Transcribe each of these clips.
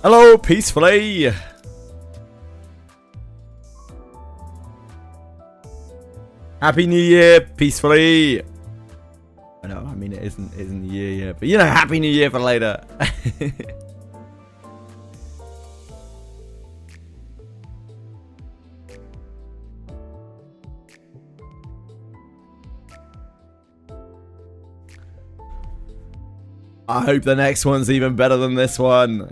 Hello, peacefully. Happy New Year, peacefully. I know, I mean it isn't the year yet, but you know, Happy New Year for later. I hope the next one's even better than this one.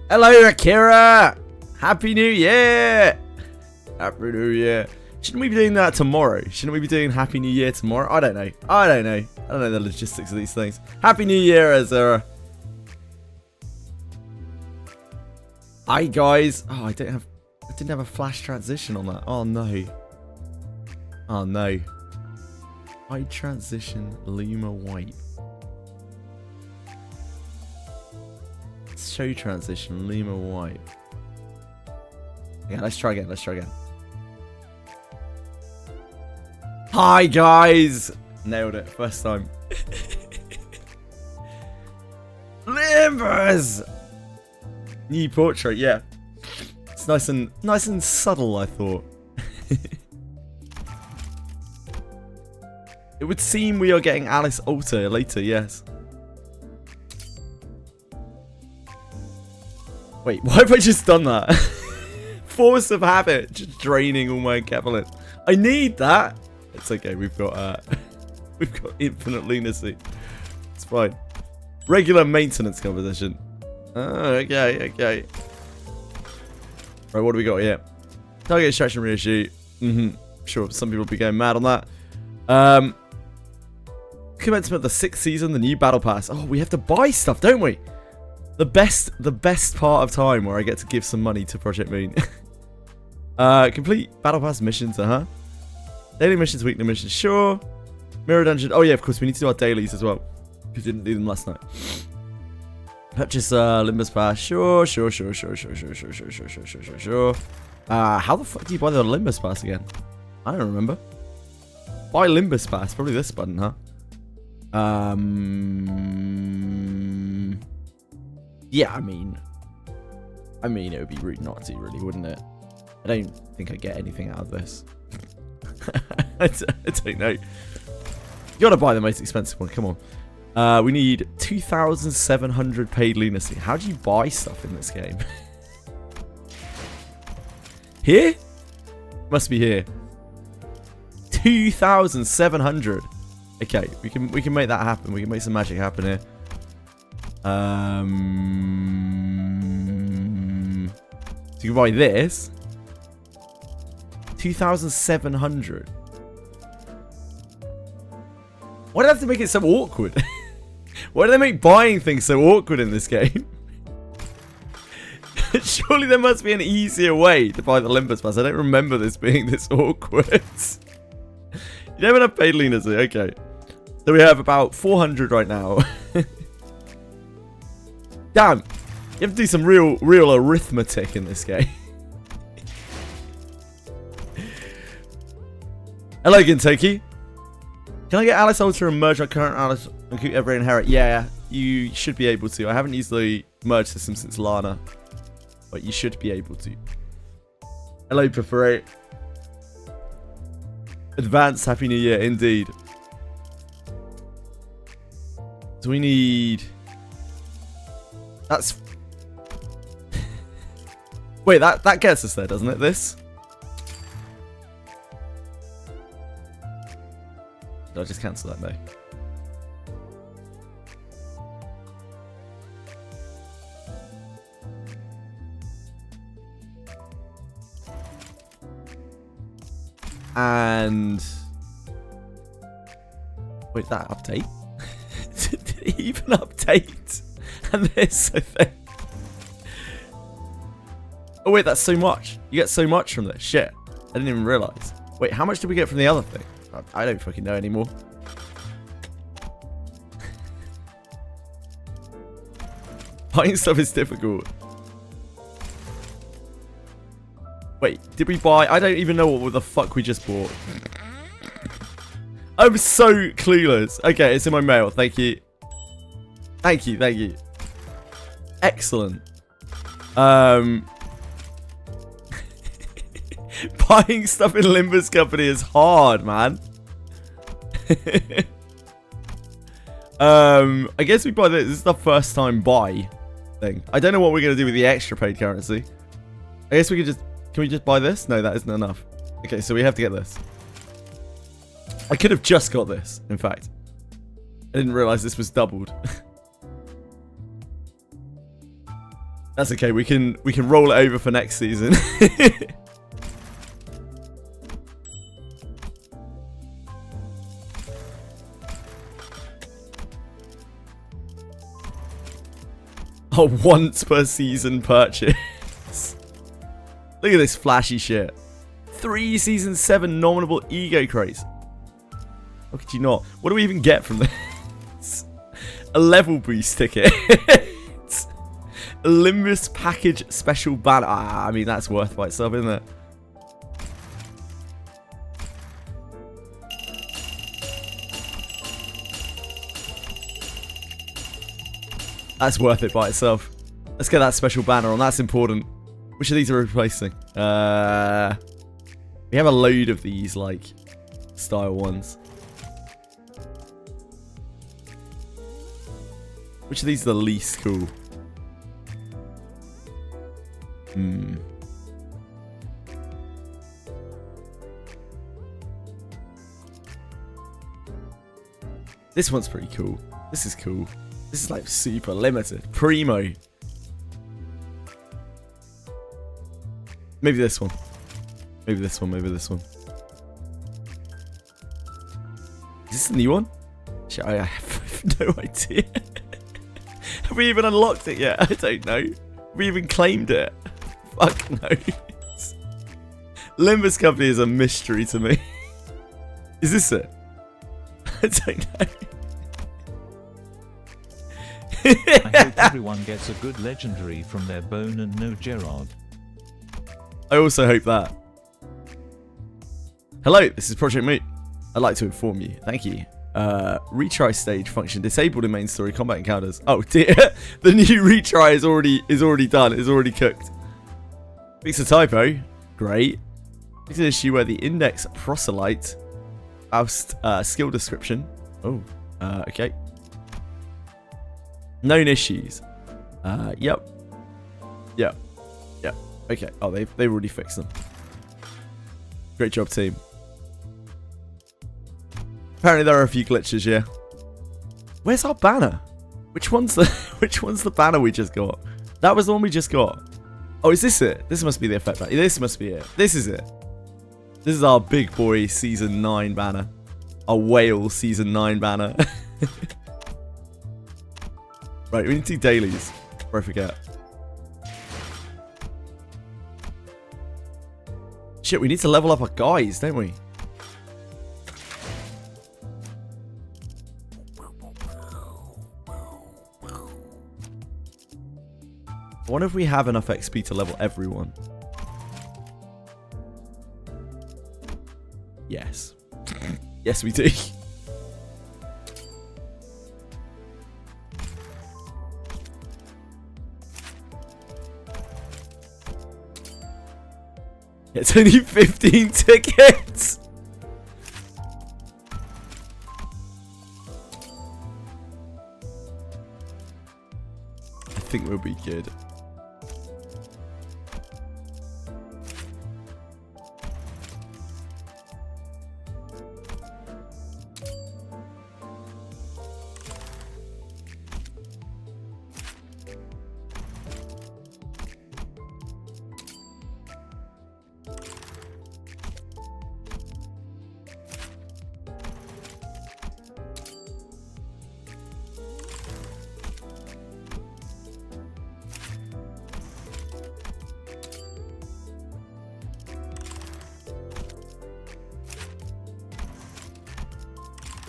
Hello, Akira! Happy New Year! Happy New Year. Shouldn't we be doing that tomorrow? Shouldn't we be doing Happy New Year tomorrow? I don't know. I don't know the logistics of these things. Happy New Year, Azura. Hi, guys. Oh, I didn't have a flash transition on that. Oh, no. Oh, no. I transition Luma White. Show transition Luma White. Yeah, let's try again. Hi, guys. Nailed it. First time. Limbus! New portrait, yeah. It's nice and subtle, I thought. It would seem we are getting Alice Alter later, yes. Wait, why have I just done that? Force of habit, just draining all my Kevlin. I need that. It's okay, we've got infinite lunacy. It's fine. Regular maintenance composition. Oh, okay. Right, what do we got here? Target extraction reissue. Sure, some people will be going mad on that. Commencement of the 6th season, the new battle pass. Oh, we have to buy stuff, don't we? The best part of time where I get to give some money to Project Moon. Complete battle pass missions, Daily missions, weekly missions, sure. Mirror dungeon. Oh yeah, of course we need to do our dailies as well. We didn't do them last night. Purchase Limbus pass, sure. How the fuck do you buy the Limbus pass again? I don't remember. Buy Limbus pass, probably this button, huh? Yeah, I mean, it would be rude not to, really, wouldn't it? I don't think I get anything out of this. I don't know. You gotta buy the most expensive one. Come on. We need 2,700 paid lunacy. How do you buy stuff in this game? Here? Must be here. 2,700. Okay, we can make that happen. We can make some magic happen here. So you can buy this. 2,700. Why do they have to make it so awkward? Why do they make buying things so awkward in this game? Surely there must be an easier way to buy the Limbus pass. I don't remember this being this awkward. You don't have paid lunacy. Okay. So we have about 400 right now. Damn. You have to do some real arithmetic in this game. Hello, Gintoki. Can I get Alice Alter and merge our current Alice and keep every inherit? Yeah, you should be able to. I haven't used the merge system since Lana. But you should be able to. Hello, Preferate. Advanced Happy New Year, indeed. So we need... That's... Wait, that gets us there, doesn't it, this? Did I just cancel that? No. And... Wait, that update? Did it even update? And this, I think. Oh wait, that's so much. You get so much from this. Shit. I didn't even realise. Wait, how much did we get from the other thing? I don't fucking know anymore. Buying stuff is difficult. Wait, did we buy... I don't even know what the fuck we just bought. I'm so clueless. Okay, it's in my mail. Thank you. Thank you. Thank you. Excellent. Buying stuff in Limbus Company is hard, man. I guess we buy this. This is the first time buy thing. I don't know what we're going to do with the extra paid currency. I guess we could just... Can we just buy this? No, that isn't enough. Okay, so we have to get this. I could have just got this, in fact. I didn't realize this was doubled. That's okay. We can roll it over for next season. A once per season purchase. Look at this flashy shit. 3 season 7 nominable ego crates. How could you not? What do we even get from this? A level boost ticket. A Limbus package special banner. I mean, that's worth by itself, isn't it? That's worth it by itself. Let's get that special banner on. That's important. Which of these are we replacing? We have a load of these, like, style ones. Which of these are the least cool? This one's pretty cool. This is cool. This is like super limited. Primo. Maybe this one. Maybe this one. Maybe this one. Is this the new one? Shit, I have no idea. Have we even unlocked it yet? I don't know. Have we even claimed it? Fuck knows. Limbus Company is a mystery to me. Is this it? I don't know. I hope everyone gets a good legendary from their bone and no Gerard. I also hope that. Hello, this is Project Moot. I'd like to inform you. Thank you. Retry stage function disabled in main story combat encounters. Oh dear, the new retry is already done. Is already cooked. Fix a typo. Great. Fix an issue where the index proselyte oust skill description. Oh, okay. Known issues. Yep. Yep. Yep. Okay. Oh, they've already fixed them. Great job, team. Apparently there are a few glitches, yeah. Where's our banner? Which one's the banner we just got? That was the one we just got. Oh, is this it? This must be the effect banner. This must be it. This is it. This is our big boy season 9 banner. Our whale season 9 banner. Right, we need to do dailies before I forget. Shit, we need to level up our guys, don't we? I wonder if we have enough XP to level everyone. Yes. Yes, we do. It's only 15 tickets. I think we'll be good.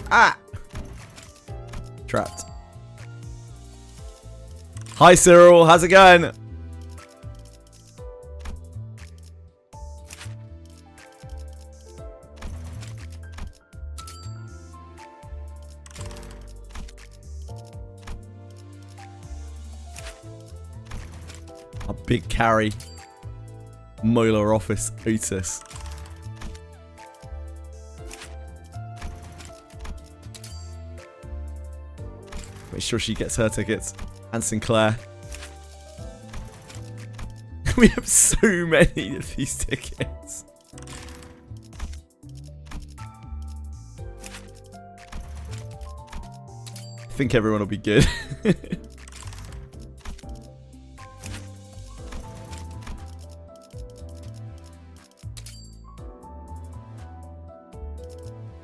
Ah! Trapped. Hi Cyril, how's it going? Our big carry. Molar office Otis. Make sure she gets her tickets. And Sinclair. We have so many of these tickets. I think everyone will be good.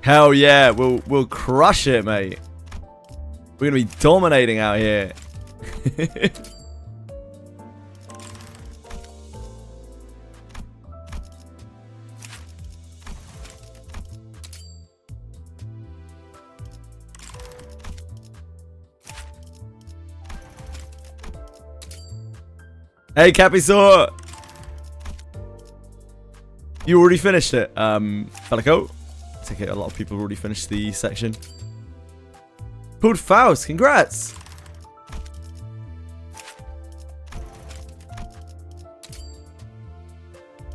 Hell yeah, we'll crush it, mate. We're gonna be dominating out here. Hey, Capisaur! You already finished it, Felico. I take it a lot of people have already finished the section. Pulled Faust, congrats!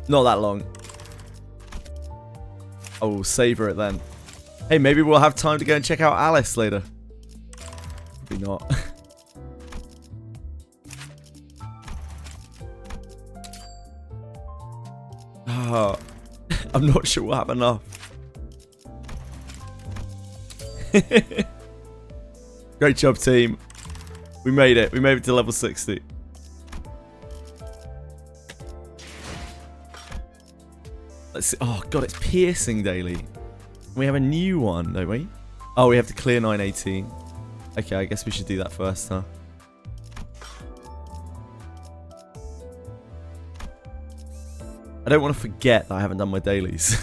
Not that long. I will savor it then. Hey, maybe we'll have time to go and check out Alice later. Probably not. I'm not sure we'll have enough. Great job, team. We made it. We made it to level 60. Let's see. Oh, God, it's piercing daily. We have a new one, don't we? Oh, we have to clear 918. Okay, I guess we should do that first, huh? I don't want to forget that I haven't done my dailies.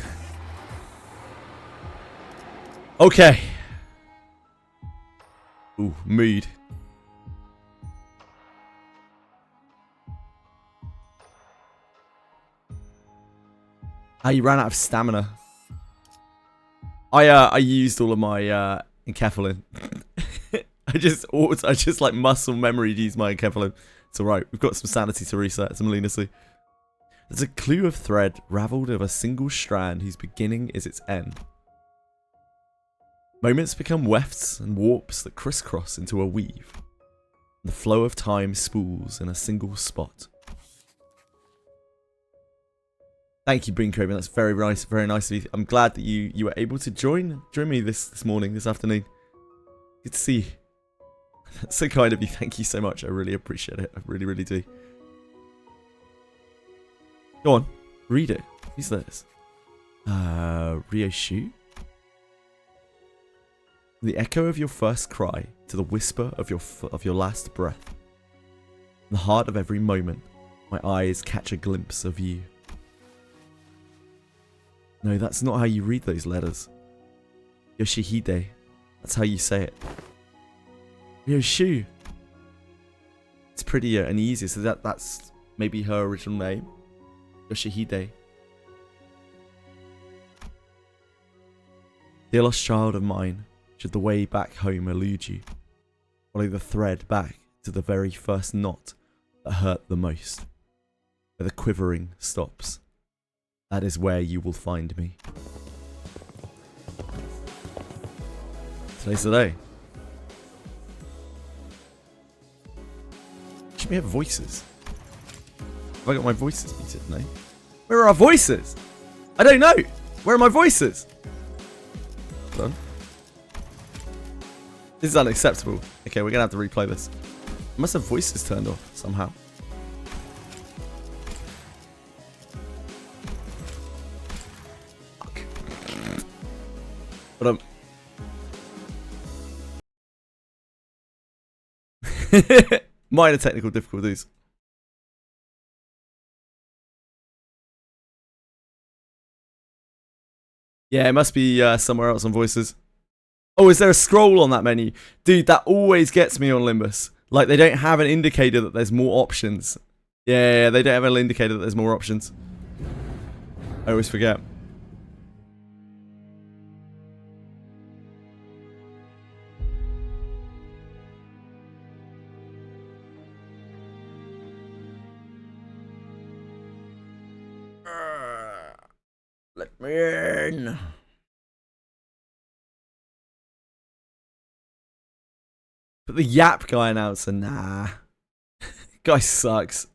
Okay. Ooh, mood. Ah, you ran out of stamina. I used all of my enkephalin. I just like muscle memory to use my enkephalin. It's alright. We've got some sanity to reset, some leniency. There's a clue of thread ravelled of a single strand whose beginning is its end. Moments become wefts and warps that crisscross into a weave. And the flow of time spools in a single spot. Thank you, Breen Craven. That's very nice of you. I'm glad that you were able to join me this morning, this afternoon. Good to see you. That's so kind of you. Thank you so much. I really appreciate it. I really, really do. Go on, read it. Who's this? Rio Shu? The echo of your first cry to the whisper of your last breath. In the heart of every moment, my eyes catch a glimpse of you. No, that's not how you read those letters. Yoshihide. That's how you say it. Rio Shu. It's prettier and easier, so that's maybe her original name. Yoshihide. Dear lost child of mine, should the way back home elude you, follow the thread back to the very first knot that hurt the most, where the quivering stops. That is where you will find me. Today's the day. Should we have voices? Have I got my voices muted? No. Where are our voices? I don't know. Where are my voices? Hold on. This is unacceptable. Okay, we're going to have to replay this. I must have voices turned off somehow. Fuck. Hold on. Minor technical difficulties. Yeah, it must be somewhere else on voices. Oh, is there a scroll on that menu? Dude, that always gets me on Limbus. Like, they don't have an indicator that there's more options. Yeah, they don't have an indicator that there's more options. I always forget. Let me in. But the Yap guy announcer, nah. Guy sucks.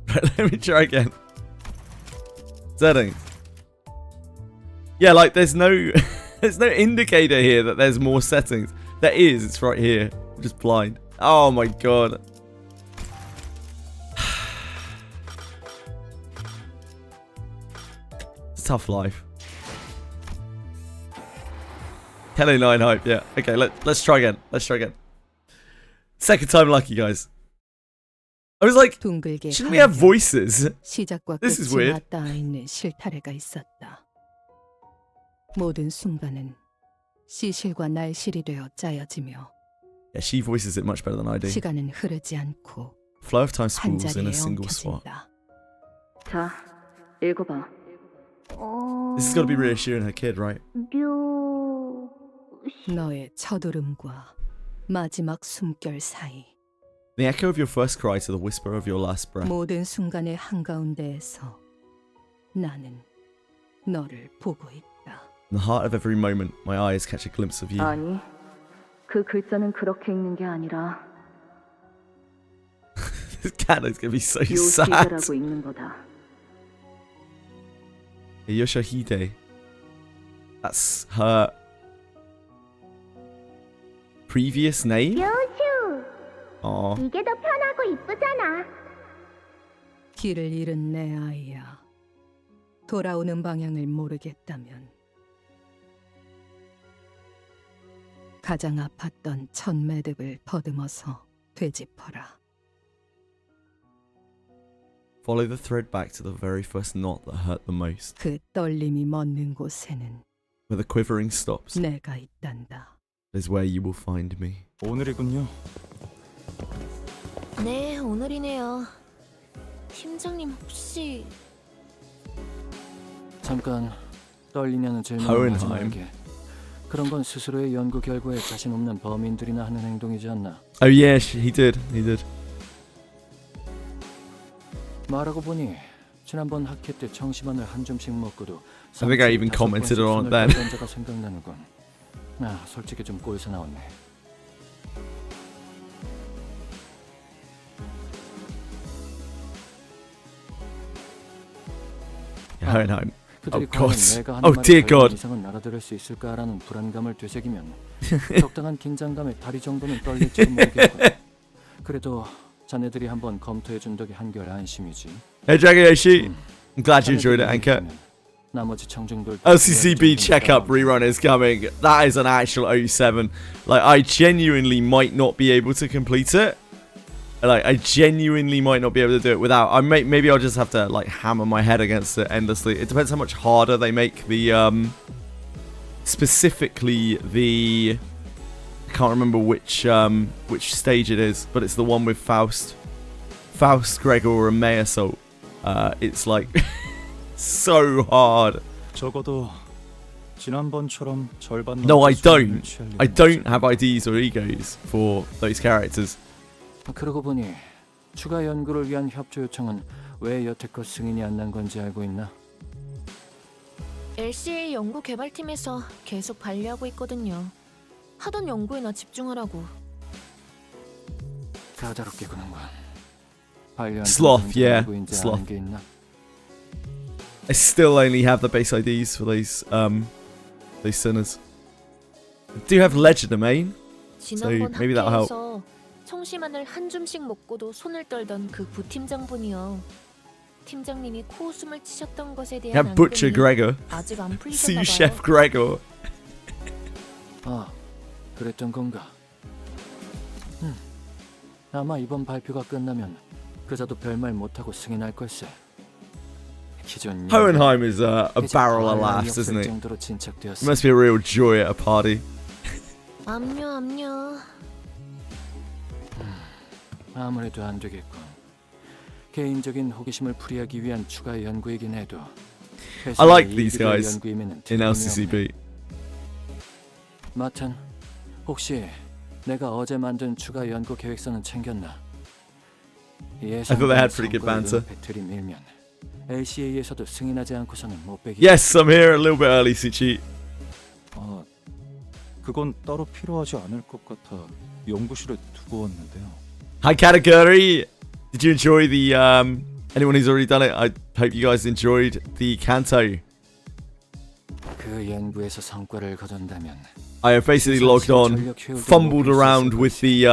Right, let me try again. Settings. Yeah, like there's no there's no indicator here that there's more settings. There is, it's right here. I'm just blind. Oh my god. It's a tough life. Hello 9 hype, yeah. Okay, let's try again. Let's try again. Second time lucky, guys. I was like, shouldn't we have voices? This is weird. 모든 순간은 시실과 날실이 되어 짜여지며 Yeah, she voices it much better than I do. 시간은 흐르지 않고 Flow of time 한 spools in a 자리에 single spot. 엉켜진다. 자, 읽어봐. This has got to be reassuring her kid, right? 너의 첫 울음과 마지막 숨결 사이 The echo of your first cry to the whisper of your last breath. 모든 순간의 한가운데에서 나는 너를 보고 있다. In the heart of every moment, my eyes catch a glimpse of you. 아니, 그 글자는 그렇게 읽는 게 아니라 This Canto's gonna be so sad. 요시드라고 읽는 거다. Yoshihide. That's her previous name? 요슈, Aw. 이게 더 편하고 이쁘잖아. 길을 잃은 내 아이야. 돌아오는 방향을 모르겠다면 가장 아팠던 첫 매듭을 더듬어서 되짚어라. Follow the thread back to the very first knot that hurt the most. 그 떨림이 멎는 곳에는 Where the quivering stops 내가 있단다. is where you will find me. 오늘이군요. 네, 오늘이네요. 팀장님 혹시 잠깐 떨리냐는 질문을 하지 Hohenheim. 말게. 그런 건 스스로의 연구 결과에 자신 없는 범인들이나 하는 행동이지 않나. Oh yeah, he did. He did. 말하고 보니 지난번 학회 때 청심환을 한 줌씩 먹고도 I think I even commented on it then. 자가 생각나는군. 아, 솔직히 좀 꼴서 나왔네. Hohenheim. 그들이 Oh, 과연 God. 내가 하는 Oh, 말을 dear 절반 God. 이상은 알아들을 수 있을까라는 불안감을 되새기면 적당한 긴장감에 다리 정도는 떨릴지도 모르겠고. 그래도 자네들이 한번 검토해 준 덕에 한결 안심이지. Hey, Dragon Yoshi. I'm glad you enjoyed it, Anchor. 나머지 청중들 LCCB checkup rerun is coming. That is an actual 07. Like, I genuinely might not be able to complete it. Like, I genuinely might not be able to do it without. Maybe I'll just have to like hammer my head against it endlessly. It depends how much harder they make the specifically the. I can't remember which stage it is, but it's the one with Faust, Gregor, and Mayasol. It's like so hard. 적어도 지난번처럼 절반. No, I don't. I don't have IDs or egos for those characters. 그러고 보니 추가 연구를 위한 협조 요청은 왜 여태껏 승인이 안 난 건지 알고 있나? LCA 연구 개발팀에서 계속 반려하고 있거든요. 하던 연구에나 집중하라고. 까다롭게 구는군. Sloth, yeah, sloth. 게 있나? I still only have the base IDs for those sinners. I do have Ledger domain. 지난번 maybe that'll help. 학교에서 청심환을 한 줌씩 먹고도 손을 떨던 그 부팀장분이요. 팀장님이 코웃음을 치셨던 것에 대한 Yeah, Butcher 앙금이 Gregor. 아직 안 Sous 풀리셨나 Chef 봐요. Gregor. 아, 그랬던 건가? 아마 이번 발표가 끝나면 그자도 별말 못하고 승인할 걸세. 기존 Hohenheim is a 이제 barrel of 과언이 laughs, 없을 isn't he? 정도로 It 진척되었어. must be a real joy at a party. 압류. 아무래도 안 되겠군. 개인적인 호기심을 풀이하기 위한 추가 연구이긴 해도 I like 회사의 these 이익을 guys 연구임에는 in 틀림이 없네. LCCB. 마튼, 혹시 내가 어제 만든 추가 연구 계획서는 챙겼나? I thought they had pretty good banter. 배틀이 밀면 LCA에서도 승인하지 않고서는 못 빼기. Yes, I'm here a little bit early, Suchi. 아, 그건 따로 필요하지 않을 것 같아 연구실에 두고 왔는데요. Hi, Katakuri. Did you enjoy the anyone who's already done it? I hope you guys enjoyed the Canto. 그 연구에서 성과를 거둔다면 I have basically logged on, fumbled around with the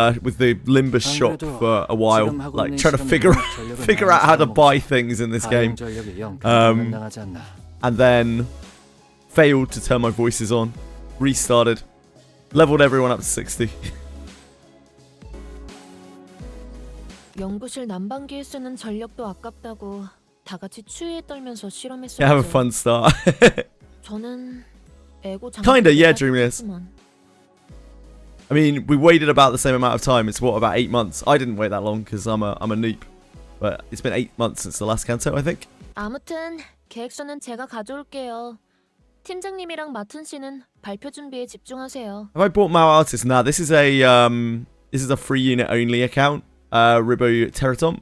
Limbus shop for a while, like trying to figure out how to buy things in this game, and then failed to turn my voices on, restarted, leveled everyone up to 60. 연구실 난방기에 쓰는 전력도 아깝다고 다 같이 추위에 떨면서 실험했었죠. Yeah, have a fun start. 저는 에고 Kinda, yeah, Dreamless. I mean, we waited about the same amount of time. It's what, about 8 months? I didn't wait that long because I'm a noob. But it's been 8 months since the last Canto, I think. 아무튼 계획서는 제가 가져올게요. 팀장님이랑 마튼 씨는 발표 준비에 집중하세요. Have I bought Mao Artist? Nah, this is a free unit only account. Ribo Teratom.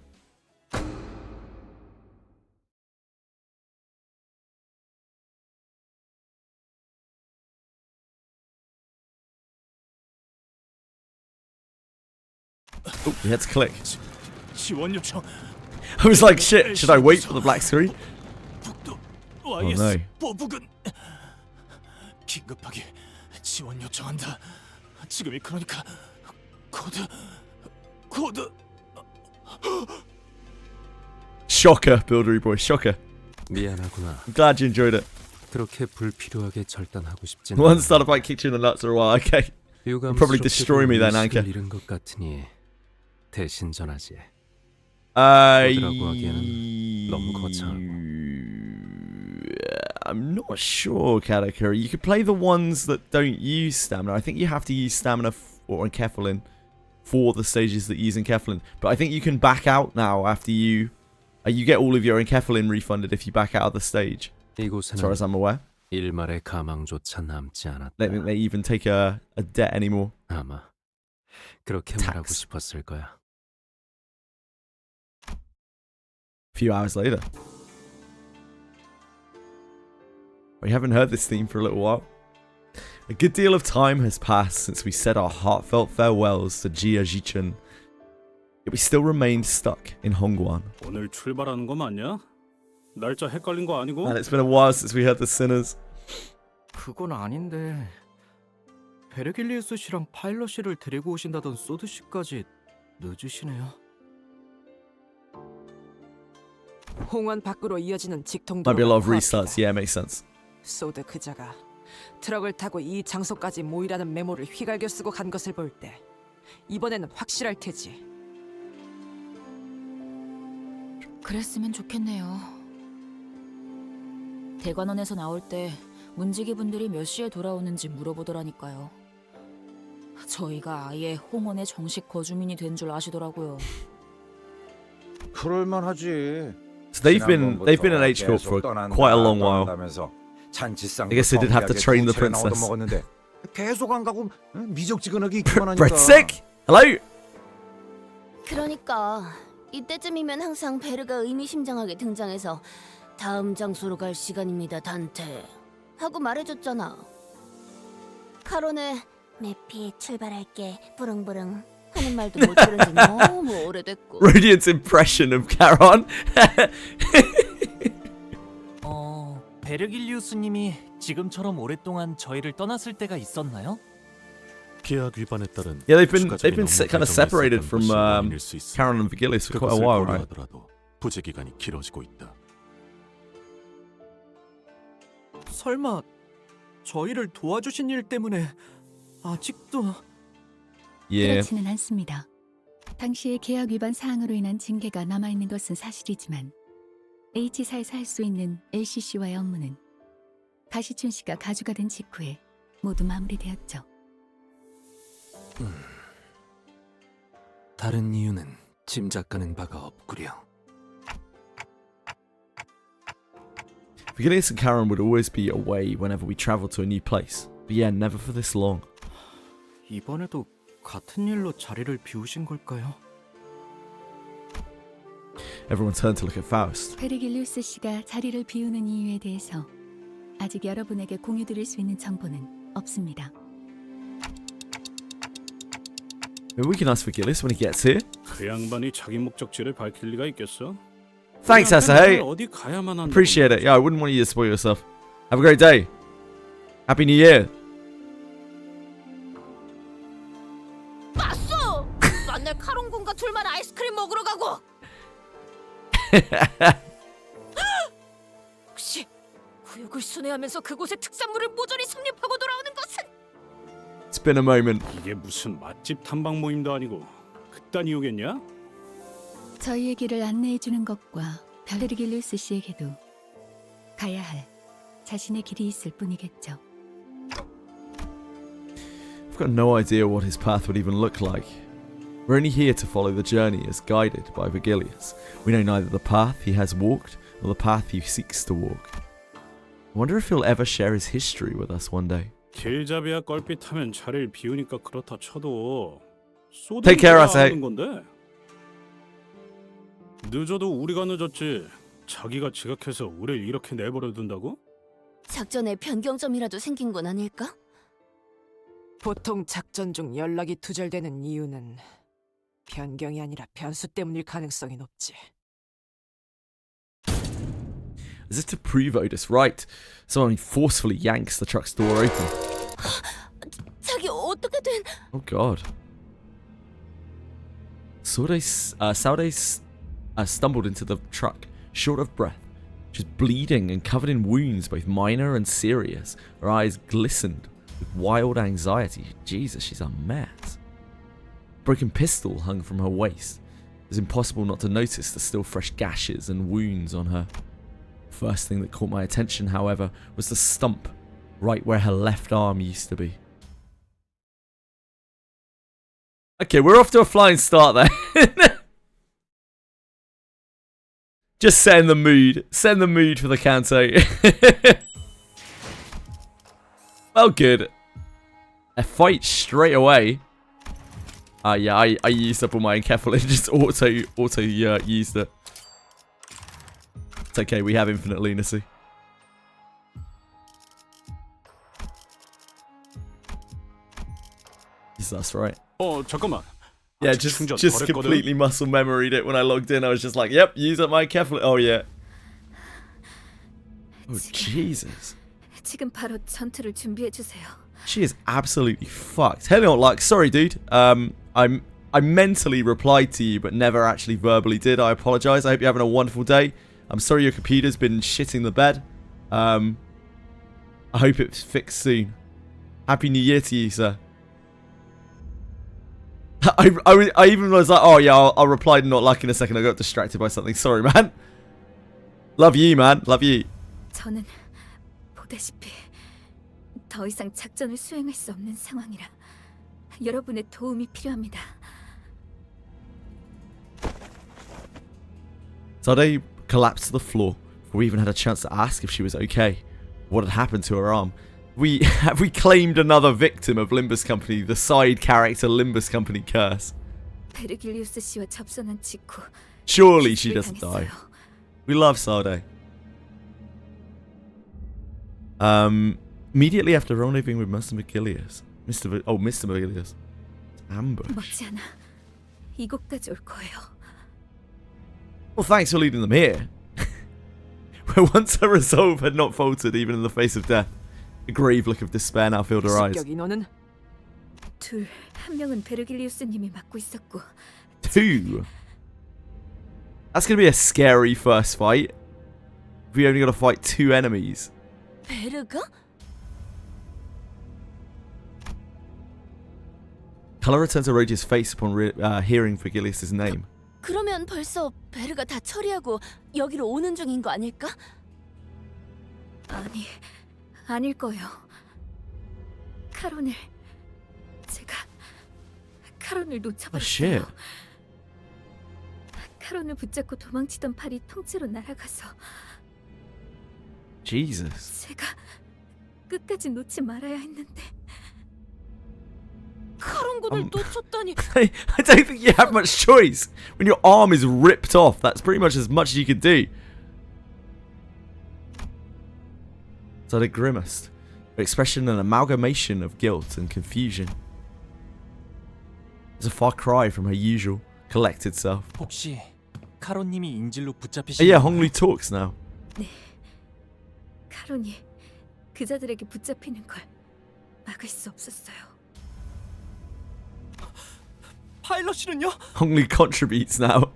Oh, we had to click. I was like, shit, should I wait for the black screen? Oh no. 긴급하게 지원 요청한다. 지금이 그러니까 코드. Shocker, Buildery Boy, shocker. 미안하구나. I'm glad you enjoyed it. 그렇게 불필요하게 절단하고 싶진 One started by kicked you in the nuts for a while, okay. You'll probably destroy me then, Anka. 잃은 것 같으니 대신 전하지. I'm not sure, Katakuri. You could play the ones that don't use stamina. I think you have to use stamina or Enkephalin for the stages that use Enkephalin. But I think you can back out now after you get all of your Enkephalin refunded if you back out of the stage. As far as I'm aware. 일말의 가망조차 남지 않았다. I don't think they even take a debt anymore. 아마 그렇게 말하고 싶었을 거야. A few hours later. We haven't heard this theme for a little while. A good deal of time has passed since we said our heartfelt farewells to Jia Jichun. Yet we still remained stuck in Hongguan. 오늘 출발하는 거 맞냐? 날짜 헷갈린 거 아니고? And it's been a while since we heard the Sinners. 그건 아닌데 베르길리우스 씨랑 파일럿 씨를 데리고 오신다던 소드 씨까지 늦으시네요. 홍원 밖으로 이어지는 직통도 Might be a lot of restarts. Yeah, makes sense. 소드 그자가 트럭을 타고 이 장소까지 모이라는 메모를 휘갈겨 쓰고 간 것을 볼 때 이번에는 확실할 테지. 그랬으면 좋겠네요. 대관원에서 나올 때 문지기 분들이 몇 시에 돌아오는지 물어보더라니까요. 저희가 아예 홍원의 정식 거주민이 된 줄 아시더라고요. 그럴만하지. So they've been in H Corp for quite a long while. I guess they did have to train the princess. 계속 안 가고 미적지근하게 있기만 하니까. Brett Hello. 그러니까 이때쯤이면 항상 베르가 의미심장하게 등장해서 다음 장소로 갈 시간입니다, 단테 하고 말해줬잖아. 카론은 매피 출발할게 부릉부릉 하는 말도 못 들은 지 너무 오래됐고. Radiant's impression of Charon. 베르길리우스님이 지금처럼 오랫동안 저희를 떠났을 때가 있었나요? 계약 위반에 따른 Yeah, they've been kind of separated from Charon and Vigilius for quite a while, right? 부재 기간이 길어지고 있다. 설마 저희를 도와주신 일 때문에 아직도... Yeah. 그렇지는 않습니다. 당시의 계약 위반 사항으로 인한 징계가 남아있는 것은 사실이지만 H사에서 할 수 있는 LCC와의 업무는 가시춘 씨가 가주가 된 직후에 모두 마무리되었죠. 다른 이유는 짐작가는 바가 없구려. Vigilius and Charon would always be away whenever we traveled to a new place. But yeah, never for this long. 이번에도 같은 일로 자리를 비우신 걸까요? Everyone turned to look at Faust. 베르길리우스 씨가 자리를 비우는 이유에 대해서 아직 여러분에게 공유드릴 수 있는 정보는 없습니다. Maybe we can ask Vergilius when he gets here. 그 양반이 자기 목적지를 밝힐 리가 있겠어? Thanks, Asahei. 어디 가야만 한다고. Appreciate it. Yeah, I wouldn't want you to spoil yourself. Have a great day. Happy New Year. 봤어! 맨날 카론군과 둘만 아이스크림 먹으러 가고. 혹시 구역을 순회하면서 그곳의 특산물을 모조리 섭렵하고 돌아오는 것은? It's been a moment. 이게 무슨 맛집 탐방 모임도 아니고 그딴 이유겠냐? 저희의 길을 안내해 주는 것과 베르길리우스 씨에게도 가야 할 자신의 길이 있을 뿐이겠죠. I've got no idea what his path would even look like. We're only here to follow the journey as guided by Vergilius. We know neither the path he has walked nor the path he seeks to walk. I wonder if he'll ever share his history with us one day. 길잡이야 껄핏하면 자리를 비우니까 그렇다 쳐도 Take care, Asahei. 하는 건데. 늦어도 우리가 늦었지. 자기가 지각해서 우리를 이렇게 내버려 둔다고? 작전에 변경점이라도 생긴 건 아닐까? 보통 작전 중 연락이 두절되는 이유는 변경이 아니라 변수 때문일 가능성이 높지. As if to prove Otis right, someone forcefully yanks the truck's door open. 자기 어떻게 된? Oh God. Saude stumbled into the truck, short of breath. She's bleeding and covered in wounds, both minor and serious. Her eyes glistened with wild anxiety. Jesus, she's a mess. A broken pistol hung from her waist. It was impossible not to notice the still fresh gashes and wounds on her. First thing that caught my attention, however, was the stump right where her left arm used to be. Okay, we're off to a flying start there. Just setting the mood. Setting the mood for the Canto. Well, good. A fight straight away. Yeah, I used up all my enkephalin. Just auto used it. It's okay, we have infinite lunacy. That's right. 잠깐만. Yeah, just completely muscle memoried it when I logged in. I was just like, yep, use up my enkephalin. Oh yeah. Oh Jesus. 지금 바로 전투를 준비해 주세요. She is absolutely fucked. Hell not like, sorry dude. I mentally replied to you but never actually verbally did. I apologize. I hope you're having a wonderful day. I'm sorry your computer's been shitting the bed. I hope it's fixed soon. Happy New Year to you, sir. I even was like, oh yeah, I'll reply to not luck in a second. I got distracted by something. Sorry, man. Love you, man. Love you. 저는 보다시피 더 이상 작전을 수행할 수 없는 상황이라 여러분의 도움이 필요합니다. Sade collapsed to the floor before we even had a chance to ask if she was okay. What had happened to her arm? We claimed another victim of Limbus Company, the side character Limbus Company curse. 베르길리우스 씨와 접선한 직후 Surely she doesn't die. We love Sade. Immediately after rendezvousing with Mr. Vergilius. Mr. Vergilius. Ambush. 머지않아 이곳까지 올 거예요. Well, thanks for leading them here. Where once her resolve had not faltered even in the face of death. A grave look of despair now filled her eyes. 둘, 한 명은 베르길리우스님이 맡고 있었고. Two? That's going to be a scary first fight. We only got to fight two enemies. 베르가? Colour returned to Rodia's face upon hearing Vergilius' name. 그러면 벌써 베르가 다 처리하고 여기로 오는 중인 거 아닐까? 아니, 아닐 거예요. 카론을 놓쳐버렸어요. 카론을 붙잡고 도망치던 팔이 통째로 날아가서 Jesus. 제가 끝까지 놓지 말아야 했는데. 카론군을 놓쳤다니. I don't think you have much choice. When your arm is ripped off, that's pretty much as much as you can do. So they grimaced, her expression an amalgamation of guilt and confusion. It's a far cry from her usual collected self. 혹시 카론님이 인질로 Oh 붙잡히신 yeah, Hongli talks now. 네. 카론이 그자들에게 붙잡히는 걸 막을 수 없었어요. 파일럿이는요? Hongli contributes now.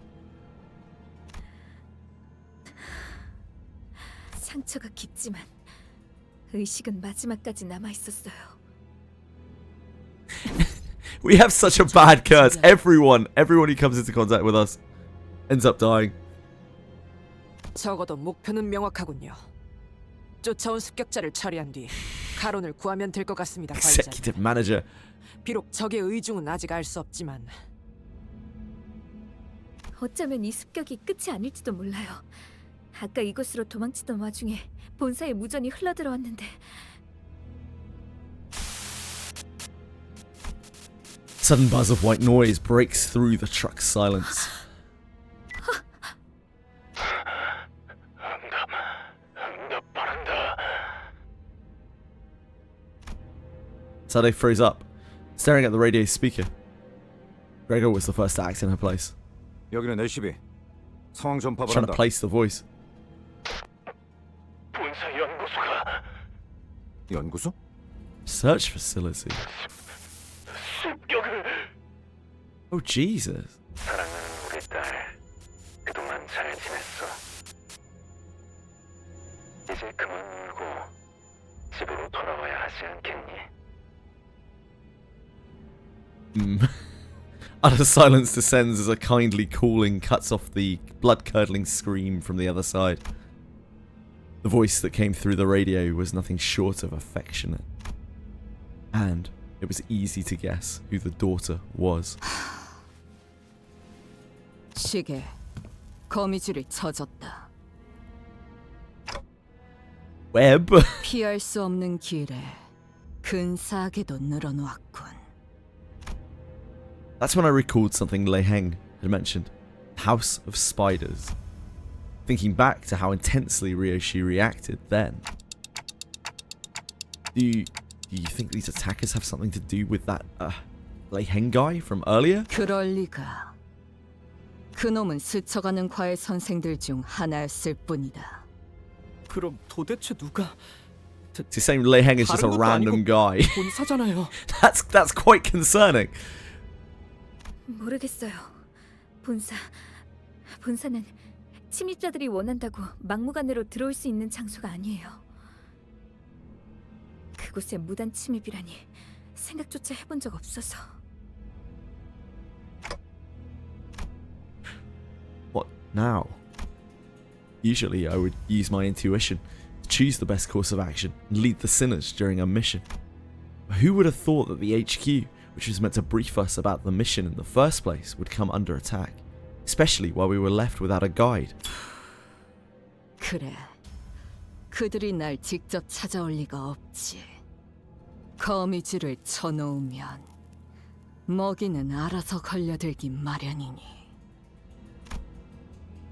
상처가 깊지만 의식은 마지막까지 남아 있었어요. We have such a bad curse. Everyone who comes into contact with us ends up dying. 적어도 목표는 명확하군요. 쫓아온 습격자를 처리한 뒤 카론을 구하면 될 것 같습니다. 관리자님. Executive manager. 비록 적의 의중은 아직 알 수 없지만 어쩌면 이 습격이 끝이 아닐지도 몰라요. 아까 이곳으로 도망치던 와중에 본사에 무전이 흘러들어왔는데 Sudden buzz of white noise breaks through the truck's silence. Sade froze up, staring at the radio speaker. Gregor was the first to act in her place, 여기는 LCB. 상황 trying to 전파바란다. place the voice. 본사 연구소가 연구소? Search facility. 습격을. Oh Jesus. 사랑하는 우리 딸, 그동안 잘 지냈어. 이제 그만 울고 집으로 돌아와야 하지 않겠니? Utter silence descends as a kindly calling cuts off the blood-curdling scream from the other side. The voice that came through the radio was nothing short of affectionate. And it was easy to guess who the daughter was. 시계, 거미줄이 쳐졌다. Web? 피할 수 없는 길에 근사하게도 늘어놓았군. That's when I recalled something Lei Heng had mentioned. House of Spiders. Thinking back to how intensely Ryoshi reacted then. Do you think these attackers have something to do with that Lei Heng guy from earlier? 그럴 리가. 그놈은 스쳐가는 과외 선생들 중 하나였을 뿐이다. 그럼 도대체 누가? It's saying Lei Heng is just a random guy. 본사잖아요. That's quite concerning. 모르겠어요. 본사는 침입자들이 원한다고 막무가내로 들어올 수 있는 장소가 아니에요. 그곳에 무단 침입이라니 생각조차 해본 적 없어서. What now? Usually I would use my intuition to choose the best course of action and lead the sinners during a mission. But who would have thought that the HQ, which was meant to brief us about the mission in the first place, would come under attack, especially while we were left without a guide? 그래, 그들이 날 직접 찾아올 리가 없지. 거미줄을 쳐놓으면 먹이는 알아서 걸려들기 마련이니.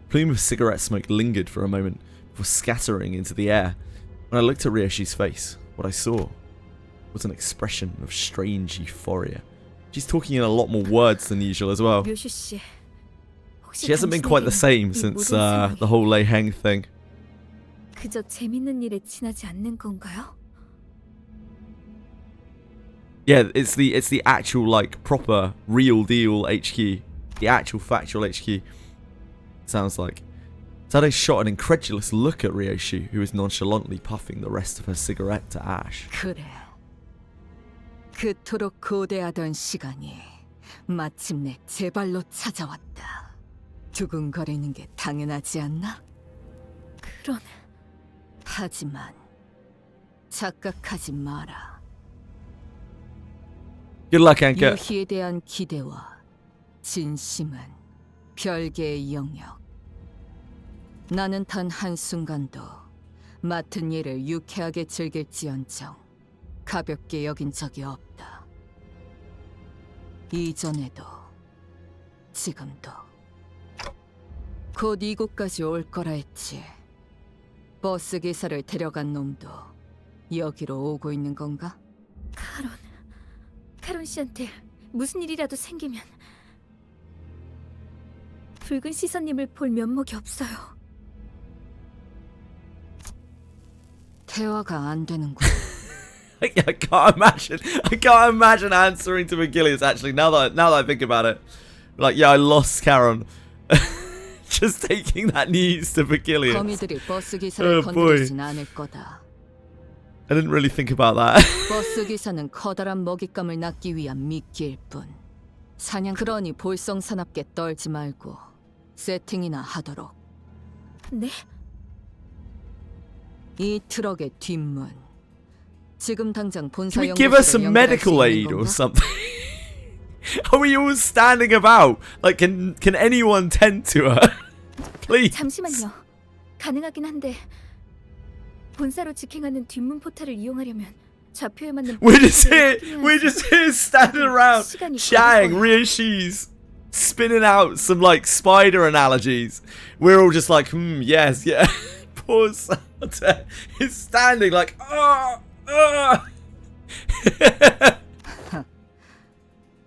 Plume of cigarette smoke lingered for a moment before scattering into the air. When I looked at Ryoshi's face, what I saw was an expression of strange euphoria. She's talking in a lot more words than usual as well. 묘슈 씨, She hasn't been quite the same since the whole Lei Heng thing. 그저 재밌는 일에 지나지 않는 건가요? Yeah, it's the actual like proper real deal HQ, the actual factual HQ. Sounds like. Sade shot an incredulous look at Ryoshi, who was nonchalantly puffing the rest of her cigarette to ash. 그래, 그토록 고대하던 시간이 마침내 제 발로 찾아왔다. 두근거리는 게 당연하지 않나? 그런... 하지만 착각하지 마라. Good luck, Anka. 유희에 대한 기대와 진심은 별개의 영역. 나는 단 한순간도 맡은 일을 유쾌하게 즐길지언정 가볍게 여긴 적이 없다. 이전에도 지금도 곧 이곳까지 올 거라 했지. 버스 기사를 데려간 놈도 여기로 오고 있는 건가? 카론 씨한테 무슨 일이라도 생기면 붉은 시선님을 볼 면목이 없어요. 대화가 안 되는군. I can't imagine answering to McGillies. Actually, now that I think about it, like, yeah, I lost Karen. Just taking that news to McGillies. 거미들이 버스 기사를 Oh, boy. 건드리진 않을 거다. I didn't really think about that. 버스 기사는 커다란 먹잇감을 낳기 위한 미끼일 뿐. 사냥 그러니 볼썽사납게 떨지 말고 세팅이나 하도록. 네? 이 트럭의 뒷문. 지금 당장 본사 Can we give us some 연구실에 연결할 수 medical 있는 aid or 건가? something? Are we all standing about? Like, can anyone tend to her? Please. 잠시만요. 가능하긴 한데 본사로 직행하는 뒷문 포탈을 이용하려면 좌표에 맞는 We're just here standing around chatting, Ryoshi's spinning out some like spider analogies. We're all just like, yes, yeah. Poor Santa is standing like,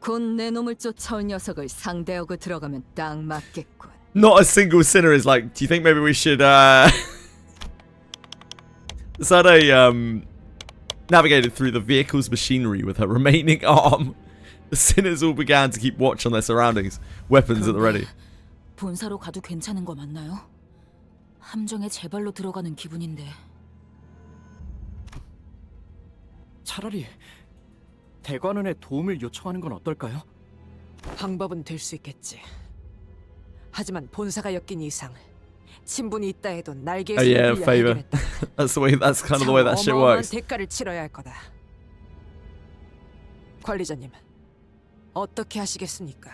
곧 내 놈을 쫓아올 녀석을 상대하고 들어가면 딱 맞겠군. Not a single sinner is like, do you think maybe we should Sada navigated through the vehicle's machinery with her remaining arm. The sinners all began to keep watch on their surroundings, weapons at the ready. 본사로 가도 괜찮은 거 맞나요? 함정에 제 발로 들어가는 기분인데. 차라리 대관원에 도움을 요청하는 건 어떨까요? 방법은 될 수 있겠지. 하지만 본사가 엮인 이상 친분이 있다 해도 날개에 Oh yeah, 손을 favor. 해결했다. That's kind of the way that shit works. 대가를 치러야 할 거다. 관리자님, 어떻게 하시겠습니까?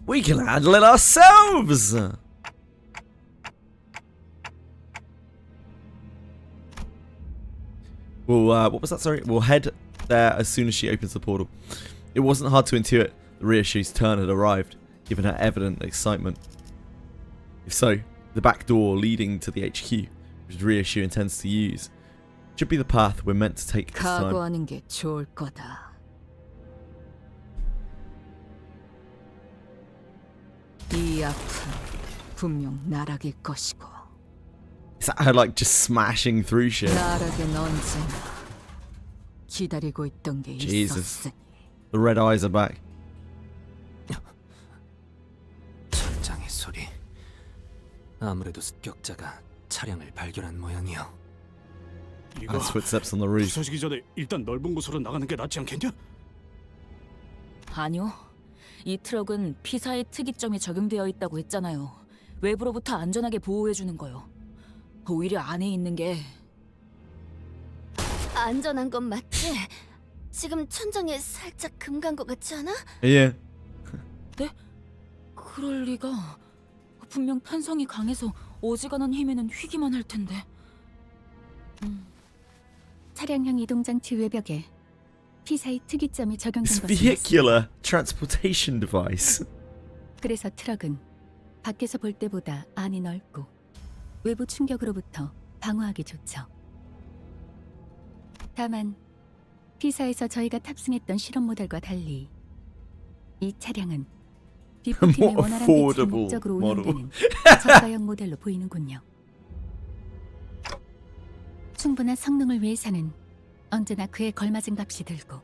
We can handle it ourselves. What was that? Sorry. We'll head there as soon as she opens the portal. It wasn't hard to intuit the Ryoshi's turn had arrived, given her evident excitement. If so, the back door leading to the HQ, which Ryoshu intends to use, should be the path we're meant to take this time. 각오하는 게 좋을 거다. 이 아픔 분명 나락일 것이고. Is that her like just smashing through shit? 나락엔 언제나 기다리고 있던 게 Jesus. 있었으니. The red eyes are back. 천장의 소리. 아무래도 습격자가 차량을 발견한 모양이요. 이거 His footsteps on the roof. 부서지기 전에 일단 넓은 곳으로 나가는 게 낫지 않겠냐? 아니요. 이 트럭은 피사의 특이점이 적용되어 있다고 했잖아요. 외부로부터 안전하게 보호해주는 거요. 오히려 안에 있는 게 안전한 건 맞지? 지금 천장에 살짝 금 간 것 같지 않아? Yeah. 네? 그럴 리가. 분명 탄성이 강해서 어지간한 힘에는 휘기만 할 텐데. 차량형 이동장치 외벽에 피사의 특이점이 적용된 This 것은 vehicular transportation device. 그래서 트럭은 밖에서 볼 때보다 안이 넓고 외부 충격으로부터 방어하기 좋죠. 다만 피사에서 저희가 탑승했던 실험 모델과 달리 이 차량은 비포팀의 More 원활한 배치 affordable 목적으로 model. 운영되는 저가형 모델로 보이는군요. 충분한 성능을 위해서는 언제나 그에 걸맞은 값이 들고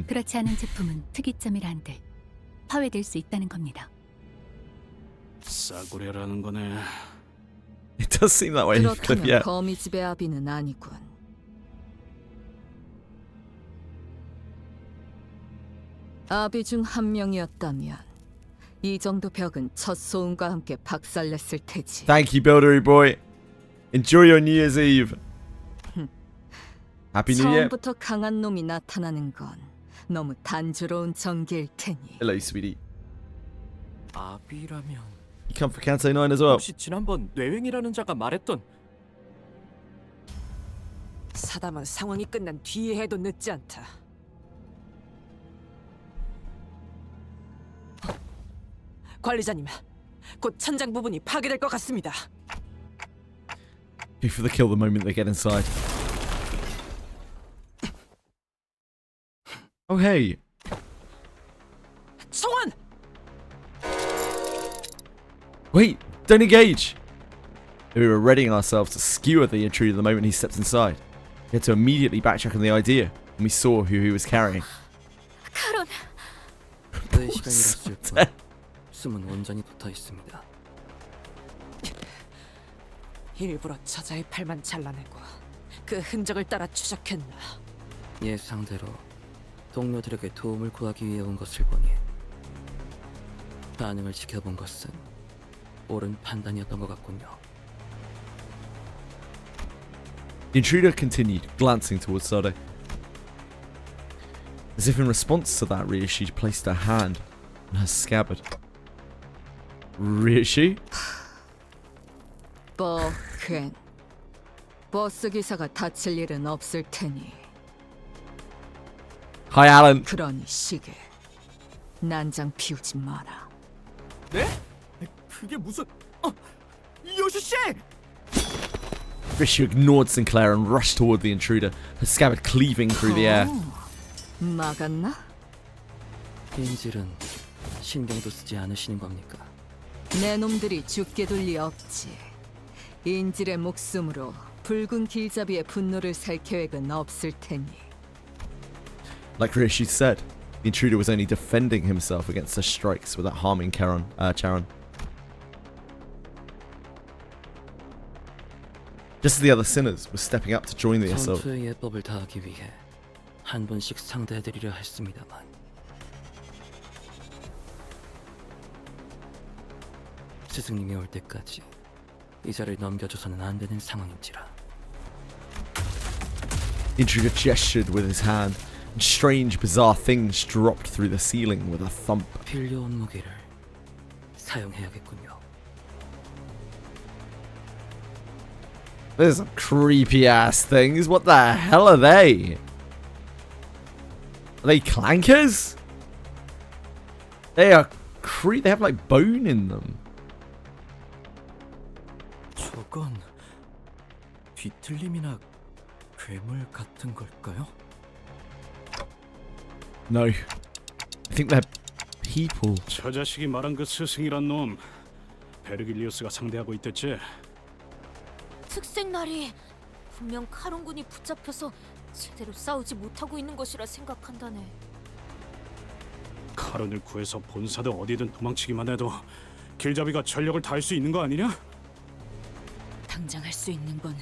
그렇지 않은 제품은 특이점이라 한들 파괴될 수 있다는 겁니다. 싸구려라는 거네. It does seem that way. 그렇다면 Yeah. 거미집의 아비는 아니군. 아비 중 한 명이었다면 이 정도 벽은 첫 소음과 함께 박살냈을 테지. Thank you, Buildery boy. Enjoy your New Year's Eve. Happy New Year. 처음부터 강한 놈이 나타나는 건 너무 단조로운 전개일 테니. Hello, sweetie. 아비라면 You come for Canto 9 as well. 혹시 지난번 뇌행이라는 자가 말했던 사담은 상황이 끝난 뒤에 해도 늦지 않다. 관리자님, 곧 천장 부분이 파괴될 것 같습니다. Go for the kill the moment they get inside. Oh hey. 성원! Wait, don't engage. We were readying ourselves to skewer the intruder the moment he stepped inside. We had to immediately backtrack on the idea when we saw who he was carrying. 카론. 그의 시간이었을 뿐 숨은 온전히 붙어 있습니다. 일부러 저자의 팔만 잘라내고 그 흔적을 따라 추적했나. 예상대로 동료들에게 도움을 구하기 위해 온 것을 보니 반응을 지켜본 것은 옳은 판단이었던 것 같군요. The intruder continued, glancing towards Sode. As if in response to that, Ryoshi placed her hand on her scabbard. Ryoshi? 버켄. 버스 기사가 다칠 일은 없을 테니. Hi, Alan. 그러니 시계. 난장 피우지 마라. 네? 그게 무슨... 요시 씨! Ryoshi ignored Sinclair and rushed toward the intruder, her scabbard cleaving through the air. 막았나? 인질은 신경도 쓰지 않으시는 겁니까? 내 놈들이 죽게 둘 리 없지. 인질의 목숨으로 붉은 길잡이의 분노를 살 계획은 없을 테니. Like Ryoshi said, the intruder was only defending himself against her strikes without harming Charon. Just as the other sinners were stepping up to join the assault. 전투의 예법을 다하기 위해 한 번씩 상대해드리려 했습니다만 스승님이 올 때까지 이 자를 넘겨줘서는 안 되는 상황인지라. The intruder gestured with his hand, and strange, bizarre things dropped through the ceiling with a thump. 필요한 무기를 사용해야겠군요. There's some creepy ass things. What the hell are they? Are they clankers? They are They have like bone in them. 저건 뒤틀림이나 괴물 같은 걸까요? No. I think they're people. 저 자식이 말한 그 스승이란 놈 베르길리우스가 상대하고 있댔지. 특색날이 분명 카론군이 붙잡혀서 제대로 싸우지 못하고 있는 것이라 생각한다네. 카론을 구해서 본사든 어디든 도망치기만 해도 길잡이가 전력을 다할 수 있는 거 아니냐? 당장 할 수 있는 건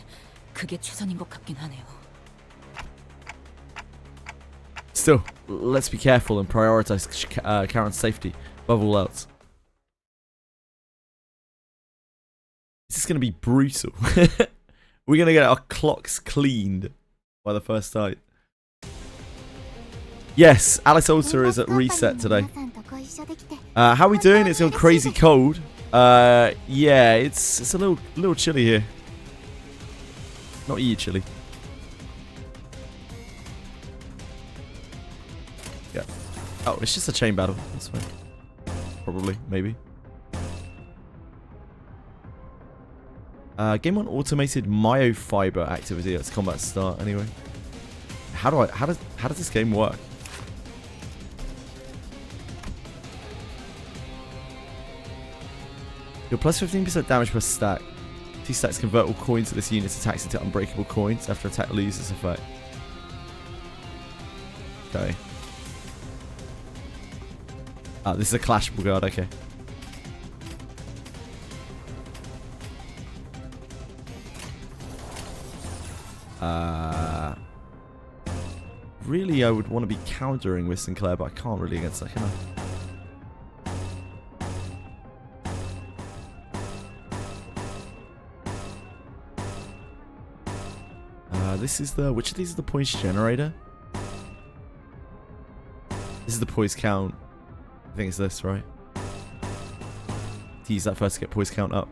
그게 최선인 것 같긴 하네요. Still, let's be careful and prioritize Charon's safety above all else. This is going to be brutal. We're going to get our clocks cleaned by the first night. Yes, Alice Alter is at reset today. How are we doing? It's gone crazy cold. Yeah, it's a little chilly here. Not you chilly. Yeah. Oh, it's just a chain battle. That's fine. Probably, maybe. Game on automated myofiber activity. Let's combat start anyway. How does this game work? You're plus 15% damage per stack. 2 stacks convert all coins of this unit's attacks into unbreakable coins after attack loses effect. Okay. This is a clashable guard, okay. Really, I would want to be countering with Sinclair, but I can't really against that, can I? This is the... Which of these is the poise generator? This is the poise count. I think it's this, right? To use that first to get poise count up.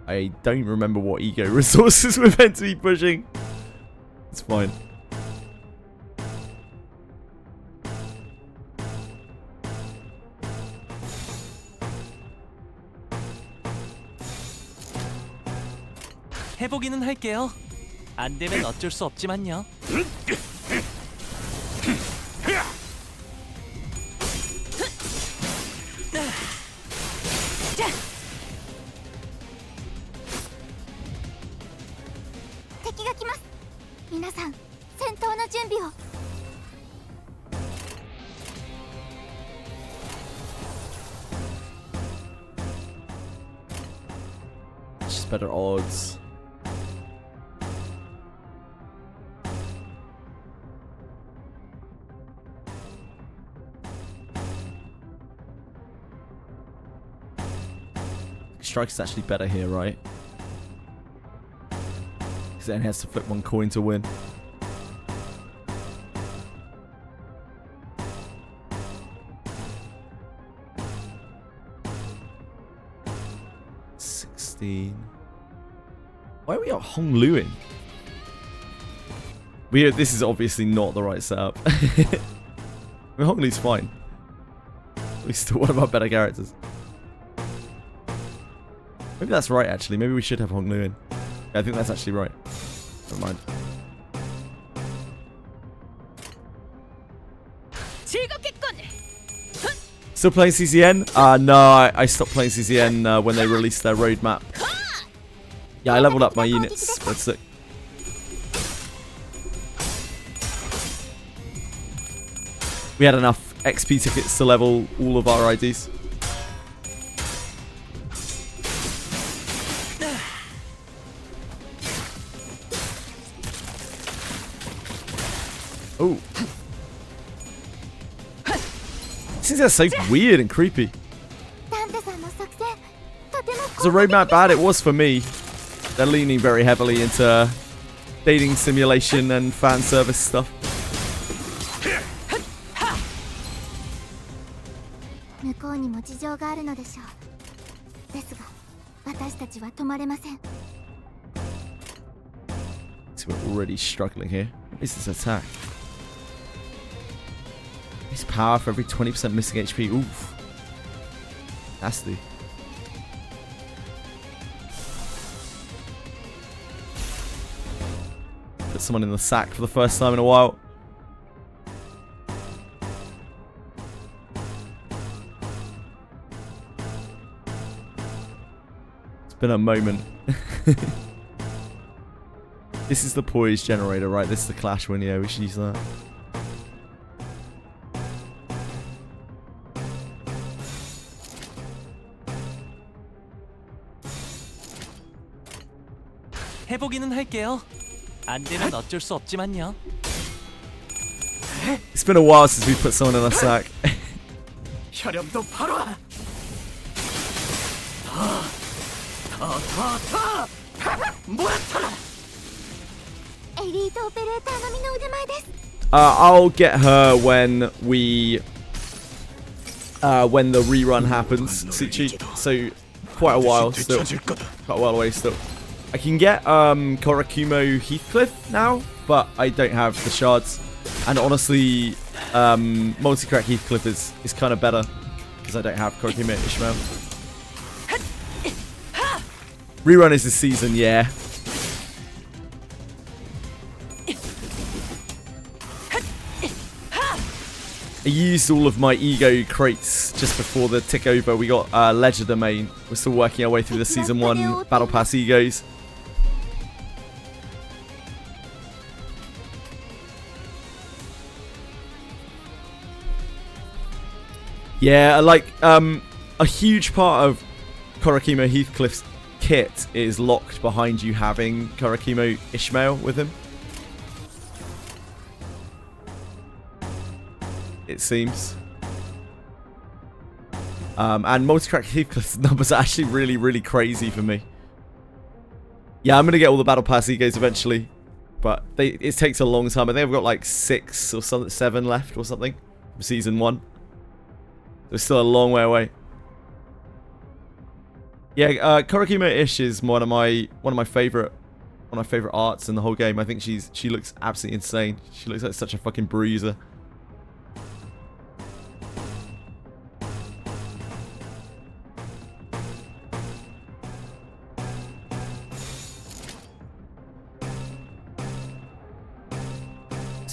I don't remember what ego resources we're meant to be pushing. It's fine. 해보기는 할게요. 안 되면 어쩔 수 없지만요. Just better odds. Strike is actually better here, right? Because then he has to flip one coin to win. Why are we at Hong Luin? This is obviously not the right setup. I mean, Hong Lu's fine. We still one of our better characters. Maybe that's right, actually. Maybe we should have Hong Luin. Yeah, I think that's actually right. Never mind. Still playing CCN? No, I stopped playing CCN when they released their roadmap. Yeah, I leveled up my units. That's sick. We had enough XP tickets to level all of our IDs. Oh. These things are so weird and creepy. Was the roadmap bad? It was for me. They're leaning very heavily into dating simulation and fan service stuff. So we're already struggling here. What is this attack? His power for every 20% missing HP. Oof. Nasty. Put someone in the sack for the first time in a while. It's been a moment. This is the poise generator, right? This is the clash one. Yeah, we should use that. 해보기는 할게요. 안 되면 어쩔 수 없지만요. It's been a while since we put someone in a sack. 혈염도 바로 와. I'll get her when the rerun happens, Suchi. So quite a while still. Quite a while away still. I can get Korakumo Heathcliff now, but I don't have the shards. And honestly, multi-crack Heathcliff is kind of better because I don't have Korakumo Ishmael. Rerun is this season, yeah. I used all of my ego crates just before the tick over. We got Ledger Domain. We're still working our way through the Season 1 Battle Pass egos. Yeah, like, a huge part of Korakimo Heathcliff's kit is locked behind you having Korakimo Ishmael with him. It seems. And multi-crack Heathcliff's numbers are actually really, really crazy for me. Yeah, I'm going to get all the Battle Pass egos eventually. But it takes a long time. I think I've got like 6 or 7 left or something from Season 1. There's still a long way away. Yeah, Korakimo Ish is one of my favorite arts in the whole game. I think she looks absolutely insane. She looks like such a fucking bruiser.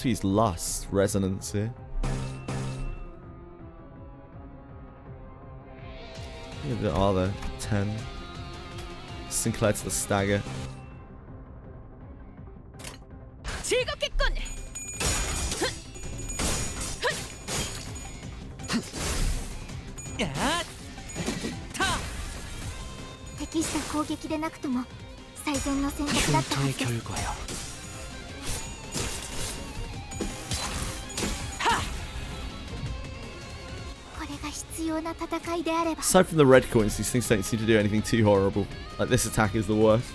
to use Lust, Resonance here. Yeah, there are there. 10. Sinclair to the stagger. 흉터의 결과요. Aside from the red coins, these things don't seem to do anything too horrible. Like, this attack is the worst.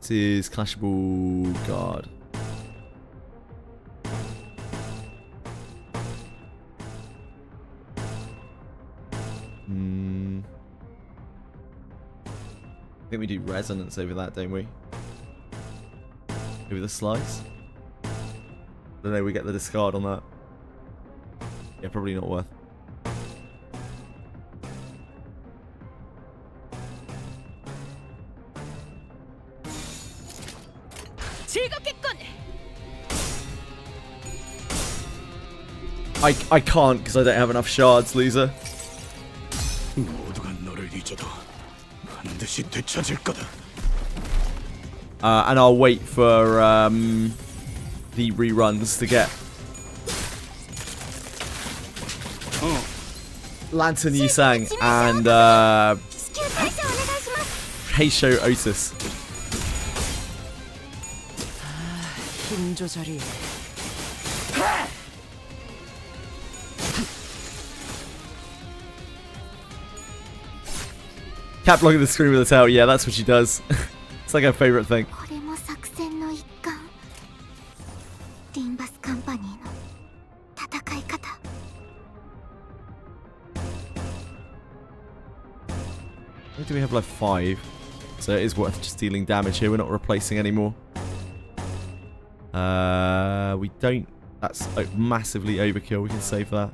This is Clashable Guard. I think we do Resonance over that, don't we? Over the Slice? I don't know, we get the discard on that. Yeah, probably not worth. I can't because I don't have enough shards, loser. And I'll wait for the reruns to get Lantern Yusang and Heisho Otis. 힘 조절이. Cat blocking the screen with a tail. Yeah, that's what she does. It's like her favorite thing. Limbus Company. Why do we have like 5? So it is worth just dealing damage here. We're not replacing anymore. We don't. That's massively overkill. We can save that.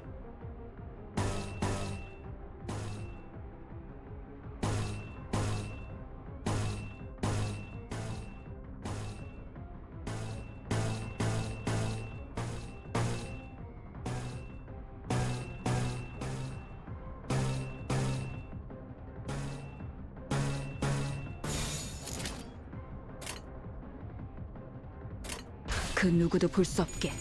그 누구도 볼 수 없게.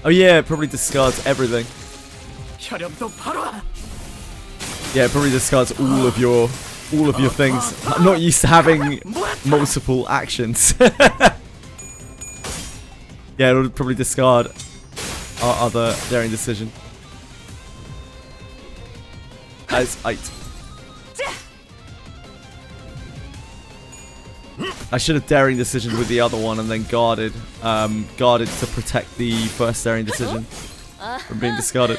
Oh yeah, it probably discards everything. Yeah, it probably discards all of your things. I'm not used to having multiple actions. Yeah, it'll probably discard our other daring decision. As 8. I should have daring decision with the other one and then guarded to protect the first daring decision from being discarded.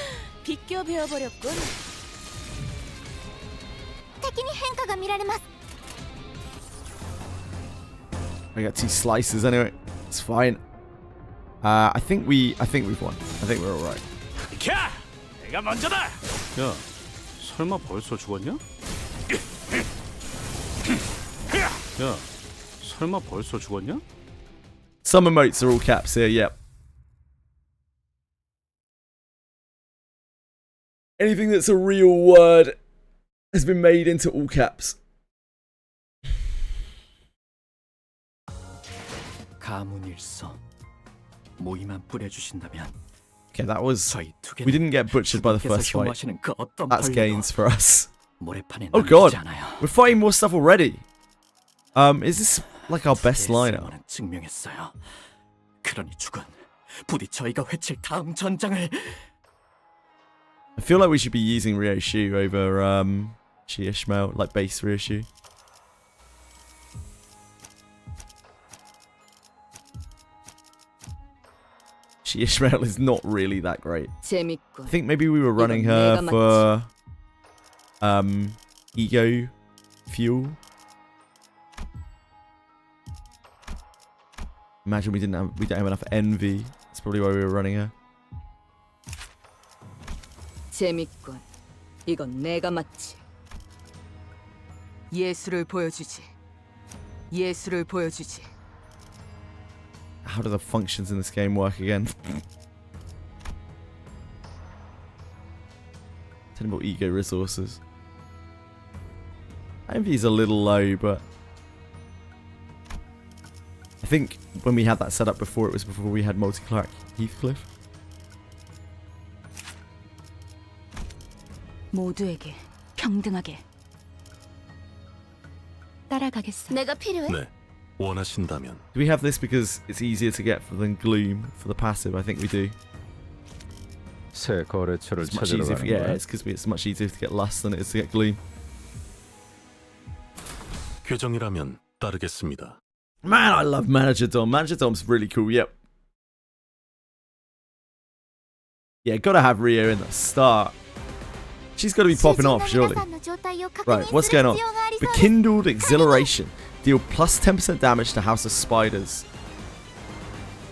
I got 2 slices anyway. It's fine. I think we've won. I think we're all right. 야, 설마 벌써 죽었냐? 야, 설마 벌써 죽었냐? Some emotes are all caps here, yep. Anything that's a real word has been made into all caps. 가문일서 모이만 뿌려주신다면. Okay, that was. We didn't get butchered by the first fight. That's gains for us. Oh god, we're fighting more stuff already. Is this like our best lineup? I feel like we should be using Ryoshu over Chi Ishmael, like base Ryoshu. Actually, Ishmael is not really that great. I 재밌군. think maybe we were running her for ego fuel. Imagine we don't have enough envy. That's probably why we were running her. 재밌군. 이건 내가 맞지. 예술을 보여주지. 예술을 보여주지. How do the functions in this game work again? Tell me about ego resources. Envy is a little low, but I think when we had that set up before, it was before we had multi-clack Heathcliff. 모두에게 평등하게. 따라가겠어. 내가 필요해? 네, 원하신다면. Do we have this because it's easier to get than Gloom for the passive? I think we do. 새 거래처를 It's much 찾으러 easier. 가는 Yeah, 거야? it's because it's much easier to get Lust than it is to get Gloom. 규정이라면 따르겠습니다. Man, I love Manager Dom. Manager Dom's really cool. Yep. Yeah, gotta have Rio in the start. She's got to be popping off, surely. Right, what's going on? Rekindled Exhilaration. Deal plus 10% damage to House of Spiders.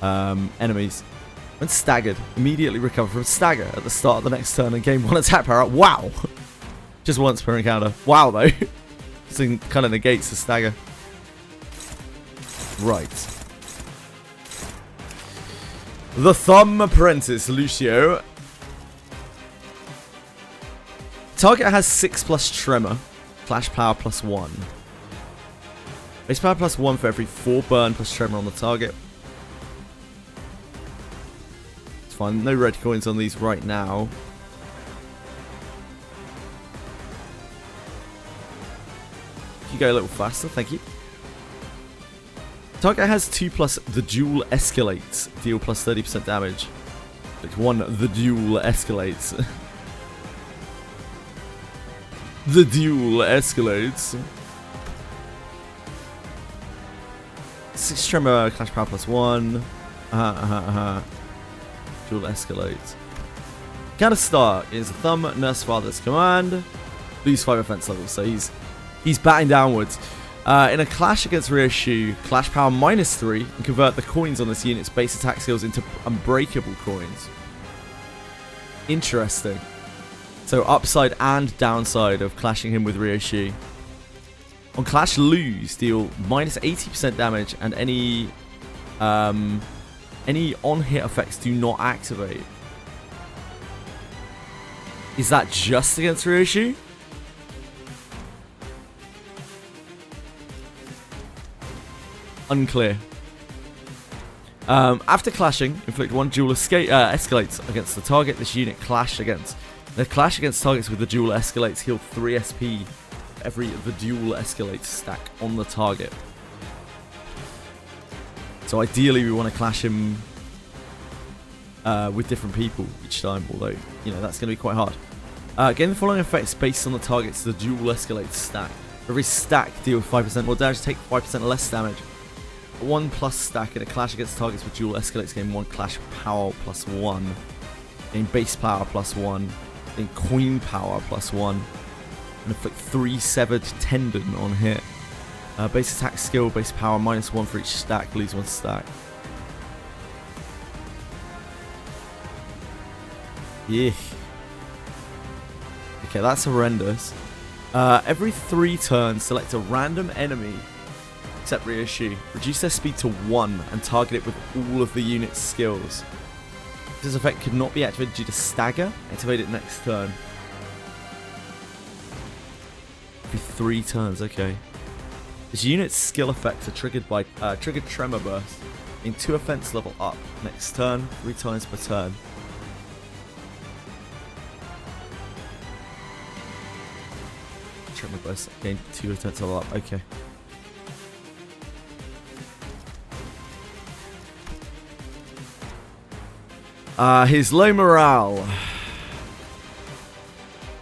Enemies. When staggered, immediately recover from stagger at the start of the next turn and gain 1 attack power. Wow! Just once per encounter. Wow, though. This kind of negates the stagger. Right. The Thumb Apprentice, Lucio. Target has 6+ Tremor. Clash power +1. Base power +1 for every 4 burn plus Tremor on the target. It's fine. No red coins on these right now. Can you go a little faster? Thank you. Target has 2+ the Duel Escalates. Deal plus 30% damage. Like 1 the Duel Escalates. The Duel Escalates. 6 Tremor, Clash Power +1. Duel Escalates. Counter start is a Thumb, Nurse Father's Command. Lose 5 offense levels, so he's batting downwards. In a clash against Ryoshu, Clash Power -3, and convert the coins on this unit's base attack skills into unbreakable coins. Interesting. So upside and downside of clashing him with Ryoshu. On Clash lose, deal -80% damage, and any on-hit effects do not activate. Is that just against Ryoshu? Unclear. After clashing, inflict 1 dual escalates against the target this unit clashed against. The clash against targets with the dual escalates heal 3 SP every the dual escalates stack on the target. So ideally we want to clash him with different people each time, although, you know, that's going to be quite hard. Gain the following effects based on the target's the dual escalates stack. For every stack, deal 5% more damage, take 5% less damage. 1+ stack in a clash against targets with dual escalates, gain 1 clash power +1. Gain base power +1. Gain coin power +1. And inflict 3 severed tendon on hit. Base attack skill, base power -1 for each stack, lose 1 stack. Yeah. Okay, that's horrendous. Every 3 turns, select a random enemy, except Ryoshu. Reduce their speed to 1 and target it with all of the unit's skills. This effect could not be activated due to stagger. Activate it next turn. Every 3 turns, okay. This unit's skill effects are triggered by triggered Tremor Burst. Gain 2 offense level up next turn, 3 times per turn. Tremor Burst, gain 2 offense level up, okay. His low morale.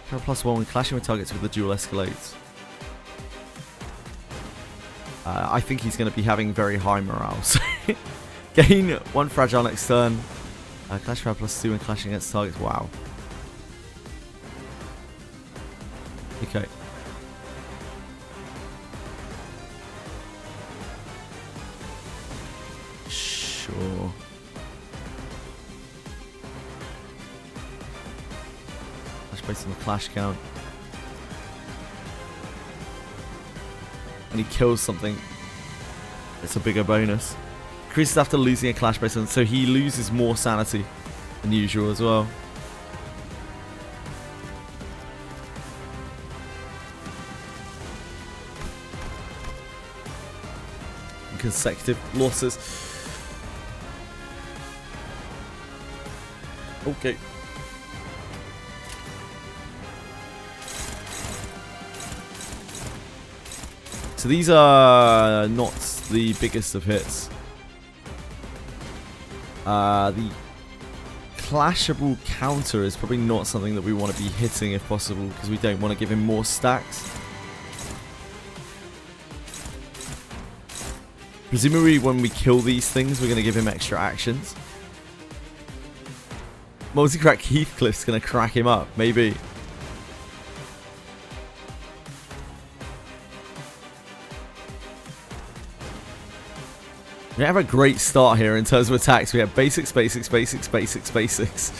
Power +1 when clashing with targets with the dual escalates. I think he's going to be having very high morale. So gain 1 fragile next turn. Clash power +2 when clashing against targets. Wow. Okay. Sure. Clash based on the clash count. When he kills something, it's a bigger bonus. Increases after losing a clash based on, so he loses more sanity than usual as well. Consecutive losses. Okay. So these are not the biggest of hits. The clashable counter is probably not something that we want to be hitting if possible, because we don't want to give him more stacks. Presumably when we kill these things, we're going to give him extra actions. Multi-crack Heathcliff's going to crack him up, maybe. We have a great start here in terms of attacks. We have basics, basics, basics, basics, basics.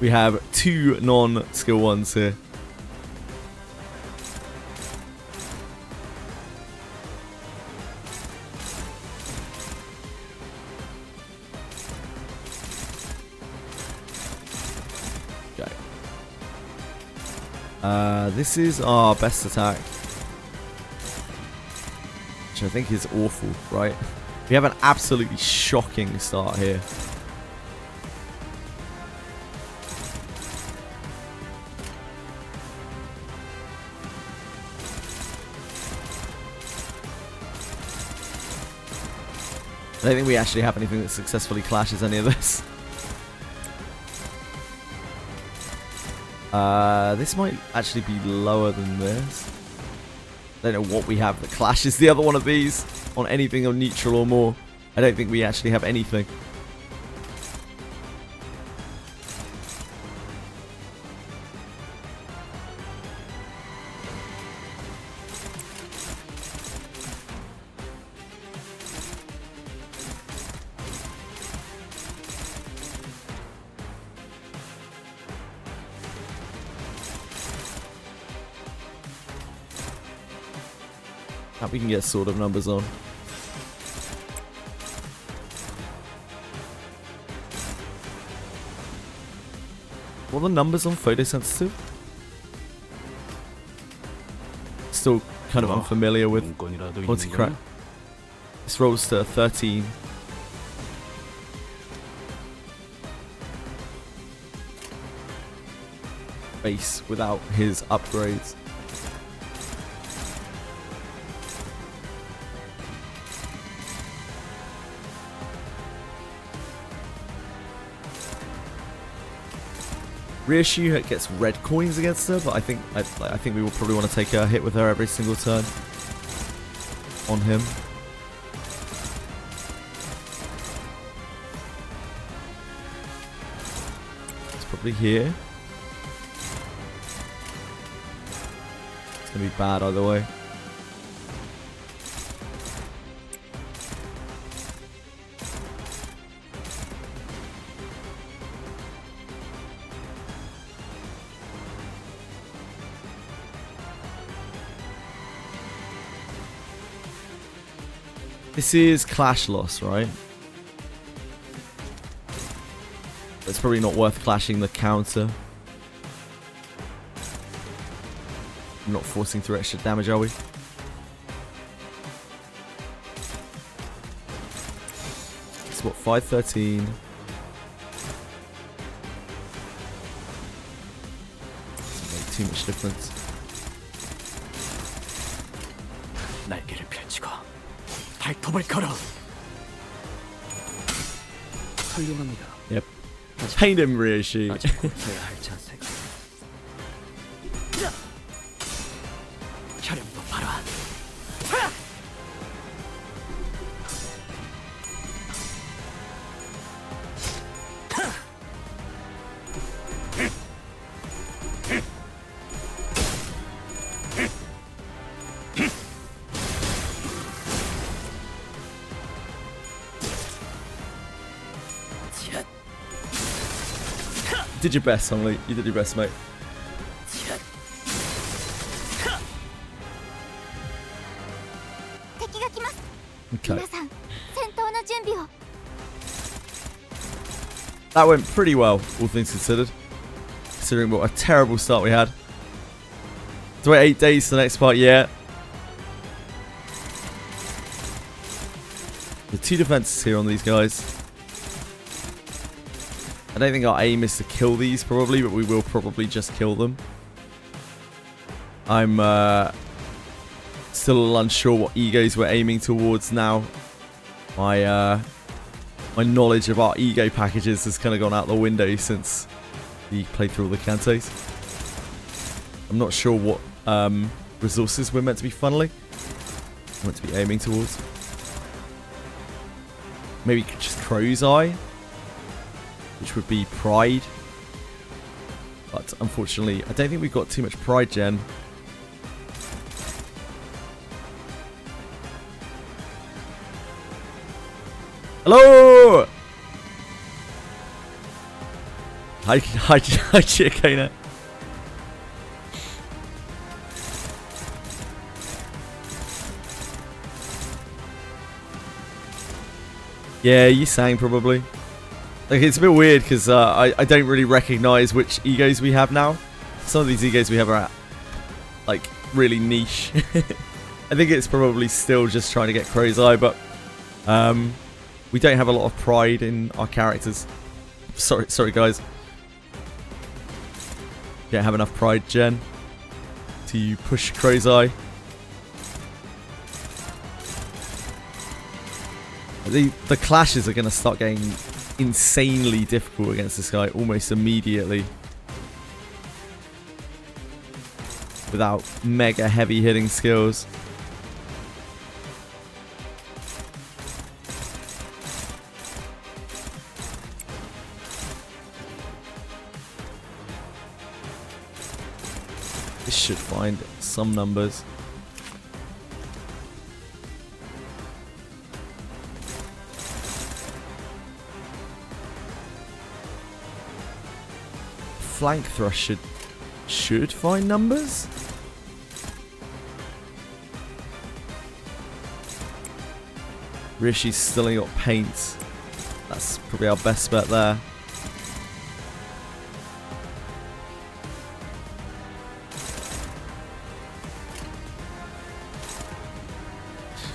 We have 2 non-skill ones here. Okay. This is our best attack. I think is awful, right? We have an absolutely shocking start here. I don't think we actually have anything that successfully clashes any of this. This might actually be lower than this. I don't know what we have that clashes the other one of these on anything of neutral or more. I don't think we actually have anything. We can get sort of numbers on. What are the numbers on photosensitive? Still kind of unfamiliar with multi-crack. This rolls to 13. Base without his upgrades. Reissue gets red coins against her, but I think we will probably want to take a hit with her every single turn on him. It's probably here. It's gonna be bad either way. This is clash loss, right? It's probably not worth clashing the counter. I'm not forcing through extra damage, are we? It's what, 513. Doesn't make too much difference. 날개를 펼치고 발톱을 걸어. 훌륭합니다. Yep. Paint him, Ryoshi. 아직 고쳐야 할 자세. 혈염도 봐라. did your best, Hongli. You did your best, mate. Okay. That went pretty well, all things considered. Considering what a terrible start we had. To wait 8 days for the next part, yeah. The 2 defenses here on these guys. I don't think our aim is to kill these probably, but we will probably just kill them. I'm still a little unsure what egos we're aiming towards now. My knowledge of our ego packages has kind of gone out the window since we played through all the Cantos. I'm not sure what resources we're meant to be funneling. We're meant to be aiming towards. Maybe just Crow's Eye, which would be Pride. But unfortunately, I don't think we've got too much Pride gen. Hello! Hi, Chiakana. Yeah, you sang probably. Like, it's a bit weird because I don't really recognize which egos we have now. Some of these egos we have are like really niche. I think it's probably still just trying to get Crow's Eye, but we don't have a lot of pride in our characters. Sorry guys. Don't have enough pride gen to push Crow's Eye. The clashes are going to start getting insanely difficult against this guy almost immediately. Without mega heavy hitting skills. This should find some numbers. Flank thrust should find numbers. Rishi's still ain't got paint. That's probably our best bet there.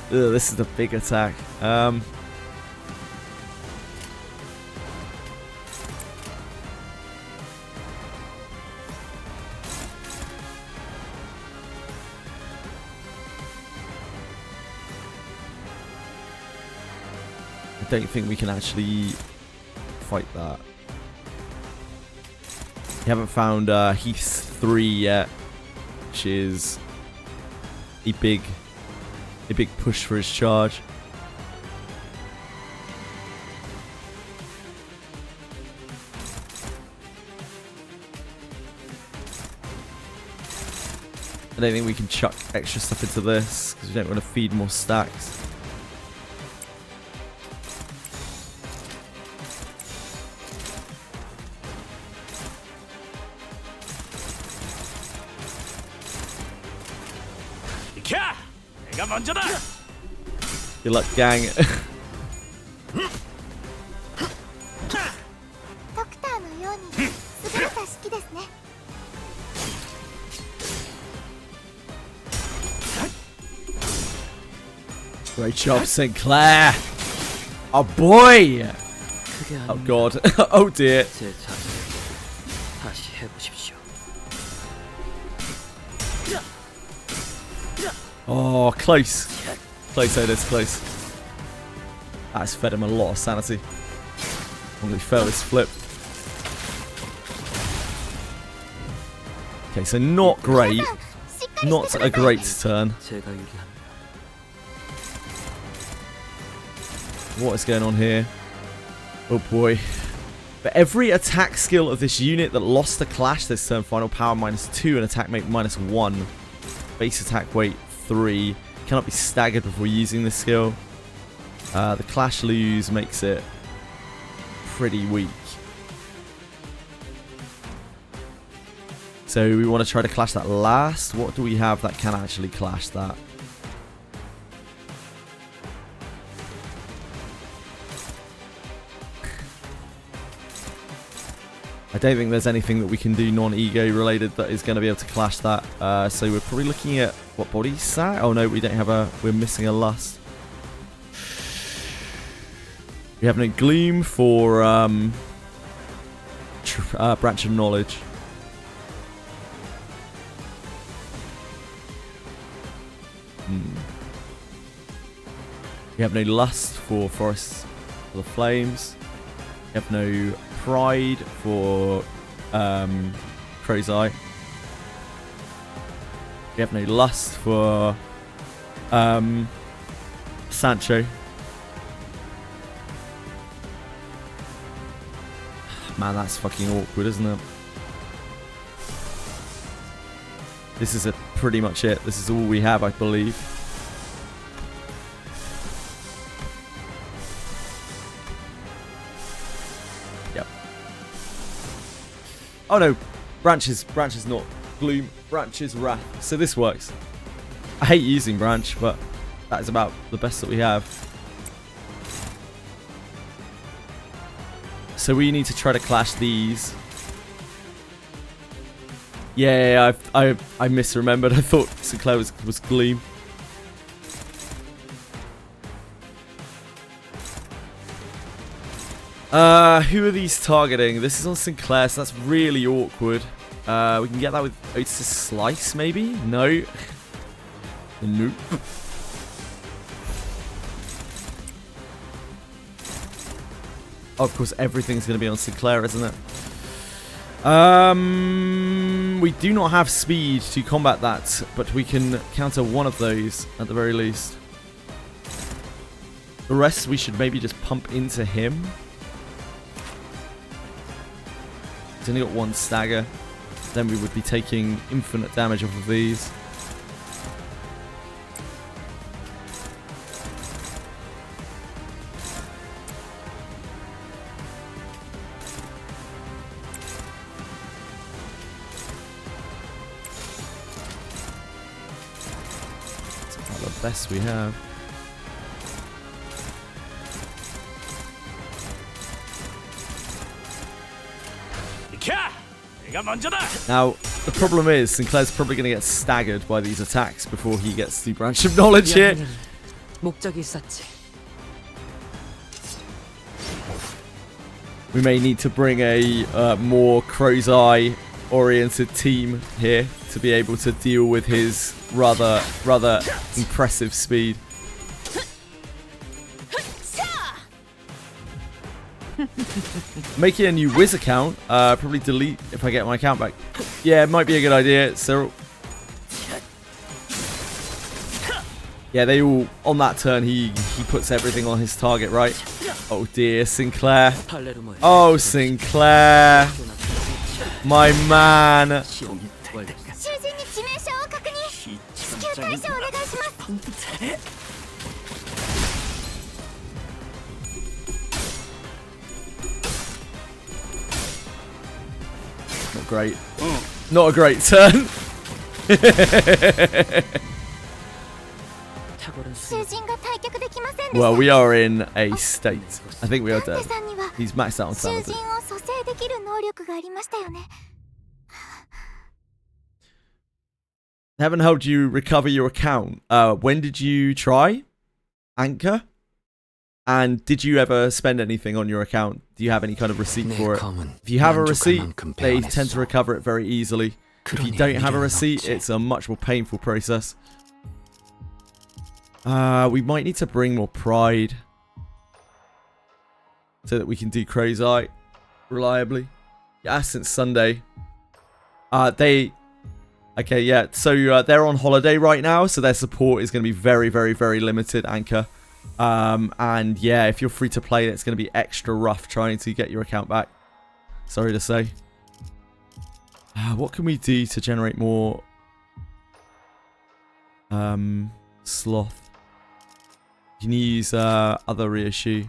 Ugh, this is the big attack. I don't think we can actually fight that. We haven't found Heath's 3 yet, which is a big push for his charge. I don't think we can chuck extra stuff into this because we don't want to feed more stacks. Good luck, gang. Great job, Sinclair. Oh boy. Oh god. Oh dear. Oh, close. Close, Otis, close. That's fed him a lot of sanity. Only fell his flip. Okay, so not great. Not a great turn. What is going on here? Oh boy. But every attack skill of this unit that lost the clash this turn, final power -2 and attack weight -1. Base attack weight 3. Cannot be staggered before using this skill. The clash lose makes it pretty weak. So we want to try to clash that last. What do we have that can actually clash that? I don't think there's anything that we can do non-ego related that is going to be able to clash that. So we're probably looking at what body sat? Oh no, we don't have a. We're missing a lust. We have no gloom for branch of knowledge. We have no lust for forests for the flames. We have no pride for Crow's Eye. We have no lust for Sancho. Man, that's fucking awkward, isn't it? This is pretty much it. This is all we have, I believe. Yep. Oh no, branch is not gloom. Branch is wrath. So this works. I hate using branch, but that is about the best that we have. So we need to try to clash these. Yeah, I misremembered. I thought Sinclair was Gleam. Who are these targeting? This is on Sinclair, so that's really awkward. We can get that with Otis' Slice, maybe? No. Nope. Oh, of course, everything's going to be on Sinclair, isn't it? We do not have speed to combat that, but we can counter one of those at the very least. The rest we should maybe just pump into him. He's only got one stagger. Then we would be taking infinite damage off of these. Best we have. Now, the problem is Sinclair's probably going to get staggered by these attacks before he gets the branch of knowledge here. We may need to bring a more Crow's Eye oriented team here to be able to deal with his rather impressive speed. Making a new Wiz account, probably delete if I get my account back. Yeah, it might be a good idea. So yeah, they all on that turn he puts everything on his target, right? Oh dear, Sinclair. Oh, Sinclair. My man. Not great. Not a great turn. Well, we are in a state. I think we are dead. He's maxed out on sanity. Haven't helped you recover your account. When did you try? Anchor? And did you ever spend anything on your account? Do you have any kind of receipt for it? If you have a receipt, they tend to recover it very easily. If you don't have a receipt, it's a much more painful process. We might need to bring more pride so that we can do Crow's Eye reliably. Yeah, since Sunday. Okay, yeah, so they're on holiday right now, so their support is going to be very, very, very limited, Anchor. And yeah, if you're free to play, it's going to be extra rough trying to get your account back. Sorry to say. What can we do to generate more sloth? You can use other reissue.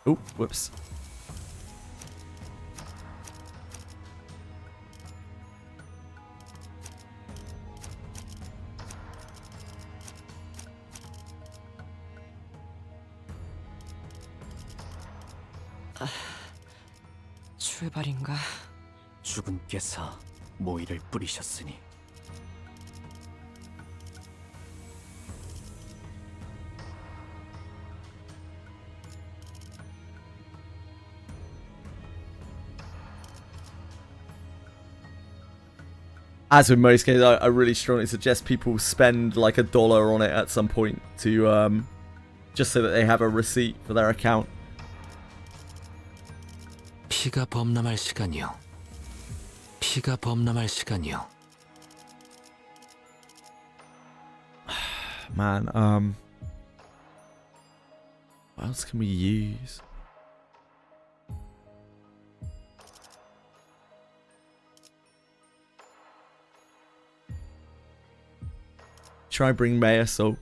Oh, whoops. 출발인가? 죽음께서 모이를 뿌리셨으니 As with most games, I really strongly suggest people spend like $1 on it at some point to just so that they have a receipt for their account. 피가 범람할 시간이요. 피가 범람할 시간이요. Man, what else can we use? Try bring Maya Salt.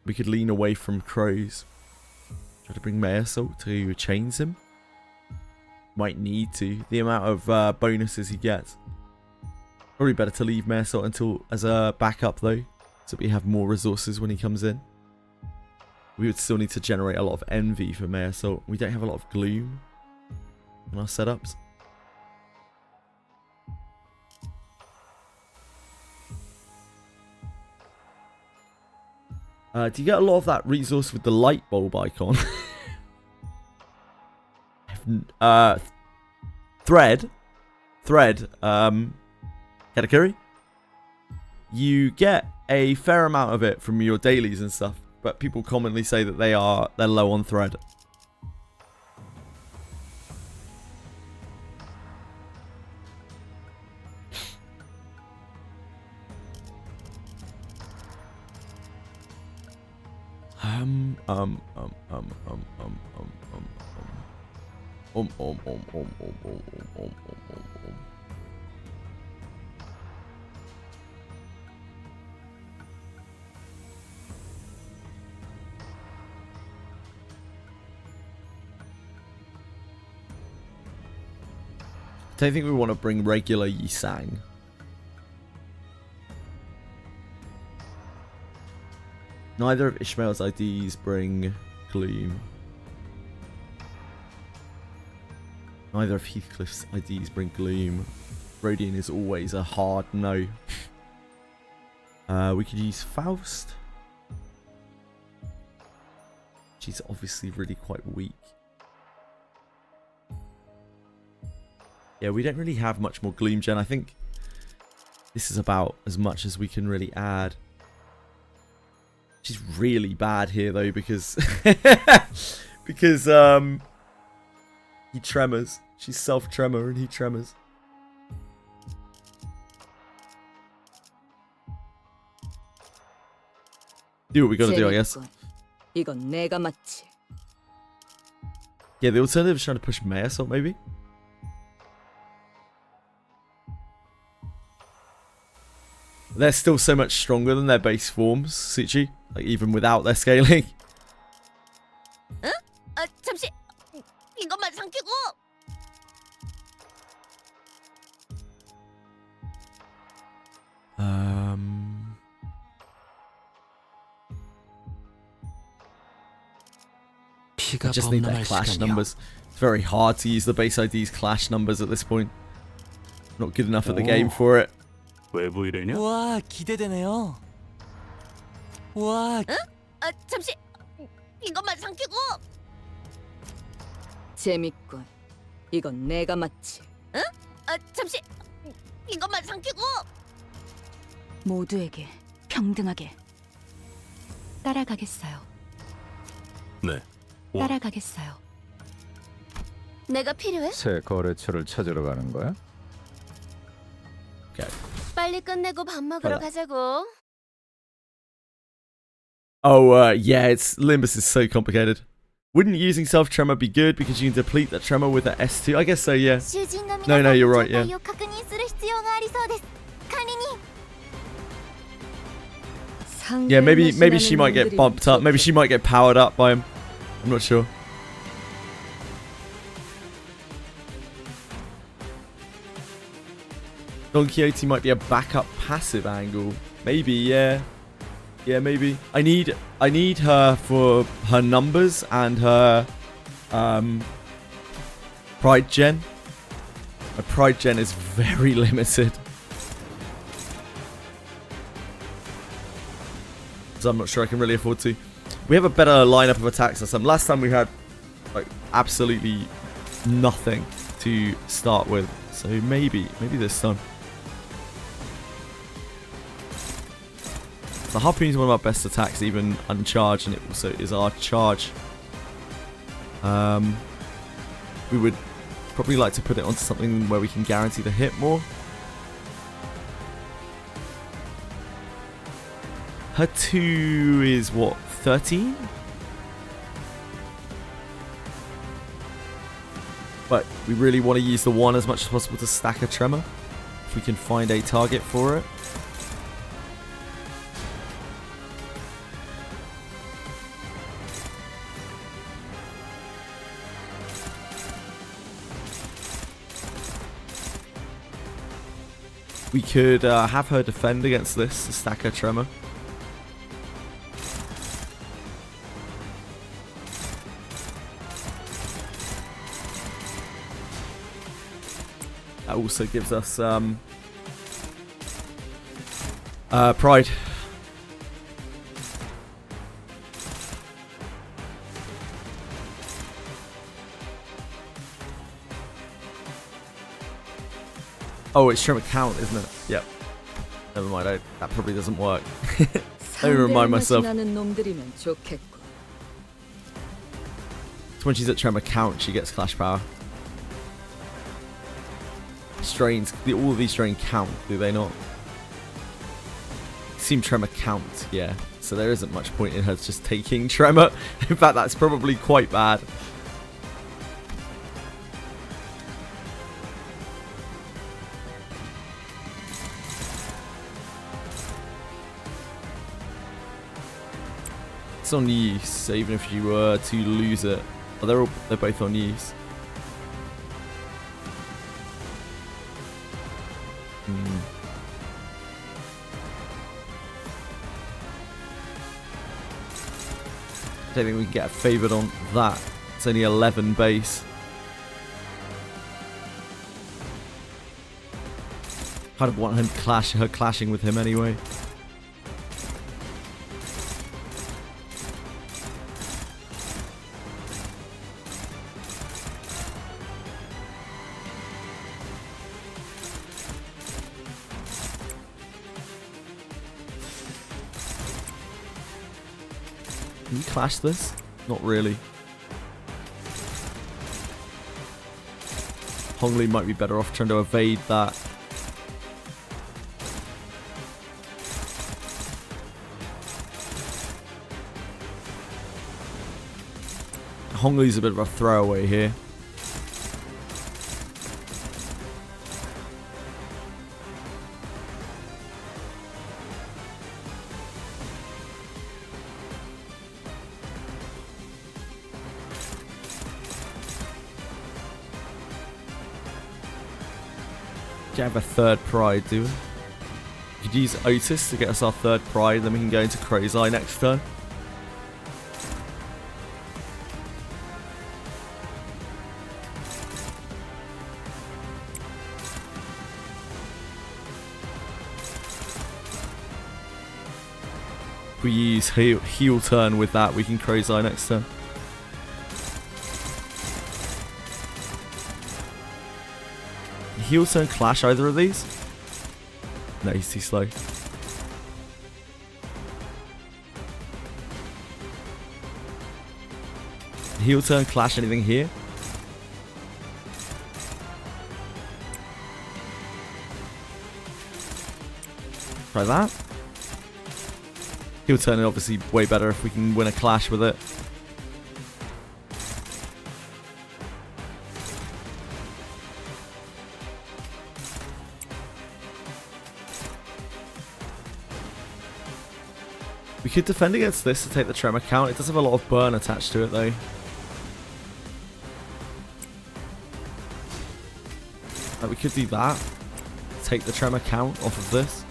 We could lean away from crows. Try to bring Maya Salt to chains him. Might need to. The amount of bonuses he gets. Probably better to leave Maya Salt until as a backup though, so we have more resources when he comes in. We would still need to generate a lot of envy for Maya Salt. We don't have a lot of gloom in our setups. Do you get a lot of that resource with the light bulb icon? Thread, Katakuri? You get a fair amount of it from your dailies and stuff, but people commonly say that they're low on thread. I don't think we want to bring regular Yisang. Neither of Ishmael's IDs bring Gloom. Neither of Heathcliff's IDs bring Gloom. Rodian is always a hard no. We could use Faust. She's obviously really quite weak. Yeah, we don't really have much more Gloom Gen. I think this is about as much as we can really add. She's really bad here though because because he tremors. She's self-tremor and he tremors. Do what we gotta do, I guess. 이건 내가 맞지. Yeah, the alternative is trying to push Maya Salt maybe. They're still so much stronger than their base forms, Suchi. Like even without their scaling. 응? 잠시 이것만 삼키고. I just need their clash numbers. It's very hard to use the base ID's clash numbers at this point. Not good enough at the game for it. 외부 일이냐? 와, 기대되네요. 와. 응? 잠시 이것만 삼키고. 재밌군. 이건 내가 맞지. 응? 잠시 이것만 삼키고. 모두에게 평등하게. 따라가겠어요. 네. 따라가겠어요. 내가 필요해? 새 거래처를 찾으러 가는 거야? 빨리 끝내고 밥 먹으러 가자고. Oh, yeah, Limbus is so complicated. Wouldn't using self-tremor be good because you can deplete that tremor with the S2? I guess so, yeah. No, you're right, yeah. Yeah, maybe she might get bumped up. Maybe she might get powered up by him. I'm not sure. Don Quixote might be a backup passive angle. Maybe, yeah. Yeah, maybe. I need her for her numbers and her Pride gen. My pride gen is very limited. So I'm not sure I can really afford to. We have a better lineup of attacks this time. Last time we had like absolutely nothing to start with. So maybe this time. The harpoon is one of our best attacks, even uncharged, and it also is our charge. We would probably like to put it onto something where we can guarantee the hit more. Her 2 is what, 13? But we really want to use the 1 as much as possible to stack a tremor. If we can find a target for it. We could have her defend against this to stack her tremor. That also gives us pride. Oh, it's tremor count, isn't it? Yep. Never mind, that probably doesn't work. Let me remind myself. So when she's at tremor count, she gets clash power. Strains, all of these strain count, do they not? Seem tremor count, yeah. So there isn't much point in her just taking tremor. In fact, that's probably quite bad. It's on use, even if you were to lose it. Oh, they're both on use. I don't think we can get a favored on that. It's only 11 base. Kind of want her clashing with him anyway. Can you clash this? Not really. Hongli might be better off trying to evade that. Hongli's a bit of a throwaway here. Have a third pride, do we? We could use Otis to get us our third pride, then we can go into Crow's Eye next turn. If we use heel turn with that, we can Crow's Eye next turn. Heel turn clash either of these? No, he's too slow. Heel turn clash anything here? Try that. Heel turn is obviously way better if we can win a clash with it. We could defend against this to take the tremor count. It does have a lot of burn attached to it though. We could do that. Take the tremor count off of this.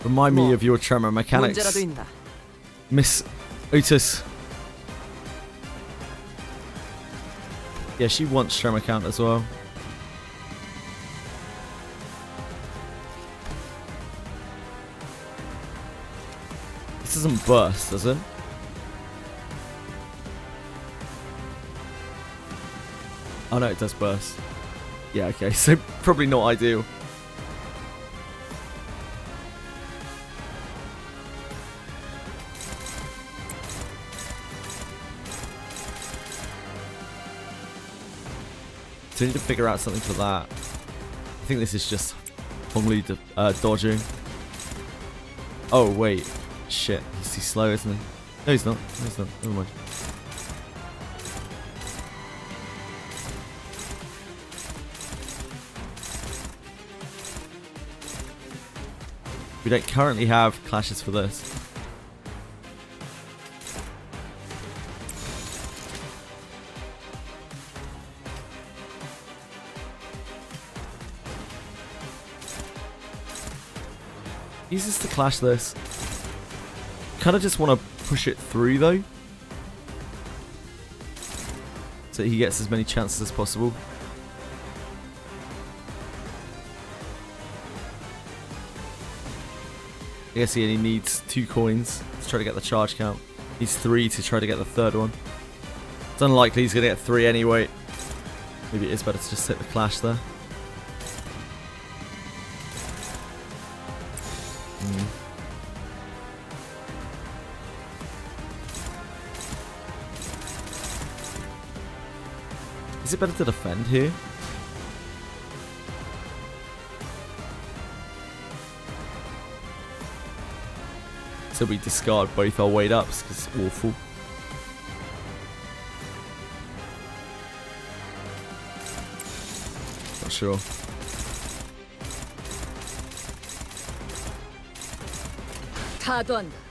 Remind me of your tremor mechanics. Otis. Yeah, she wants Tremor count as well. This doesn't burst, does it? Oh no, it does burst. Yeah, okay, so probably not ideal. So we need to figure out something for that. I think this is just Hongli dodging. Oh wait, shit, he's slow, isn't he? No, he's not. No, he's not. Never mind. We don't currently have clashes for this. Use this to clash this. Kind of just want to push it through though, so he gets as many chances as possible. I guess he only needs 2 coins to try to get the charge count. Needs 3 to try to get the third one. It's unlikely he's going to get 3 anyway. Maybe it is better to just hit the clash there. Is it better to defend here? So we discard both our weight ups because it's awful. Not sure. 타도한다.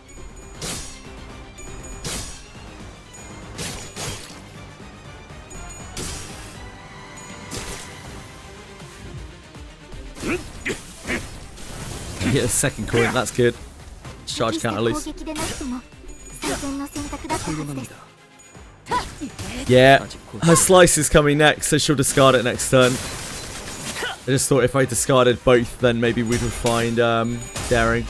Get a second coin, that's good. Charge count at least. Yeah, her slice is coming next, so she'll discard it next turn. I just thought if I discarded both, then maybe we would find daring.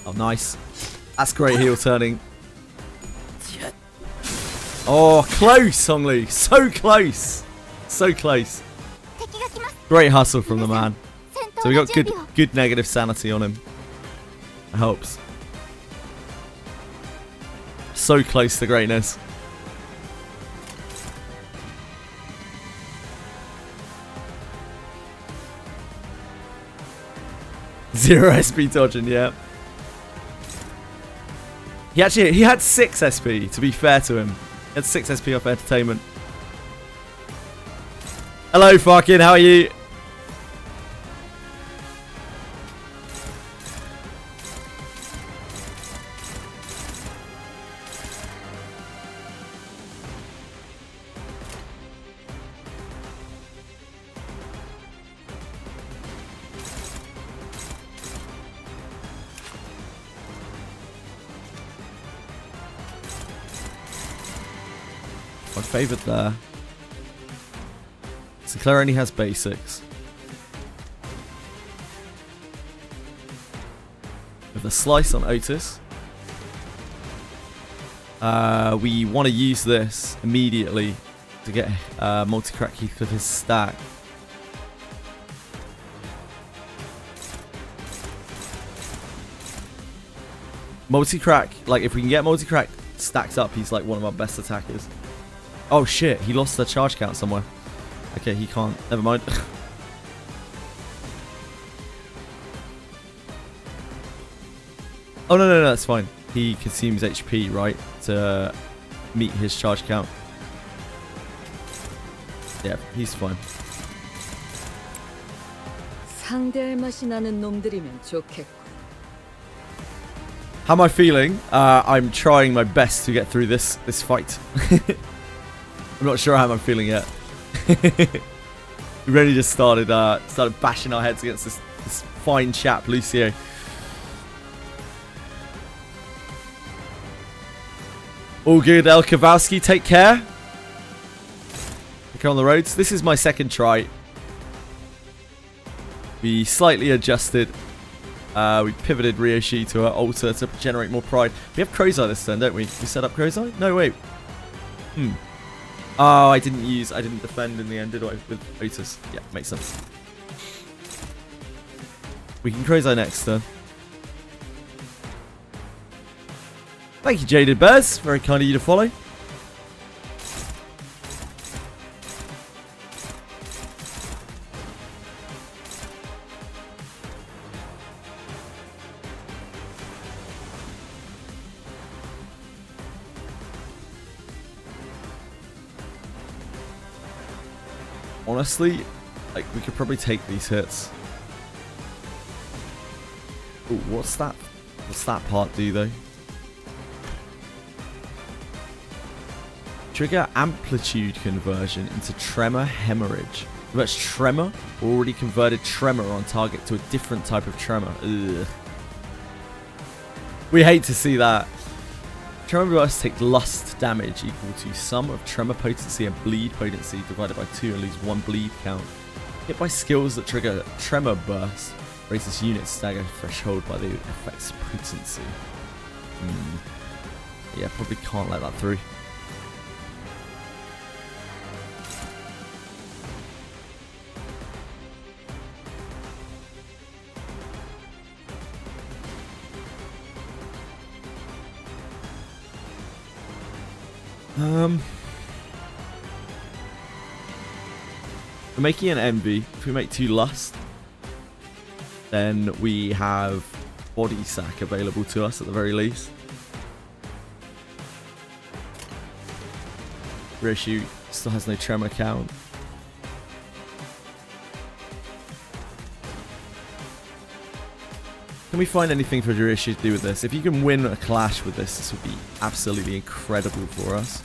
Oh, nice. That's great heel turning. Oh, close, Hongli. So close. So close. Great hustle from the man. So we got good negative sanity on him. It helps. So close to greatness. Zero SP dodging, yeah. He had 6 SP, to be fair to him. He had 6 SP off entertainment. Hello, fucking, how are you? My favourite there. Sinclair only has basics. With a slice on Otis. We want to use this immediately to get multi-crack Heath with his stack. Multi-crack, like if we can get multi-crack stacked up, he's like one of our best attackers. Oh shit, he lost the charge count somewhere. Okay, he can't. Never mind. Oh, no, that's fine. He consumes HP, right? To meet his charge count. Yeah, he's fine. 상대할 맛이 나는 놈들이면 좋겠고. How am I feeling? I'm trying my best to get through this fight. I'm not sure how I'm feeling yet. We really just started bashing our heads against this This fine chap, Lucio. All good, El Kowalski. Take care. Okay, on the roads. This is my second try. We slightly adjusted. We pivoted Ryoshi to our altar to generate more pride. We have Crow's Eye this turn, don't we? We set up Crow's Eye? No, wait. Oh, I didn't defend in the end, did I? With Otis. Yeah, makes sense. We can Crow's Eye next turn. Thank you, Jaded Bears. Very kind of you to follow. Honestly, like, we could probably take these hits. Ooh, what's that? What's that part do, though? Trigger amplitude conversion into tremor hemorrhage. That's tremor. Already converted tremor on target to a different type of tremor. Ugh. We hate to see that. Tremor bursts take lust damage equal to sum of tremor potency and bleed potency divided by 2 and lose 1 bleed count. Hit by skills that trigger tremor burst. Raise this unit's stagger threshold by the effect's potency. Yeah, probably can't let that through. We're making an envy. If we make 2 lust, then we have body sack available to us at the very least. Reissue still has no tremor count. Can we find anything for Reissue to do with this? If you can win a clash with this, this would be absolutely incredible for us.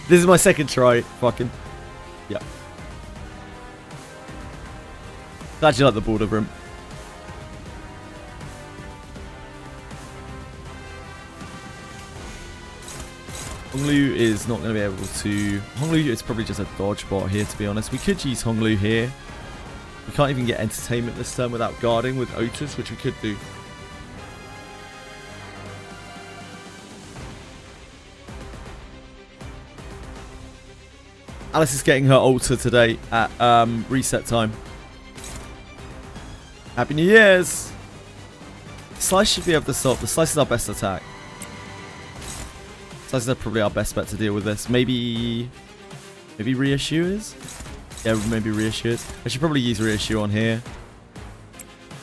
This is my second try. Fucking. Yeah. Glad you like the border room. Honglu is not going to be able to... Honglu is probably just a dodge bot here, to be honest. We could use Honglu here. We can't even get entertainment this turn without guarding with Otis, which we could do. Alice is getting her altar today at reset time. Happy New Year's! Slice should be able to stop. The Slice is our best attack. Slice is probably our best bet to deal with this. Maybe Reissue is? Yeah, maybe Reissue is. I should probably use Reissue on here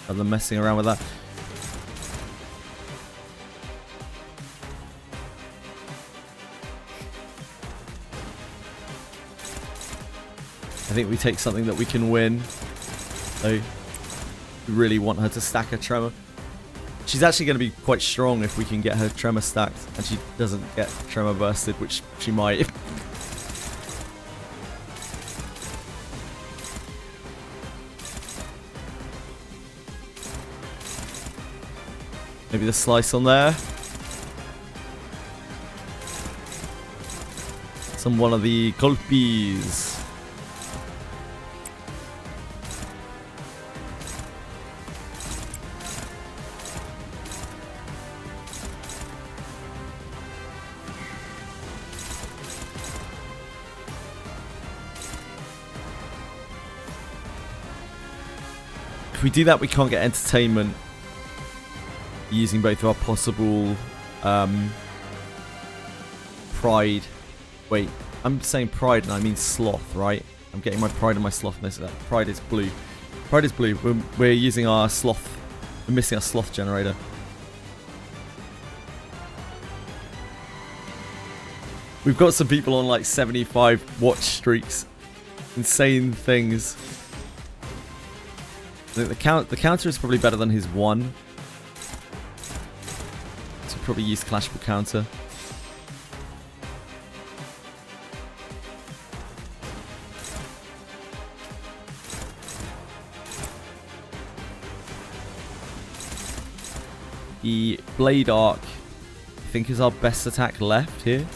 rather than messing around with that. I think we take something that we can win. So we really want her to stack her tremor. She's actually going to be quite strong if we can get her tremor stacked and she doesn't get tremor bursted, which she might. Maybe the slice on there. One of the golpies. If we do that, we can't get entertainment using both of our possible pride. Wait, I'm saying pride and I mean sloth, right? I'm getting my pride and my sloth in this. Pride is blue. Pride is blue. We're using our sloth. We're missing our sloth generator. We've got some people on like 75 watch streaks. Insane things. I think the counter is probably better than his 1. So probably use Clashable counter. The Blade Arc, I think, is our best attack left here.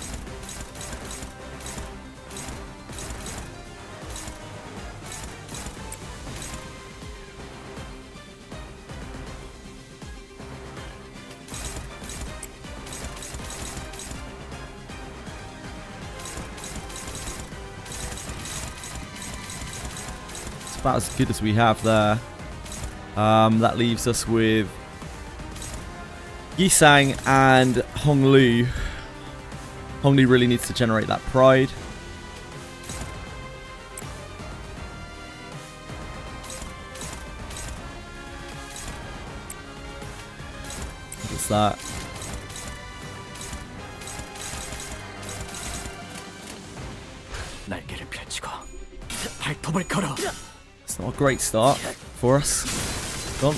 It's about as good as we have there. That leaves us with Yisang and Honglu. Honglu really needs to generate that pride. What's that? It's not a great start for us. Go on.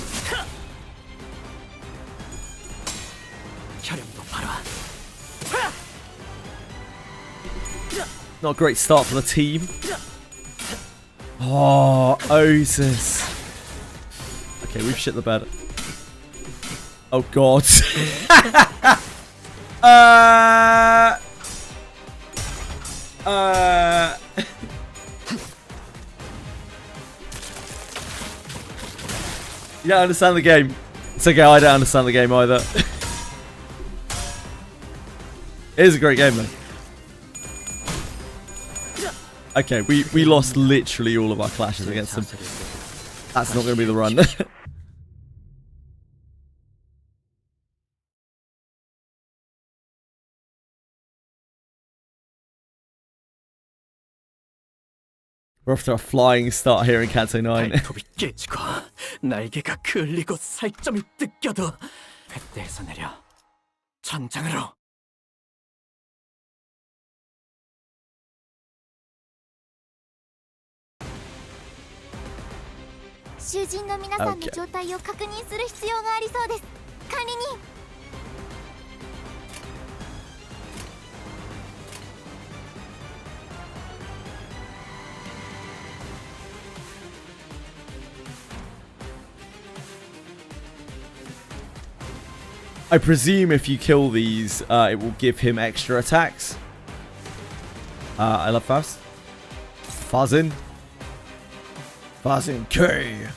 Not a great start for the team. Oh, Osis. Okay, we've shit the bed. Oh, God. You don't understand the game. It's okay, I don't understand the game either. It is a great game, though. Okay, we lost literally all of our clashes against them. That's not going to be the run. We're off to a flying start here in Canto 9. 날개가 끌리고 살점이 뜯겨도 횃대에서 내려 전장으로. 囚人の皆さんの状態を確認する必要がありそうです。管理人。I presume if you kill these, it will give him extra attacks. I love Faust. Fuzzin. Fuzzin K.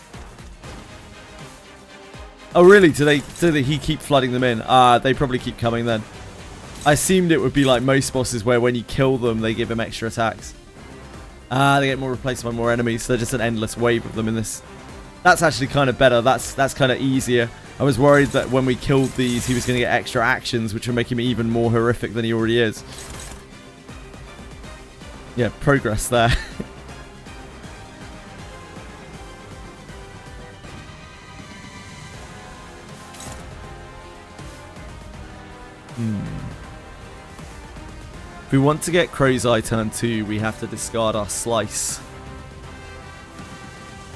Oh really? Do he keep flooding them in? They probably keep coming then. I assumed it would be like most bosses where when you kill them, they give him extra attacks. They get more replaced by more enemies, so just an endless wave of them in this. That's actually kind of better. That's kind of easier. I was worried that when we killed these, he was going to get extra actions, which would make him even more horrific than he already is. Yeah, progress there. If we want to get Crow's Eye turn 2, we have to discard our Slice.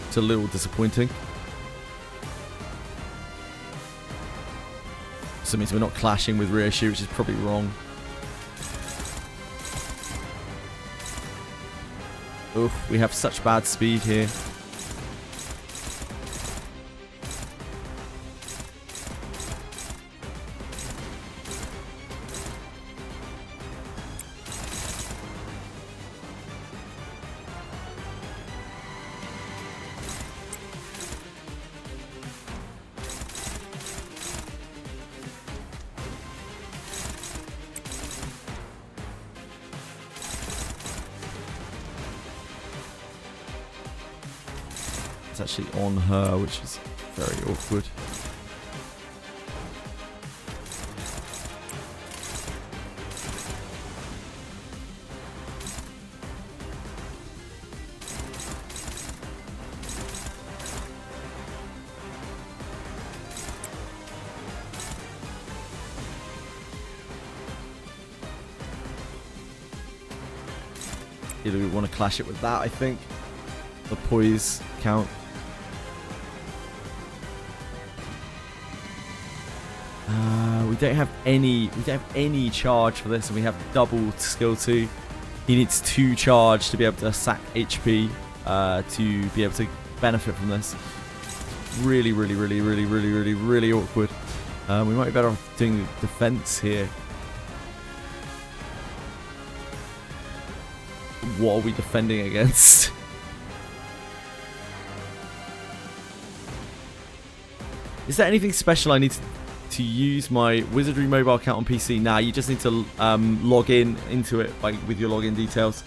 It's a little disappointing. So it means we're not clashing with Reissue, which is probably wrong. Oof, we have such bad speed here. It's actually on her, which is very awkward. Either we want to clash it with that, I think. The poise count. We don't have any charge for this, and we have double skill 2. He needs 2 charge to be able to sack HP to be able to benefit from this. Really awkward. We might be better off doing defense here. What are we defending against? Is there anything special I need to use my Wizardry mobile account on PC? Nah, you just need to log into it with your login details.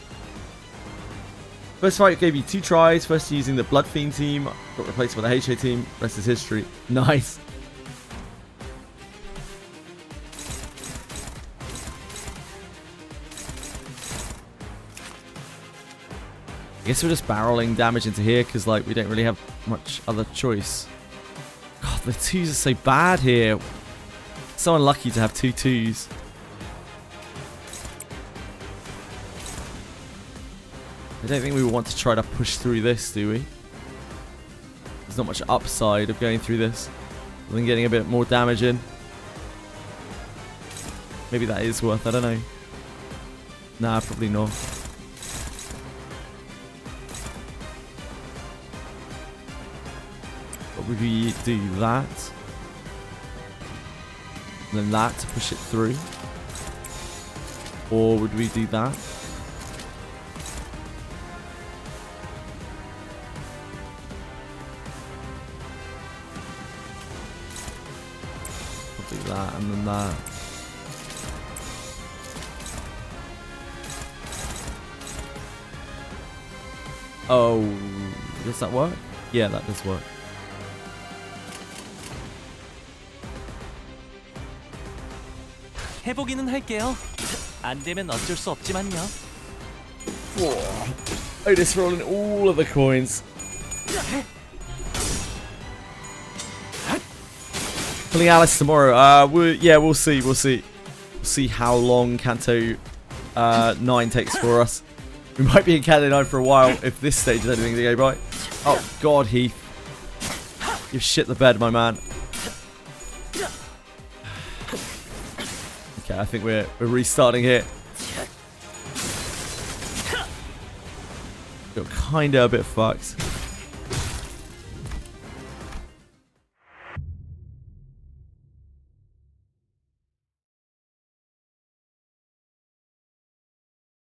First fight gave you 2 tries. First using the Blood Fiend team. Got replaced by the HA team. Rest is history. Nice. I guess we're just barreling damage into here because like we don't really have much other choice. God, the 2s are so bad here. So unlucky to have 2 2s. I don't think we want to try to push through this, do we? There's not much upside of going through this other than getting a bit more damage in. Maybe that is worth, I don't know. Nah, probably not. But would we do that? And then that to push it through? Or would we do that? I'll do that and then that. Oh, does that work? Yeah, that does work. 해보기는 할게요. 안 되면 어쩔 수 없지만요. Otis rolling all of the coins. Pulling Alice tomorrow. We'll see. We'll see how long Canto 9 takes for us. We might be in Canto 9 for a while if this stage is anything to go by. Oh God, Heath, you've shit the bed, my man. Okay, I think we're restarting here. Got kinda a bit fucked.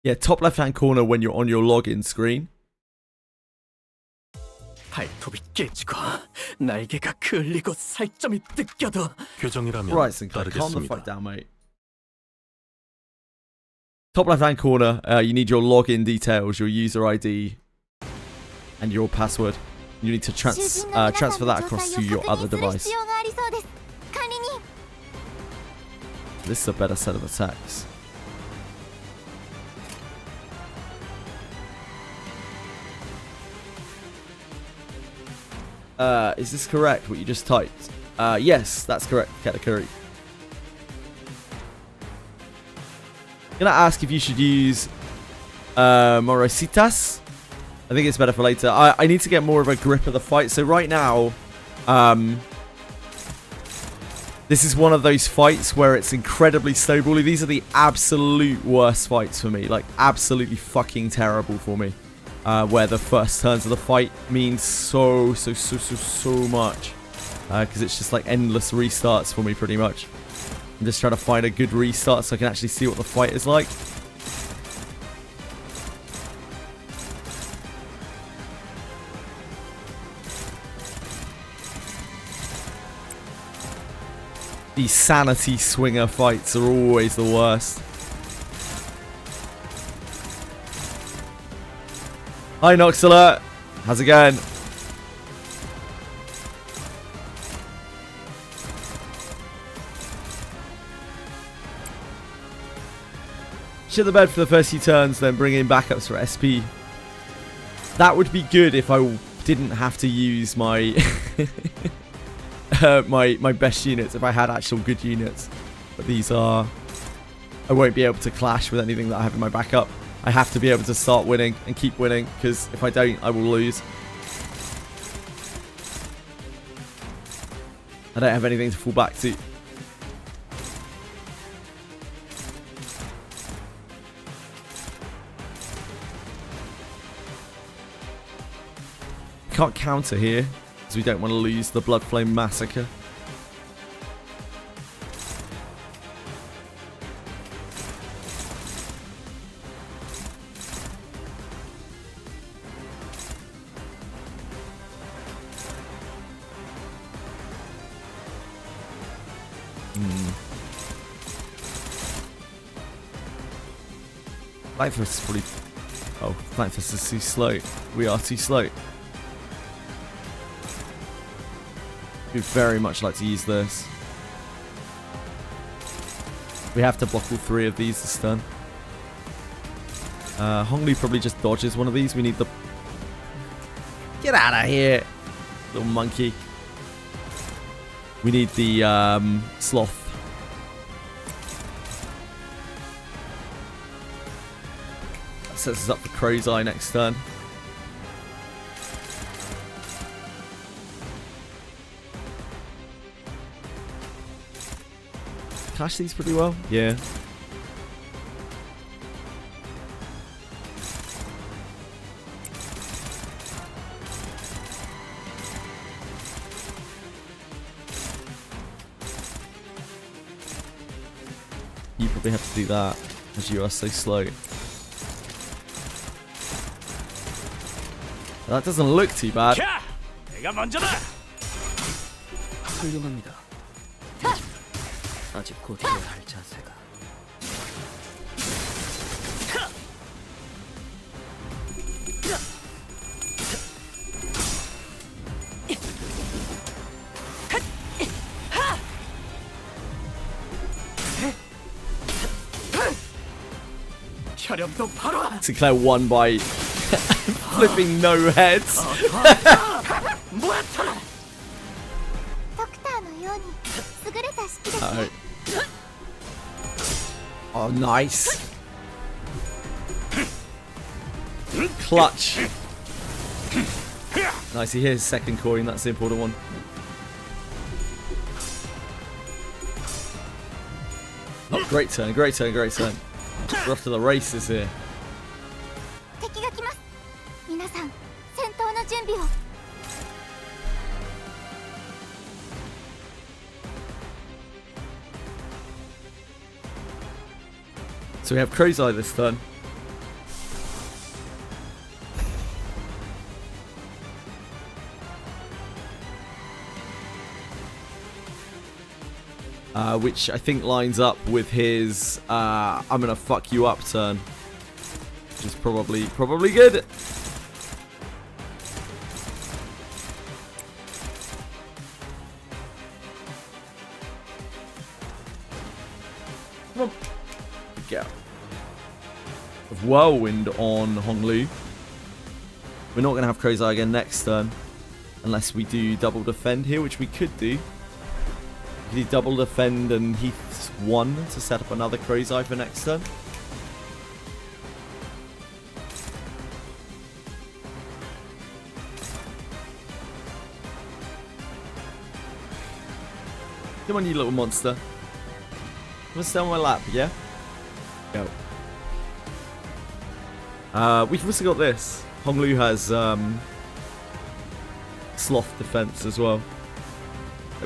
Yeah, top left-hand corner when you're on your login screen. 발톱이 깨지고 날개가 끌리고 살점이 뜯겨도 교정이라면 Right, Sinclair, calm the 따르겠습니다. fuck down, mate. Top left-hand corner, you need your login details, your user ID, and your password. You need to transfer that across to your other device. This is a better set of attacks. Is this correct, what you just typed? Yes, that's correct, Katakuri. I'm gonna ask if you should use Morositas. I think it's better for later. I need to get more of a grip of the fight. So right now, this is one of those fights where it's incredibly snowbally. These are the absolute worst fights for me. Like, absolutely fucking terrible for me. Where the first turns of the fight means so much. Because it's just like endless restarts for me, pretty much. I'm just trying to find a good restart so I can actually see what the fight is like. These sanity swinger fights are always the worst. Hi Noxala, how's it going? Shit the bed for the first few turns, then bring in backups for SP. That would be good if I didn't have to use my my best units, if I had actual good units. But these are... I won't be able to clash with anything that I have in my backup. I have to be able to start winning and keep winning, because if I don't, I will lose. I don't have anything to fall back to. Can't counter here, because we don't want to lose the Blood Flame Massacre. Flank Thrust is probably... Oh, Flank Thrust is too slow. We are too slow. We'd very much like to use this. We have to block all 3 of these to stun. Honglu probably just dodges one of these. We need the... Get out of here, little monkey. We need the Sloth. That sets us up for Crow's Eye next turn. Cash these pretty well. Yeah. You probably have to do that, as you are so slow. That doesn't look too bad. 훌륭합니다. 아직 고쳐야 할 자세가. Declare one by flipping no heads. Oh, nice. Clutch. Nice, he hears second coin, that's the important one. Oh, great turn, great turn, great turn. We're off to the races here. So we have Crow's Eye this turn. Which I think lines up with his I'm gonna fuck you up turn. Which is probably good. Come on. Go. Whirlwind on Honglu. We're not going to have Crow's Eye again next turn. Unless we do double defend here, which we could do. We could do double defend and Heath's 1 to set up another Crow's Eye for next turn. Come on, you little monster. Come and stay on my lap, yeah? Go. We've also got this. Honglu has Sloth defense as well.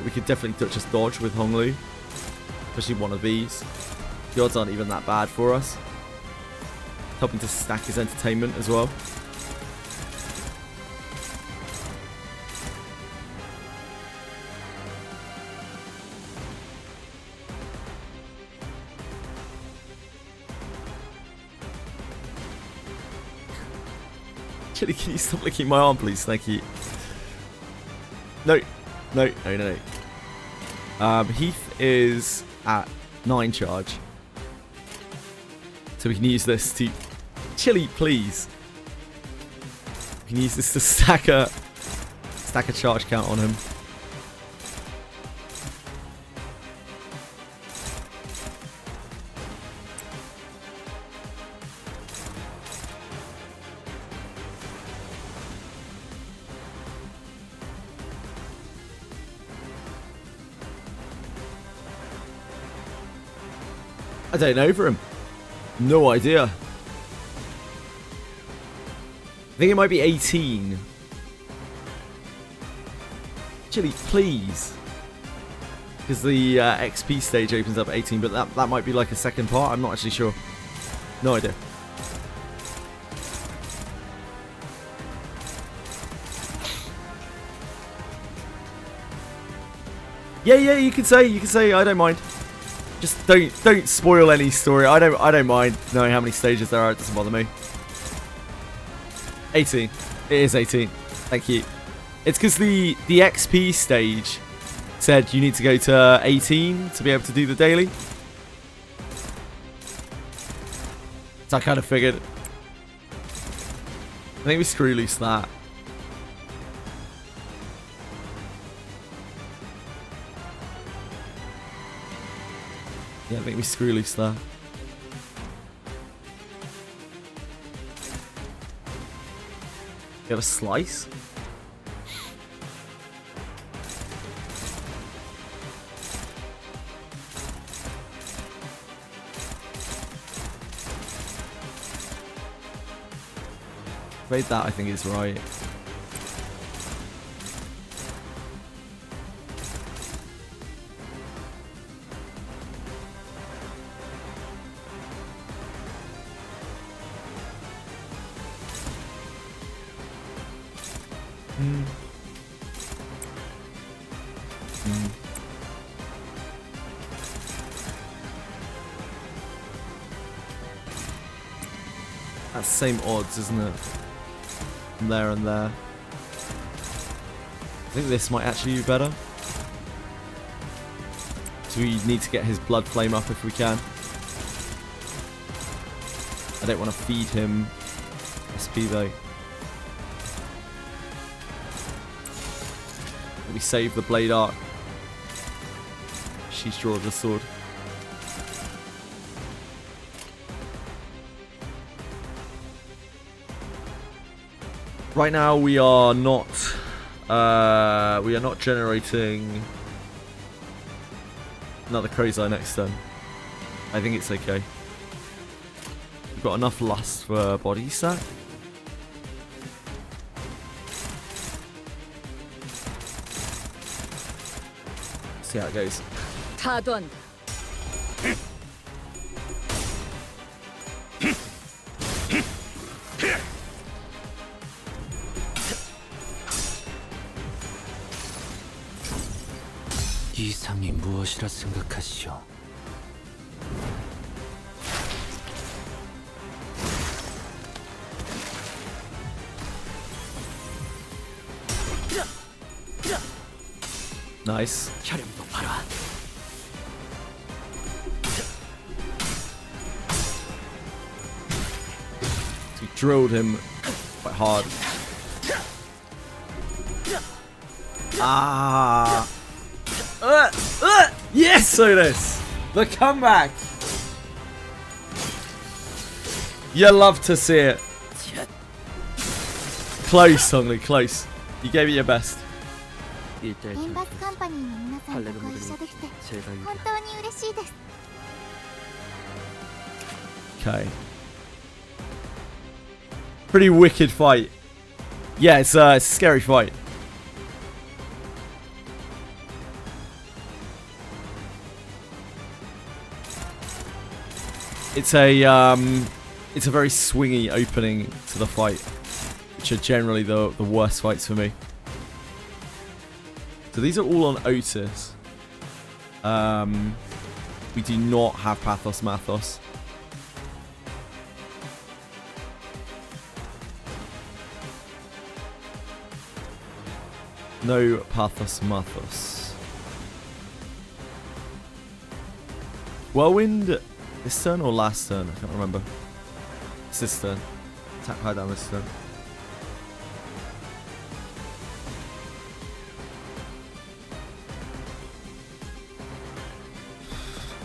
We could definitely just dodge with Honglu. Especially one of these. The odds aren't even that bad for us. Helping to stack his entertainment as well. Chili, can you stop licking my arm, please? Thank you. No. No, no, no, no. Heath is at 9 charge. So we can use this to... Chili, please. We can use this to stack a charge count on him. don't know for him. No idea. I think it might be 18. Actually, please. Because the XP stage opens up at 18, but that might be like a second part. I'm not actually sure. No idea. Yeah, you can say. I don't mind. Just don't spoil any story. I don't mind knowing how many stages there are. It doesn't bother me. 18. It is 18. Thank you. It's because the XP stage said you need to go to 18 to be able to do the daily. So I kind of figured. I think we screw loose that. Yeah, I think we screw loose there. You have a slice? Made that, I think is right. That's same odds, isn't it? From there and there. I think this might actually be better. So we need to get his blood flame up if we can. I don't want to feed him SP though. We save the blade arc. She draws the sword. Right now we are not generating another Crozai next turn. I think it's okay. We've got enough lust for body sack. See how it goes. 타도한다. 이상이 무엇이라 생각하시오? Nice. 혈염도 봐라. So we drilled him quite hard. Ah. Yes, Otis! The comeback! You love to see it. Close, Hongli, close. You gave it your best. Limbus Company の皆さんとご一緒できて本当に嬉しいです。 Okay. Pretty wicked fight. Yeah, it's a scary fight. It's a very swingy opening to the fight, which are generally the worst fights for me. So these are all on Otis. We do not have Pathos Mathos. No Pathos Mathos. Whirlwind this turn or last turn? I can't remember. It's this turn. Attack high down this turn.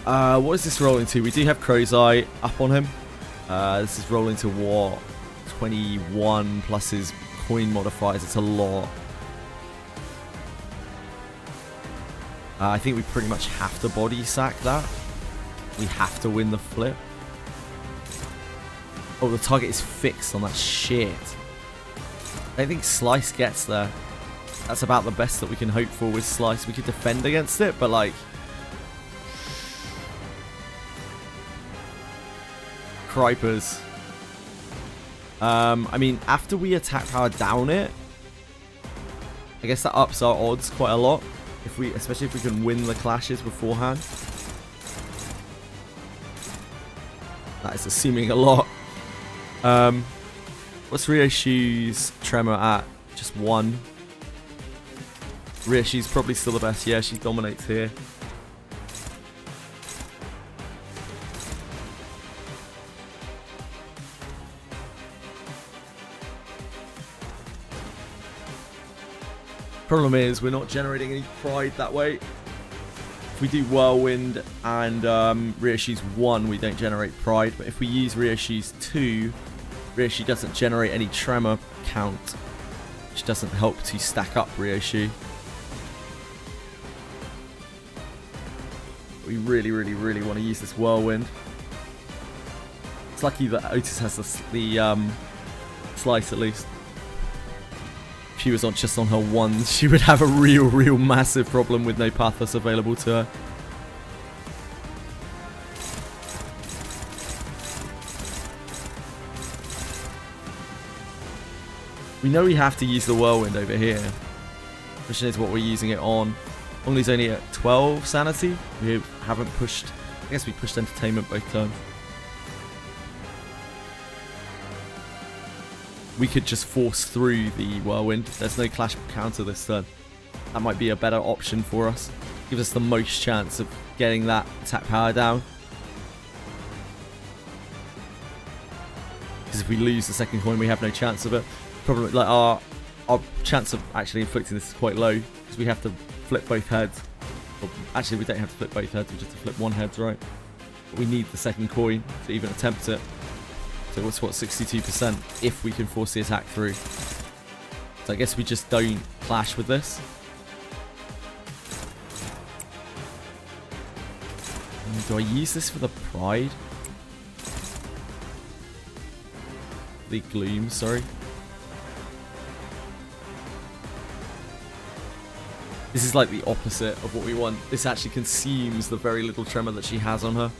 What is this rolling to? We do have Crozai up on him. This is rolling to what? 21 plus his coin modifiers. It's a lot. I think we pretty much have to body sack that. We have to win the flip. Oh, the target is fixed on that shit. I think Slice gets there. That's about the best that we can hope for with Slice. We could defend against it, but like... Cripers. I mean, after we attack power down it, I guess that ups our odds quite a lot. Especially if we can win the clashes beforehand. That is assuming a lot. What's Ryoshu's tremor at? Just 1. Ryoshu's probably still the best. Yeah, she dominates here. Problem is, we're not generating any pride that way. If we do Whirlwind and Ryoshu's 1, we don't generate pride. But if we use Ryoshu's 2, Ryoshu doesn't generate any tremor count, which doesn't help to stack up Ryoshu. We really, really, really want to use this Whirlwind. It's lucky that Otis has the Slice at least. If she was just on her 1, she would have a real massive problem with no Pathos available to her. We know we have to use the Whirlwind over here. The question is what we're using it on. Only's only at 12 sanity. We haven't pushed... I guess we pushed Entertainment both turns. We could just force through the Whirlwind. There's no Clash counter this turn. That might be a better option for us. Gives us the most chance of getting that attack power down. Because if we lose the second coin, we have no chance of it. Probably like our chance of actually inflicting this is quite low because we have to flip both heads. Well, actually, we don't have to flip both heads. We just have to flip one head, right? But we need the second coin to even attempt it. So what's what, 62% if we can force the attack through. So I guess we just don't clash with this. Do I use this for the pride? The gloom, sorry. This is like the opposite of what we want. This actually consumes the very little tremor that she has on her.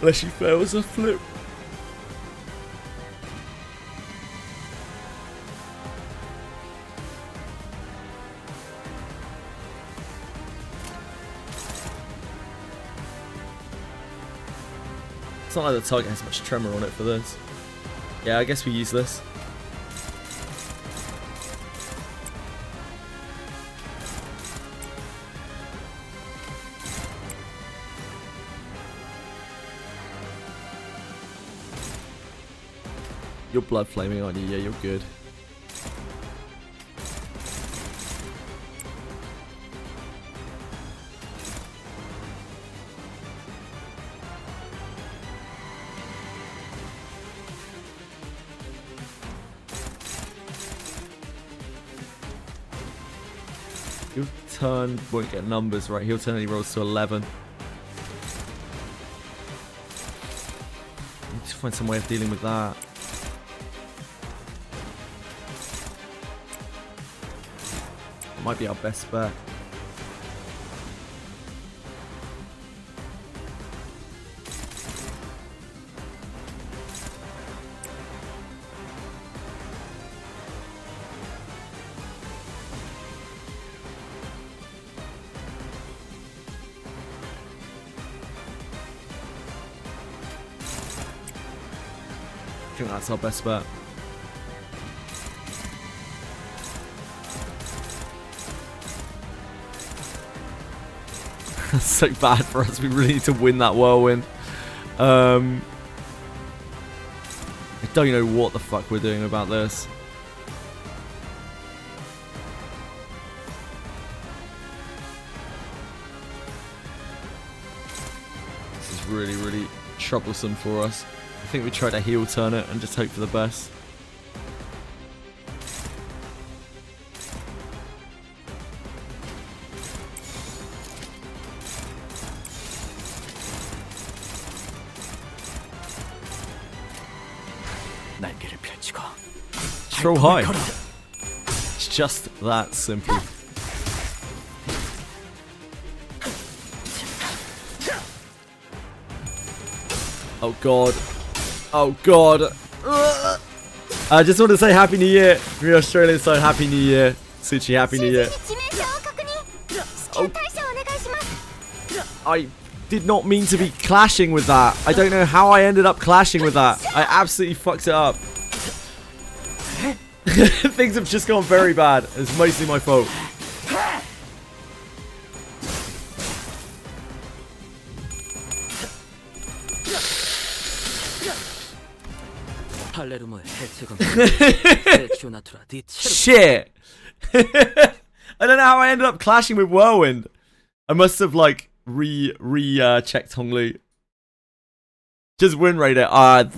Unless she fails a flip. It's not like the target has much tremor on it for this. Yeah, I guess we use this. You're blood flaming, aren't you? Yeah, you're good. Your turn won't get numbers, right? He'll turn and he rolls to 11. I need to find some way of dealing with that. Might be our best bet. I think that's our best bet. That's so bad for us. We really need to win that Whirlwind. I don't know what the fuck we're doing about this. This is really, really troublesome for us. I think we try to heel turn it and just hope for the best. 날개를 펼치고 Throw high. It's just that simple. Oh god. Oh god. I just want to say Happy New Year. From the Australian side, Happy New Year. Suchi, Happy New Year. Oh. I did not mean to be clashing with that. I don't know how I ended up clashing with that. I absolutely fucked it up. Things have just gone very bad. It's mostly my fault. Shit. I don't know how I ended up clashing with Whirlwind. I must have like checked Honglu. Just win rate it. I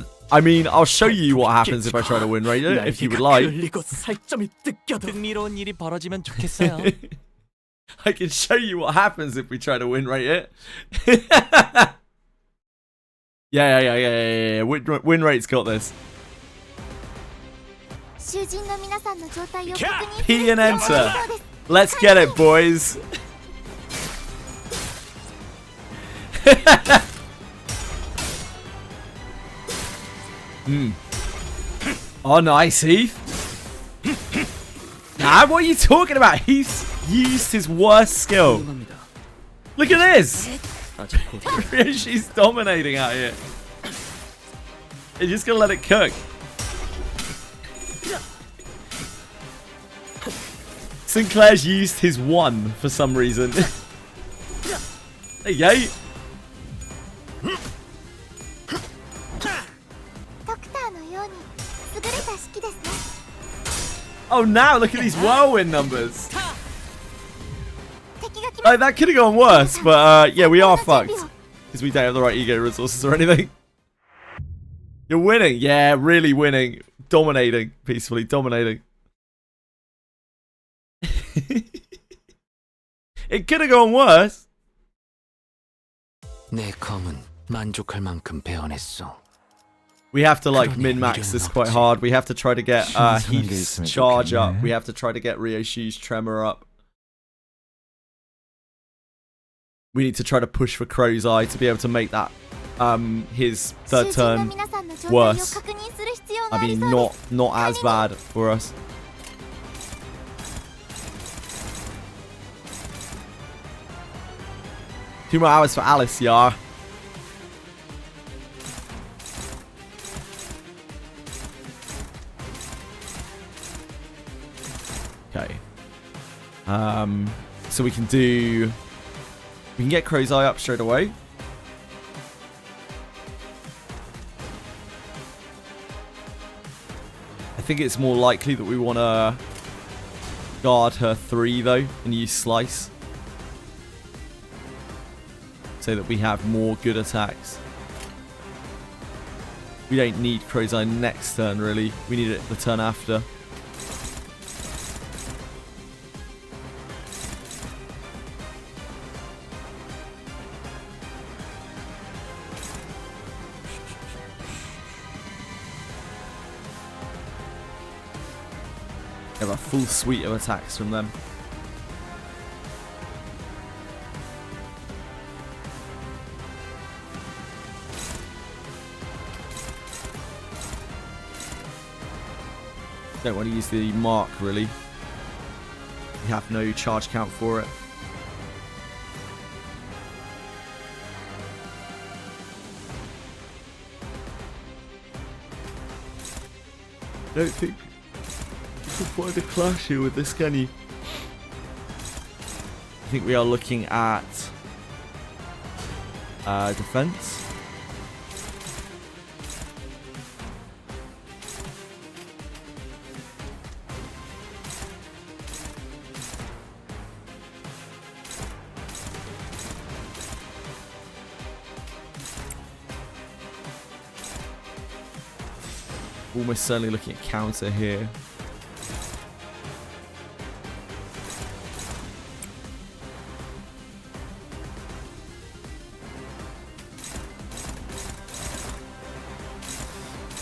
mean, I'll show you what happens if I try to win rate it, if you would like. 흥미로운 일이 벌어지면 좋겠어요. I can show you what happens if we try to win rate it. Yeah. Win rate's got this. P and enter. Let's get it, boys. Oh, nice, Heath. Nah, what are you talking about? Heath used his worst skill. Look at this. She's dominating out here. You're just gonna let it cook. Sinclair's used his one for some reason. There you go. Oh, now look at these whirlwind numbers. Like, that could have gone worse, but yeah, we are fucked because we don't have the right ego resources or anything. You're winning, yeah, really winning, dominating, peacefully dominating. It could have gone worse. 내 검은 만족할 만큼 배워냈어. We have to like min-max this quite hard. We have to try to get Heath's charge up. We have to try to get Ryoshi's tremor up. We need to try to push for Crow's Eye to be able to make that his third turn worse. I mean, not as bad for us. 2 more hours for Alice, yeah. Okay. So we can get Crow's Eye up straight away. I think it's more likely that we want to guard her 3 though and use Slice, so that we have more good attacks. We don't need Crow's Eye next turn really. We need it the turn after. Have a full suite of attacks from them. Don't want to use the mark really. We have no charge count for it. Don't think you can find a clash here with this, can you? I think we are looking at defense. Almost certainly looking at counter here.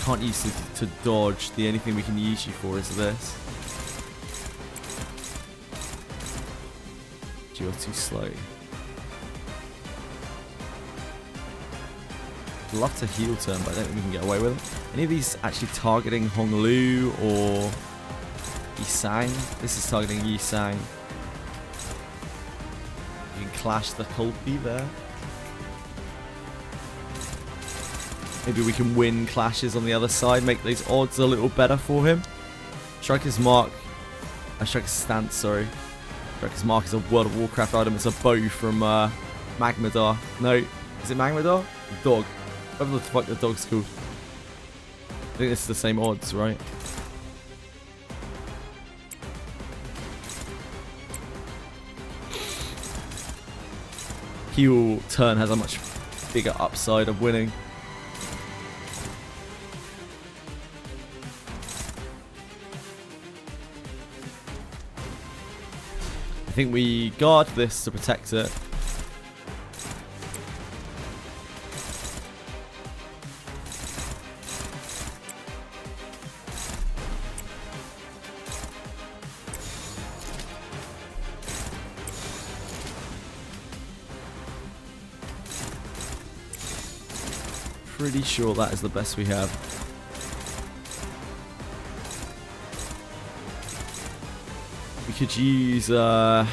Can't use it to dodge. The only thing we can use you for is this. You're too slow. I'd love to heal turn, but I don't think we can get away with it. Any of these actually targeting Honglu or Yisang? This is targeting Yisang. You can clash the Colby there. Maybe we can win clashes on the other side, make these odds a little better for him. Striker's Mark. Striker's Stance, sorry. Striker's Mark is a World of Warcraft item. It's a bow from Magmadar. No, is it Magmadar? Dog. Whatever the fuck the dog's called. I think it's the same odds, right? Heal turn has a much bigger upside of winning. I think we guard this to protect it. Pretty sure that is the best we have. We could use no,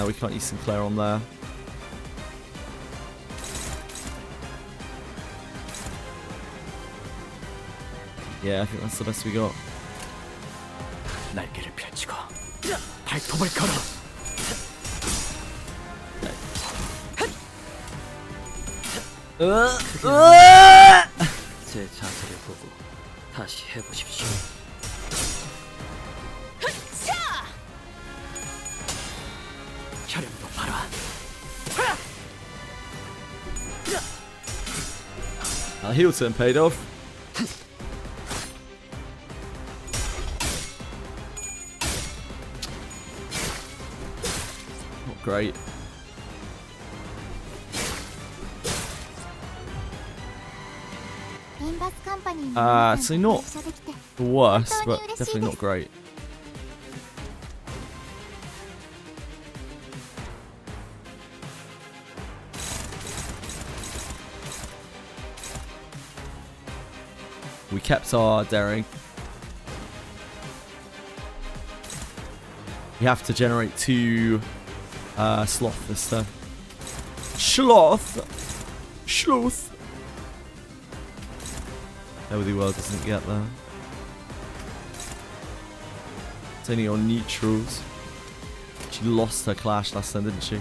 we can't use Sinclair on there. Yeah, I think that's the best we got. 날개를 펼치고 발톱을 걸어. 제 자세를 보고 다시 해보십시오. 혈연도 봐라. Our heal turn paid off. Not great. So not the worst, but definitely not great. We kept our daring. We have to generate 2 sloth this time. Sloth! Every world doesn't get there. It's only on neutrals. She lost her clash last time, didn't she?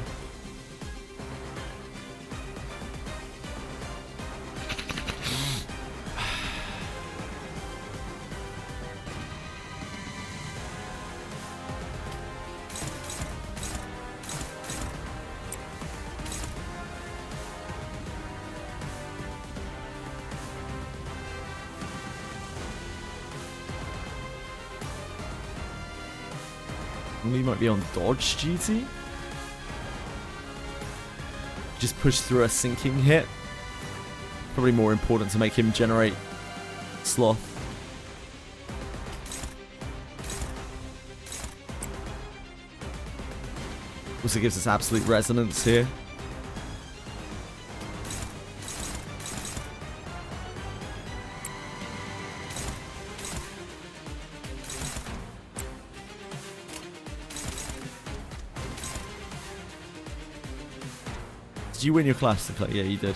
He might be on dodge duty. Just push through a sinking hit. Probably more important to make him generate sloth. Also gives us absolute resonance here. Did you win your class? Yeah, you did.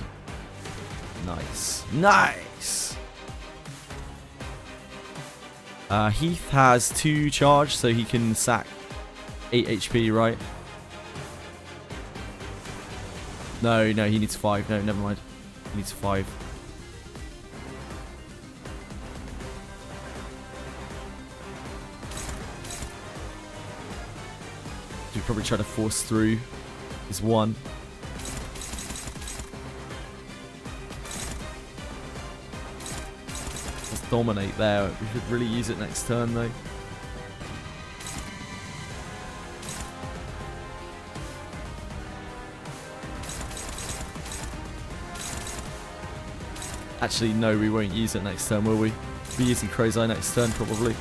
Nice. Nice! Heath has 2 charge, so he can sack 8 HP, right? No, he needs 5. No, never mind. He needs 5. He'd probably try to force through his 1. Dominate there. We should really use it next turn though. Actually, no, we won't use it next turn, will we? We'll be using Crow's Eye next turn, probably.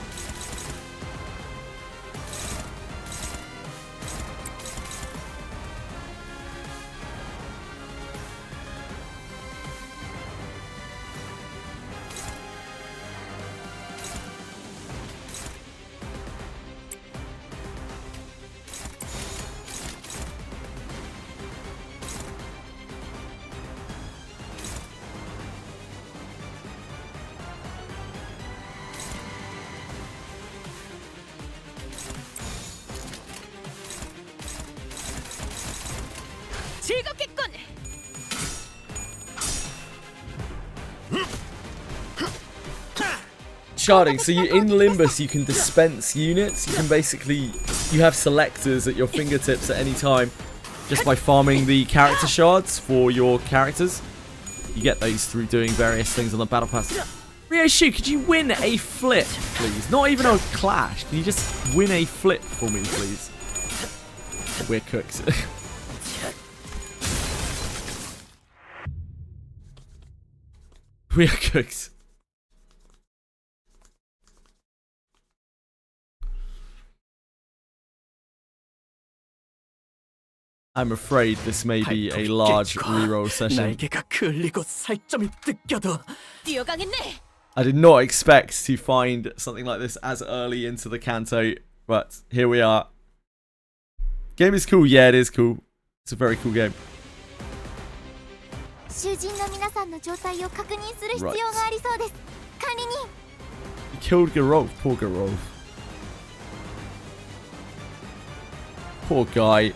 즐겁겠군. Sharding, so you in Limbus you can dispense units. You can basically, you have selectors at your fingertips at any time just by farming the character shards for your characters. You get those through doing various things on the battle pass. Ryoshu, could you win a flip, please? Not even a clash. Can you just win a flip for me, please? We're cooked. We are cooked. I'm afraid this may be a large reroll session. I did not expect to find something like this as early into the Canto, but here we are. Game is cool. Yeah, it is cool. It's a very cool game. Right. He killed Garov. Poor Garov. Poor guy.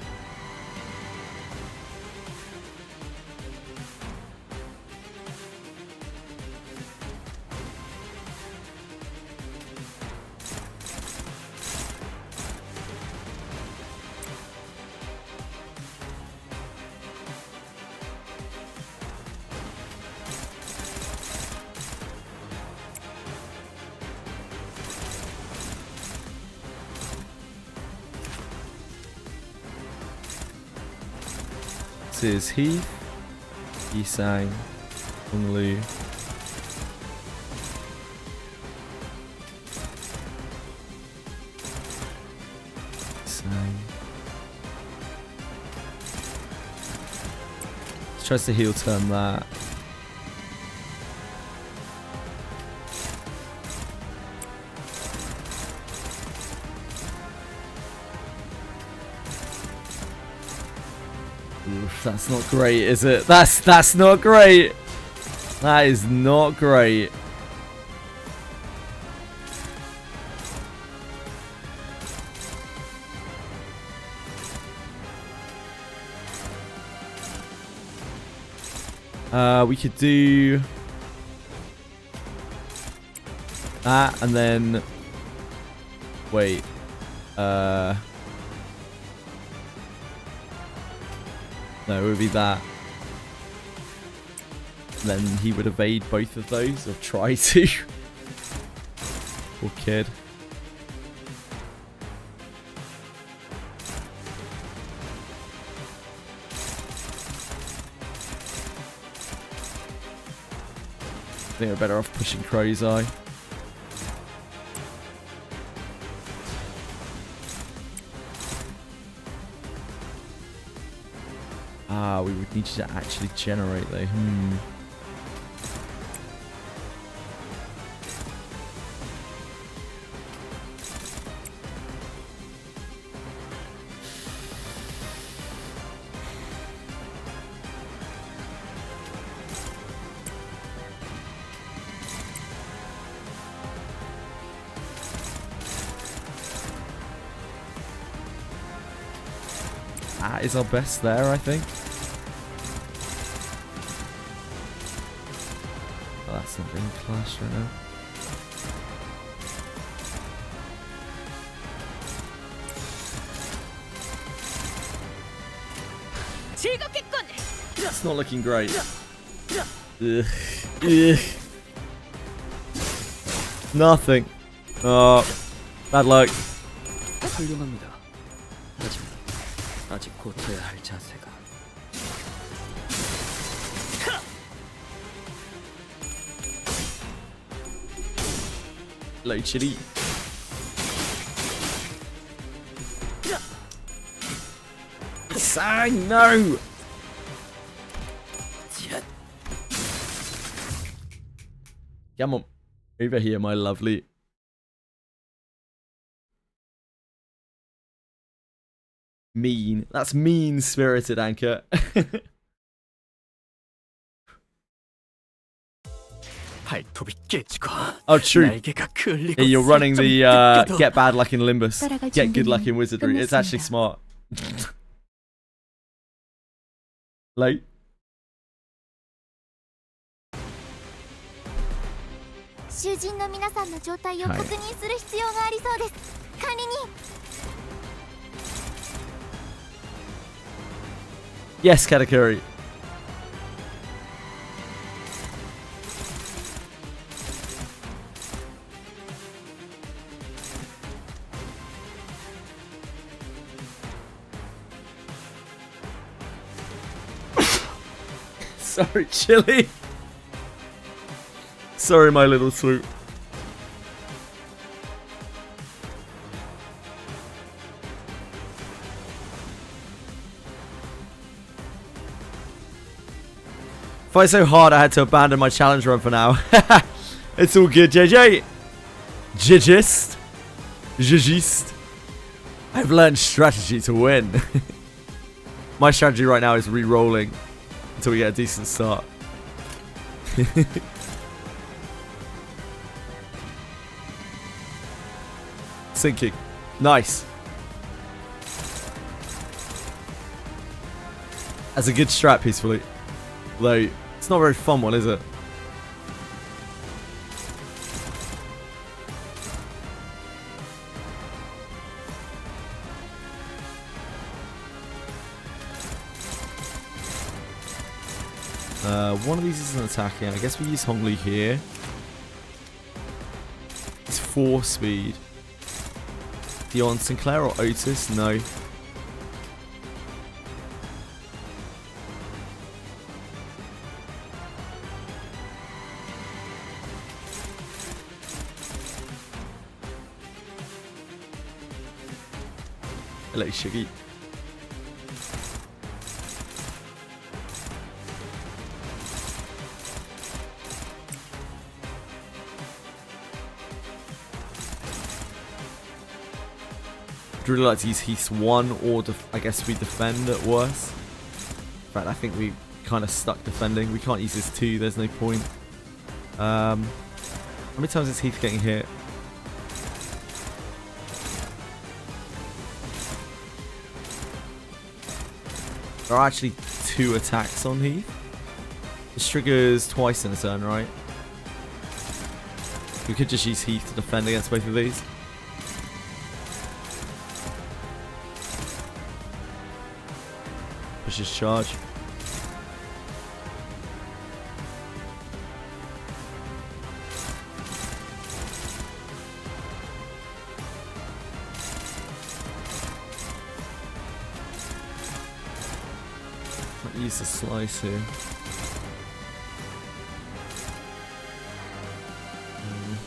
This is Heath, Yisang, Honglu. Tries to heal turn that. Oof, that's not great, is it? That's not great. That is not great. We could do that and then wait. No, it would be that. And then he would evade both of those, or try to. Poor kid. I think we're better off pushing Crow's Eye. Ah, we would need you to actually generate though. That is our best there, I think. Oh, that's not being clashed right now. It's not looking great. Ugh. Ugh. Nothing. Oh, bad luck. 훌륭합니다. 하지만 아직 고쳐야 할 자세가. Hello, Chili. Sang, no! Come on. Over here, my lovely. Mean. That's mean-spirited, Anchor. Oh, true. Yeah, you're running the get bad luck in Limbus, get good luck in Wizardry. It's actually smart. Late. 囚人の皆さんの状態を確認する必要がありそうです。管理人。Yes, Katakuri. Sorry, Chili. Sorry, my little swoop. Fight so hard I had to abandon my challenge run for now. It's all good, JJ. Jigist. Jigist. I've learned strategy to win. My strategy right now is re-rolling until we get a decent start. Sinking. Nice. That's a good strat, peacefully. Though, it's not a very fun one, is it? One of these isn't attacking. I guess we use Hongli here. It's 4 speed. Dion Sinclair or Otis? No. Hello, Shiggy. I'd really like to use Heath 1 or I guess we defend at worst. In fact, I think we kind of stuck defending. We can't use this 2, there's no point. How many times is Heath getting hit? There are actually 2 attacks on Heath. This triggers twice in a turn, right? We could just use Heath to defend against both of these. Push his charge. Might use the slice here.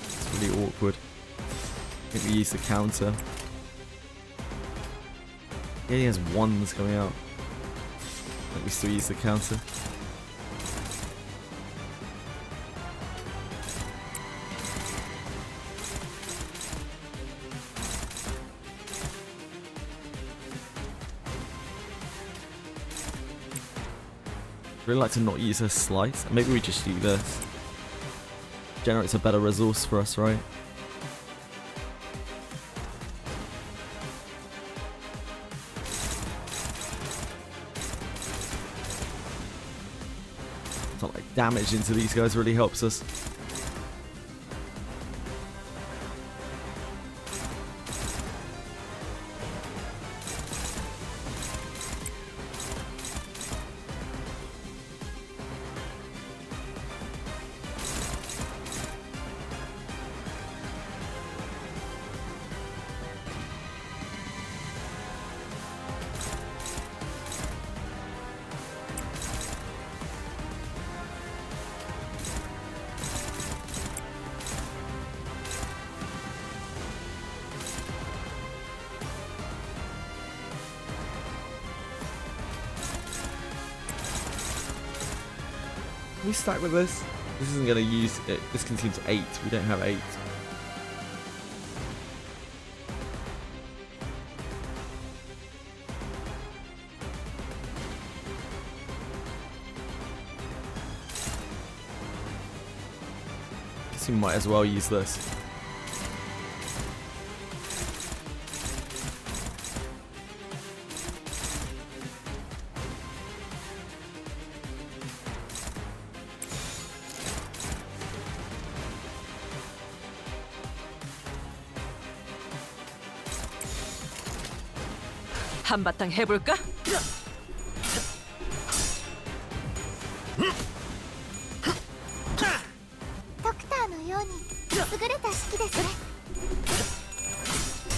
It's really awkward. I think we use the counter. Yeah, he has 1s coming out. I think we still use the counter. Really like to not use her slice. Maybe we just do this. Generates a better resource for us, right? Not like damage into these guys really helps us. Can we stack with this? This isn't going to use it. This consumes 8. We don't have 8. So we might as well use this. 한바탕 해볼까?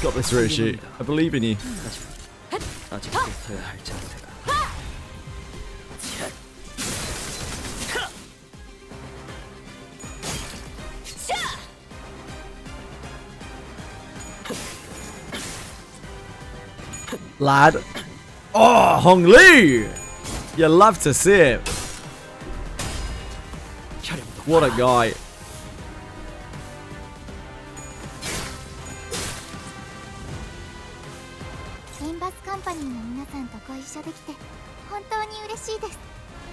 Got this, Rishi. I believe in you. 아직부터야 할 자세가. Lad. Oh, Hong Lu! You love to see it. What a guy. Limbus Company の皆さんとご一緒できて本当に嬉しいです。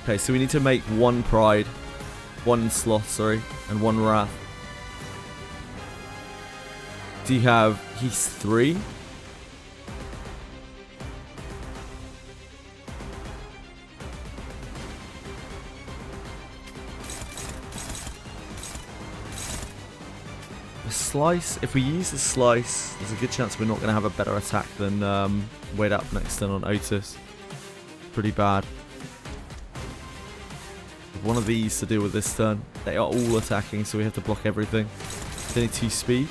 Okay, so we need to make 1 pride, 1 sloth, sorry, and 1 wrath. Do you have... He's 3? Slice. If we use the slice, there's a good chance we're not going to have a better attack than Wade Up next turn on Otis. Pretty bad. One of these to deal with this turn. They are all attacking, so we have to block everything. It's only 2 speed.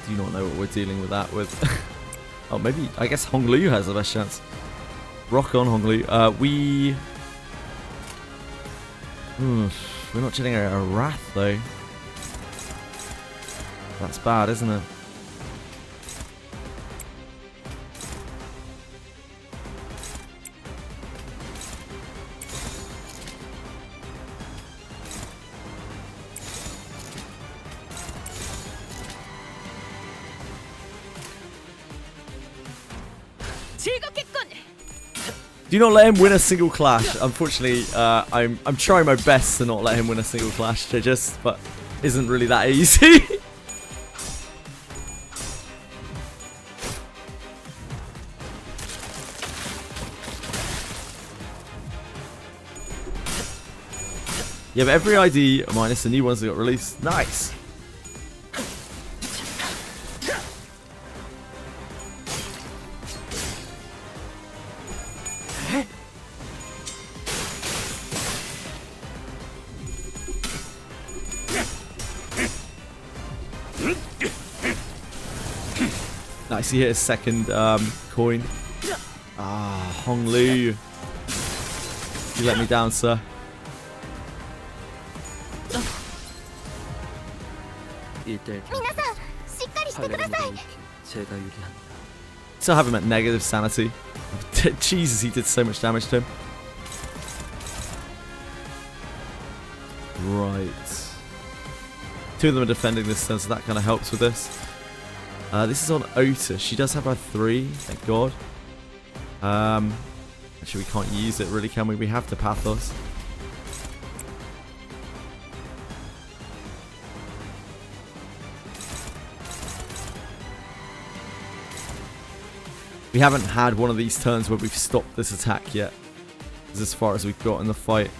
Do not know what we're dealing with that with. Oh, maybe, I guess Hong Lu has the best chance. Rock on, Hong Lu. We're not getting a wrath though. That's bad, isn't it? Do not let him win a single clash. Unfortunately, I'm trying my best to not let him win a single clash, just but isn't really that easy. Yeah, but every ID minus the new ones that got released. Nice. Nice, he hit his second coin. Ah, Hong Lu. You let me down, sir. Still have him at negative sanity. Jesus, he did so much damage to him. Right. 2 of them are defending this turn, so that kind of helps with this. This is on Otis. She does have her 3, thank God. Actually, we can't use it, really, can we? We have to Pathos. We haven't had one of these turns where we've stopped this attack yet. This is as far as we've got in the fight.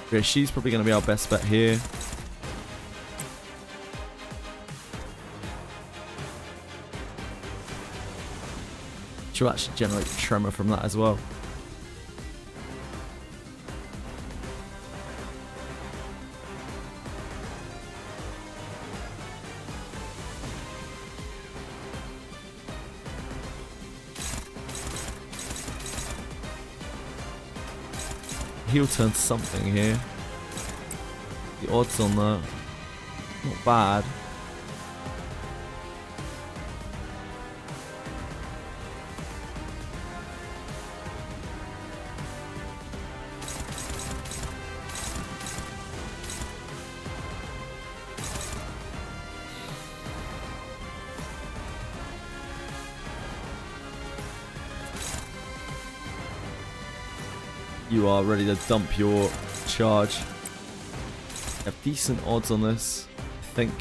Okay, she's probably going to be our best bet here. She'll actually generate tremor from that as well. He'll turn something here. The odds on that, not bad. You are ready to dump your charge. You have decent odds on this, I think.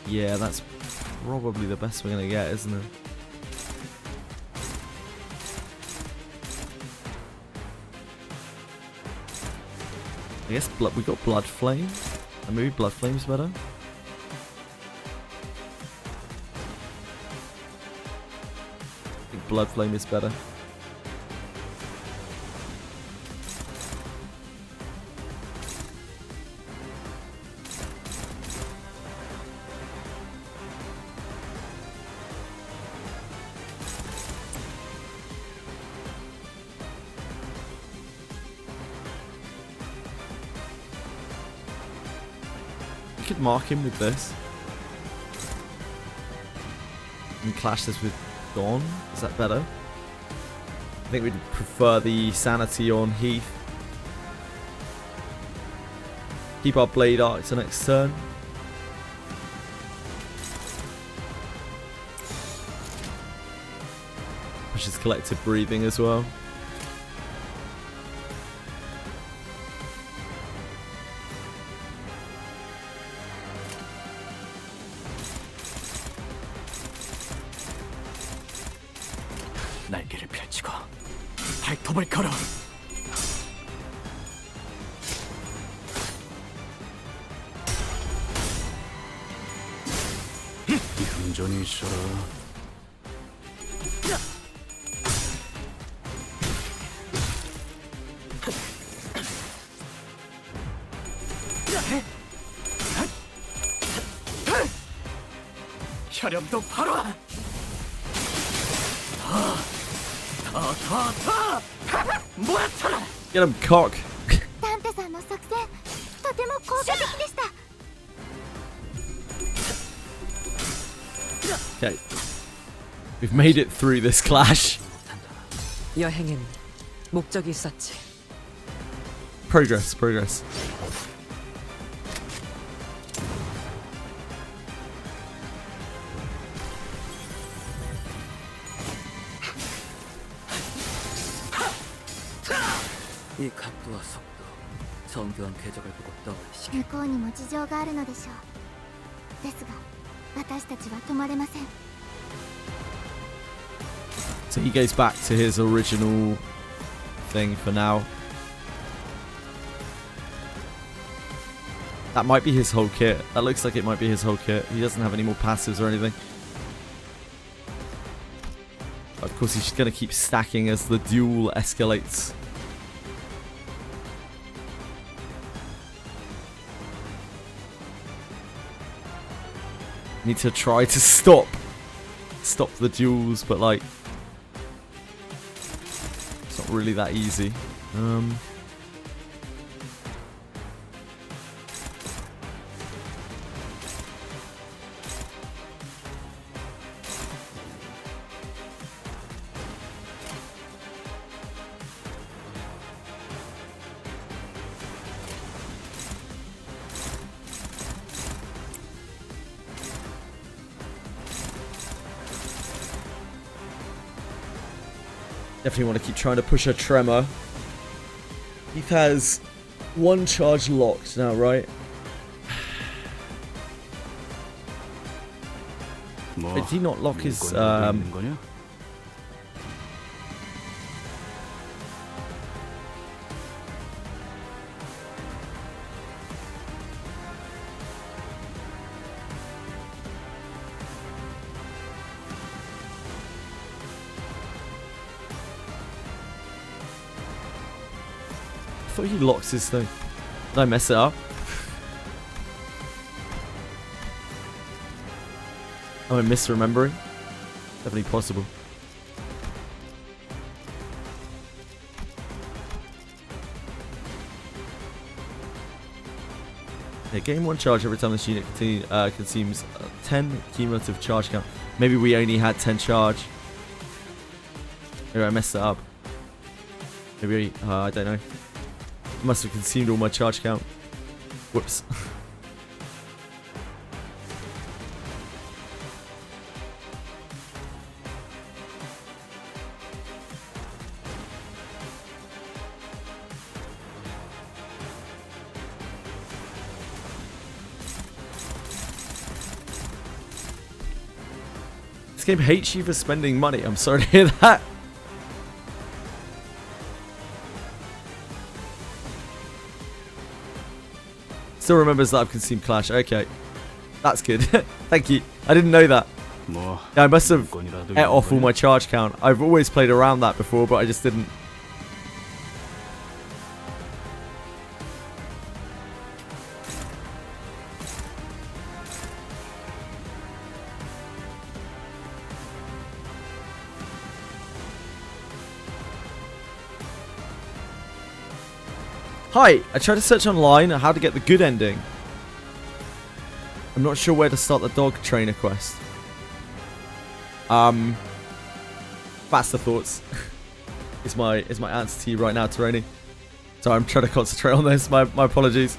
Yeah, that's probably the best we're gonna get, isn't it? I guess we got Blood Flame. And maybe Blood Flame's better. I think Blood Flame is better. You could mark him with this. And clash this with Dawn. Is that better? I think we'd prefer the Sanity on Heath. Keep our Blade Arc to next turn. Which is Collective Breathing as well. 날개를 펼치고 발톱을 걸어. 얌전히 있어라. 혈염도 바로 와. Get him, cock. ダンテさんの作戦とても効果的でした。 Okay. We've made it through this clash. 여행엔 목적이 있었지. Progress, progress. 이 각도와 속도, 정교한 궤적을 보고 떠올리시. 向こうにも事情があるのでしょう。ですが、私たちは止まれません。 So he goes back to his original thing for now. That might be his whole kit. That looks like it might be his whole kit. He doesn't have any more passives or anything. Of course, he's just going to keep stacking as the duel escalates. Need to try to stop the duels, but like it's not really that easy. Definitely want to keep trying to push a tremor. He has 1 charge locked now, right? Did he not lock his I thought he locks his thing. Did I mess it up? Am I misremembering? Definitely possible. Yeah, gain 1 charge every time this unit consumes 10 cumulative charge count. Maybe we only had 10 charge. Maybe I messed it up. Maybe, I don't know. I must have consumed all my charge count. Whoops. This game hates you for spending money. I'm sorry to hear that. Still remembers that I've consumed Clash. Okay. That's good. Thank you. I didn't know that. Yeah, I must have ate off all my charge count. I've always played around that before, but I just didn't. Hi, I tried to search online on how to get the good ending. I'm not sure where to start the dog trainer quest. Faster thoughts is my answer to you right now, Teroni. Sorry, I'm trying to concentrate on this. My apologies.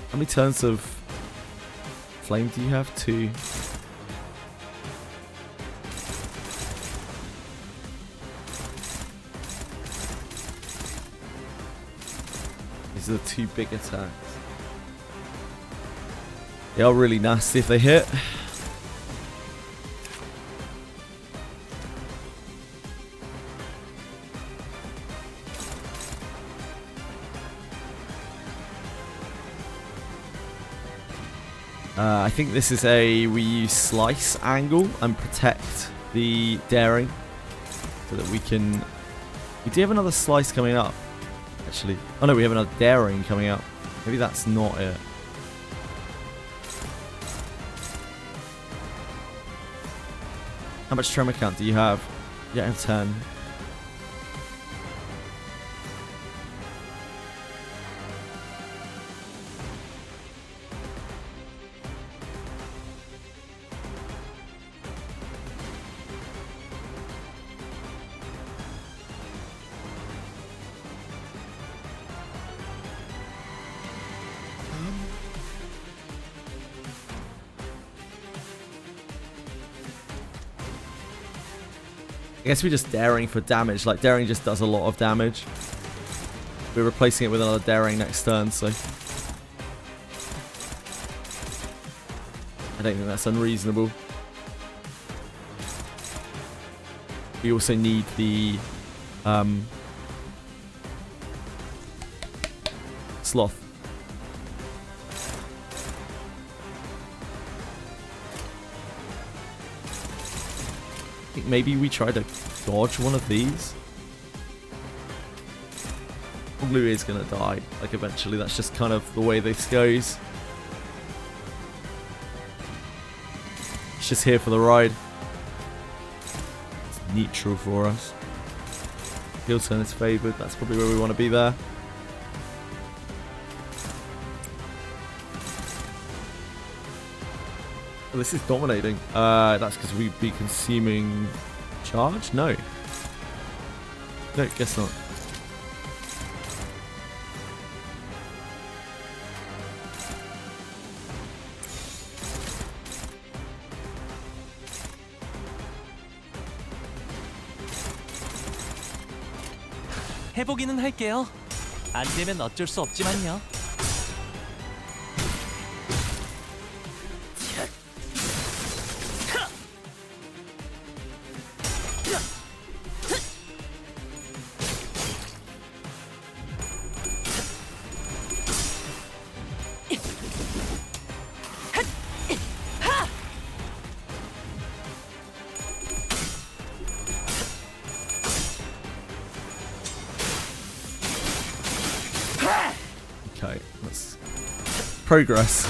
How many turns of flame do you have? 2. These are the 2 big attacks. They are really nasty if they hit. I think this is we use slice angle and protect the daring so that we can. We do have another slice coming up, actually. Oh no, we have another daring coming up. Maybe that's not it. How much tremor count do you have? Yeah, I have 10. I guess we're just daring for damage. Like, daring just does a lot of damage. We're replacing it with another daring next turn, so I don't think that's unreasonable. We also need the sloth. I think maybe we try to dodge one of these. Blue is gonna die, like, eventually. That's just kind of the way this goes. It's just here for the ride. It's neutral for us. Heel turn is favoured. That's probably where we want to be there. Oh, this is dominating. That's because we'd be consuming charge? No. No, guess not. 해보기는 할게요. 안 되면 어쩔 수 없지만요. Okay, let's progress.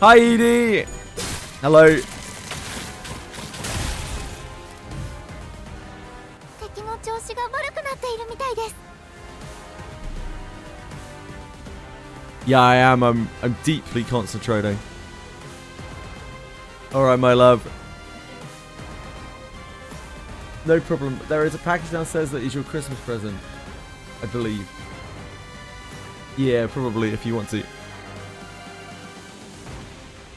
Hi Edie! Hello. 敵の調子が悪くなっているみたいです。 Yeah, I am. I'm deeply concentrating. Alright, my love. No problem. There is a package downstairs that is your Christmas present, I believe. Yeah, probably, if you want to.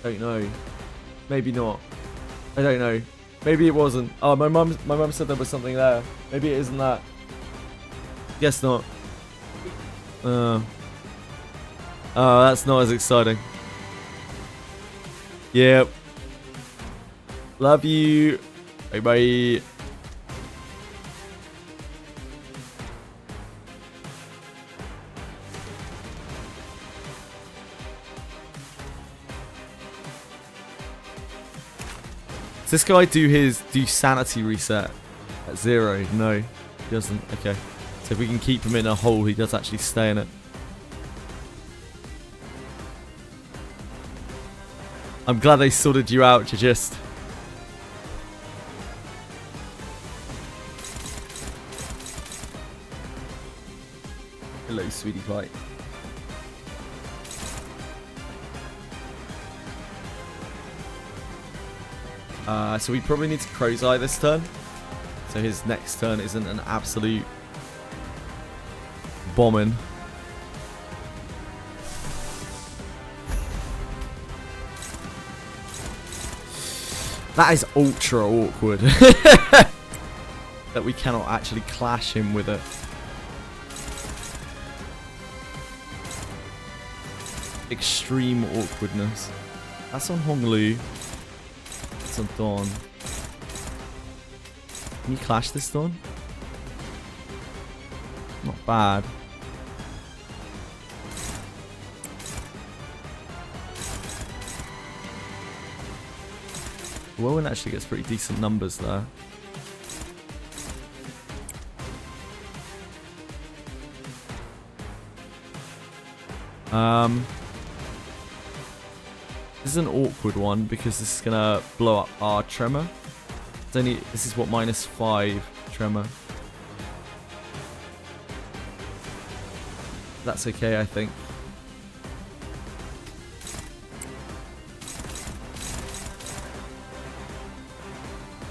Don't know. Maybe not. I don't know. Maybe it wasn't. Oh, my mum said there was something there. Maybe it isn't that. Guess not. Oh, that's not as exciting. Yep. Love you. Bye bye. Does this guy do sanity reset at 0? No, he doesn't. Okay. So if we can keep him in a hole, he does actually stay in it. I'm glad they sorted you out, just. Hello, sweetie pie. So we probably need to Crow's Eye this turn. So his next turn isn't an absolute bombing. That is ultra awkward. That we cannot actually clash him with it. Extreme awkwardness. That's on Honglu. That's on Dawn. Can you clash this Dawn? Not bad. Rowan actually gets pretty decent numbers there. This is an awkward one because this is gonna blow up our tremor. It's only, this is what, -5 tremor. That's okay, I think.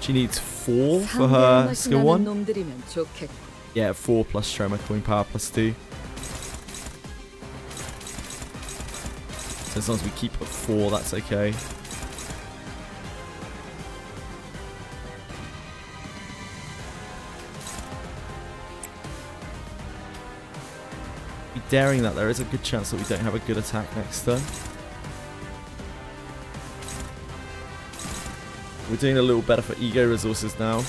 She needs 4 for her skill 1. Yeah, 4 plus tremor, coin power plus 2. So as long as we keep at 4, that's okay. Be daring that, there is a good chance that we don't have a good attack next turn. We're doing a little better for ego resources now.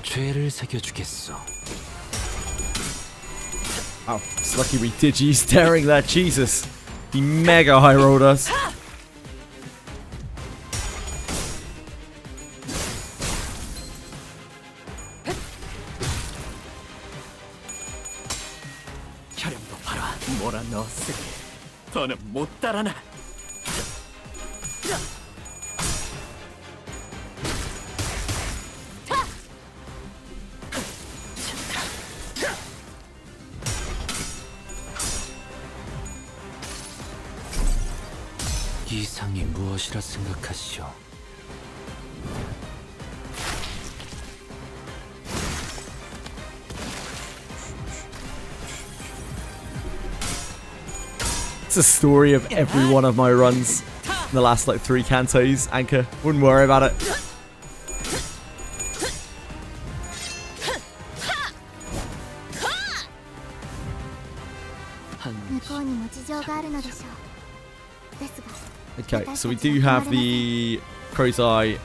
죄를 새겨주겠어. Oh, it's lucky we did use daring there. Jesus. He mega high rolled us. 혈염도 봐라. 몰아넣었으니 더는 못 따라나. 이상이 무엇이라 생각하시오? It's a story of every one of my runs in the last like 3 cantos. Anchor, wouldn't worry about it. Okay, so we do have the Crow's Eye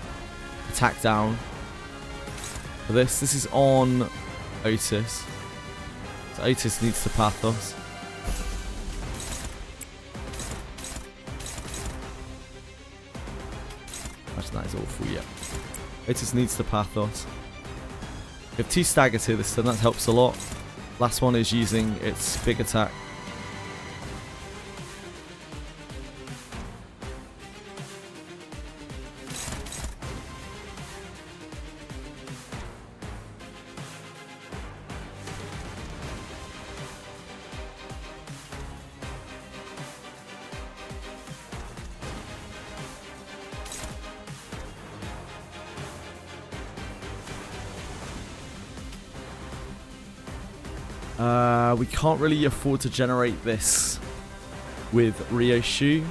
attack down for this. This is on Otis. So Otis needs to Pathos. Actually, that is awful, yeah. Otis needs to Pathos. We have 2 staggers here this turn, that helps a lot. Last one is using its big attack. We can't really afford to generate this with Ryoshu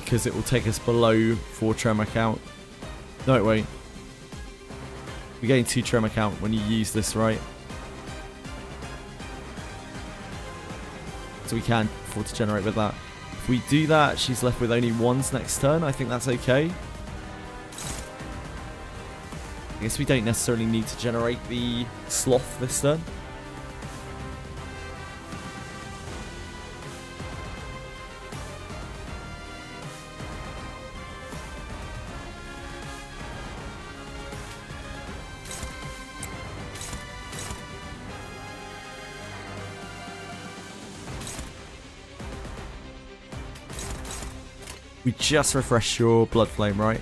because it will take us below 4 tremor count. No, it won't. You're getting 2 tremor count when you use this, right? So we can afford to generate with that. If we do that, she's left with only 1s next turn. I think that's okay. I guess we don't necessarily need to generate the sloth this turn. We just refreshed your Blood Flame, right?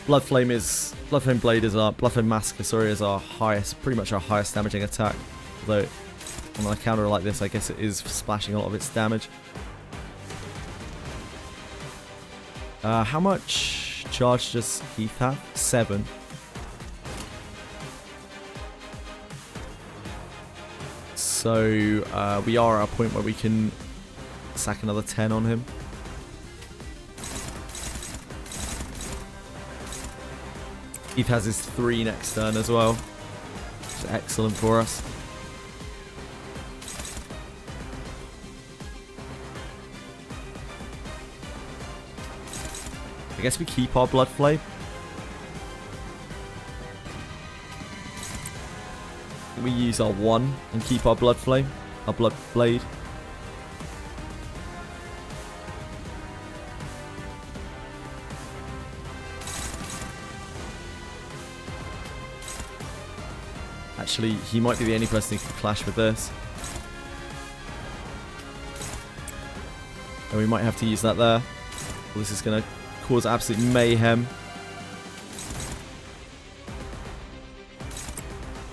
Blood Flame Blade is our Blood Flame Massacre, sorry, is our highest, pretty much our highest damaging attack. Although on a counter like this, I guess it is splashing a lot of its damage. How much charge does Heath have? 7. So we are at a point where we can sack another 10 on him. Heath has his 3 next turn as well, which is excellent for us. I guess we keep our Blood Flame. We use our 1 and keep our Blood Flame, our Blood Blade. Actually, he might be the only person who can clash with this. And we might have to use that there. Well, this is going to cause absolute mayhem.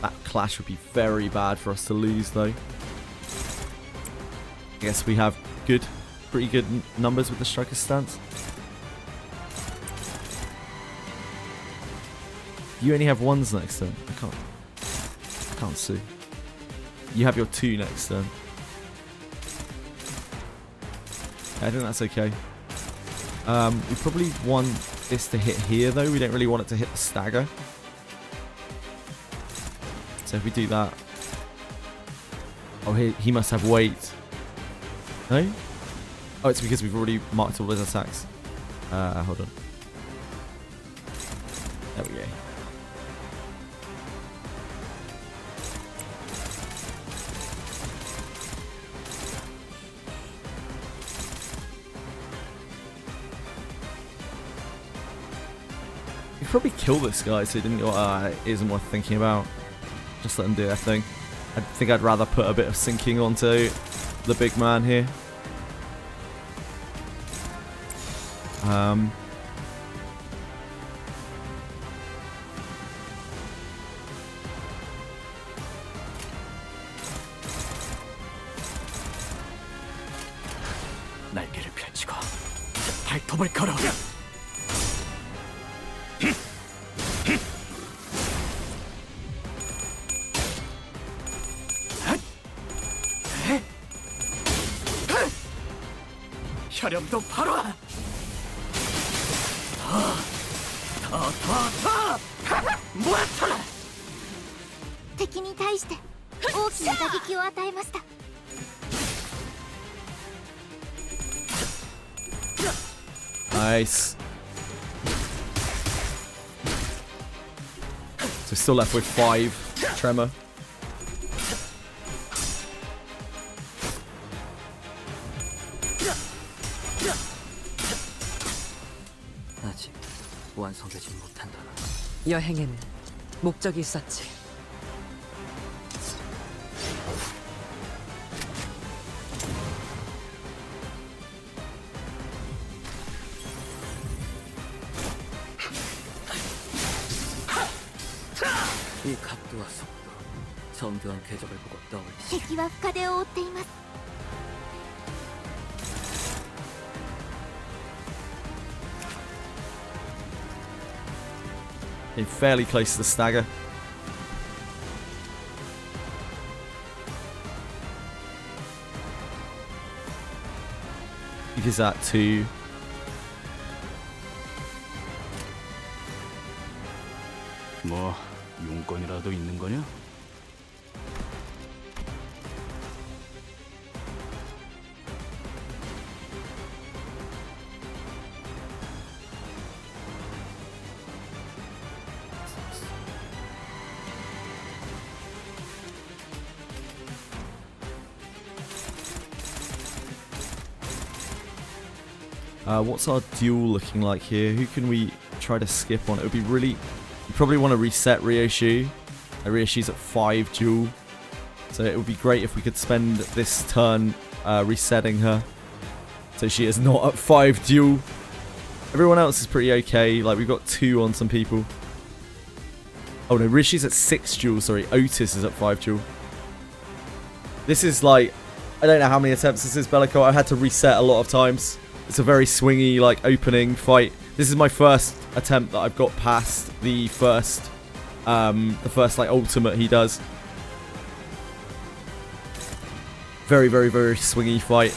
That clash would be very bad for us to lose, though. I guess we have pretty good numbers with the Striker's stance. You only have 1s next turn. I can't see. You have your 2 next turn. I think that's okay. We probably want this to hit here, though. We don't really want it to hit the stagger. So if we do that... Oh, he must have weight. No? Oh, it's because we've already marked all his attacks. Hold on. There we go. You could probably kill this guy so it isn't worth thinking about. Just let him do their thing. I think I'd rather put a bit of sinking onto the big man here. 날개를 펼치고 발톱을 걸어. 혈염도 바로 와. 모아쳐라. 敵に対して大きな打撃を与えました。 Nice. So still left with 5 tremor. 아직 완성되지 못한다. 여행엔 목적이 있었지. 이 각도와 속도, 정교한 궤적을 보고 떠올리시. 敵は深手を負っています。 Fairly close to the stagger. Because that 2. 뭐 용건이라도 있는 거냐? What's our duel looking like here? Who can we try to skip on? It would be really... You probably want to reset Ryoshu. Ryoshu's at 5 duel. So it would be great if we could spend this turn resetting her. So she is not at 5 duel. Everyone else is pretty okay. Like, we've got 2 on some people. Oh no, Ryoshu's at 6 duel. Sorry, Otis is at 5 duel. This is like... I don't know how many attempts this is, Bellico. I had to reset a lot of times. It's a very swingy, like, opening fight. This is my first attempt that I've got past the first, like, ultimate he does. Very, very, very swingy fight.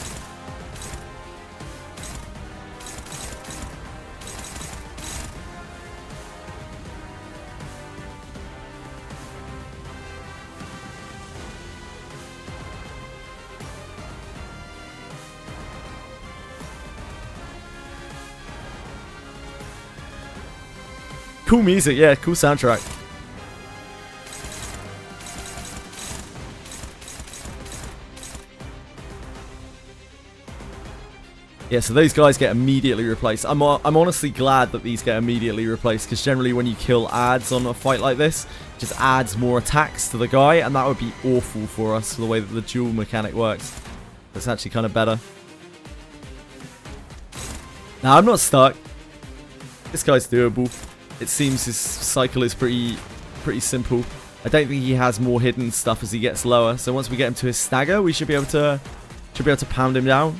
Cool music, yeah, cool soundtrack. Yeah, so those guys get immediately replaced. I'm honestly glad that these get immediately replaced, because generally when you kill ads on a fight like this, it just adds more attacks to the guy, and that would be awful for us, for the way that the duel mechanic works. It's actually kind of better. Now, I'm not stuck. This guy's doable. It seems his cycle is pretty simple. I don't think he has more hidden stuff as he gets lower. So once we get him to his stagger, we should be able to pound him down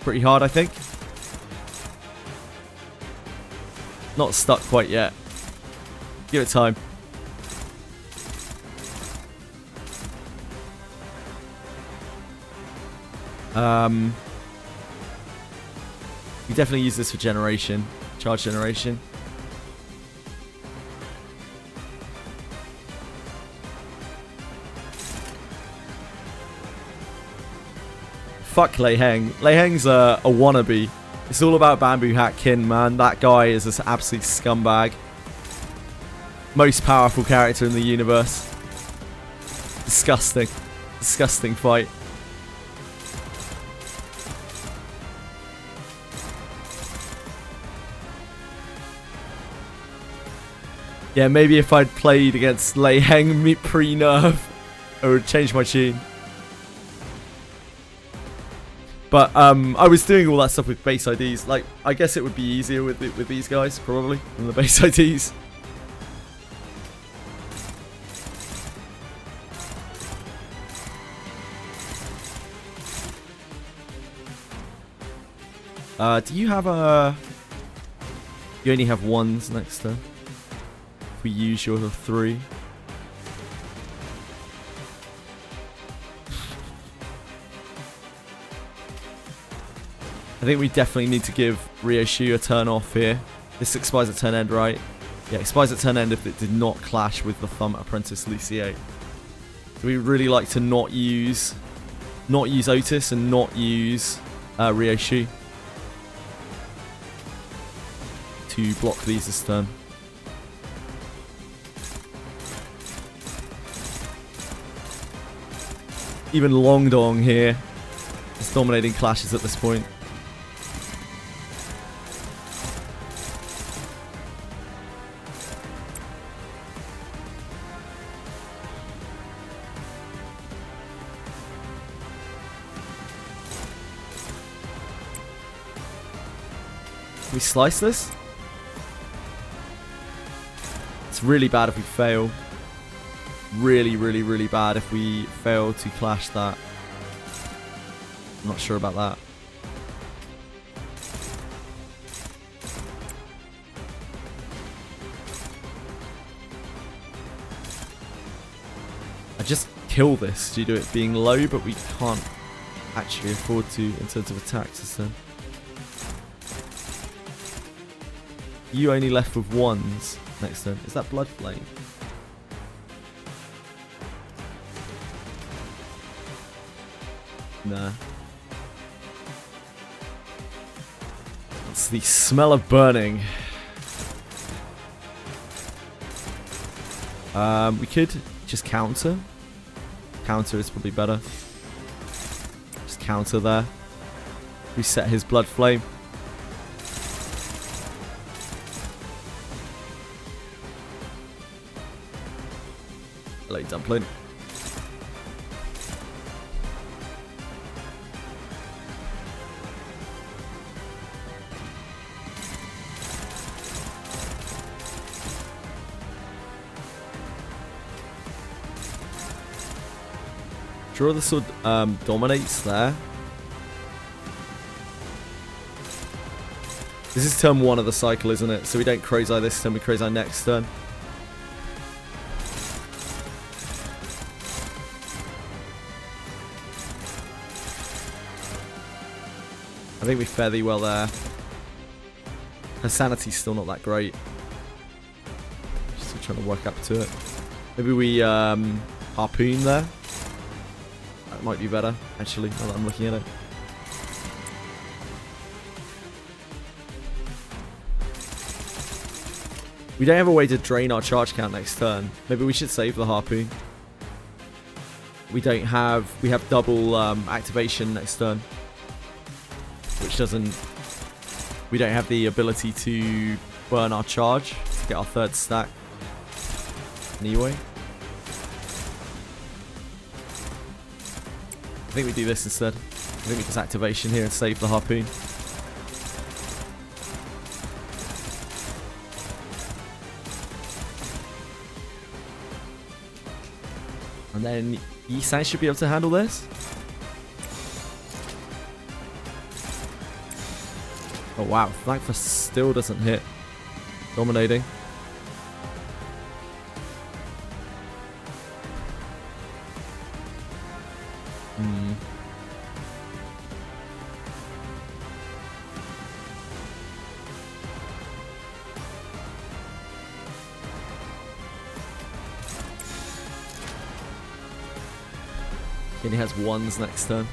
pretty hard, I think. Not stuck quite yet. Give it time. We definitely use this for generation, charge generation. fuck Lei Heng. Lei Heng's a wannabe. It's all about Bamboo Hat Kin, man. That guy is an absolute scumbag. Most powerful character in the universe. Disgusting. Disgusting fight. Yeah, maybe if I'd played against Lei Heng pre-nerf, I would change my tune. But I was doing all that stuff with base IDs. Like, I guess it would be easier with these guys, probably, than the base IDs. Do you have a... You only have ones next turn. If we use your 3. I think we definitely need to give Ryoshu a turn off here. This expires at turn end, right? Yeah, expires at turn end if it did not clash with the Thumb Apprentice Lucier. So we would really like to not use Otis and not use Ryoshu to block these this turn. Even Long Dong here is dominating clashes at this point. Can we slice this? It's really bad if we fail. Really, really, really bad if we fail to clash that. I'm not sure about that. I just kill this due to it being low, but we can't actually afford to in terms of attacks this turn. You only left with ones next turn. Is that Blood Flame? Nah. It's the smell of burning. We could just counter. Counter is probably better. Just counter there. Reset his Blood Flame. Hello, Dumpling. Draw the sword dominates there. This is turn 1 of the cycle, isn't it? So we don't Crow's Eye this turn, we Crow's Eye next turn. I think we fare thee well there. Her sanity's still not that great. Still trying to work up to it. Maybe we harpoon there. That might be better, actually, now that I'm looking at it. We don't have a way to drain our charge count next turn. Maybe we should save the harpoon. We don't have... We have double activation next turn. Which doesn't... We don't have the ability to burn our charge to get our 3rd stack. Anyway. I think we do this instead. I think we just activation here and save the harpoon. And then Yi-san should be able to handle this. Oh wow, Thankful still doesn't hit. Dominating. And he has ones next turn.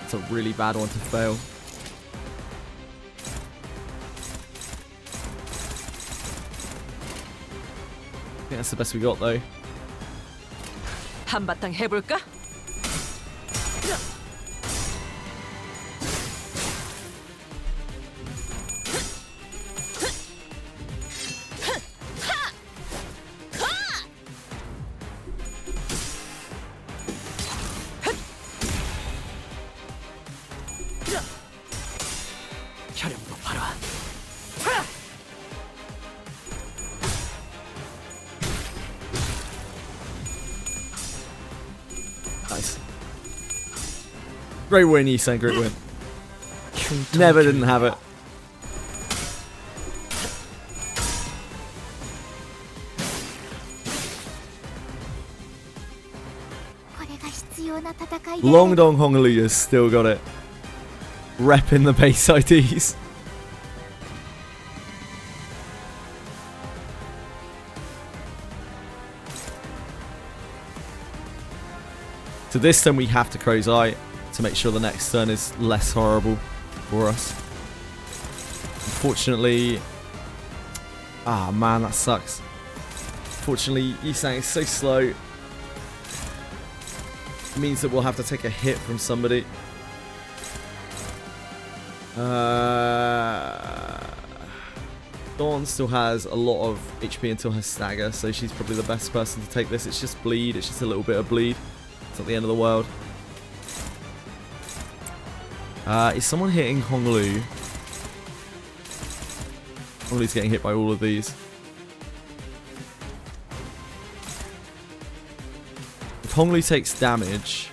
It's a really bad one to fail. I think that's the best we got though. 한바탕 해볼까? 혈연도 바로. Nice. Great win, Yisan, great win. Never didn't have it. Long Dong Honglu has still got it. Repping the base IDs. So this turn we have to Crow's Eye to make sure the next turn is less horrible for us. Unfortunately... Ah, man, that sucks. Fortunately, Yisang is so slow. It means that we'll have to take a hit from somebody. Dawn still has a lot of HP until her stagger, so she's probably the best person to take this. It's just bleed. It's just a little bit of bleed. It's not the end of the world. Is someone hitting Honglu? Honglu's getting hit by all of these. If Honglu takes damage,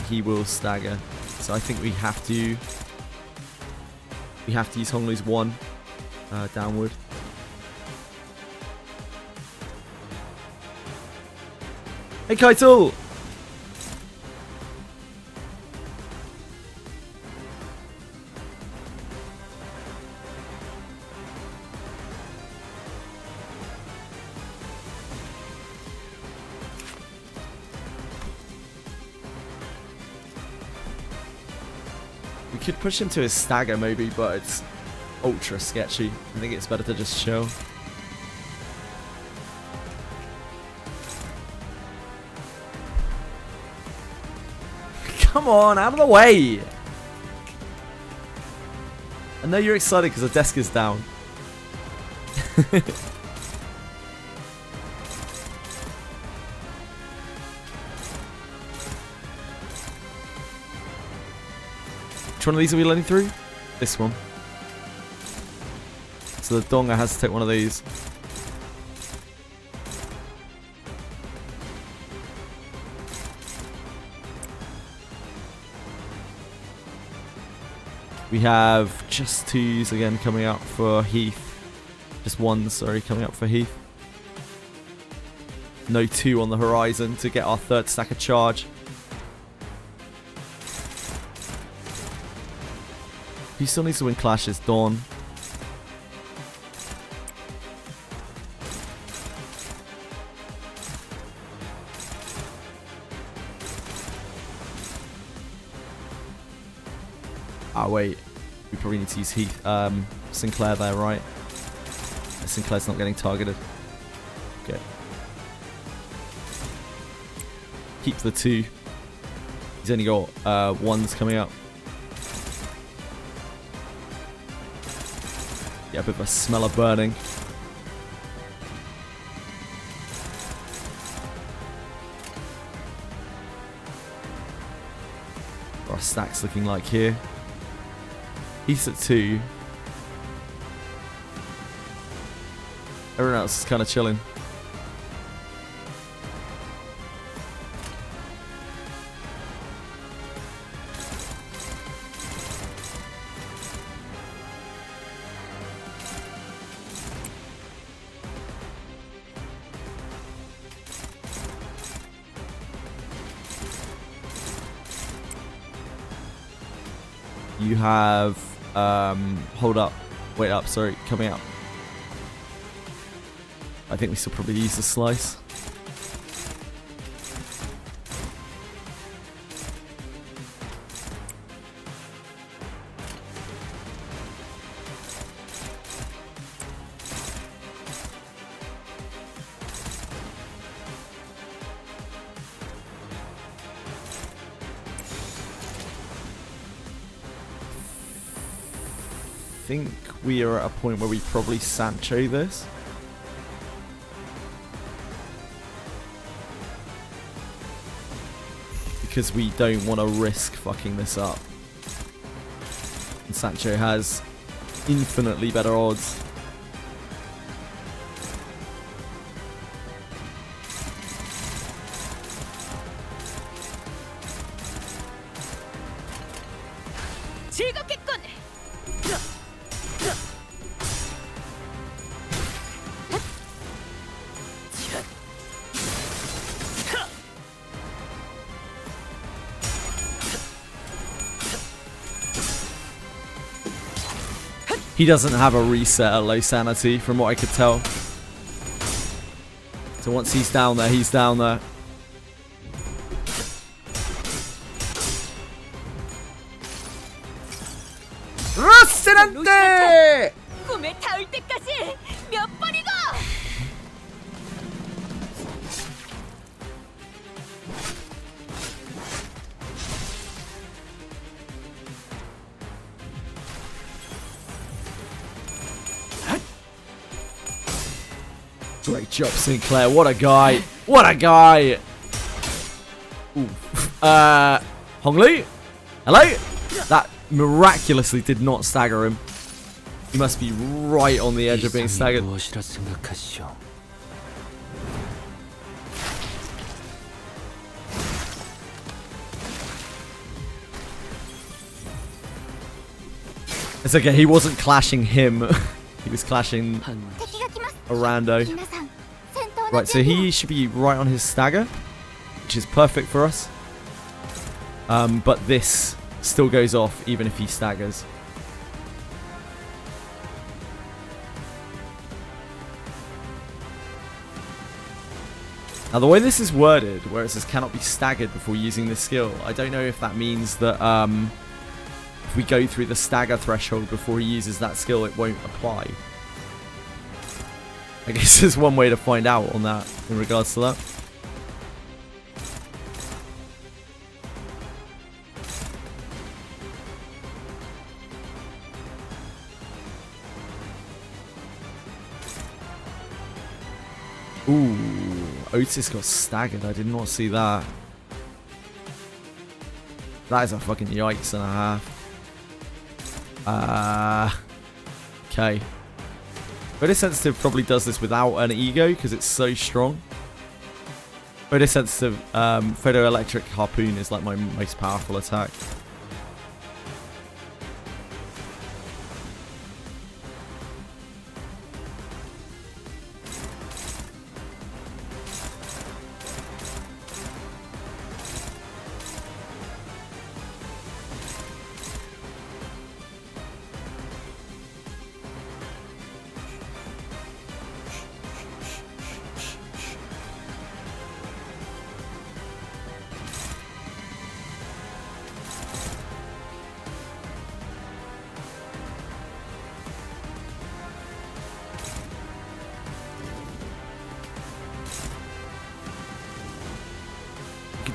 he will stagger. So I think we have to use Honglu's one downward. Hey Kaito! We could push him to his stagger maybe, but it's ultra sketchy. I think it's better to just chill. Come on, out of the way! I know you're excited because the desk is down. Which one of these are we letting through? This one. So the Donga has to take one of these. We have just twos again coming up for Heath. Just one, sorry, coming up for Heath. No two on the horizon to get our third stack of charge. He still needs to win clashes, Dawn. Ah, wait. We probably need to use Heath. Sinclair there, right? Sinclair's not getting targeted. Okay. Keep the two. He's only got ones coming up. Yeah, a bit of a smell of burning. What our stacks looking like here? He's at 2. Everyone else is kind of chilling. You have hold up, wait up, sorry, coming out. I think we still probably use the slice. think we are at a point where we probably Sancho this. Because we don't want to risk fucking this up. And Sancho has infinitely better odds. He doesn't have a reset at low sanity, from what I could tell. So once he's down there, he's down there. Rocinante! 꿈에 닿을 때까지 몇 번이고! Great job, Sinclair. What a guy. What a guy. Ooh. Hongli? Hello? That miraculously did not stagger him. He must be right on the edge of being staggered. It's okay, he wasn't clashing him. He was clashing a rando. Right, so he should be right on his stagger, which is perfect for us. But this still goes off even if he staggers. Now the way this is worded, where it says cannot be staggered before using this skill, I don't know if that means that if we go through the stagger threshold before he uses that skill, it won't apply. I guess there's one way to find out on that in regards to that. Ooh, Otis got staggered. I did not see that. That is a fucking yikes and a half. Okay. Photosensitive probably does this without an ego because it's so strong. Photosensitive photoelectric harpoon is like my most powerful attack.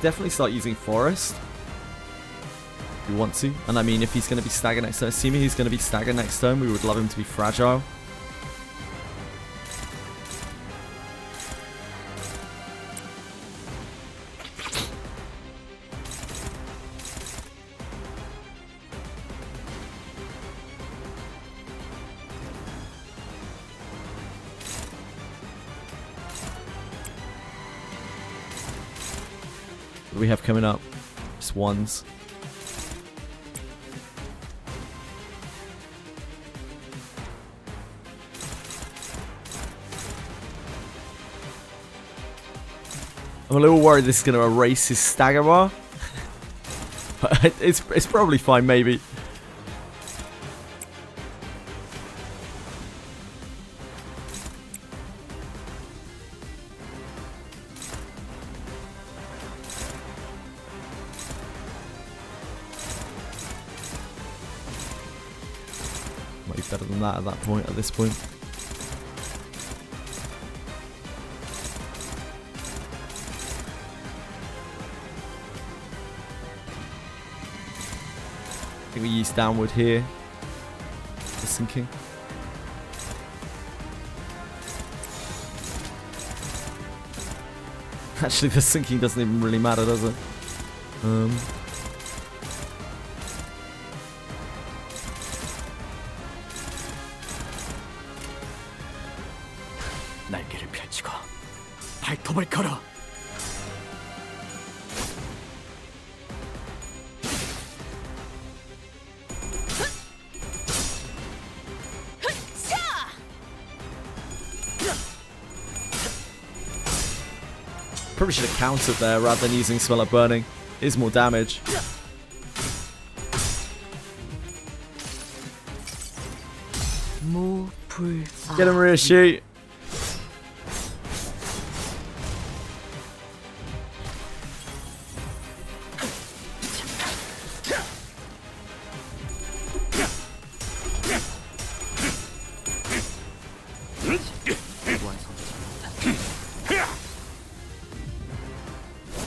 Definitely start using Forest if you want to. And I mean, if he's going to be staggered next turn, assuming he's going to be staggered next turn, we would love him to be fragile. What do we have coming up? Just ones. I'm a little worried this is going to erase his stagger bar. But it's probably fine, maybe. Might be better than that at this point. I think we use downward here. the sinking. Actually, the sinking doesn't even really matter, does it? 날개를 펼치고 발톱을 걸어. Probably should have countered there rather than using Smell of Burning. It is more damage. Get him, rear shoot.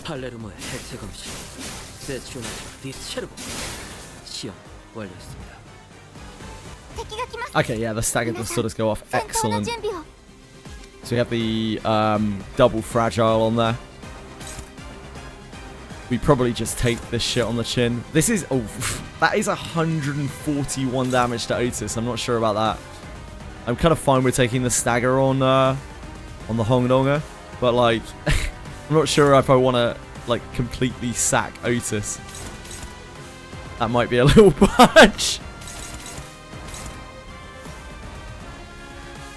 팔레르모의 해체 검시 세치오나타 디체르보 시험 완료했습니다. Okay, yeah, the stagger just sort of go off. Excellent. So we have the double fragile on there. We probably just take this shit on the chin. This is... Oh, that is 141 damage to Otis. I'm not sure about that. I'm kind of fine with taking the stagger on the Hongdonga. But, like, I'm not sure if I want to, like, completely sack Otis. That might be a little much.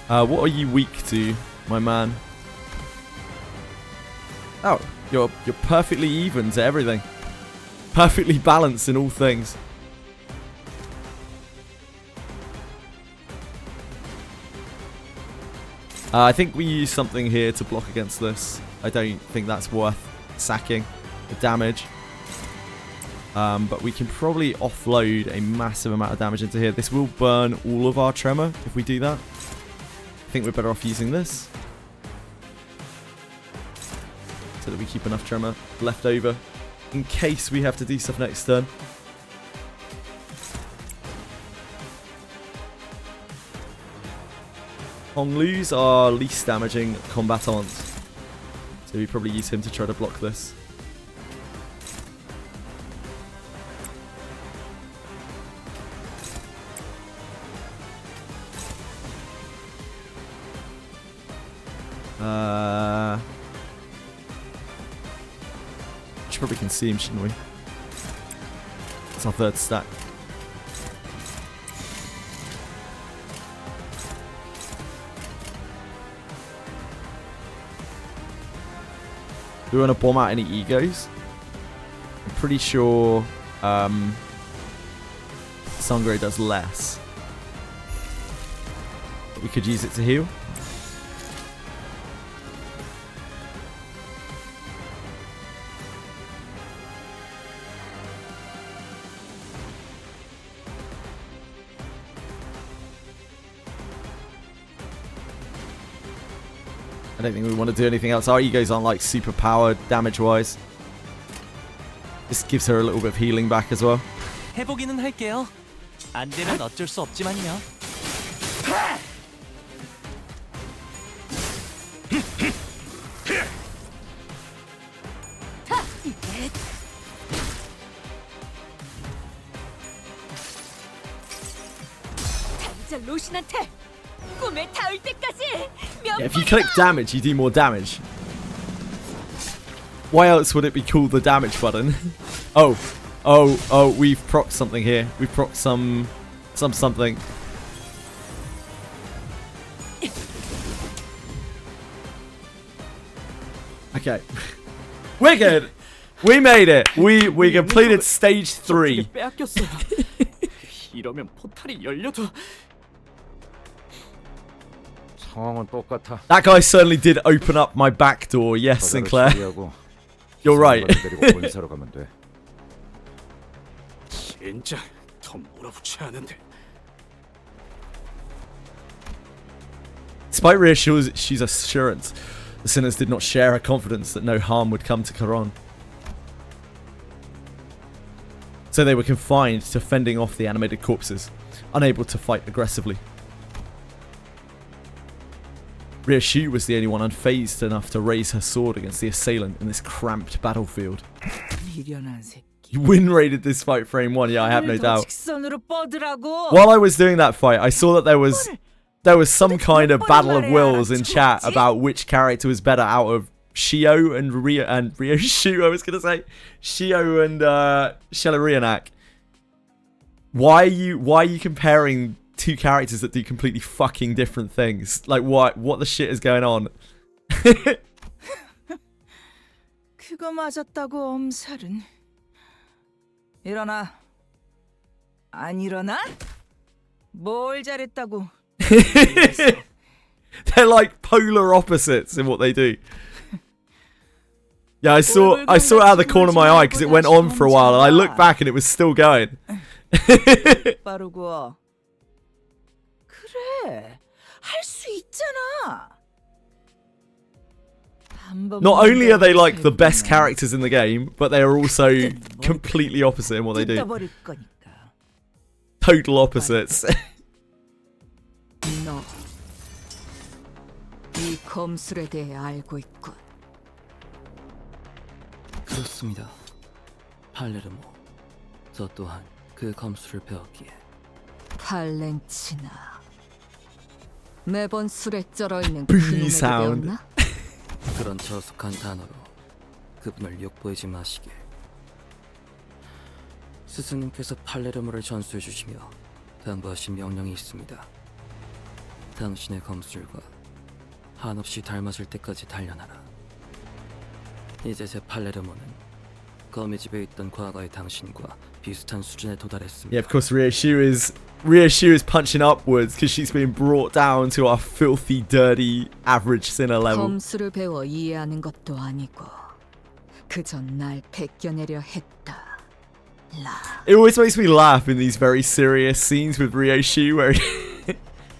What are you weak to, my man? Oh, you're perfectly even to everything. Perfectly balanced in all things. I think we use something here to block against this. I don't think that's worth sacking the damage. But we can probably offload a massive amount of damage into here. This will burn all of our tremor if we do that. I think we're better off using this. So that we keep enough tremor left over in case we have to do stuff next turn. Honglu's our least damaging combatant. So we probably use him to try to block this. Should probably consume, shouldn't we? It's our third stack. Do we want to bomb out any egos? I'm pretty sure Sangre does less. But we could use it to heal. I don't think we want to do anything else. Our egos aren't like super powered damage wise. This gives her a little bit of healing back as well. 해보기는 할게요. 안 되면 어쩔 수 없지만요. 당장 로신한테 꿈에 닿을 때까지 Yeah, if you click damage, you do more damage. Why else would it be called the damage button? Oh, we've procced something here. We've procced some something. Okay. We're good. We made it. We completed stage 3. 이러면 포탈이 열려도 상황은 똑같아. That guy certainly did open up my back door. Yes, Sinclair. You're right. 본사로 가면 돼. 진짜 더 몰아붙여야 하는데. Despite she's assurance, the sinners did not share her confidence that no harm would come to Charon. So they were confined to fending off the animated corpses. unable to fight aggressively. Ryoshu was the only one unfazed enough to raise her sword against the assailant in this cramped battlefield. You win rated this fight frame 1, yeah, I have no doubt. While I was doing that fight, I saw that there was some kind of battle of wills in chat about which character was better out of Shio and Ryoshu, I was gonna say. Shio and Shelarianak. Why are you comparing two characters that do completely fucking different things? Like what the shit is going on? 그거 맞았다고 엄살은. 일어나. 안 일어나? 뭘 잘했다고? They're like polar opposites in what they do. Yeah, I saw it out of the corner of my eye because it went on for a while, and I looked back and it was still going. 빠르고. 그래. 할 수 있잖아. Not only are they like the best characters in the game, but they are also completely opposite in what they do. Total opposites. 너 이 검술에 대해 알고 있군. 그렇습니다. 팔레르모. 저 또한 그 검술을 배웠기에. 팔렌치나. 매번 술에 쩔어 있는 그놈에게 배웠나? 그런 저속한 단어로 그분을 욕보이지 마시길. 스승님께서 팔레르모를 전수해 주시며 당부하신 명령이 있습니다. 당신의 검술과 한없이 닮아질 때까지 단련하라. 이제 제 팔레르모는 거미 집에 있던 과거의 당신과 비슷한 수준에 도달했습니다. Yeah, of course, Ryoshu is punching upwards because she's been brought down to our filthy, dirty, average sinner level. 검술을 배워 이해하는 것도 아니고 그저 날 베껴내려 했다. It always makes me laugh in these very serious scenes with Ryoshu where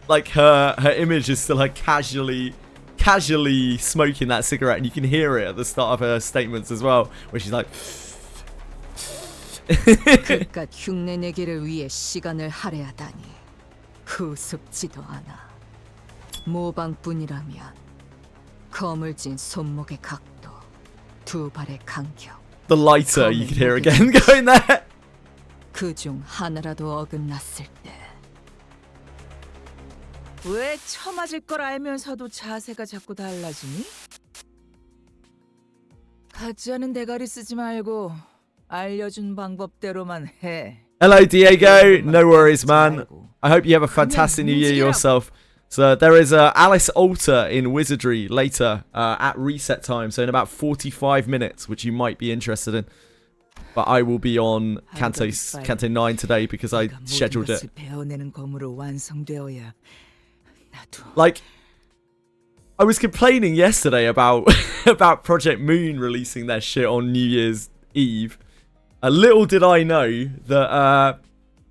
like her image is still her casually smoking that cigarette, and you can hear it at the start of her statements as well, where she's like 그깟 흉내내기를 위해 시간을 할애하다니 우습지도 않아. 모방뿐이라면 검을 쥔 손목의 각도, 두 발의 간격. The lighter you could hear again going there. 그중 하나라도 어긋났을 때. 왜 처맞을 걸 알면서도 자세가 자꾸 달라지니? 가짜는 대가리 쓰지 말고 알려준 방법대로만 해. Hello, Diego. No worries, man. I hope you have a fantastic new year yourself. So there is Alice Alter in Wizardry later at reset time, so in about 45 minutes, which you might be interested in. But I will be on Canto 9 today because I scheduled it. Like, I was complaining yesterday about about Project Moon releasing their shit on New Year's Eve. Little did I know that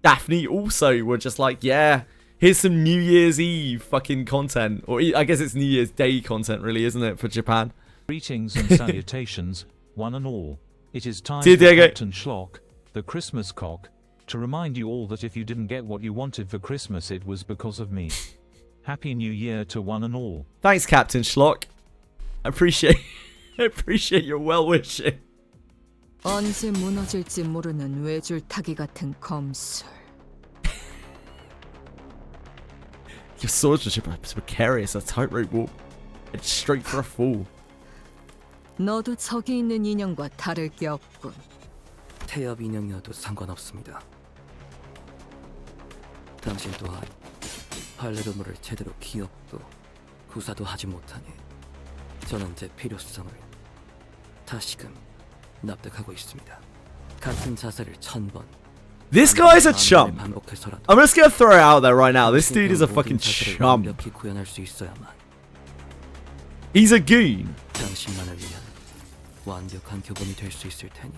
Daphne also were just like, yeah, here's some New Year's Eve fucking content. Or I guess it's New Year's Day content, really, isn't it, for Japan? Greetings and salutations, one and all. It is time See you, for Diego. Captain Schlock, the Christmas cock, to remind you all that if you didn't get what you wanted for Christmas, it was because of me. Happy New Year to one and all. Thanks, Captain Schlock. I appreciate your well wishing. 언제 무너질지 모르는 외줄타기 같은 검술. Your swordsmanship is precarious. A tightrope walk. It's straight for a fall. 너도 저기 있는 인형과 다를 게 없군. 태엽 인형이어도 상관없습니다. 당신 또한 팔레르모를 제대로 기억도 구사도 하지 못하니 저는 제 필요성을 다시금 납득하고 있습니다. 같은 자세를 1000번. This guy's a chump. I'm just gonna throw it out there right now. This dude is a fucking chump. He's a goon. 당신만을 위한 완벽한 교본이 될 수 있을 테니.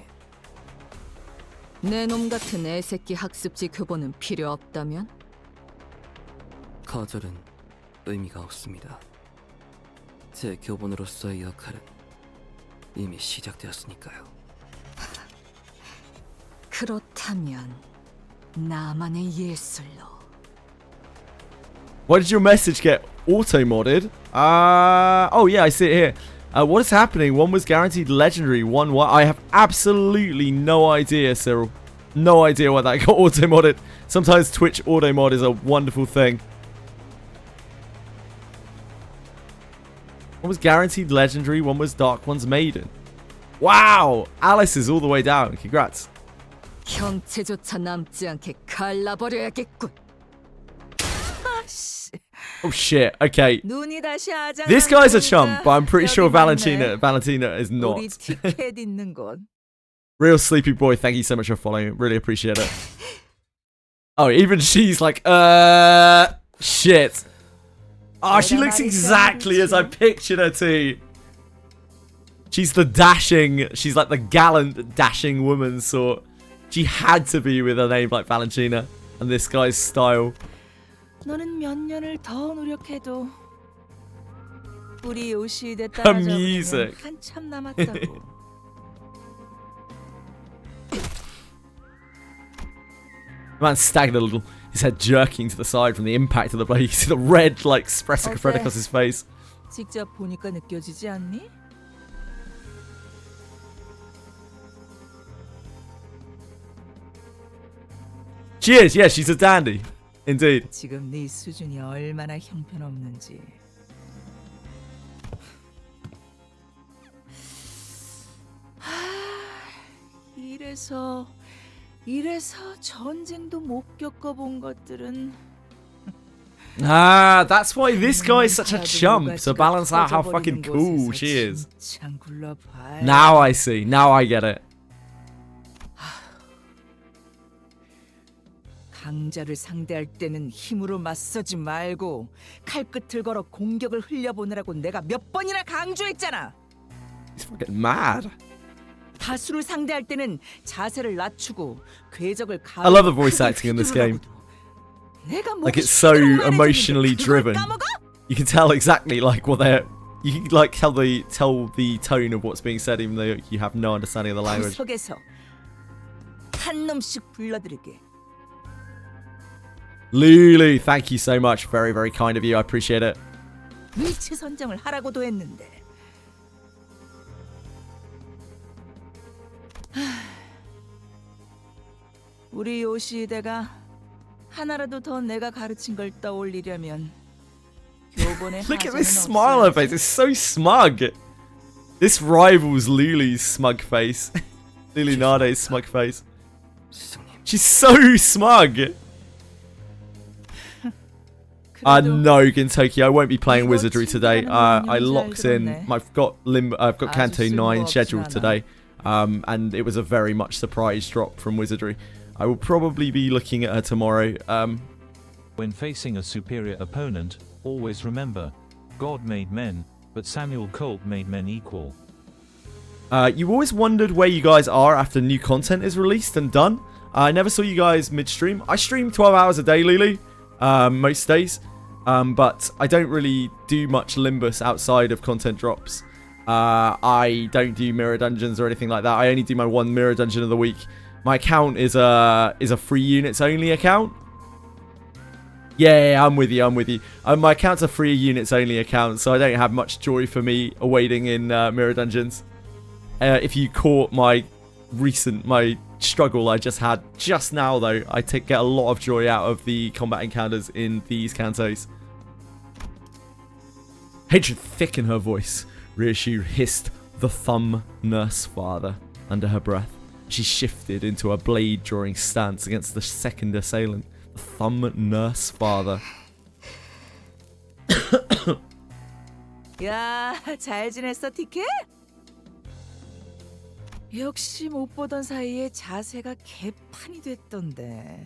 내 놈 같은 애새끼 학습지 교본은 필요 없다면? 거절은 의미가 없습니다. 제 교본으로서의 역할은 이미 시작되었으니까요. 그렇다면 나만의 예술로 Why did your message get auto-modded? Oh yeah, I see it here. What is happening? One was guaranteed legendary, one what? I have absolutely no idea, Cyril. No idea why that got auto-modded. Sometimes Twitch auto-mod is a wonderful thing. One was guaranteed legendary, one was dark, one's maiden. Wow! Alice is all the way down. Congrats. 형체조차 남지 않게 갈라버려야겠군. Oh shit, okay. This guy's a chump, but I'm pretty sure Valentina is not. Real sleepy boy, thank you so much for following. Really appreciate it. Oh, even she's like, shit. Oh, she looks exactly as I pictured her to. She's the dashing, she's like the gallant, dashing woman sort. She had to be with a name like Valentina and this guy's style. 너는 몇 년을 더 노력해도 우리 요시대 Her music. 한참 남았다고. Man staggered a little, his head jerking to the side from the impact of the blade. You see the red, like, spread across his face. 직접 보니까 느껴지지 않니? She is, yeah, she's a dandy. Indeed. 지금 네 수준이 얼마나 형편없는지. 이래서 전쟁도 못 겪어본 것들은. Ah, that's why this guy is such a chump, to balance out how fucking cool she is. Now I see, now I get it. 강자를 상대할 때는 힘으로 맞서지 말고 칼끝을 걸어 공격을 흘려보내라고 내가 몇 번이나 강조했잖아. He's fucking mad. 다수를 상대할 때는 자세를 낮추고 궤적을 I love the voice acting in this game. Like it's so emotionally driven. You can tell exactly like what they're. You can like tell the tone of what's being said, even though you have no understanding of the language. 한 놈씩 불러드릴게. Lulu, thank you so much. Very, very kind of you. I appreciate it. 위치 선정을 하라고도 했는데. 우리 요시대가 하나라도 더 내가 가르친 걸 떠올리려면 교본에 Look at this smile on her face. It's so smug. This rivals Lulu's smug face. Lulu Nade's smug face. She's so smug. No, Gintoki, I won't be playing Wizardry today. I locked in. I've got Canto 9 scheduled today, and it was a very much surprise drop from Wizardry. I will probably be looking at her tomorrow. When facing a superior opponent, always remember, God made men, but Samuel Colt made men equal. You always wondered where you guys are after new content is released and done. I never saw you guys mid-stream. I stream 12 hours a day, Lulu, most days. But I don't really do much Limbus outside of content drops. I don't do mirror dungeons or anything like that. I only do my one mirror dungeon of the week. My account is a free units only account. Yeah, I'm with you. My account's a free units only account, so I don't have much joy for me awaiting in mirror dungeons. If you caught my struggle I just had just now, though, I get a lot of joy out of the combat encounters in these cantos. Hatred thick in her voice. Ryoshu hissed the thumb nurse father under her breath. She shifted into a blade drawing stance against the second assailant. The thumb nurse father. 야, 잘 지냈어, 티켓? 역시 못 보던 사이에 자세가 개판이 됐던데.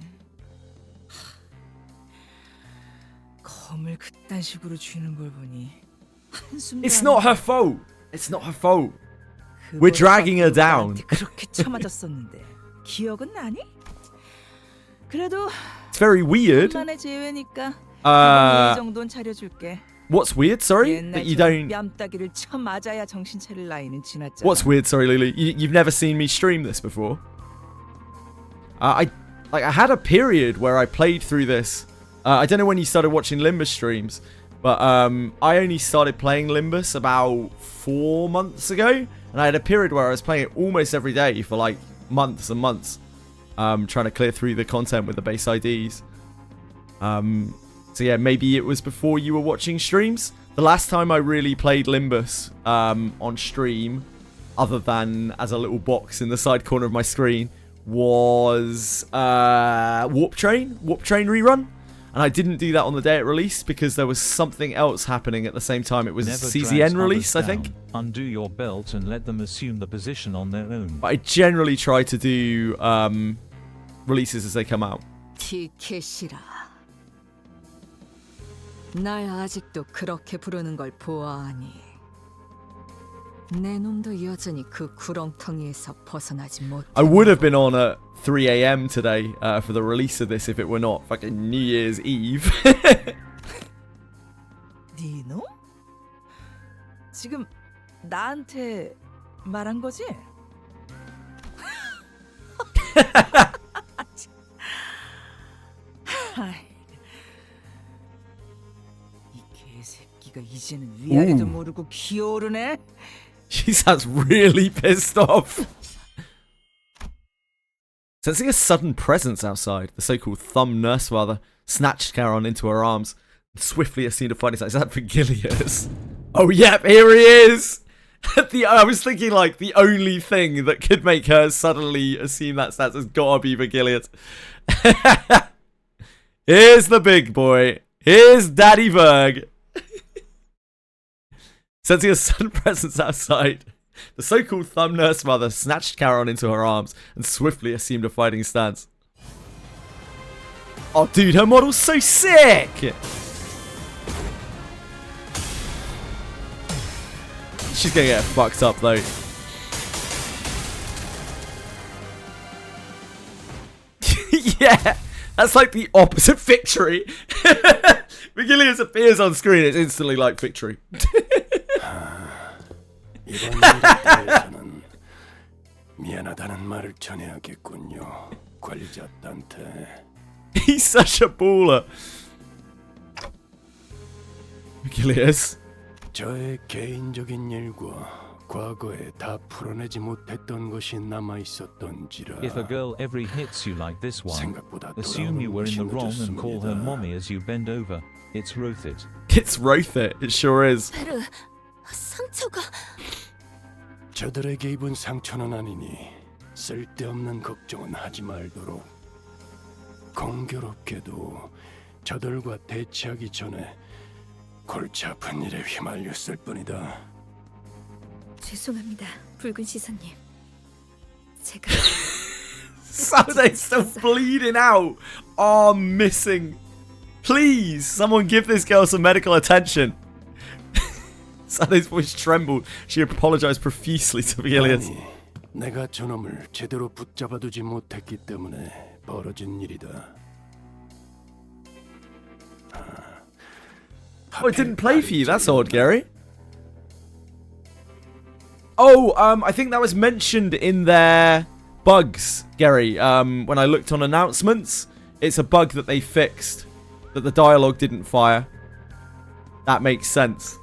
검을 그딴 식으로 쥐는 걸 보니 한숨도 It's not her fault. It's not her fault. We're dragging her down. 그렇게 쳐맞았었는데 기억은 나니? 그래도 It's very weird. 만의 재회니까 이 정도는 차려줄게. What's weird? Sorry, that you don't. 뺨따기를 쳐 맞아야 정신 차릴 나이는 지났잖아. What's weird? Sorry, Lily. You've never seen me stream this before. I had a period where I played through this I don't know when you started watching Limbus streams, but I only started playing Limbus about 4 months ago, and I had a period where I was playing it almost every day for like months and months, trying to clear through the content with the base IDs. So yeah, maybe it was before you were watching streams. The last time I really played Limbus on stream, other than as a little box in the side corner of my screen, was Warp Train rerun. And I didn't do that on the day it released because there was something else happening at the same time. It was Never CZN drag release, I others think. down. Undo your belt and let them assume the position on their own. But I generally try to do releases as they come out. 티켓이라. 날 아직도 그렇게 부르는 걸 보아하니 내 놈도 여전히 그 구렁텅이에서 벗어나지 못. I would have been on at 3 a.m. today for the release of this if it were not fucking New Year's Eve. 네 놈? 지금 나한테 말한 거지? 이 개새끼가 이제는 위아래도 모르고 기어오르네. She sounds really pissed off. Sensing a sudden presence outside, the so-called thumb nurse father snatched Charon into her arms and swiftly assumed a fighting stance. Is that Vigilius? Oh, yep, here he is! I was thinking, like, the only thing that could make her suddenly assume that stance has gotta be Vigilius. Here's the big boy. Here's Daddy Verg. Sensing a sudden presence outside, the so-called thumb nurse mother snatched Charon into her arms and swiftly assumed a fighting stance. Oh, dude, her model's so sick! She's gonna get fucked up, though. Yeah, that's like the opposite victory. Vigilius appears on screen, it's instantly like victory. 이번 일에 대해서는 미안하다는 말을 전해야겠군요. 관리자 단테. He's such a baller. Vigilius. 저의 개인적인 일과 과거에 다 풀어내지 못했던 것이 남아 있었던지라. If a girl every hits you like this one, assume you were in the wrong and call her mommy as you bend over. It's worth it. It's worth it. It sure is. 베르, 상처가. 저들에게 입은 상처는 아니니 쓸데없는 걱정은 하지 말도록. 공교롭게도 저들과 대치하기 전에 골치 아픈 일에 휘말렸을 뿐이다. 죄송합니다, 붉은 시선님. 제가 Saturday's still bleeding out. Arm missing. Please, someone give this girl some medical attention. Saturday's voice trembled. She apologized profusely to Vigilius. 아니, 내가 저놈을 제대로 붙잡아두지 못했기 때문에 벌어진 일이다. Oh, it didn't play for you. That's odd, Gary. Oh, I think that was mentioned in their bugs, Gary. When I looked on announcements, it's a bug that they fixed, that the dialogue didn't fire. That makes sense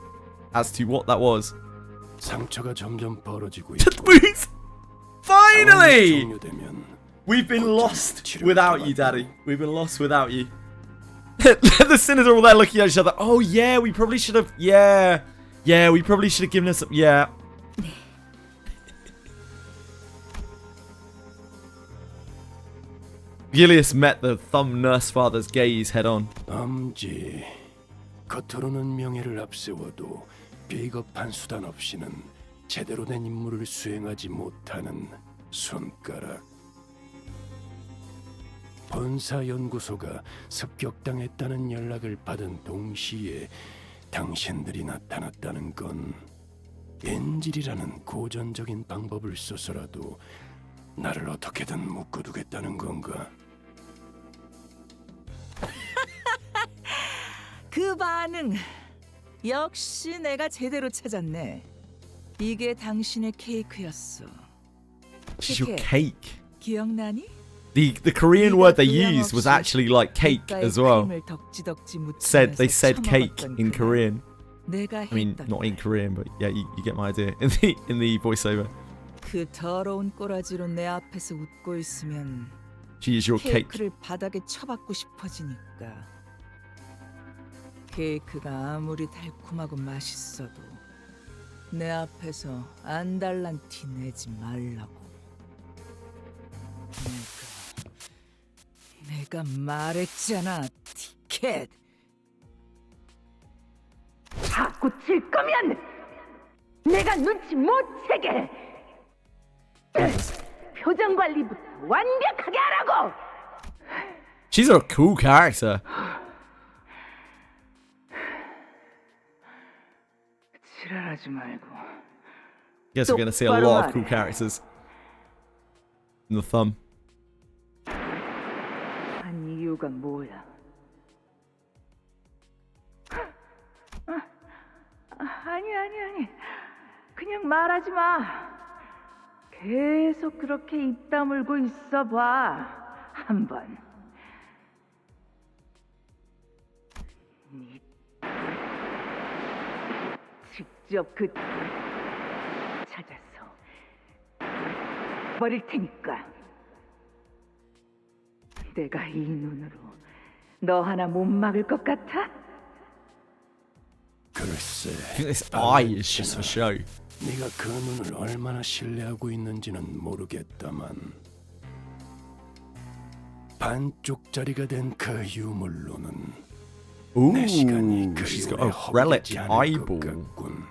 as to what that was. 상처가 점점 벌어지고 Finally! We've been lost without you, Daddy. We've been lost without you. The sinners are all there looking at each other. Oh, yeah, we probably should have... Yeah, we probably should have given us... Yeah. Vigilius met the thumb nurse father's gaze head on. 엄지, 겉으로는 명예를 앞세워도 비겁한 수단 없이는 제대로 된 임무를 수행하지 못하는 손가락. 본사연구소가 습격당했다는 연락을 받은 동시에 당신들이 나타났다는 건 인질이라는 고전적인 방법을 써서라도 나를 어떻게든 묶어두겠다는 건가? 그 반응 역시 내가 제대로 찾았네. 이게 당신의 케이크였어. She's your cake. 기억나니? The Korean word they used was actually like cake as well. They said cake in Korean. I mean, not in Korean, but yeah, you get my idea in the voiceover. 그 더러운 꼬라지로 내 앞에서 웃고 있으면 She is your cake. 케이크를 바닥에 쳐박고 싶어지니까. 케이크가 아무리 달콤하고 맛있어도 내 앞에서 안달난 티 내지 말라고. 내가 말했잖아, 티켓. 자꾸 질 거면 내가 눈치 못 채게. 표정 관리부터 완벽하게 하라고. She's a cool character. 지랄하지 말고. Guess we're gonna see a lot of cool characters in the thumb. 한 이유가 뭐야? 아니. 그냥 말하지 마. 계속 그렇게 입 다물고 있어봐. 한번. 직접 그 찾아서 버릴 테니까. 내가 이 눈으로 너 하나 못 막을 것 같아? 글쎄. This eye is just for show. 네가 그 눈을 얼마나 신뢰하고 있는지는 모르겠다만 반쪽짜리가 된 그 유물로는 Ooh, 내 시간이 she's got 그리움에 a relic 허비지 않을 것 eyeball. 같군.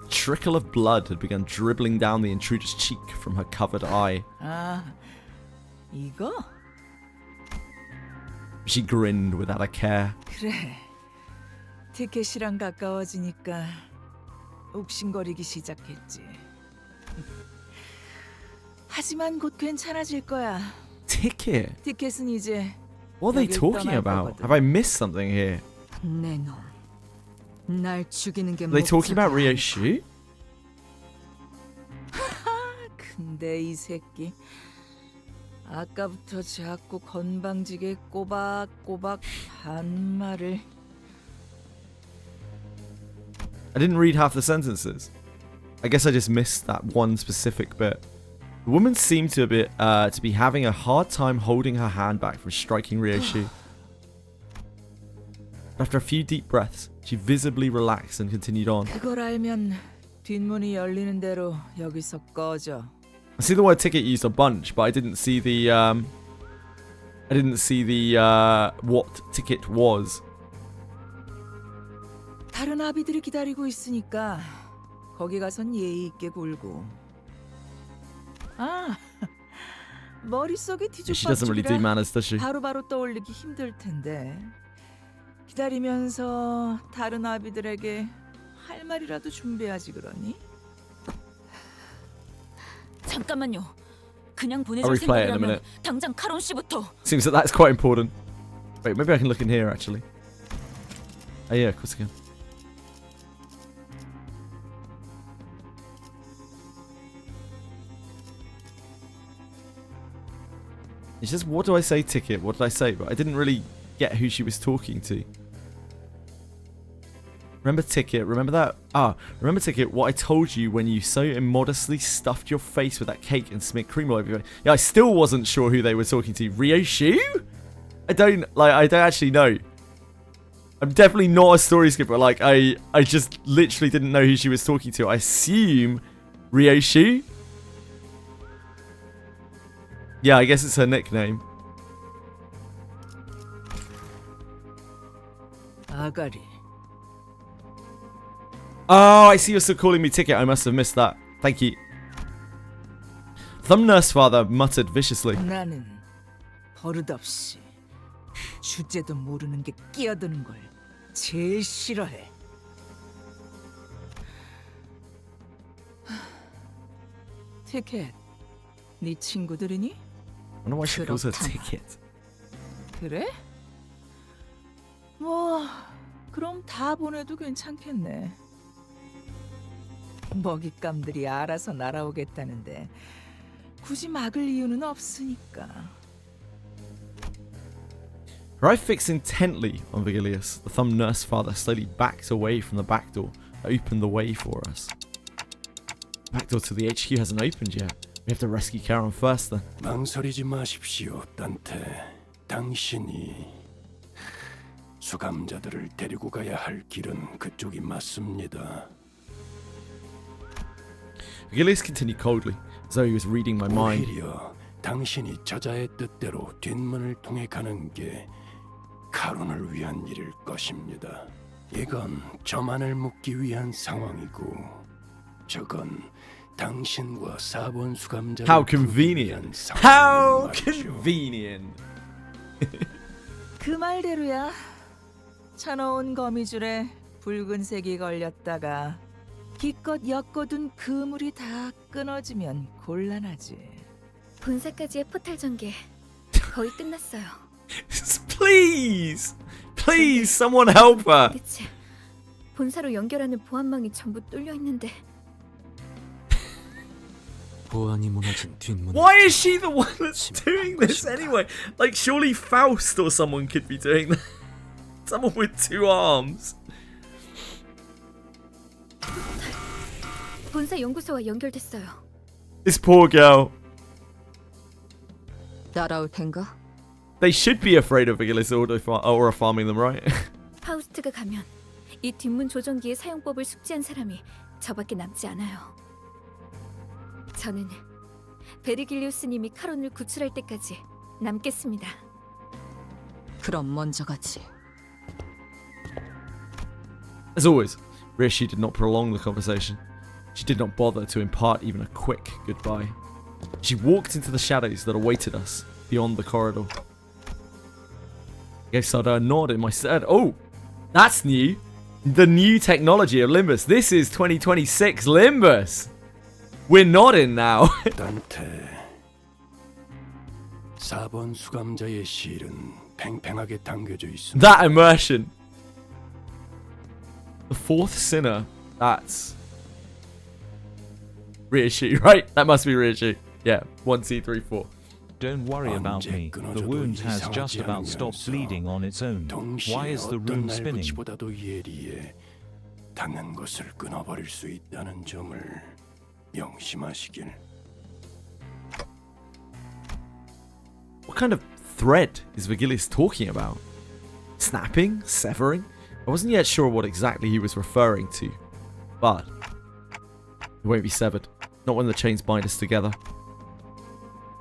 Trickle of blood had begun dribbling down the intruder's cheek from her covered eye. 아, 이거? She grinned without a care. 그래. 티켓이랑 가까워지니까 욱신거리기 시작했지. 하지만 곧 괜찮아질 거야. Ticket? 티켓은 이제 What are they talking about? Have I missed something here? 내놈, 날 죽이는 게 Are they talking about Ryoshi? 근데 이 새끼 아까부터 자꾸 건방지게 꼬박꼬박 반말을. I didn't read half the sentences. I guess I just missed that one specific bit. The woman seemed to be having a hard time holding her hand back from striking Ryoshi. After a few deep breaths, she visibly relaxed and continued on. 그걸 알면 뒷문이 열리는 대로 여기서 꺼져. I see the word ticket used a bunch, but I didn't see the what ticket was. 다른 아비들이 기다리고 있으니까 거기 가선 예의 있게 굴고. 아, 머릿속이 She doesn't really do manners, does she? 바로바로 떠올리기 힘들 텐데. 기다리면서 다른 아비들에게 할 말이라도 준비하지 그러니? 잠깐만요. 그냥 I'll 보내줄 replay it in a 생각이라면 minute. 당장 카론 씨부터. Seems that that's quite important. Wait, maybe I can look in here actually. Oh yeah, of course I can. It's just, what do I say, ticket? What did I say? But I didn't really get who she was talking to. Remember ticket? Remember that? Remember ticket, what I told you when you so immodestly stuffed your face with that cake and smeared cream all over your face? Yeah, I still wasn't sure who they were talking to. Ryoshi? I don't actually know. I'm definitely not a story skipper. Like, I just literally didn't know who she was talking to. I assume Ryoshi? Yeah, I guess it's her nickname. 아가리. Oh, I see you're still calling me ticket. I must have missed that. Thank you. Thumb nurse father muttered viciously. 나는 버릇없이 주제도 모르는 게 끼어드는 걸 제일 싫어해. 티켓, 네 친구들이니? I wonder why she calls her ticket. 그래? 뭐 그럼 다 보내도 괜찮겠네. 먹잇감들이 알아서 날아오겠다는데 굳이 막을 이유는 없으니까. Her eye fixed intently on Vigilius. The thumb nurse father slowly backed away from the back door that opened the way for us. The back door to the HQ hasn't opened yet. We have to rescue Charon first then. 망설이지 마십시오, 단테. 당신이 수감자들을 데리고 가야 할 길은 그쪽이 맞습니다. Vigilius continued coldly, as though he was reading my mind. 오히려 당신이 저자의 뜻대로 뒷문을 통해 가는 게 카론을 위한 일일 것입니다. 이건 저만을 묶기 위한 상황이고 저건 당신과 4번 수감자를 How convenient. How convenient. 그 말대로야. 쳐놓은 거미줄에 붉은색이 걸렸다가 기껏 엮어둔 그물이 다 끊어지면 곤란하지. 본사까지의 포탈 전개 거의 끝났어요. Please! Please, someone help her! 대체 본사로 연결하는 보안망이 전부 뚫려 있는데 보안이 무너진 뒷문. Why is she the one that's doing this anyway? Like, surely Faust or someone could be doing that. Someone with 2 arms. 본사 연구소와 연결됐어요. This poor girl. 따라올 텐가? They should be afraid of Vigilius or farming them, right? 파우스트가 가면 이 뒷문 조정기의 사용법을 숙지한 사람이 저밖에 남지 않아요. 저는 베르길리우스님이 카론을 구출할 때까지 남겠습니다. 그럼 먼저 가지. As always, Rishi did not prolong the conversation. She did not bother to impart even a quick goodbye. She walked into the shadows that awaited us beyond the corridor. I gave Sardar a nod in my stead. Oh, that's new. The new technology of Limbus. This is 2026 Limbus. We're nodding now. 단테. 4번 수감자의 실은 팽팽하게 당겨져 있습니다. That immersion. The 4th sinner. That's Rishi, right? That must be Rishi. Yeah, 1, 2, 3, 4. Don't worry about me. The wound has just about stopped bleeding on its own. Why is the rune spinning? 보다도 예리해 닿는 것을 끊어버릴 수 있다는 점을 명심하시길. What kind of thread is Vigilius talking about? Snapping? Severing? I wasn't yet sure what exactly he was referring to, but it won't be severed. Not when the chains bind us together.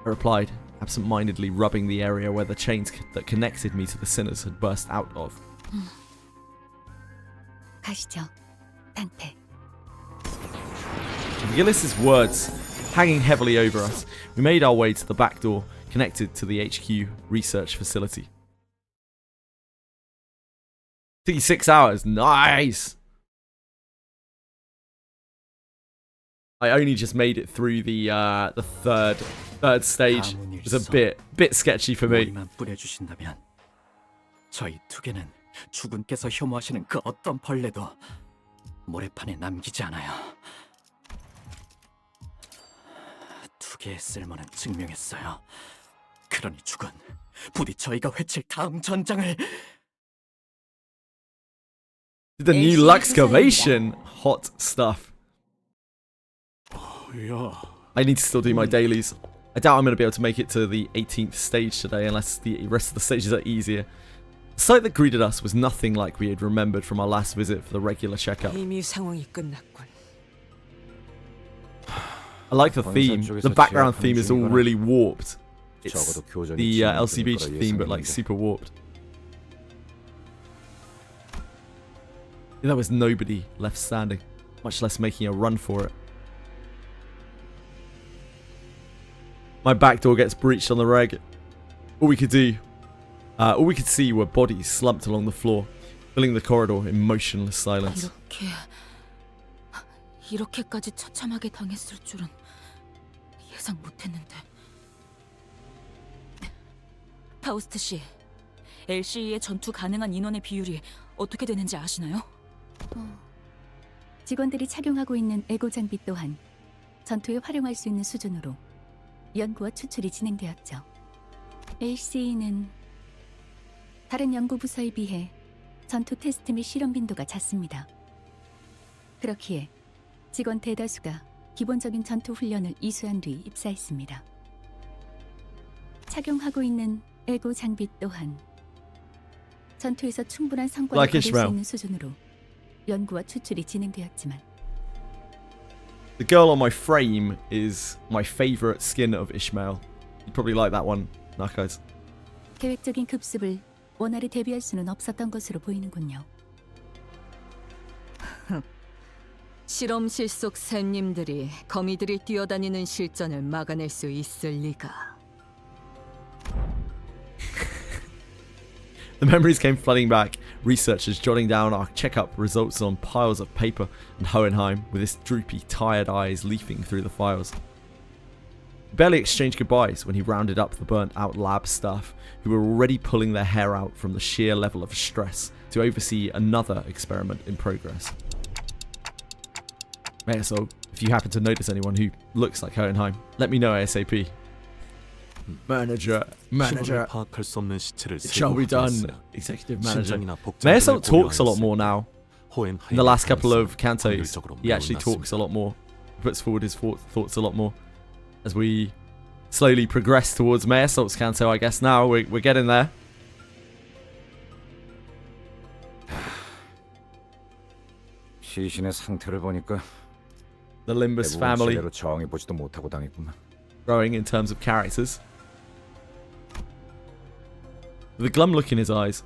I replied, absent-mindedly rubbing the area where the chains that connected me to the sinners had burst out of. 가시죠, 단테. Vigilius' words hanging heavily over us, we made our way to the back door connected to the HQ research facility. Took you 6 hours. Nice! I only just made it through the third stage. It was a bit sketchy for me. 뿌려주신다면 저희 투개는 주군께서 혐오하시는 그 어떤 벌레도 모래판에 남기지 않아요. 투개의 쓸모는 증명했어요. 그러니 주군, 부디 저희가 회칠 다음 전장을. The new Luxcavation, hot stuff. I need to still do my dailies. I doubt I'm going to be able to make it to the 18th stage today unless the rest of the stages are easier. The sight that greeted us was nothing like we had remembered from our last visit for the regular checkup. 이미 상황이 끝났군. I like the theme. The background theme is all really warped. It's the LCB theme, but like super warped. There was nobody left standing, much less making a run for it. My back door gets breached on the reg. All we could see were bodies slumped along the floor, filling the corridor in motionless silence. 이렇게까지 처참하게 당했을 줄은 예상 못했는데. 파우스트 씨, LCE의 전투 가능한 인원의 비율이 어떻게 되는지 아시나요? 직원들이 착용하고 있는 에고 장비 또한 전투에 활용할 수 있는 수준으로 연구와 추출이 진행되었죠. LC는 다른 연구 부서에 비해 전투 테스트 및 실험 빈도가 잦습니다. 그렇기에 직원 대다수가 기본적인 전투 훈련을 이수한 뒤 입사했습니다. 착용하고 있는 에고 장비 또한 전투에서 충분한 성과를 거둘 수 있는 수준으로 연구와 추출이 진행되었지만 The girl on my frame is my favorite skin of Ishmael. You'd probably like that one, Narcos. 계획적인 급습을 원활히 대비할 수는 없었던 것으로 보이는군요. 실험실 속 샘님들이 거미들이 뛰어다니는 실전을 막아낼 수 있을 리가. The memories came flooding back, researchers jotting down our checkup results on piles of paper, and Hohenheim, with his droopy, tired eyes leafing through the files. We barely exchanged goodbyes when he rounded up the burnt-out lab staff, who were already pulling their hair out from the sheer level of stress to oversee another experiment in progress. So, if you happen to notice anyone who looks like Hohenheim, let me know ASAP. Manager. 파악할 수 없는 시체를 It shall be done, executive manager. Mayor talks a lot more now. In the last couple of cantos, he actually talks a lot more. He puts forward his thoughts a lot more. As we slowly progress towards Mayor Salt's canto, I guess now we're getting there. 시신의 상태를 보니까 The Limbus family 제대로 정해 보지도 못하고 당했구만. growing in terms of characters. With a glum look in his eyes,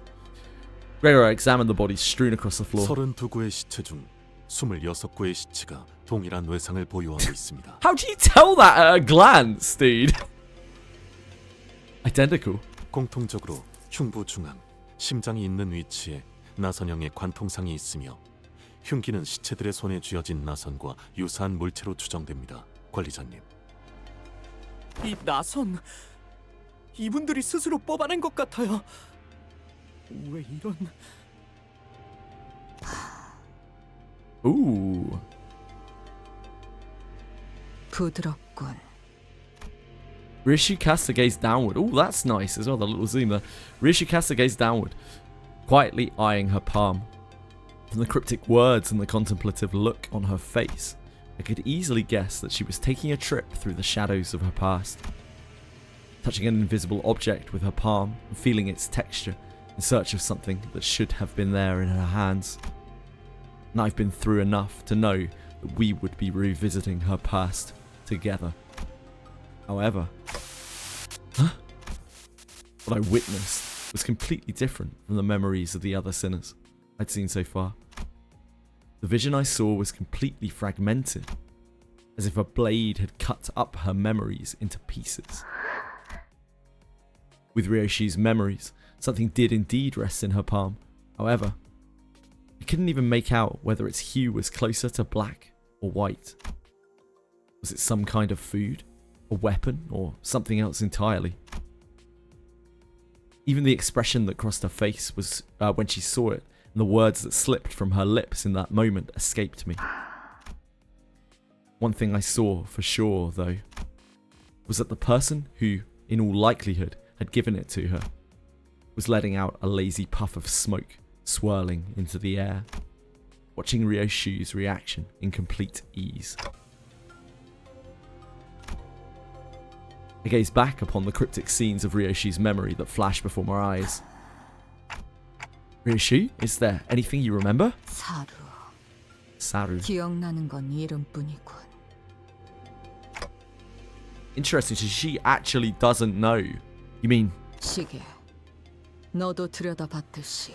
Gregor examined the bodies strewn across the floor. 32구의 시체 중 26구의 시체가 동일한 외상을 보유하고 있습니다. How do you tell that at a glance, dude? Identical. 공통적으로 흉부 중앙, 심장이 있는 위치에 나선형의 관통상이 있으며 흉기는 시체들의 손에 쥐어진 나선과 유사한 물체로 추정됩니다. 관리자님. 이 나선 이분들이 스스로 뽑아낸 것 같아요. 왜 이런? Ooh. 부드럽군. Rishi casts a gaze downward. Oh, that's nice as well, the little zoom there. Rishi casts a gaze downward, quietly eyeing her palm. From the cryptic words and the contemplative look on her face, I could easily guess that she was taking a trip through the shadows of her past. Touching an invisible object with her palm and feeling its texture in search of something that should have been there in her hands. And I've been through enough to know that we would be revisiting her past together. However, what I witnessed was completely different from the memories of the other sinners I'd seen so far. The vision I saw was completely fragmented, as if a blade had cut up her memories into pieces. With Ryoshi's memories, something did indeed rest in her palm. However, I couldn't even make out whether its hue was closer to black or white. Was it some kind of food, a weapon, or something else entirely? Even the expression that crossed her face was when she saw it, and the words that slipped from her lips in that moment escaped me. One thing I saw for sure, though, was that the person who, in all likelihood, had given it to her was letting out a lazy puff of smoke, swirling into the air, watching Ryoshi's reaction in complete ease. I gazed back upon the cryptic scenes of Ryoshi's memory that flashed before my eyes. Ryoshi, is there anything you remember? Saru. 기억나는 건 이름뿐이군. Interesting, so she actually doesn't know. You mean 시계. 너도 들여다봤듯이.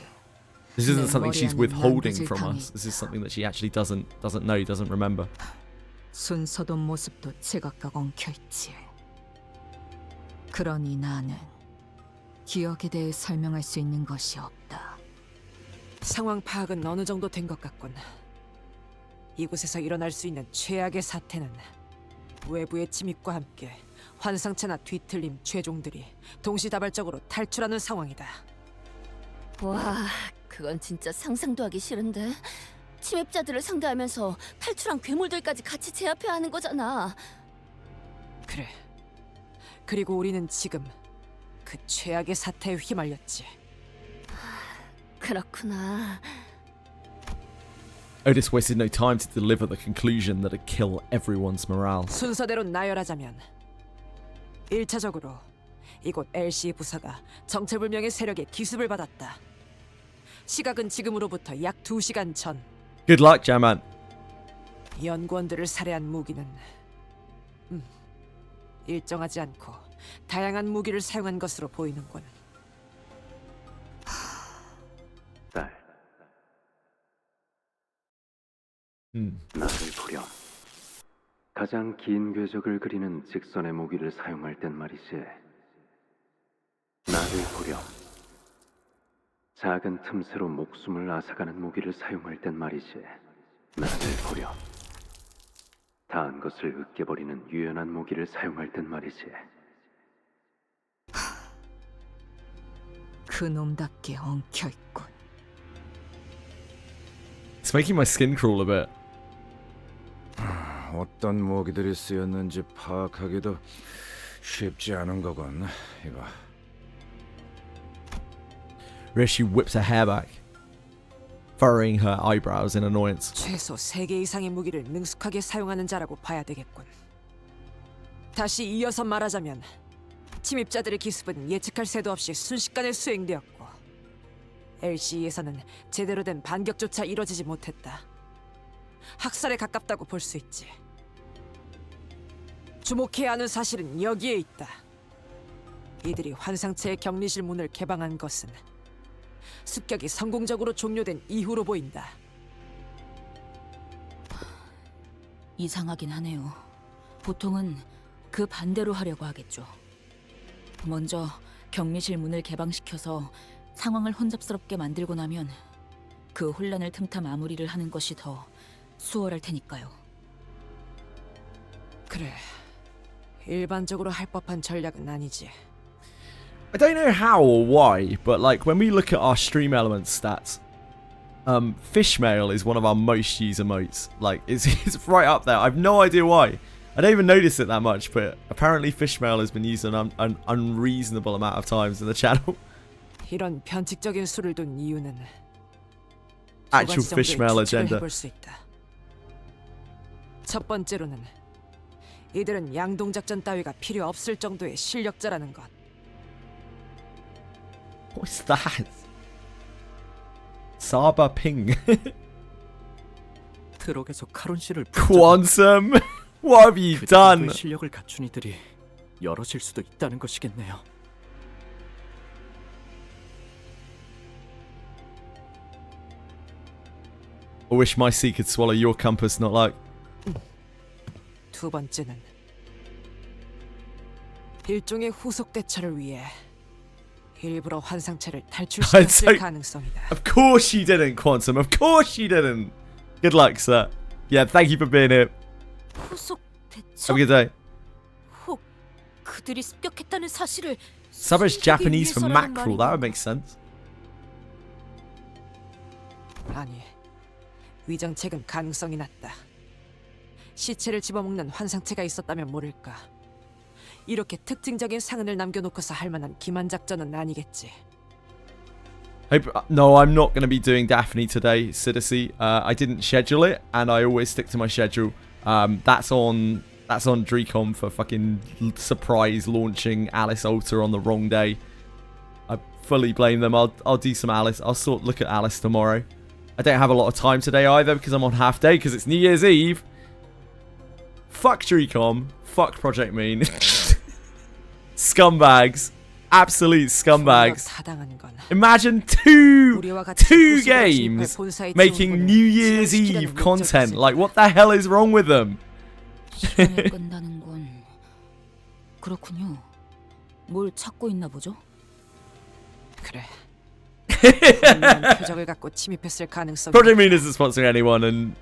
this isn't something she's withholding from us? This is something that she actually doesn't know, doesn't remember. 순서도 모습도 제각각 엉켜 있지. 그러니 나는 기억에 대해 설명할 수 있는 것이 없다. 상황 파악은 어느 정도 된 것 같군. 이곳에서 일어날 수 있는 최악의 사태는 외부의 침입과 함께 환상체나 뒤틀림 죄종들이 동시다발적으로 탈출하는 상황이다. 와, 그건 진짜 상상도 하기 싫은데. 침입자들을 상대하면서 탈출한 괴물들까지 같이 제압해야 하는 거잖아. 그래, 그리고 우리는 지금 그 최악의 사태에 휘말렸지. 그렇구나. Otis wasted no time to deliver the conclusion that'd kill everyone's morale. 순서대로 나열하자면 1차적으로 이곳 LC 부사가 정체불명의 세력의 기습을 받았다. 시각은 지금으로부터 약 2시간 전. Good luck, Jaman. 연구원들을 살해한 무기는 일정하지 않고 다양한 무기를 사용한 것으로 보이는군. 딸, 나를 보렴. 가장 긴 궤적을 그리는 직선의 무기를 사용할 땐 말이지. 나를 보렴. 작은 틈새로 목숨을 앗아가는 무기를 사용할 땐 말이지. 나를 보렴. 다한 것을 으깨버리는 유연한 무기를 사용할 땐 말이지. 그놈답게 엉켜있군. It's making my skin crawl a bit. 어떤 무기들이 쓰였는지 파악하기도 쉽지 않은 거군. 이거. Rishi whips her hair back, furrowing her eyebrows in annoyance. 최소 3개 이상의 무기를 능숙하게 사용하는 자라고 봐야 되겠군. 다시 이어서 말하자면 침입자들의 기습은 예측할 새도 없이 순식간에 수행되었고 LC에서는 제대로 된 반격조차 이뤄지지 못했다. 학살에 가깝다고 볼 수 있지. 주목해야 하는 사실은 여기에 있다. 이들이 환상체의 격리실 문을 개방한 것은 습격이 성공적으로 종료된 이후로 보인다. 이상하긴 하네요. 보통은 그 반대로 하려고 하겠죠. 먼저 격리실 문을 개방시켜서 상황을 혼잡스럽게 만들고 나면 그 혼란을 틈타 마무리를 하는 것이 더 수월할 테니까요. 그래, 일반적으로 할 법한 전략은 아니지. I don't know how or why, but like when we look at our stream elements stats, Fishmail is one of our most used emotes. Like it's right up there. I've no idea why. I don't even notice it that much, but apparently Fishmail has been used an unreasonable amount of times in the channel. 이런 변칙적인 수를 둔 이유는 Actual Fishmail agenda. 해볼 수 있다. 첫 번째로는 이들은 양동작전 따위가 필요 없을 정도의 실력자라는 것. What's that? Saba Ping. 트럭에서 카론 씨를 Quantum. What have you done? 실력을 갖춘 이들이 여럿일 수도 있다는 것이겠네요. I wish my sea could swallow your compass, not like. 두 번째는 일종의 후속 대처를 위해 일부러 환상체를 탈출시켰을 가능성이다. Of course you didn't, Quantum. Of course you didn't. Good luck, sir. Yeah, thank you for being here. 후속 대처? Have a good day. 혹 그들이 습격했다는 사실을 Saba's Japanese for 위해서라는 mackerel. That would make sense. 아니, 위정책은 가능성이 낮다. 시체를 집어먹는 환상체가 있었다면 모를까. 이렇게 특징적인 상흔을 남겨놓고서 할 만한 기만 작전은 아니겠지. No, I'm not going to be doing Daphne today, Sidisi. I didn't schedule it, and I always stick to my schedule. That's on Drcom for fucking surprise launching Alice Alter on the wrong day. I fully blame them. I'll do some Alice. I'll look at Alice tomorrow. I don't have a lot of time today either because I'm on half day because it's New Year's Eve. Fuck Drcom. Fuck Project Mean. Scumbags. Absolute scumbags. Imagine two games making New Year's Eve content. Like, what the hell is wrong with them? 시간을 끈다는 건 그렇군요. 뭘 찾고 있나 보죠? 그래. 표적을 갖고 침입했을 가능성이. Project Mean isn't sponsoring anyone, and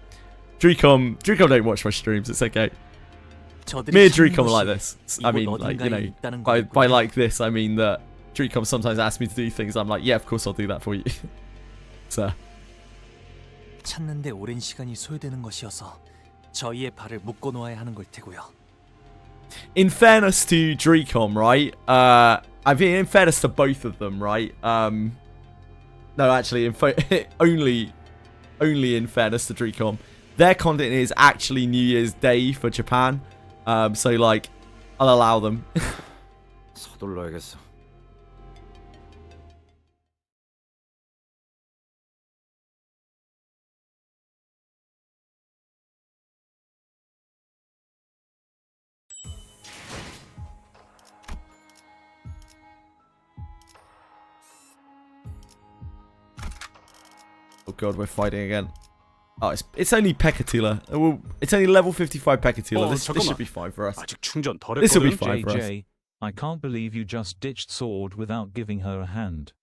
Drcom don't watch my streams. It's okay. Me and Drcom are like this. I mean, like, you know, by like this, I mean that Drcom sometimes asks me to do things. I'm like, yeah, of course I'll do that for you. So. 찾는데 오랜 시간이 소요되는 것이어서 저희의 발을 묶어 놓아야 하는 걸 테고요. In fairness to Dreecom, right? I mean, in fairness to both of them, right? No, actually, only in fairness to Dreecom, their content is actually New Year's Day for Japan. So like, I'll allow them. 서둘러야겠어. Oh god, we're fighting again. Oh, it's only Pekatila. Well, it's only level 55 Pekatila. This should be fine for us. This will be fine for us. JJ, I can't believe you just ditched Sword without giving her a hand.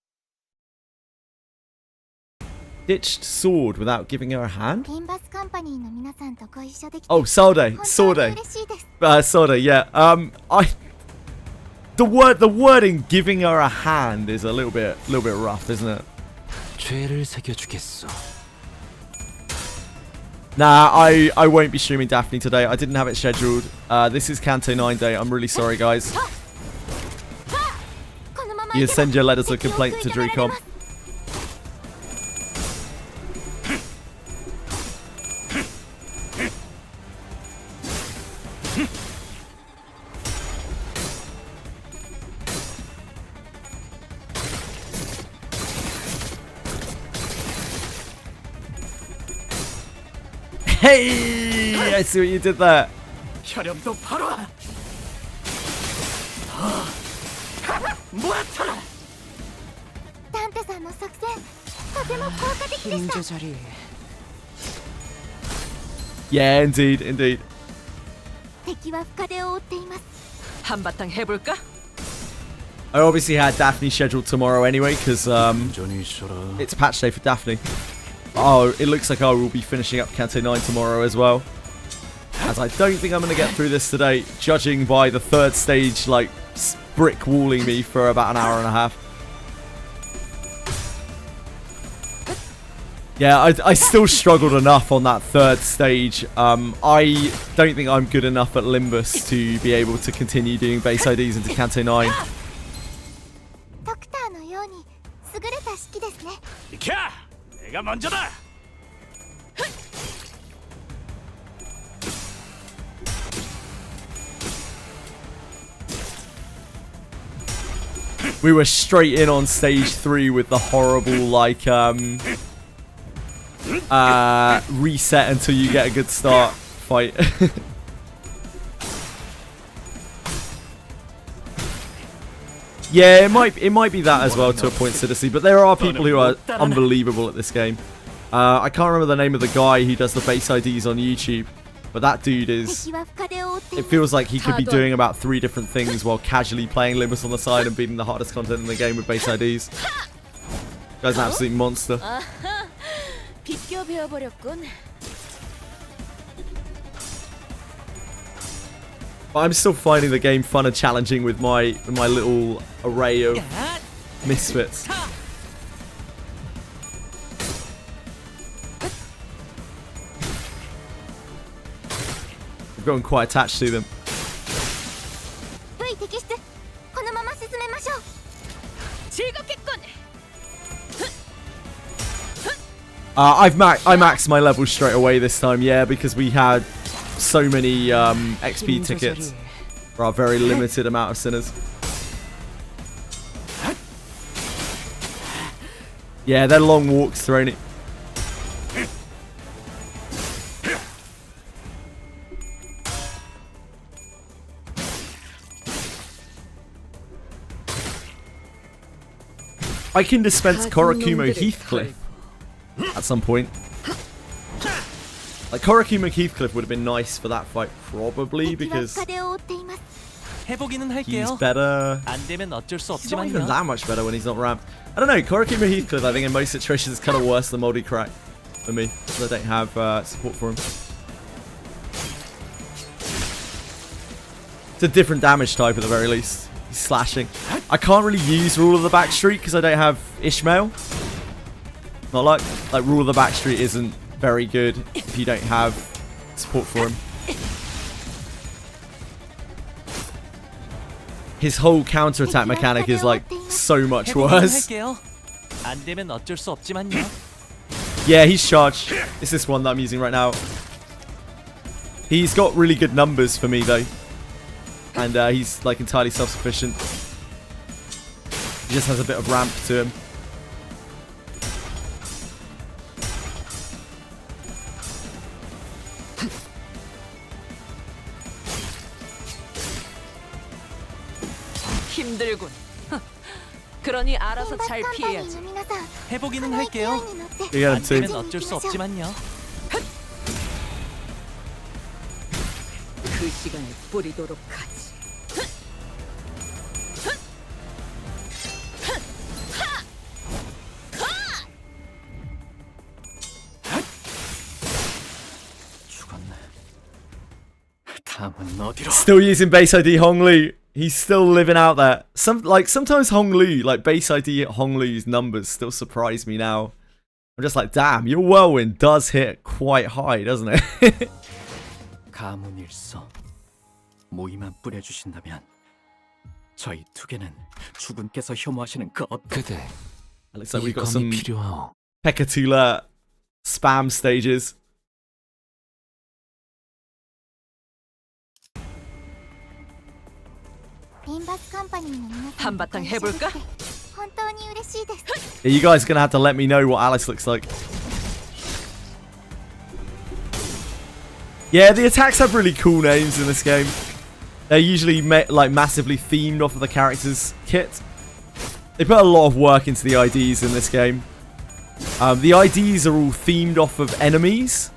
Ditched Sword without giving her a hand? Limbus Company の皆さんとご一緒できて Oh, Sorde. 本当に嬉しいです。 Sorde, yeah. The wording giving her a hand is a little bit rough, isn't it? 죄를 새겨주겠어. Nah, I won't be streaming Daphne today. I didn't have it scheduled. This is Canto 9 day. I'm really sorry, guys. You send your letters of complaint to Dreecom. Hey! I see what you did there. 혈염도 바로 와. 모아쳐라. ダンテさんの作戦とても効果的でした 조절이. Yeah, indeed. 敵は深手を負っています 한바탕 해볼까? I obviously had Daphne scheduled tomorrow anyway, because it's patch day for Daphne. Oh, it looks like I will be finishing up Canto 9 tomorrow as well. As I don't think I'm going to get through this today, judging by the third stage, like, brick walling me for about an hour and a half. Yeah, I still struggled enough on that third stage. I don't think I'm good enough at Limbus to be able to continue doing base IDs into Canto 9. ドクターのように優れた式ですね 이캬! 내가 먼저다! We were straight in on stage 3 with the horrible, like, reset until you get a good start fight. Yeah, it might be that as well to a point, Citizen, but there are people who are unbelievable at this game. I can't remember the name of the guy who does the base IDs on YouTube, but that dude is... It feels like he could be doing about 3 different things while casually playing Limbus on the side and beating the hardest content in the game with base IDs. Guy's an absolute monster. But I'm still finding the game fun and challenging with my little array of misfits. I've gotten quite attached to them. I maxed my levels straight away this time, yeah, because we had so many XP tickets for our very limited amount of sinners. Yeah, they're long walks, Throny. I can dispense Korakumo Heathcliff at some point. Like, Korakumo Heathcliff would have been nice for that fight, probably, because he's better. He's not even that much better when he's not ramped. I don't know, Korakumo Heathcliff, I think in most situations is kind of worse than Moldy Crack for me, because I don't have support for him. It's a different damage type at the very least. He's slashing. I can't really use Rule of the Backstreet because I don't have Ishmael. Not like Rule of the Backstreet isn't very good if you don't have support for him. his whole counterattack mechanic is like so much worse. 안 되면 어쩔 수 없지만요. Yeah, he's charged. It's this one that I'm using right now. He's got really good numbers for me though. And he's like entirely self-sufficient. He just has a bit of ramp to him. 힘들군. 그러니 알아서 잘 피해야지. 해보기는 할게요. 안 되면 어쩔 수 없지만요. 그 시간을 뿌리도록 하지. Still using base ID Hong Lu. He's still living out there. Sometimes Hong Lu, like base ID Hong Lu's numbers still surprise me now. I'm just like, damn, your whirlwind does hit quite high, doesn't it? 가문일서 모이만 뿌려주신다면 저희 투개는 주군께서 혐오하시는 그 어떤 It looks like we've got some Pekatula spam stages. 한바탕 해볼까? Yeah, you guys are gonna have to let me know what Alice looks like. Yeah, the attacks have really cool names in this game. They're usually like massively themed off of the character's kit. They put a lot of work into the IDs in this game. The IDs are all themed off of enemies.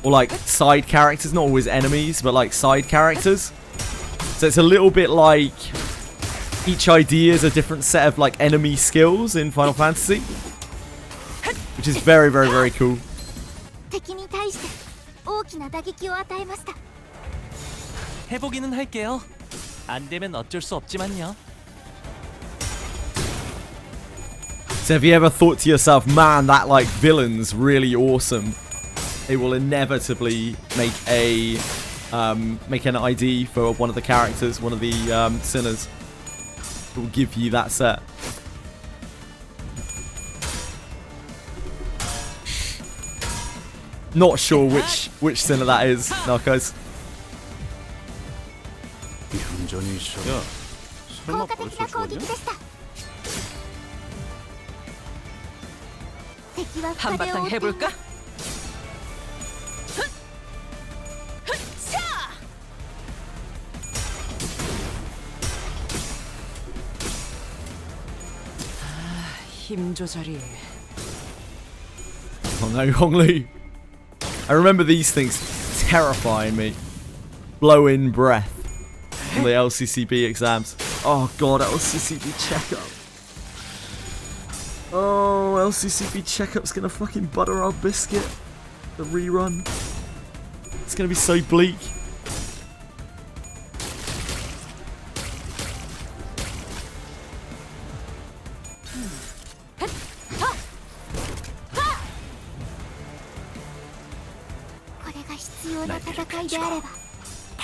Or like side characters, not always enemies, but like side characters. So it's a little bit like each ID is a different set of like enemy skills in Final Fantasy. Which is very, very, very cool. 해보기는 할게요. 안 되면 어쩔 수 없지만요. So have you ever thought to yourself, man, that like villain's really awesome? They will inevitably make an ID for one of the characters, one of the sinners. It will give you that set. Not sure which sinner that is, Narcos. 야, 설마 벌써 죽었냐? 한바탕 해볼까? 힘 조절이. Oh no, Hong Lu. I remember these things terrifying me. Blow in breath on the LCCB exams. Oh god, LCCB checkup. Oh, LCCB checkup's gonna fucking butter our biscuit. The rerun. It's gonna be so bleak.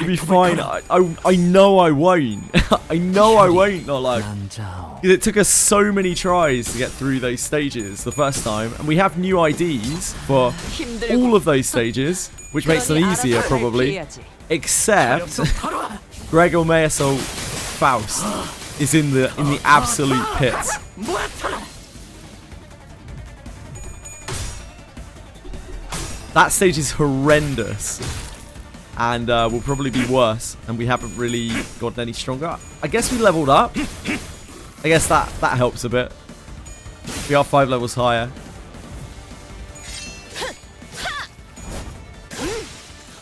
You'll be fine. I know I won't. I know I won't, not like. It took us so many tries to get through those stages the first time, and we have new IDs for all of those stages, which makes them easier probably. Except Gregor Mayasol Faust is in the absolute pits. That stage is horrendous. And will probably be worse, and we haven't really gotten any stronger. I guess we leveled up. I guess that helps a bit. We are 5 levels higher.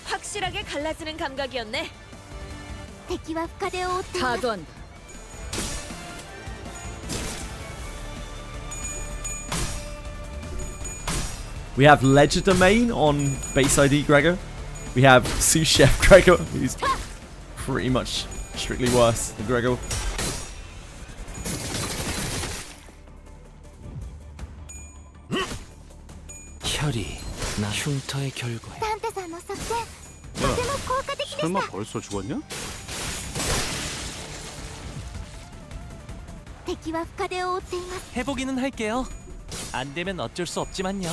확실하게 갈라지는 감각이었네. 타던. We have Ledger Domain on base ID Gregor. We have Sous Chef Gregor, who's pretty much strictly worse than Gregor. 혈이 나 흉터의 결과야. 야, 설마 벌써 죽었냐? 敵は深手を負っています。 해보기는 할게요. 안 되면 어쩔 수 없지만요.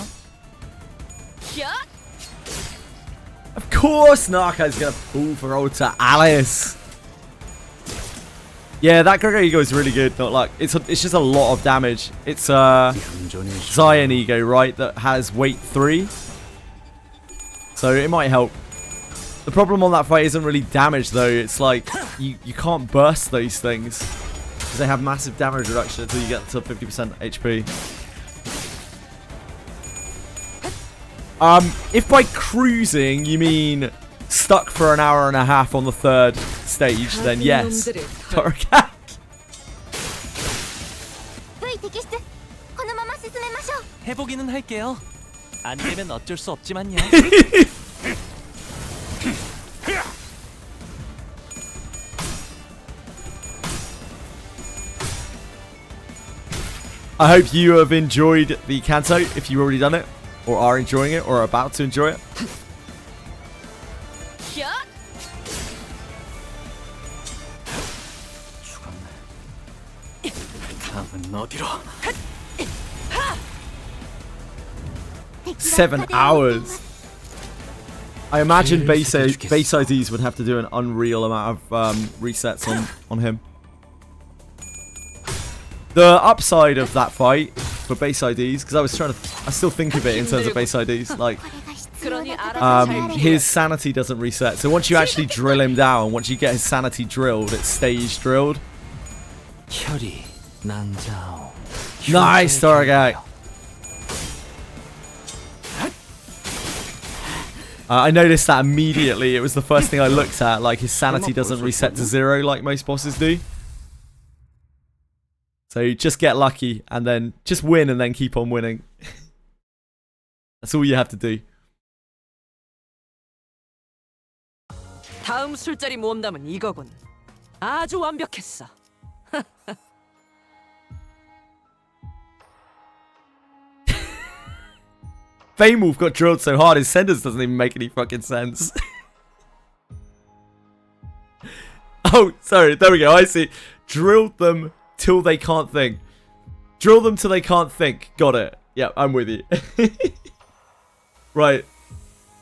Of course Narco's gonna pull for Ultra Alice. Yeah, that Gregor Ego is really good. Not like it's just a lot of damage. It's Zion Ego, right, that has weight 3. So it might help. The problem on that fight isn't really damage though. It's like you can't burst those things because they have massive damage reduction until you get to 50% HP. If by cruising you mean stuck for an hour and a half on the 3rd stage, then yes. Torcat. 해보기는 할게요. 안 되면 어쩔 수 없지만요. I hope you have enjoyed the Canto if you've already done it, or are enjoying it, or are about to enjoy it. 다음은 어디로? 7 hours. I imagine base IDs would have to do an unreal amount of resets on him. The upside of that fight for base IDs, because I still think of it in terms of base IDs, like his sanity doesn't reset. So once you actually drill him down, once you get his sanity drilled, it's stage drilled. Nice, Toragak. I noticed that immediately. It was the first thing I looked at. Like, his sanity doesn't reset to 0 like most bosses do. So just get lucky and then just win and then keep on winning. That's all you have to do. 다음 술자리 모험담은 이거군. 아주 완벽했어. Fame Wolf got drilled so hard his sentence doesn't even make any fucking sense. Oh, sorry. There we go. I see. Drilled them till they can't think. Drill them till they can't think. Got it. Yeah, I'm with you. Right.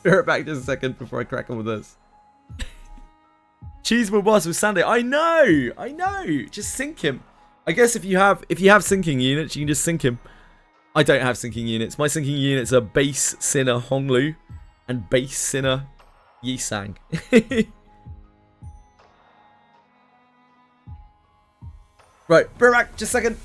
Be right back just a second before I crack on with this. Cheeseman was with Sunday. I know. Just sink him. I guess if you have sinking units, you can just sink him. I don't have sinking units. My sinking units are base Sinner Honglu and base Sinner Yisang. Right, be right back. Just a second.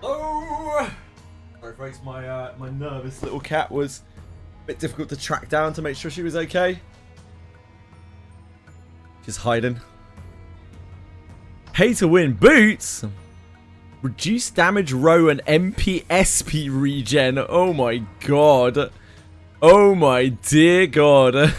Oh! Sorry folks, my nervous little cat was a bit difficult to track down to make sure she was okay. She's hiding. Pay to win boots! Reduce damage row and MPSP regen. Oh my god. Oh my dear god.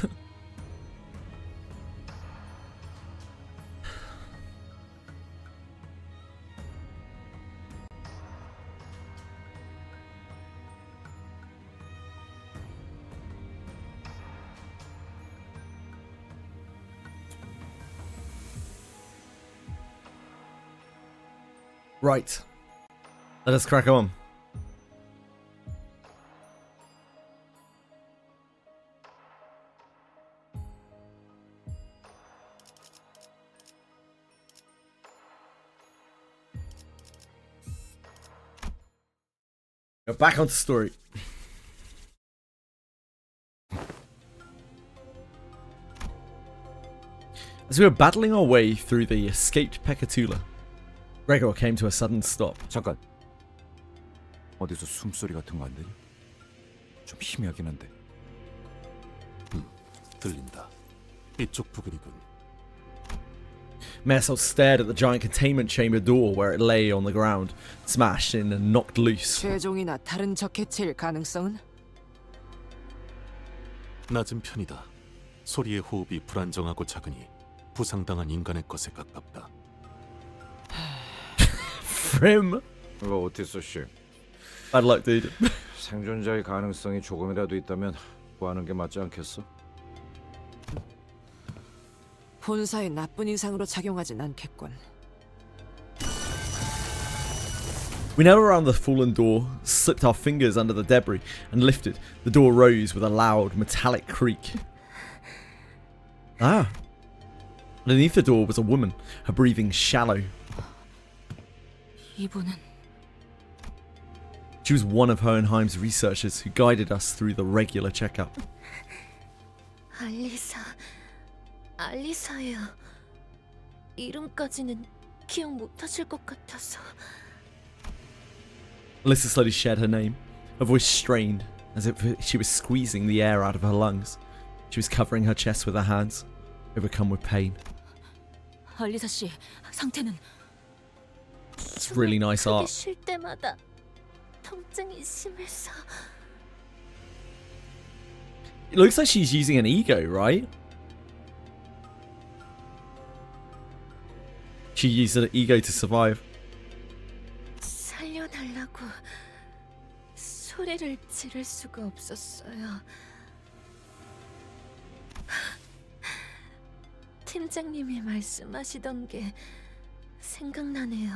Right. Let us crack on. Go back onto story. As we were battling our way through the escaped Pekatula, Gregor came to a sudden stop. 잠깐. 어디서 숨소리 같은 거 안 들려? 좀 희미하긴 한데. 들린다. 이쪽 부근이군. Mersel stared at the giant containment chamber door where it lay on the ground, smashed in and knocked loose. 최종이나 다른 적 해체일 가능성은? 낮은 편이다. 소리의 호흡이 불안정하고 작으니 부상당한 인간의 것에 가깝다. Frim. 이거 오티스 씨. Bad luck, dude. 생존자의 가능성이 조금이라도 있다면 구하는 게 맞지 않겠어? 본사에 나쁜 인상으로 작용하진 않겠군. We knelt around the fallen door, slipped our fingers under the debris, and lifted. The door rose with a loud, metallic creak. Ah. Underneath the door was a woman, her breathing shallow. 이분은 She was one of Hohenheim's researchers who guided us through the regular checkup. 알리사예요. 이름까지는 기억 못하실 것 같아서. Alyssa slowly shared her name, her voice strained, as if she was squeezing the air out of her lungs. She was covering her chest with her hands, overcome with pain. 알리사 씨 상태는? It's really nice art. 쉴 때마다 통증이 심해서. It looks like she's using an ego, right? She used an ego to survive. 살려달라고 소리를 지를 수가 없었어요. 팀장님이 말씀하시던 게 생각나네요.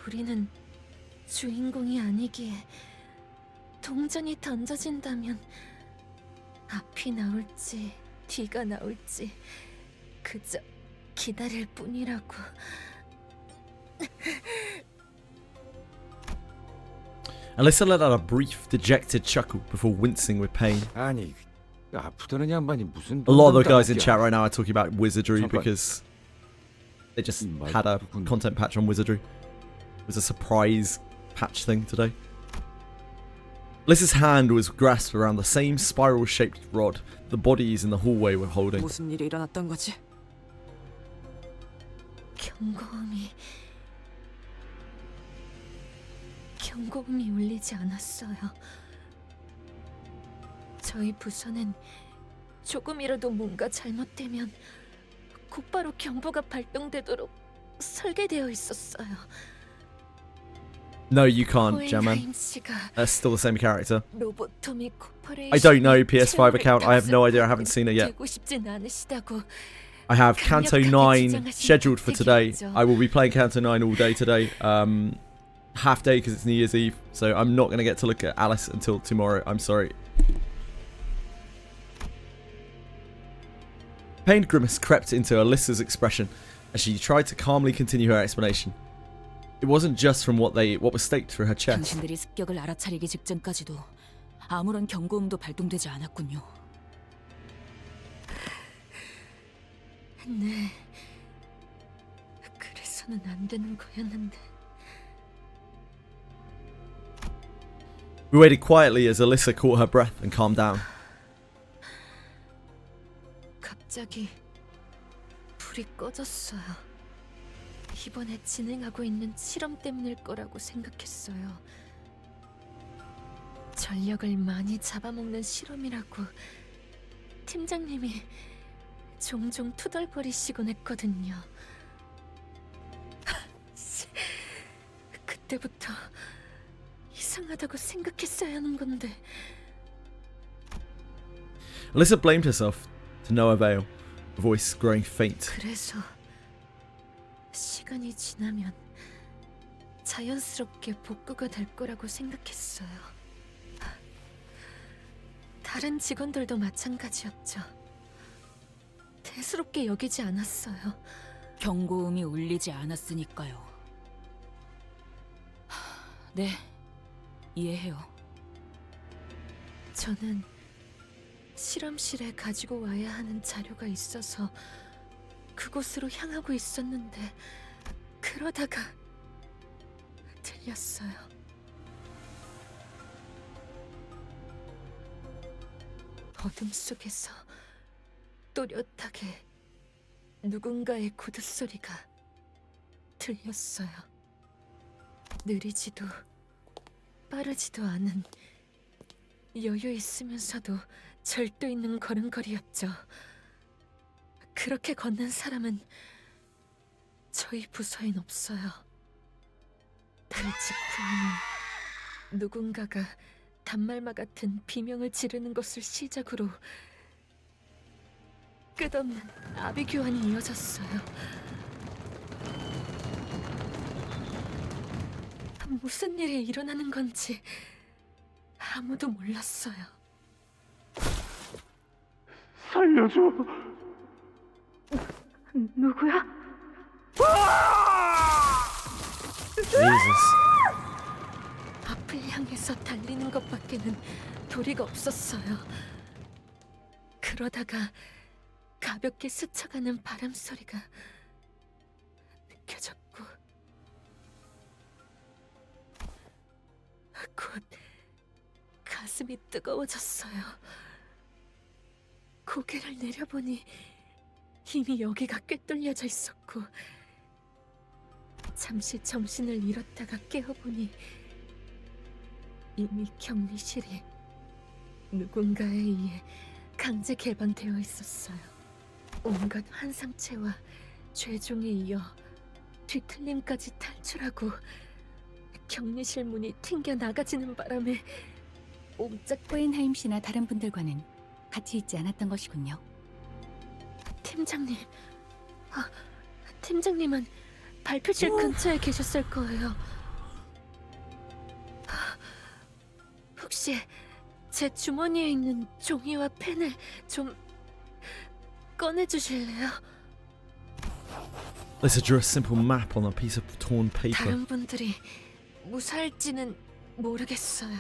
우리는 주인공이 아니기에 동전이 던져진다면 앞이 나올지 뒤가 나올지 그저 기다릴 뿐이라고. Alyssa let out a brief, dejected chuckle before wincing with pain. 아니, 아프다는 양반이 무슨? A lot of the guys in chat right now are talking about Wizardry because they just had a content patch on Wizardry. It was a surprise patch thing today. Alyssa's hand was grasped around the same spiral-shaped rod the bodies in the hallway were holding. 무슨 일이 일어났던 거지? 경고음이 울리지 않았어요. 저희 부서는 조금이라도 뭔가 잘못되면 곧바로 경보가 발동되도록 설계되어 있었어요. No, you can't, Jaman. That's still the same character. I don't know PS5 account. I have no idea. I haven't seen it yet. I have Canto 9 scheduled for today. I will be playing Canto 9 all day today. Half day because it's New Year's Eve. So I'm not going to get to look at Alice until tomorrow. I'm sorry. Pained grimace crept into Alyssa's expression as she tried to calmly continue her explanation. It wasn't just from what was staked through her chest. 당신들이 습격을 알아차리기 직전까지도 아무런 경고음도 발동되지 않았군요. 네. 그래서는 안 되는 거였는데. We waited quietly as Alyssa caught her breath and calmed down. 갑자기 불이 꺼졌어요. 이번에 진행하고 있는 실험 때문일 거라고 생각했어요. 전력을 많이 잡아먹는 실험이라고 팀장님이 종종 투덜거리시곤 했거든요. 그때부터 이상하다고 생각했어야 하는 건데. Alyssa blamed herself to no avail, her voice growing faint. 그래서 시간이 지나면 자연스럽게 복구가 될 거라고 생각했어요. 다른 직원들도 마찬가지였죠. 대수롭게 여기지 않았어요. 경고음이 울리지 않았으니까요. 네, 이해해요. 저는 실험실에 가지고 와야 하는 자료가 있어서 그곳으로 향하고 있었는데 그러다가 들렸어요. 어둠 속에서 또렷하게 누군가의 구둣소리가 들렸어요. 느리지도 빠르지도 않은 여유 있으면서도 절도 있는 걸음걸이였죠. 그렇게 걷는 사람은 저희 부서엔 없어요. 그 직후에는 누군가가 단말마 같은 비명을 지르는 것을 시작으로 끝없는 아비 교환이 이어졌어요. 무슨 일이 일어나는 건지 아무도 몰랐어요. 살려줘. 누구야? Jesus. 앞을 향해서 달리는 것밖에는 도리가 없었어요. 그러다가 가볍게 스쳐가는 바람 소리가 느껴졌고 곧 가슴이 뜨거워졌어요. 고개를 내려보니 이미 여기가 꿰뚫려져 있었고 잠시 정신을 잃었다가 깨어보니 이미 격리실이 누군가에 의해 강제 개방되어 있었어요. 온갖 환상체와 죄종에 이어 뒤틀림까지 탈출하고 격리실 문이 튕겨 나가지는 바람에 옴짝. 호엔하임 씨나 다른 분들과는 같이 있지 않았던 것이군요. 팀장님, 팀장님은 발표실 근처에 계셨을 거예요. 혹시 제 주머니에 있는 종이와 펜을 좀 꺼내주실래요? Alyssa drew a simple map on a piece of torn paper. 다른 분들이 무사할지는 모르겠어요.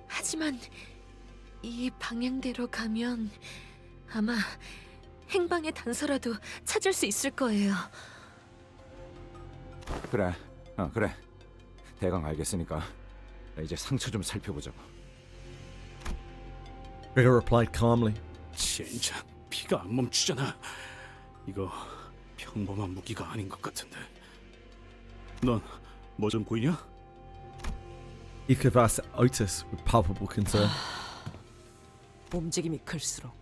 하지만 이 방향대로 가면 아마 행방의 단서라도 찾을 수 있을 거예요. 그래, 그래. 대강 알겠으니까 이제 상처 좀 살펴보자고. Rigger replied calmly. 젠장, 피가 안 멈추잖아. 이거 평범한 무기가 아닌 것 같은데. 넌 뭐 좀 보이냐? He could have asked Otis with palpable concern. 움직임이 클수록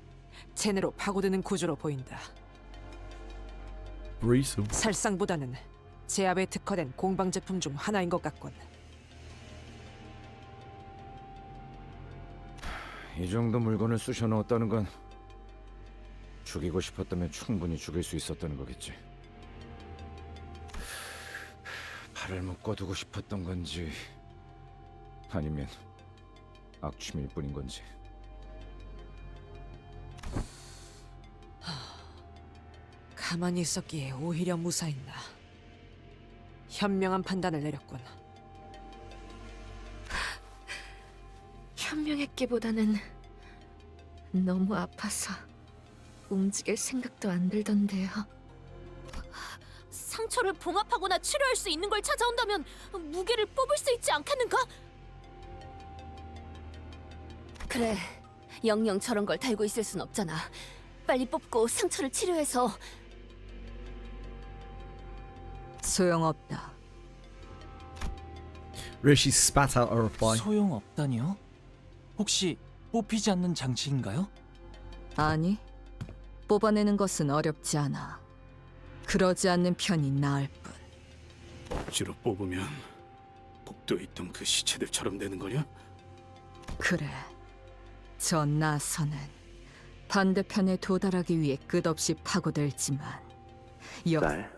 제대로 파고드는 구조로 보인다. Brutal. 살상보다는 제압에 특화된 공방 제품 중 하나인 것 같군. 이 정도 물건을 쑤셔 넣었다는 건 죽이고 싶었다면 충분히 죽일 수 있었다는 거겠지. 팔을 묶어두고 싶었던 건지 아니면 악취미일 뿐인 건지. 가만히 있었기에 오히려 무사했나. 현명한 판단을 내렸군. 현명했기보다는 너무 아파서 움직일 생각도 안 들던데요. 상처를 봉합하거나 치료할 수 있는 걸 찾아온다면 무게를 뽑을 수 있지 않겠는가? 그래, 영영 저런 걸 달고 있을 순 없잖아. 빨리 뽑고 상처를 치료해서. 소용없다. Rishi spat out a reply. 소용없다니요? 혹시 뽑히지 않는 장치인가요? 아니, 뽑아내는 것은 어렵지 않아. 그러지 않는 편이 나을 뿐. 억지로 뽑으면 복도에 있던 그 시체들처럼 되는 거냐? 그래, 저 나선은 반대편에 도달하기 위해 끝없이 파고들지만 딸,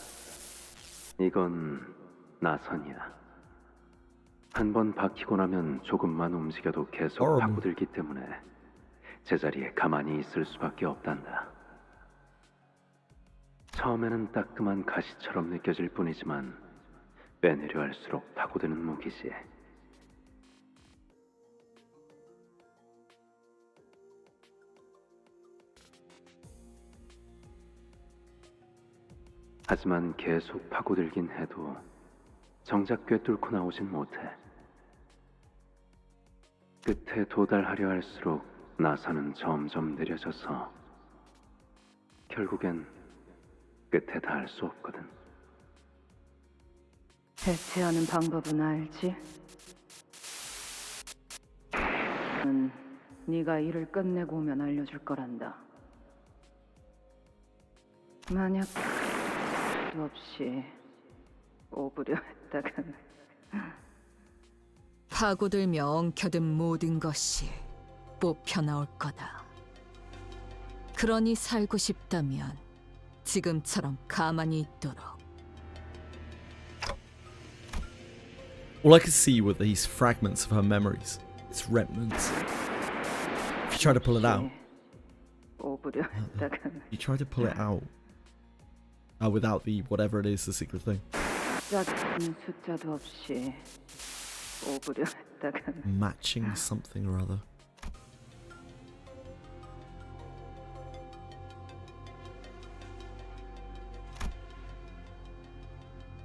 이건 나선이야. 한 번 박히고 나면 조금만 움직여도 계속 파고들기 때문에 제자리에 가만히 있을 수밖에 없단다. 처음에는 따끔한 가시처럼 느껴질 뿐이지만 빼내려 할수록 파고드는 무기지. 하지만 계속 파고들긴 해도 정작 꿰뚫고 나오진 못해. 끝에 도달하려 할수록 나선은 점점 느려져서 결국엔 끝에 닿을 수 없거든. 해체하는 방법은 알지? 네가 일을 끝내고 오면 알려줄 거란다. 만약 도 없이 뽑으려 했다간 파고들며 엉켜든 모든 것이 뽑혀 나올 거다. 그러니 살고 싶다면 지금처럼 가만히 있도록. All I could see were these fragments of her memories. Its remnants. If you try to pull it out. 뽑으려 했다간 You try to pull it out. Without the whatever it is, the secret thing. 짝짓는 숫자도 없이 뽑으려 했다간 Matching something or other.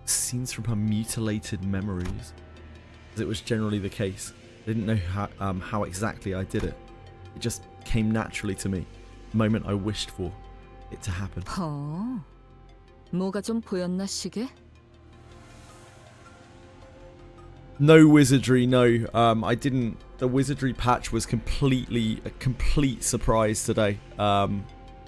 Scenes from her mutilated memories. As it was generally the case. I didn't know how exactly I did it. It just came naturally to me. The moment I wished for it to happen. 뭐가 좀 보였나 시계? No wizardry, no. I didn't. The wizardry patch was a complete surprise today.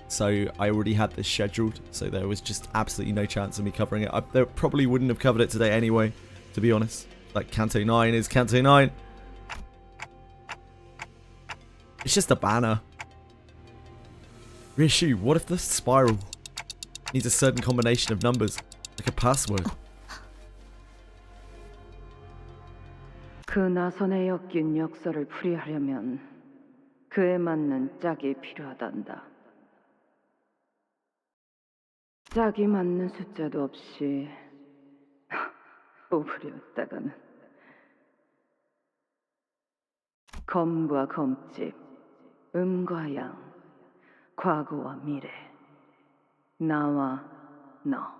So I already had this scheduled, so there was just absolutely no chance of me covering it. I probably wouldn't have covered it today anyway, to be honest. Like, Canto 9 is Canto 9. It's just a banner. Reissue, what if the spiral needs a certain combination of numbers, like a password? 그 나선에 엮인 역사를 풀이하려면 그에 맞는 짝이 필요하단다. 짝이 맞는 숫자도 없이 뽑으려 했다가는 검과 검집, 음과 양, 과거와 미래, 나와 너.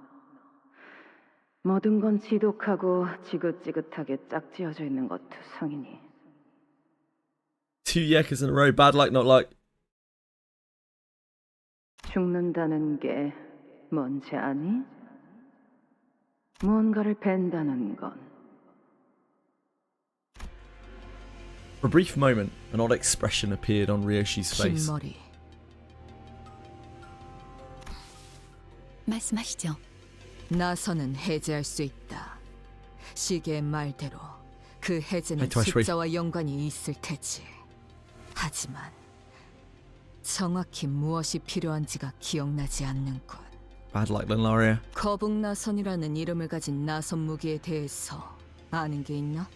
모든 건 지독하고 지긋지긋하게 짝지어져 있는 것 투성이니. 2 yekas in a row, bad luck, not luck. 죽는다는 게 뭔지 아니? 무언가를 벤다는 건. For a brief moment, an odd expression appeared on Ryoshi's face. 흰머리. 말씀하시죠. 나선은 해제할 수 있다. 시계의 말대로 그 해제는 Hey, twice, 숫자와 연관이 있을 테지. 하지만 정확히 무엇이 필요한지가 기억나지 않는군. Bad luck, Lenlaria. 거북나선이라는 이름을 가진 나선 무기에 대해서 아는 게 있나?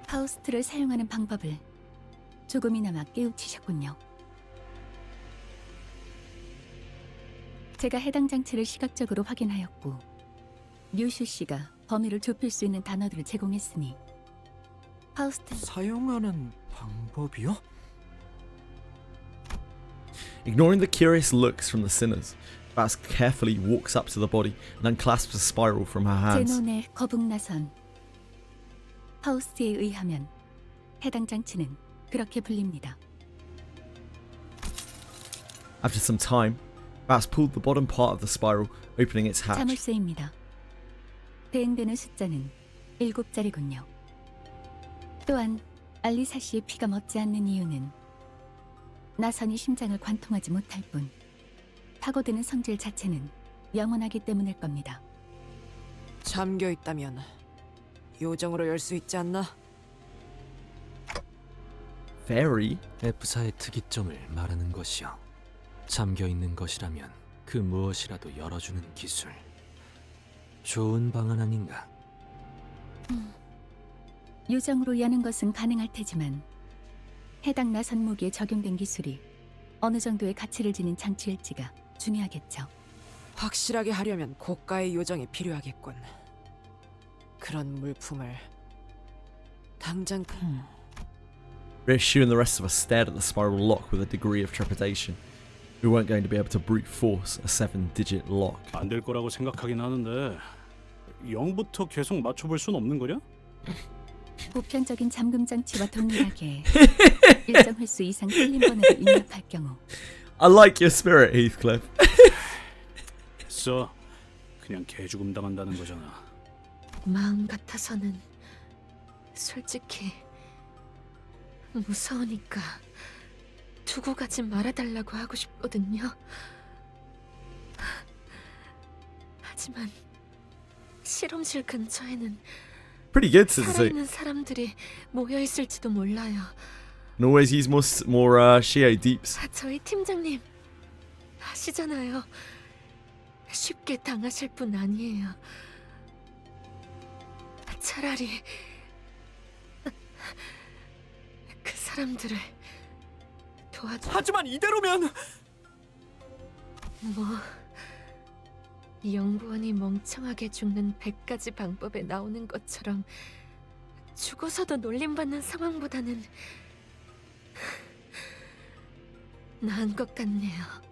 파우스트를 사용하는 방법을 조금이나마 깨우치셨군요. 제가 해당 장치를 시각적으로 확인하였고 류슈 씨가 범위를 좁힐 수 있는 단어들을 제공했으니 파우스트 사용하는 방법이요? Ignoring the curious looks from the sinners, Bask carefully walks up to the body and unclasps a spiral from her hands. 제논의 거북나선 파우스트에 의하면 해당 장치는 그렇게 불립니다. After some time, Bass pulled the bottom part of the spiral, opening its hatch. 자물쇠입니다. 대응되는 숫자는 7자리군요. 또한 알리사 씨의 피가 멎지 않는 이유는 나선이 심장을 관통하지 못할 뿐 파고드는 성질 자체는 영원하기 때문일 겁니다. 잠겨 있다면 요정으로 열 수 있지 않나? Fairy? F사의 특이점을 말하는 것이요. 잠겨 있는 것이라면 그 무엇이라도 열어주는 기술. 좋은 방안 아닌가? 요정으로 여는 것은 가능할 테지만 해당 나선 무기에 적용된 기술이 어느 정도의 가치를 지닌 장치일지가 중요하겠죠. 확실하게 하려면 고가의 요정이 필요하겠군. 그런 물품을 당장 Rishu and the rest of us stared at the spiral lock with a degree of trepidation. We weren't going to be able to brute force a 7-digit lock. 안 될 거라고 생각하긴 하는데 0부터 계속 맞춰볼 순 없는 거냐? 보편적인 잠금 장치와 동일하게 일정 횟수 이상 틀린 번호를 입력할 경우 I like your spirit, Heathcliff. 됐어. 그냥 개죽음 당한다는 거잖아. 마음 같아서는 솔직히 무서우니까 두고 가지 말아달라고 하고 싶거든요. 하지만 실험실 근처에는 Pretty good to see. 살아있는 사람들이 모여 있을지도 몰라요. And always use more Shio deeps. 저희 팀장님 아시잖아요. 쉽게 당하실 분 아니에요. 차라리 그 사람들을 도와줘. 하지만 이대로면 뭐 연구원이 멍청하게 죽는 100가지 방법에 나오는 것처럼 죽어서도 놀림받는 상황보다는 나은 것 같네요.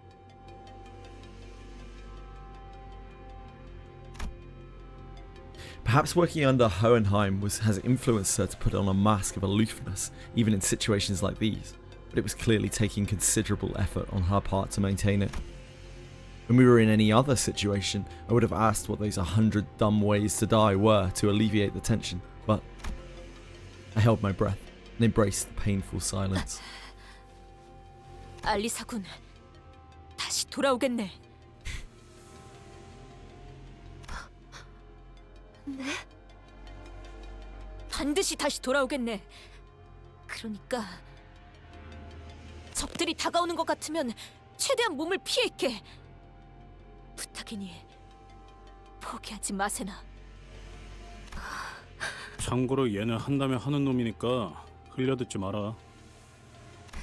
Perhaps working under Hohenheim has influenced her to put on a mask of aloofness, even in situations like these, but it was clearly taking considerable effort on her part to maintain it. When we were in any other situation, I would have asked what those 100 dumb ways to die were to alleviate the tension, but I held my breath and embraced the painful silence. 알리사군, 다시 돌아오겠네. 네? 반드시 다시 돌아오겠네. 그러니까 적들이 다가오는 것 같으면 최대한 몸을 피해 있게. 부탁이니 포기하지 마세나. 참고로 얘는 한다면 하는 놈이니까 흘려듣지 마라.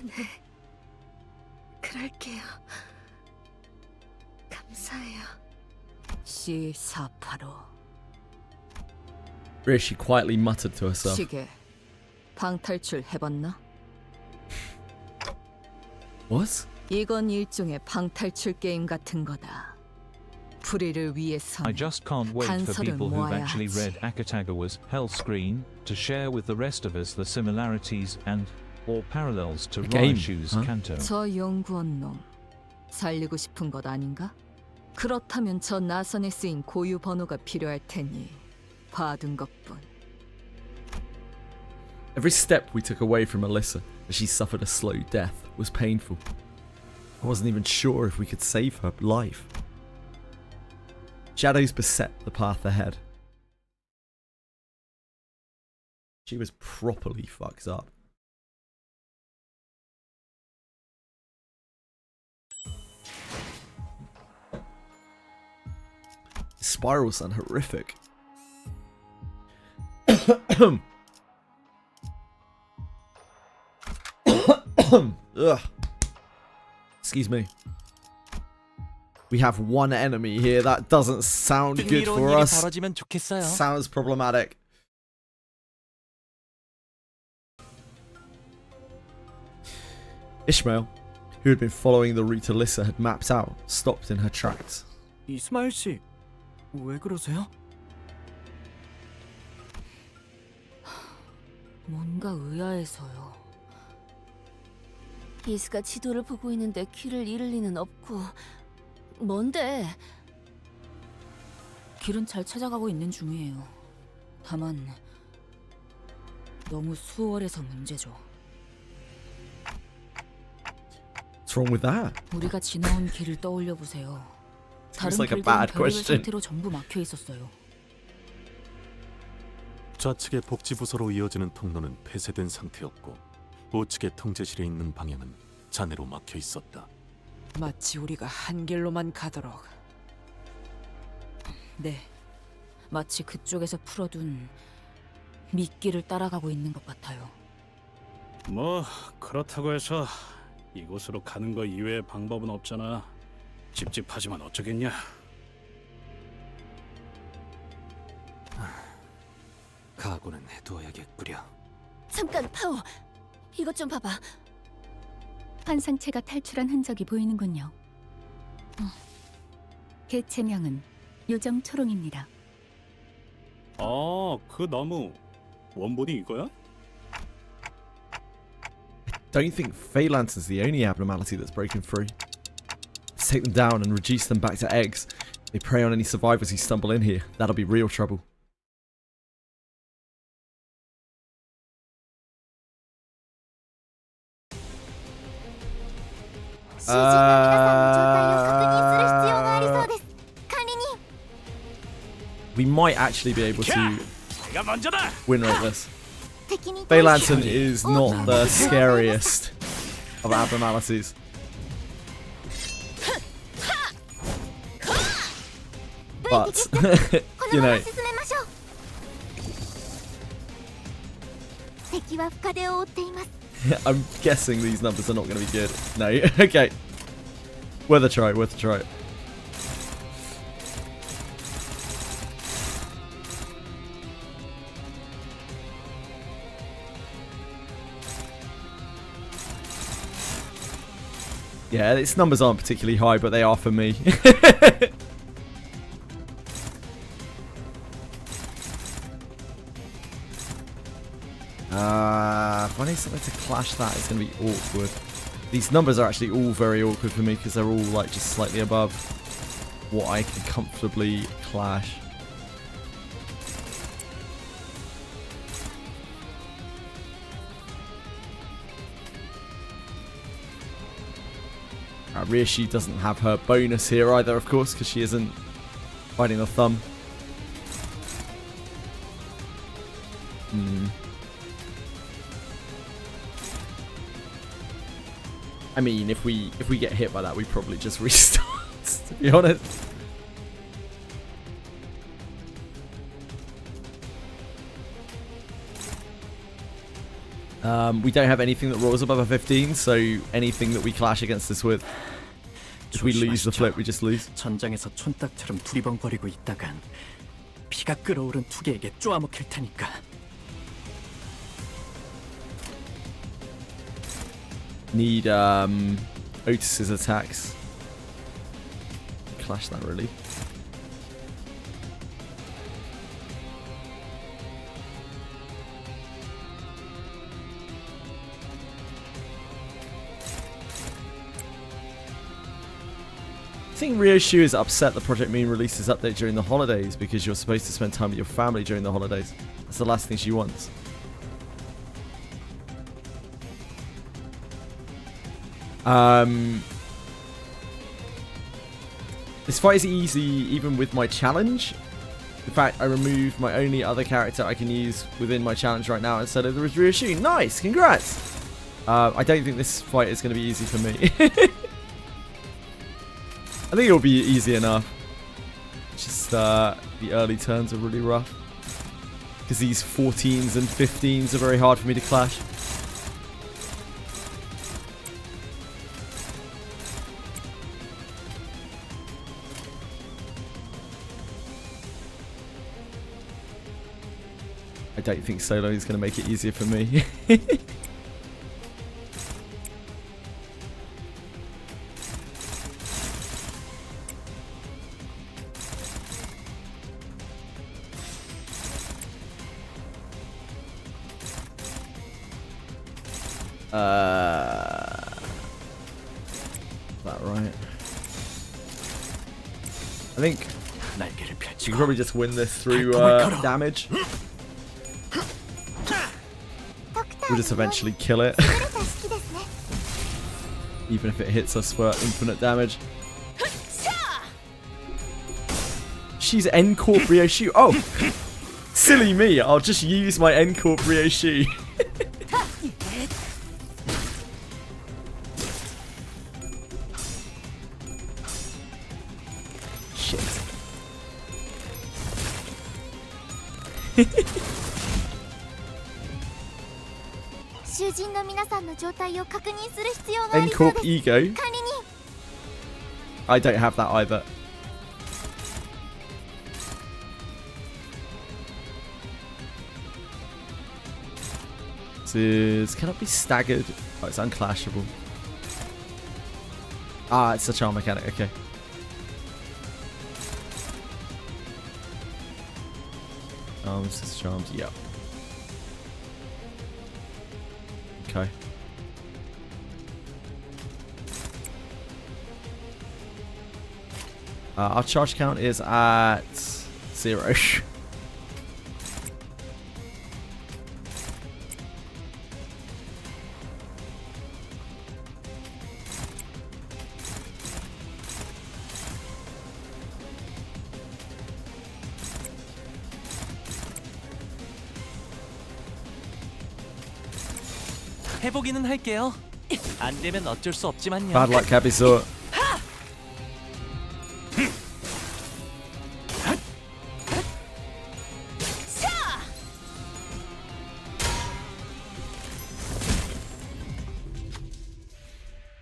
네, 그럴게요. 감사해요. C485 Rishi quietly muttered to herself. 시계 방탈출 해봤나? What? 이건 일종의 방탈출 게임 같은 거다. 불의를 위해서 I just can't wait for 단서를 people who've 모아야 actually 하지. read Akutagawa's Hellscreen to share with the rest of us the similarities and or parallels to game, Raishu's huh? Canto. 저 연구원 놈 살리고 싶은 것 아닌가? 그렇다면 저 나선에 쓰인 고유 번호가 필요할 테니 봐둔 것뿐. Every step we took away from Alyssa as she suffered a slow death was painful. I wasn't even sure if we could save her life. Shadows beset the path ahead. She was properly fucked up. Spirals sound horrific. Ugh. Excuse me. We have one enemy here. That doesn't sound good 흥미로운 for 일이 us. 벌어지면 좋겠어요. Sounds problematic. Ishmael, who had been following the route Alyssa had mapped out, stopped in her tracks. 이스마일 씨, 왜 그러세요? 뭔가 의아해서요. 이스가 지도를 보고 있는데 길을 잃을 리는 없고. 뭔데? 길은 잘 찾아가고 있는 중이에요. 다만 너무 수월해서 문제죠. What's wrong with that? 우리가 지나온 길을 떠올려 보세요. 다른 Seems like a 길들은 bad 별의별 question. 상태로 전부 막혀 있었어요. 좌측의 복지부서로 이어지는 통로는 폐쇄된 상태였고 우측의 통제실에 있는 방향은 잔해로 막혀 있었다. 마치 우리가 한 길로만 가도록. 네, 마치 그쪽에서 풀어둔 미끼를 따라가고 있는 것 같아요. 뭐 그렇다고 해서 이곳으로 가는 거 이외의 방법은 없잖아. 찝찝하지만 어쩌겠냐. 각오는 해두어야겠구려. 잠깐, 파오. 이것 좀 봐봐. 환상체가 탈출한 흔적이 보이는군요. 개체명은 요정 초롱입니다. 그 나무 원본이 이거야? Don't think Fey Lantern's the only abnormality that's broken free. Let's take them down and reduce them back to eggs. They prey on any survivors who stumble in here. That'll be real trouble. We might actually be able to win like this. Fey Lantern is not the scariest of abnormalities. But, you know. I'm guessing these numbers are not going to be good. No, okay. Worth a try, worth a try. Yeah, its numbers aren't particularly high, but they are for me. Finding something to clash that is going to be awkward. These numbers are actually all very awkward for me because they're all like just slightly above what I can comfortably clash. Rishi doesn't have her bonus here either, of course, because she isn't fighting a thumb. I mean, if we get hit by that, we probably just restart, to be honest. We don't have anything that rolls above a 15, so anything that we clash against this with, if we lose the flip, we just lose. 전장에서 촌딱처럼 두리번거리고 있다간 피가 끓어오른 투개에게 쪼아먹힐 테니까. Need Otis's attacks. Clash that really. I think Ryoshu is upset the Project Moon released this update during the holidays because you're supposed to spend time with your family during the holidays. That's the last thing she wants. This fight is easy even with my challenge. In fact, I removed my only other character I can use within my challenge right now instead of the Ryoshu. Nice, congrats! I don't think this fight is going to be easy for me. I think it'll be easy enough. Just the early turns are really rough. Because these 14s and 15s are very hard for me to clash. I don't think solo is going to make it easier for me. I think 날개를 you 펼치고 can probably just win this through damage. We'll just eventually kill it. Even if it hits us for infinite damage. She's Encore Ryoshu. Oh! Silly me, I'll just use my Encore Ryoshu. Shit. Encore Ego. I don't have that either. This is, cannot be staggered. Oh, it's unclashable. Ah, it's a charm mechanic, okay. This is charms, yeah. Okay. Our charge count is at 0. 해보기는 할게요. 안 되면 어쩔 수 없지만요. Bad luck, Kabiso.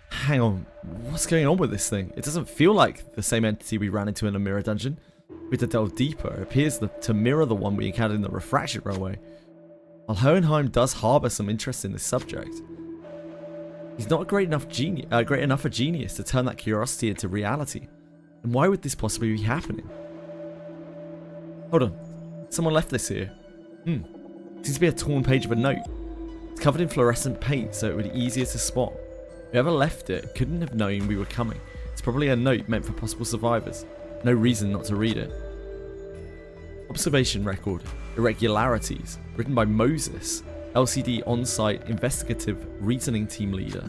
Hang on, what's going on with this thing? It doesn't feel like the same entity we ran into in a mirror dungeon. We had to delve deeper. It appears to mirror the one we encountered in the refraction railway. While Hohenheim does harbour some interest in this subject, he's not a great enough a genius to turn that curiosity into reality. And why would this possibly be happening? Hold on, someone left this here. Seems to be a torn page of a note. It's covered in fluorescent paint, so it would be easier to spot. Whoever left it couldn't have known we were coming. It's probably a note meant for possible survivors. No reason not to read it. Observation record. Irregularities. Written by Moses, LCD on-site investigative reasoning team leader.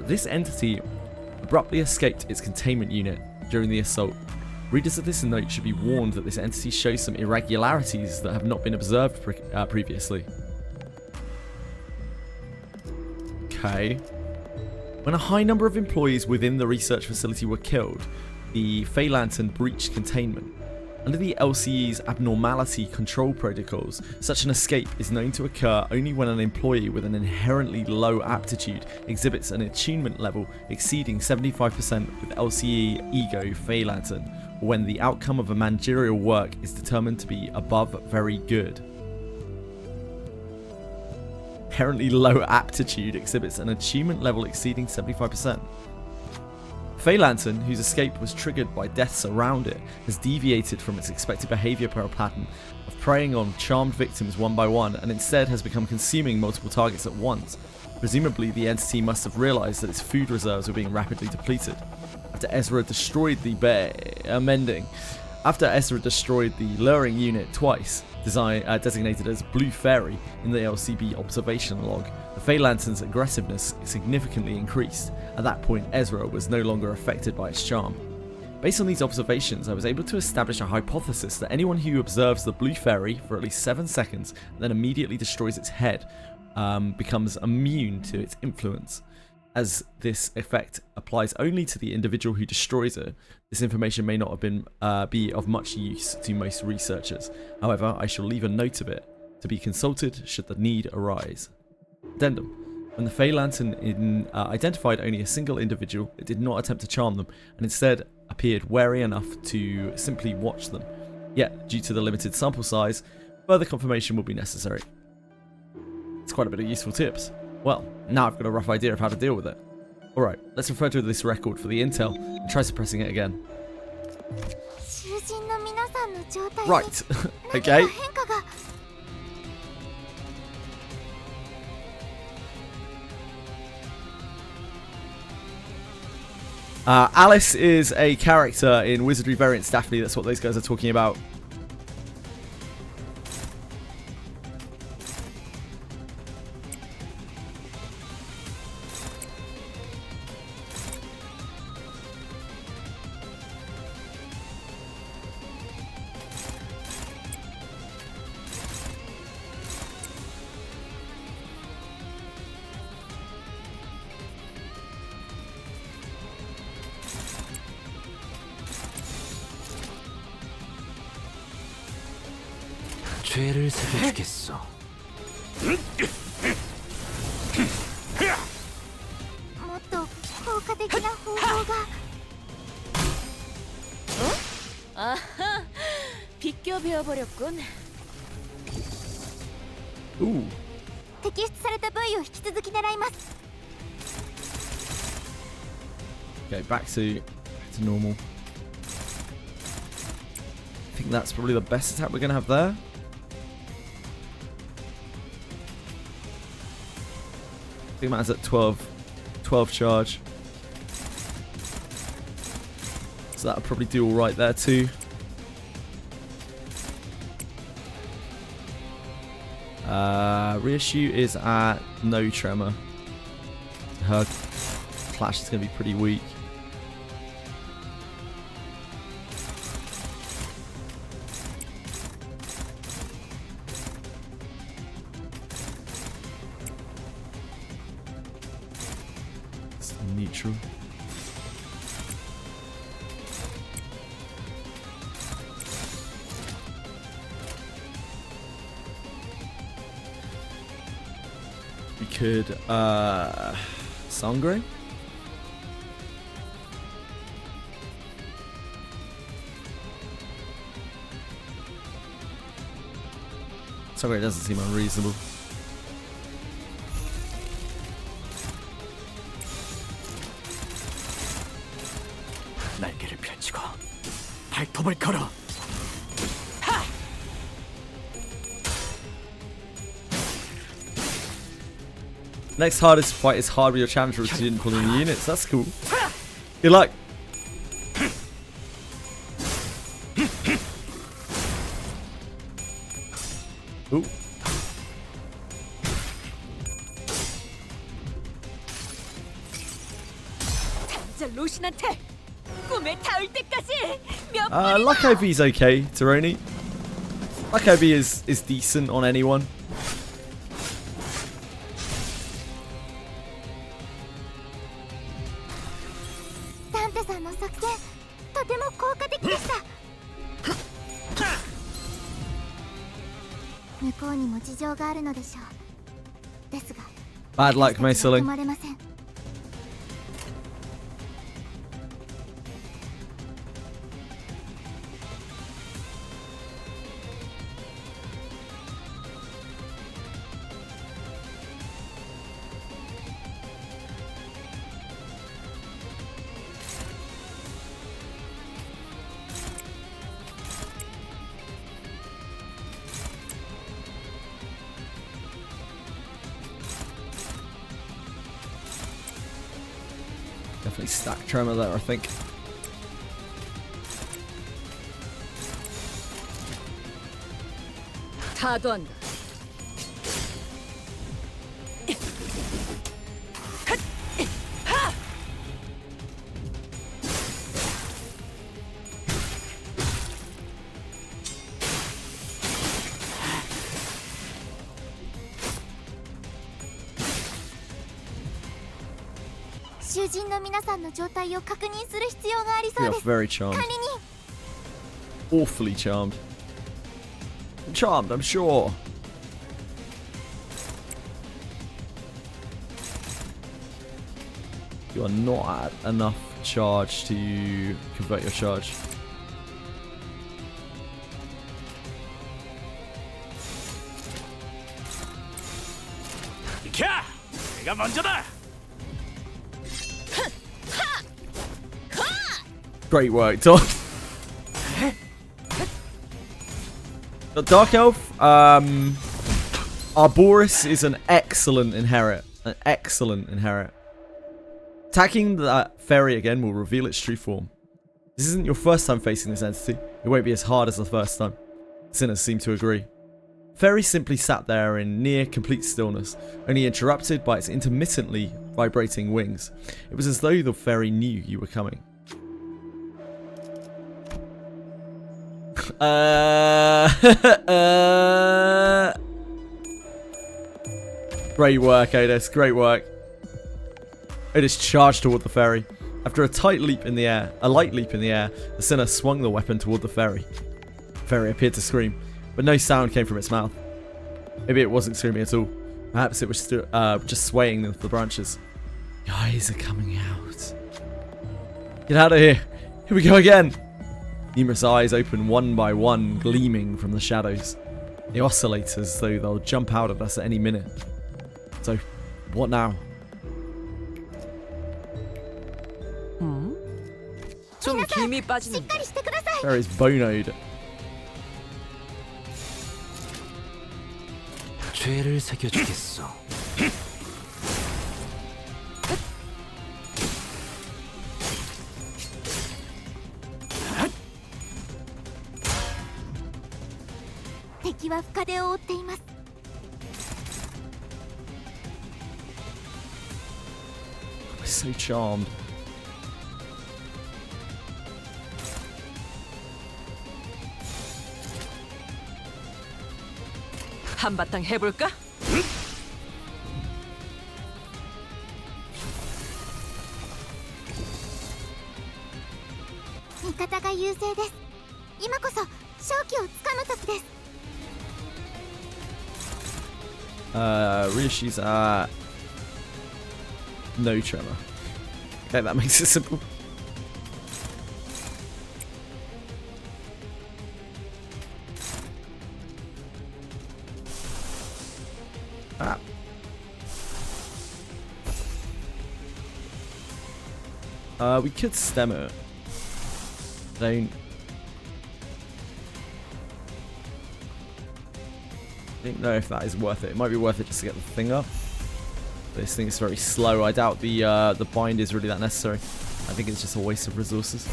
This entity abruptly escaped its containment unit during the assault. Readers of this note should be warned that this entity shows some irregularities that have not been observed previously. Okay. When a high number of employees within the research facility were killed, the Fey Lantern breached containment. Under the LCE's abnormality control protocols, such an escape is known to occur only when an employee with an inherently low aptitude exhibits an attunement level exceeding 75% with LCE Ego Fey Lantern, or when the outcome of a managerial work is determined to be above very good. Inherently low aptitude exhibits an attunement level exceeding 75%. Fey Lantern, whose escape was triggered by deaths around it, has deviated from its expected behavior pattern of preying on charmed victims one by one, and instead has become consuming multiple targets at once. Presumably, the entity must have realized that its food reserves were being rapidly depleted. After Ezra destroyed the luring unit twice, designated as Blue Fairy in the LCB observation log, the Fey Lantern's aggressiveness significantly increased. At that point, Ezra was no longer affected by its charm. Based on these observations, I was able to establish a hypothesis that anyone who observes the Blue Fairy for at least 7 seconds and then immediately destroys its head becomes immune to its influence. As this effect applies only to the individual who destroys it, this information may not have been be of much use to most researchers. However, I shall leave a note of it to be consulted should the need arise. Addendum. When the Fey Lantern identified only a single individual, it did not attempt to charm them, and instead appeared wary enough to simply watch them. Yet, due to the limited sample size, further confirmation will be necessary. It's quite a bit of useful tips. Well, now I've got a rough idea of how to deal with it. Alright, let's refer to this record for the intel and try suppressing it again. Right, okay. Alice is a character in Wizardry variants Daphne. That's what those guys are talking about. 죄를 새겨주겠소. もっと効果的な方法が 아하, 비껴 베어버렸군. 摘出された部位を引き続き狙います Okay, back to normal. I think that's probably the best attack we're going to have there. I think that's at 12 charge. So that'll probably do alright there too. Reissue is at no tremor. Her clash is going to be pretty weak. It's neutral. We could, Sangre? Sangre doesn't seem unreasonable. 날개를 펼치고 발톱을 걸어. Next hardest fight is hard with your challenger because you didn't pull in the units. That's cool. Good luck. Ooh. 로신한테 꿈에 닿을 때까지 몇 Luck OV's okay, Taroni. Luck OV is decent on anyone. Dante さんの作戦とても効果的でした向こうにも事情があるのでしょうですが Bad luck, 止 Maysilling. まれません Definitely stack tremor there, I think. 타도한다. We are very charmed. Awfully charmed. Charmed, I'm sure. You are not at enough charge to convert your charge. 야! 내가 먼저다! Great work, Tom. The Dark Elf, Arboris is an excellent inherit. An excellent inherit. Attacking that ferry again will reveal its true form. This isn't your first time facing this entity. It won't be as hard as the first time. Sinners seem to agree. Ferry simply sat there in near complete stillness, only interrupted by its intermittently vibrating wings. It was as though the ferry knew you were coming. Great work, Otis. Great work. Otis charged toward the ferry. After a light leap in the air, the sinner swung the weapon toward the ferry. The ferry appeared to scream, but no sound came from its mouth. Maybe it wasn't screaming at all. Perhaps it was just swaying into the branches. The eyes are coming out. Get out of here. Here we go again. Numerous eyes open one by one, gleaming from the shadows. They oscillate as though they'll jump out at us at any minute. So, what now? 좀 김이 빠지는데. There is Bonoed. 죄를 새겨주겠어.敵は深手を負っています。 So charmed. 한바탕 해볼까? 味方が優勢です。今こそ勝機をつかむ時です。Rishi's no tremor. Okay, that makes it simple. We could stem it. Don't know if that is worth it. It might be worth it just to get the thing up. This thing is very slow. I doubt the bind is really that necessary. I think it's just a waste of resources.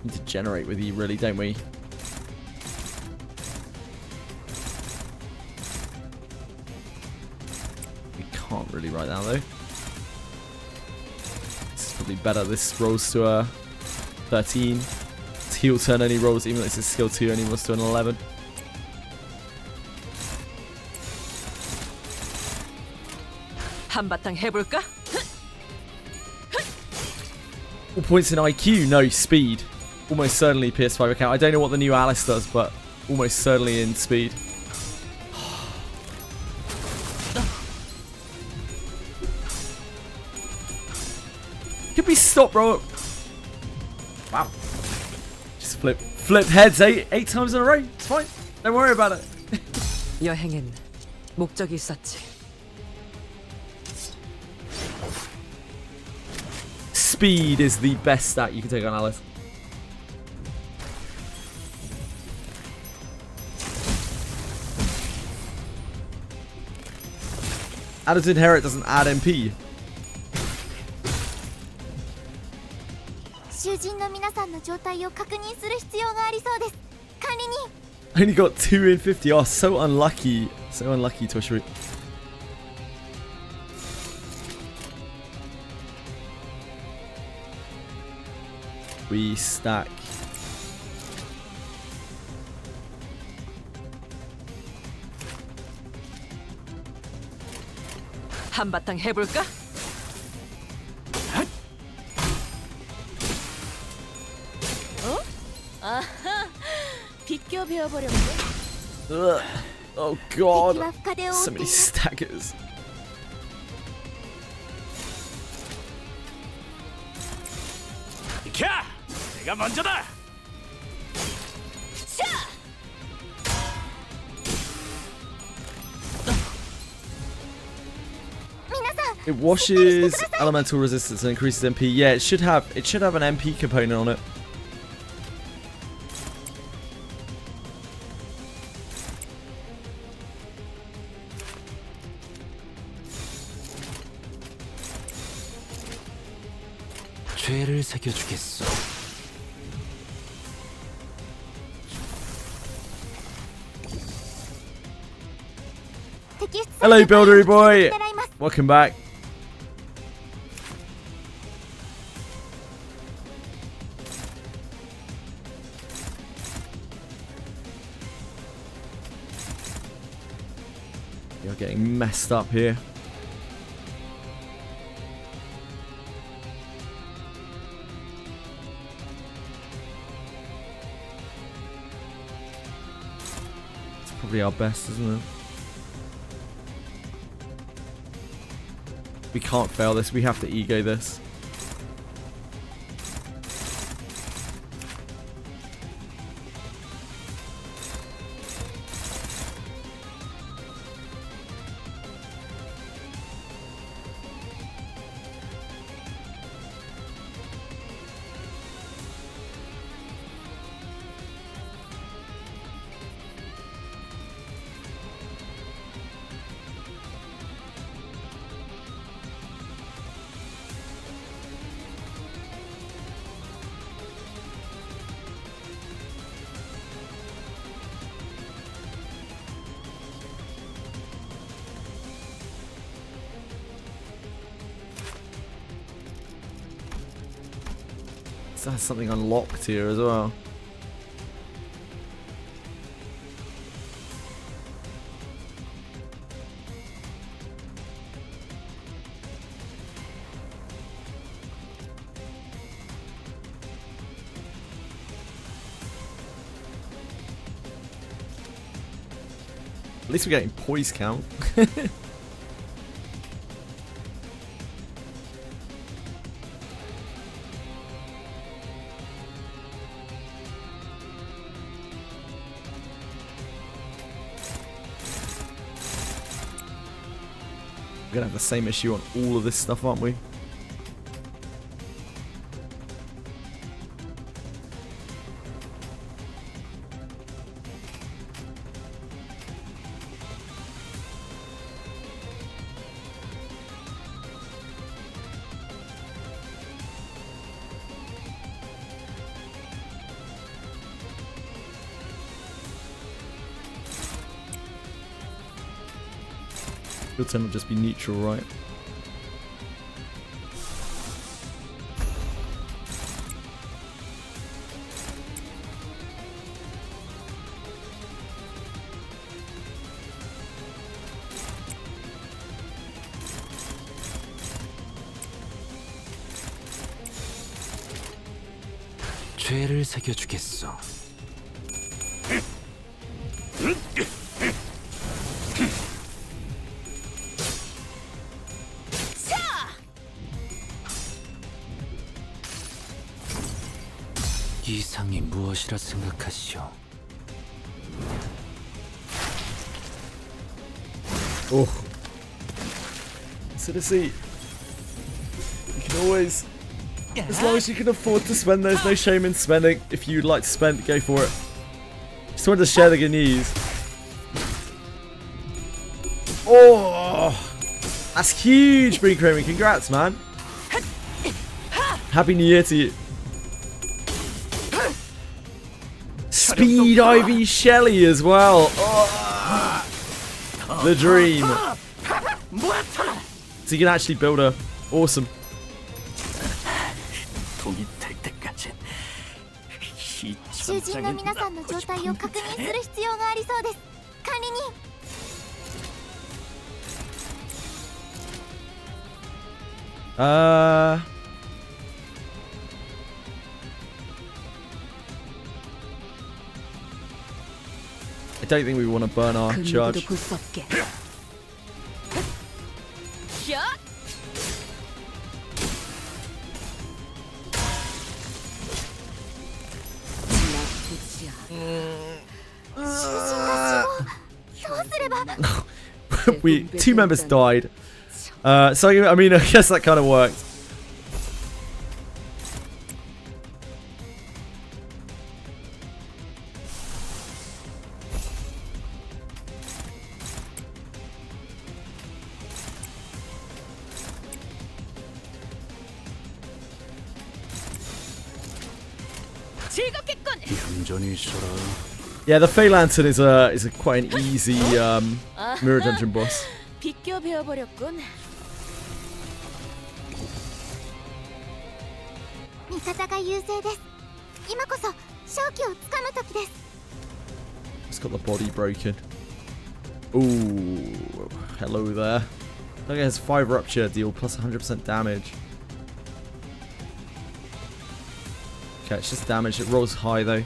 Need to generate with you, really, don't we? We can't really right now, though. This is probably better. This rolls to a 13. Its heel turn only rolls, even though it's a skill 2, only rolls to an 11. 한바탕 해볼까? All points in IQ, no speed. Almost certainly PS5 account. I don't know what the new Alice does, but almost certainly in speed. Could we stop, bro? Wow. Just flip heads eight times in a row. It's fine. Don't worry about it. 여행엔 목적이 있었지. Speed is the best stat you can take on Alice. Adam's Inherit doesn't add MP. 囚人の皆さんの状態を確認する必要がありそうです。管理人。 Only got 2 in 50. Oh, so unlucky. So unlucky, Toshiri. We stack. 한바탕 해볼까? 아하, 비껴 베어버렸네. Oh god. So many staggers. 비켜! 내가 먼저다! It washes elemental resistance and increases MP. Yeah, it should have an MP component on it. 죄를 새겨주겠소. Hello, Buildery boy. Welcome back. You're getting messed up here. It's probably our best, isn't it? We can't fail this. We have to ego this. That's something unlocked here as well. At least we're getting poise count. We're gonna have the same issue on all of this stuff, aren't we? Your turn will just be neutral, right? 죄를 새겨주겠소. 이상이 무엇이라 생각하시오? Oh. So to see, you can always, as long as you can afford to spend, there's no shame in spending. If you'd like to spend, go for it. Just wanted to share the good news. Oh, that's huge, Bree Creamy. Congrats, man. Happy New Year to you. Speed Ivy Shelley as well. Oh, the dream. So you can actually build her. Awesome. I don't think we want to burn our charge. Two members died. So I mean, I guess that kind of worked. Yeah, the Fey Lantern is a quite an easy mirror dungeon boss. 비껴 베어버렸군. 味方が優勢です。今こそ勝機をつかむ時です。 It's got the body broken. Ooh, hello there. Look, it has 5 rupture, deal plus 100% damage. Okay, it's just damage. It rolls high though.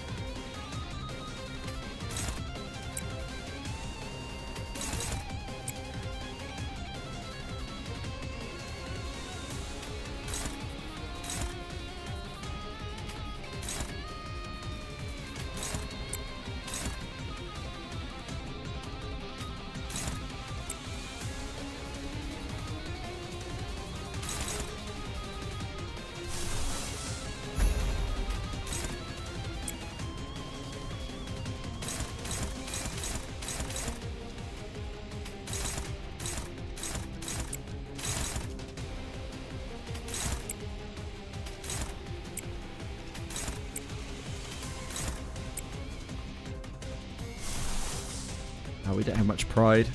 Oh, we don't have much pride.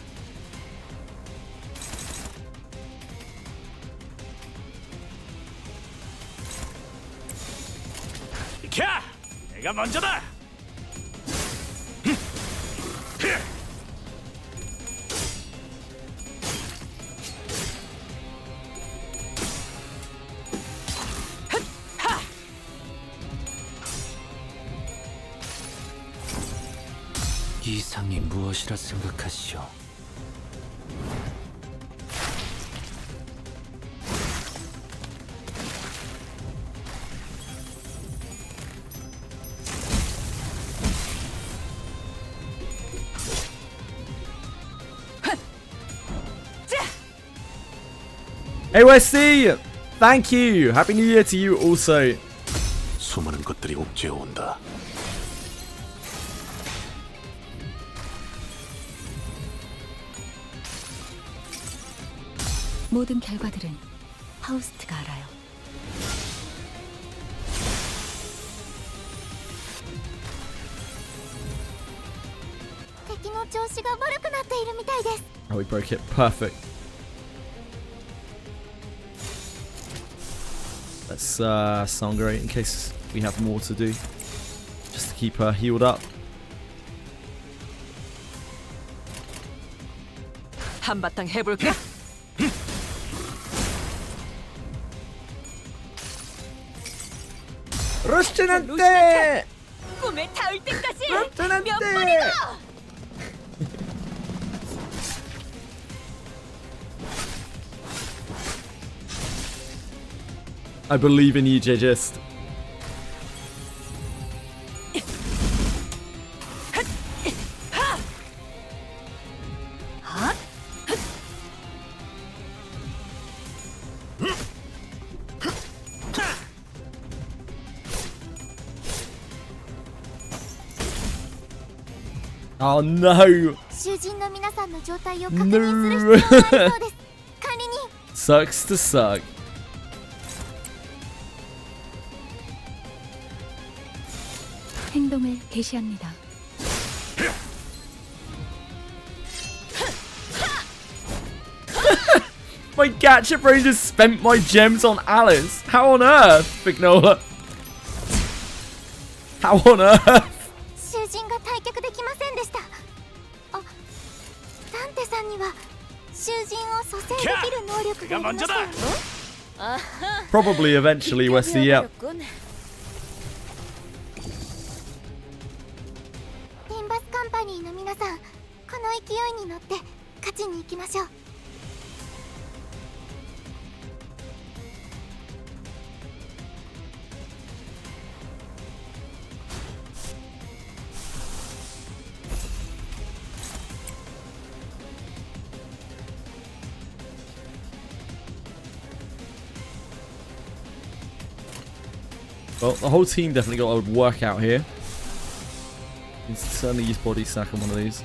캬! 내가 먼저다. 이상이 무엇이라 생각하시오? Hey Westy! Thank you! Happy New Year to you also. 수많은 것들이 옥죄어 온다. 모든 결과들은 파우스트가 알아요. 敵の調子が悪くなっているみたいです。 Oh, we broke it. Perfect. Let's Sangarate in case we have more to do. Just to keep her healed up. 한바탕 해볼까? 루시난테! 꿈에 닿을 때까지 몇 루시난테! 번이나! I believe in you, JJist. Oh no! 囚人の皆さんの状態を確認する必要がありそうです。管理人。 Sucks to suck. 행동을 개시합니다. My gacha brain just spent my gems on Alice. How on earth, Vignola? How on earth? 囚人が退却できませんでした。あ、ダンテさんには囚人を蘇生できる能力がありましたよ。 Probably eventually, Wesley. Yep. リンバスカンパニーの皆さん、この勢いに乗って勝ちに行きましょう。 All Well, the whole team definitely got a workout here. You can certainly use body sack on one of these.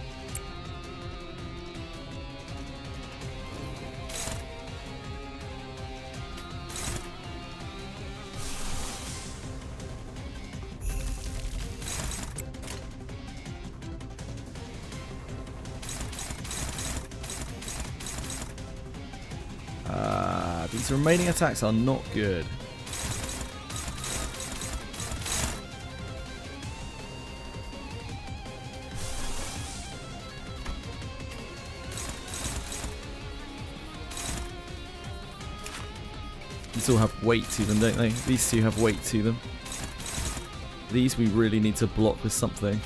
These remaining attacks are not good. These all have weight to them, don't they? These two have weight to them. These we really need to block with something.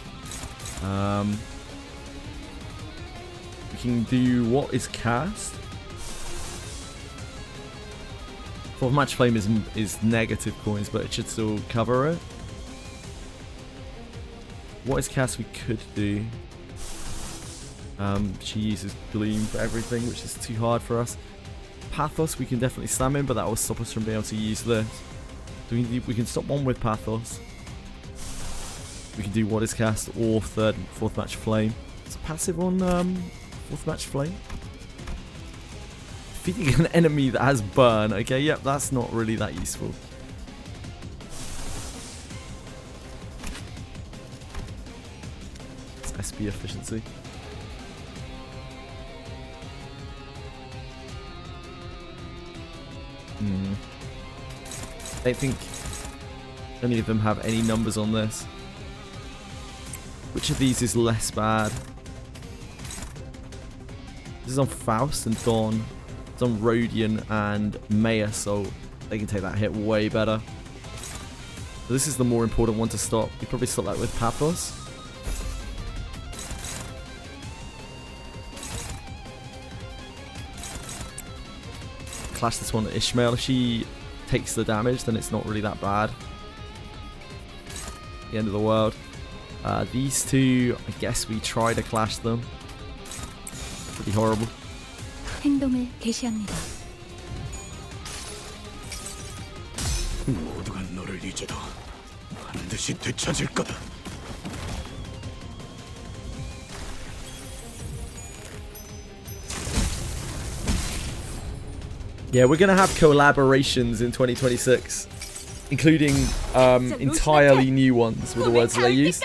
We can do what is cast. Fourth Match Flame is negative coins, but it should still cover it. What is cast we could do? She uses Gloom for everything, which is too hard for us. Pathos we can definitely slam in, but that will stop us from being able to use this. So we can stop one with Pathos. We can do what is cast or fourth match flame. It's a passive on fourth match flame. Defeating an enemy that has burn. Okay, yep, that's not really that useful. It's SP efficiency. I don't think any of them have any numbers on this. Which of these is less bad? This is on Faust and Dawn. It's on Rodian and Maya, so they can take that hit way better. So this is the more important one to stop. You probably stop that with Pathos. Clash this one at Ishmael. If she takes the damage, then it's not really that bad. The end of the world. These two, I guess we try to clash them. Pretty horrible. 행동을 개시합니다. 모두가 너를 잊어도 반드시 되찾을 거다. Yeah, we're gonna have collaborations in 2026, including entirely new ones with the words that they use.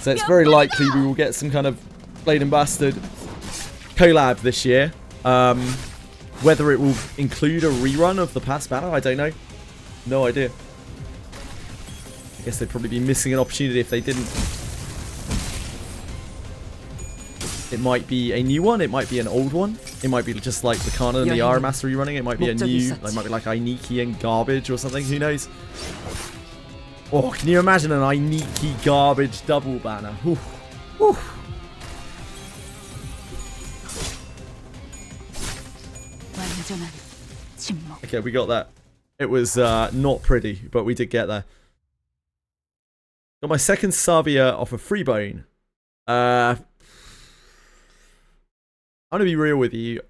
So it's very likely we will get some kind of Blade and Bastard collab this year. Whether it will include a rerun of the past battle, I don't know. No idea. I guess they'd probably be missing an opportunity if they didn't. It might be a new one, it might be an old one. It might be just like the Kana and the Aramaster rerunning. It might be a new, it might be like Ainiki and Garbage or something, who knows. Oh, can you imagine an Ainiki Garbage double banner? Whew. Whew. Okay, we got that. It was not pretty, but we did get there. Got my second Savia off a Freebone. I'm gonna be real with you.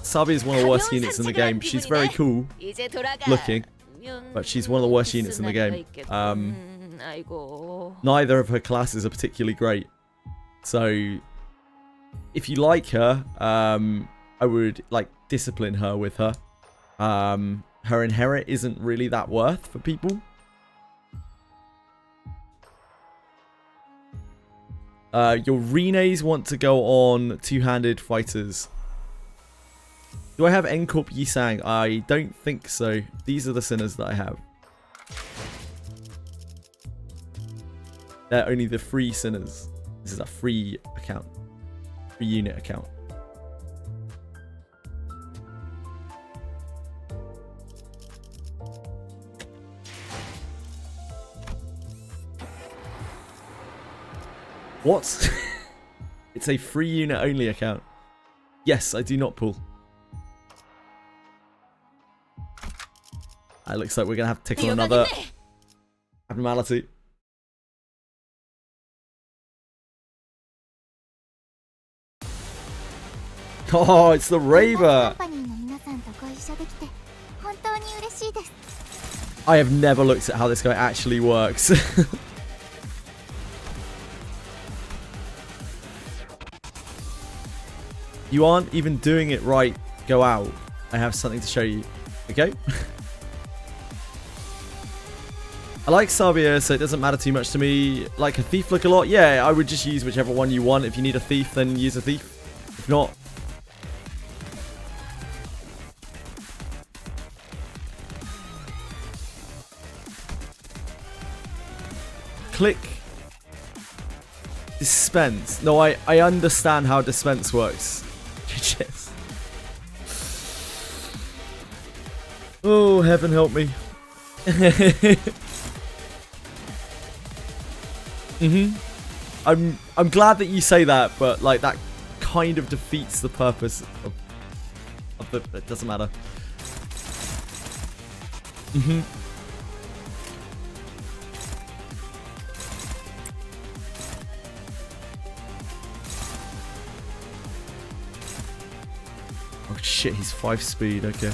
Savia is one of the worst units in the game. She's very cool looking, but she's one of the worst units in the game. Neither of her classes are particularly great. So, if you like her, I would like discipline her with her. Her inherit isn't really that worth for people. Your Renes want to go on two-handed fighters. Do I have Encorp Yisang? I don't think so. These are the sinners that I have. They're only the free sinners. This is a free account. Free unit account. What? It's a free unit only account. Yes, I do not pull. It looks like we're going to have to tickle another abnormality. Oh, it's the Raver! I have never looked at how this guy actually works. You aren't even doing it right. Go out. I have something to show you. Okay? I like Sabia, so it doesn't matter too much to me. Like a thief look a lot? Yeah, I would just use whichever one you want. If you need a thief, then use a thief. If not... Click... Dispense. No, I understand how dispense works. Yes. Oh, heaven help me. I'm glad that you say that, but like that kind of defeats the purpose of the. It doesn't matter. Oh shit, he's 5 speed, okay.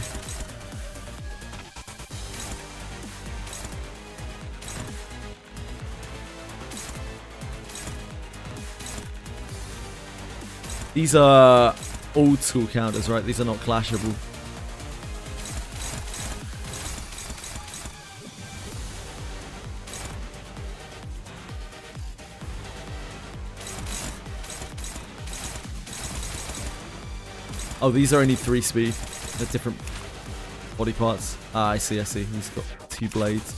These are old school counters, right? These are not clashable. Oh, these are only 3 speed. They're different body parts. Ah, I see, I see. He's got 2 blades.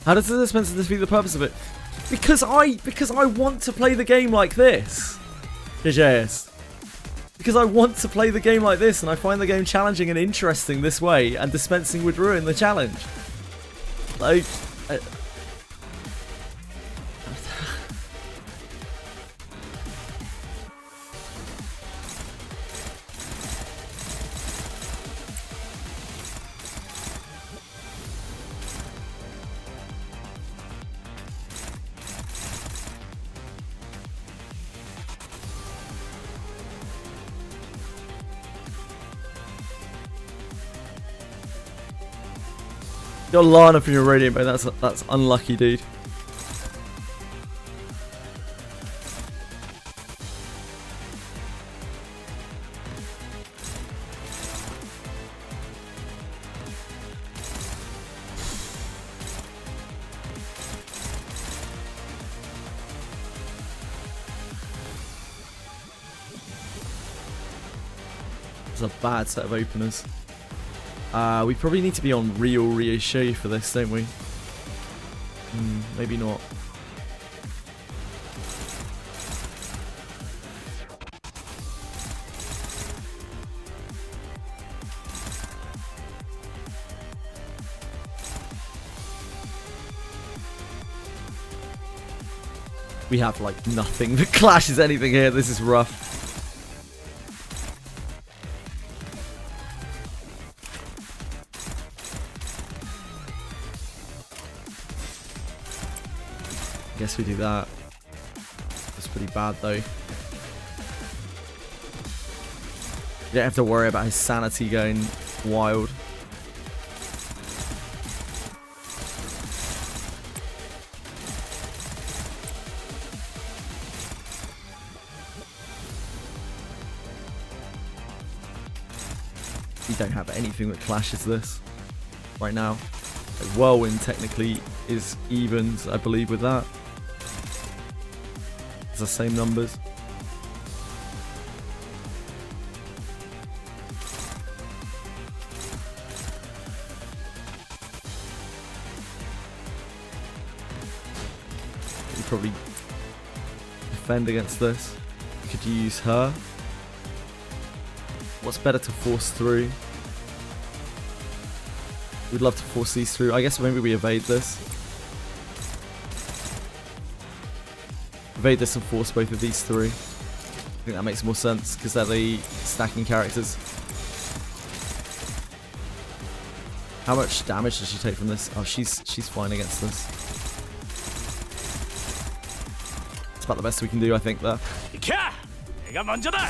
How does the dispenser defeat the purpose of it? Because I want to play the game like this. JJS. Because I want to play the game like this, and I find the game challenging and interesting this way, and dispensing would ruin the challenge. Like... Got Lana from your radiant, but that's unlucky, dude. It's a bad set of openers. We probably need to be on real Rioshe for this, don't we? Maybe not. We have like nothing that clashes anything here. This is rough. Guess we do that. That's pretty bad though. You don't have to worry about his sanity going wild. We don't have anything that clashes this right now. Like Whirlwind technically is evens, I believe, with that. It's the same numbers. You probably defend against this. You could use her. What's better to force through? We'd love to force these through. I guess maybe we evade this. Evade this and force both of these through. I think that makes more sense because they're the stacking characters. How much damage does she take from this? Oh, she's fine against this. It's about the best we can do, I think, there. 내가 먼저다.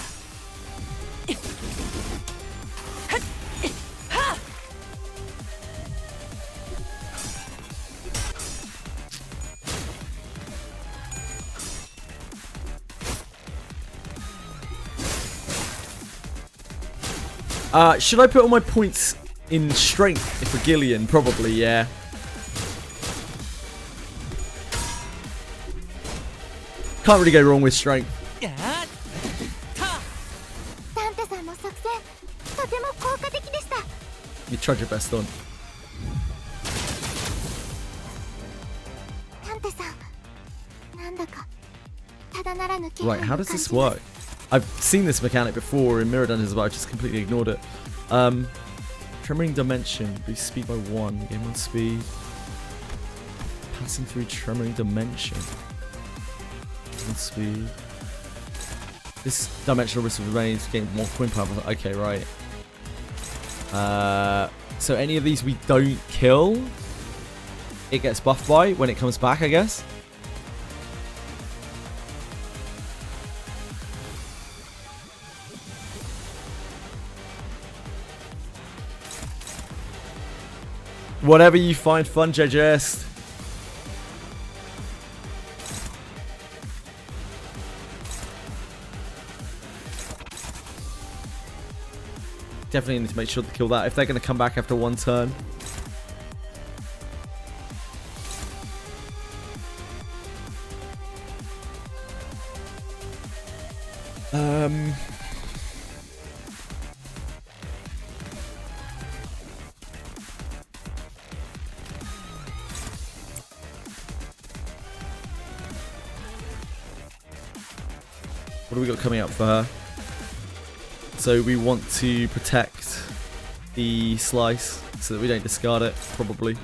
Should I put all my points in strength for Gillian? Probably, yeah. Can't really go wrong with strength. ダンテさんの作戦とても効果的でした。 You tried your best on. ダンテさん、なんだかただならぬ気 Right, 配 how を does 感 this じます work? I've seen this mechanic before in Mirror Dungeons, but I've just completely ignored it. Tremoring Dimension, boost speed by 1, gain 1 speed. Passing through Tremoring Dimension. 1 speed. This dimensional risk remains, gain more coin power. Okay, right. So any of these we don't kill, it gets buffed by when it comes back, I guess. Whatever you find fun, JJS. Definitely need to make sure to kill that if they're going to come back after one turn. What do we got coming up for her? So we want to protect the slice so that we don't discard it, probably.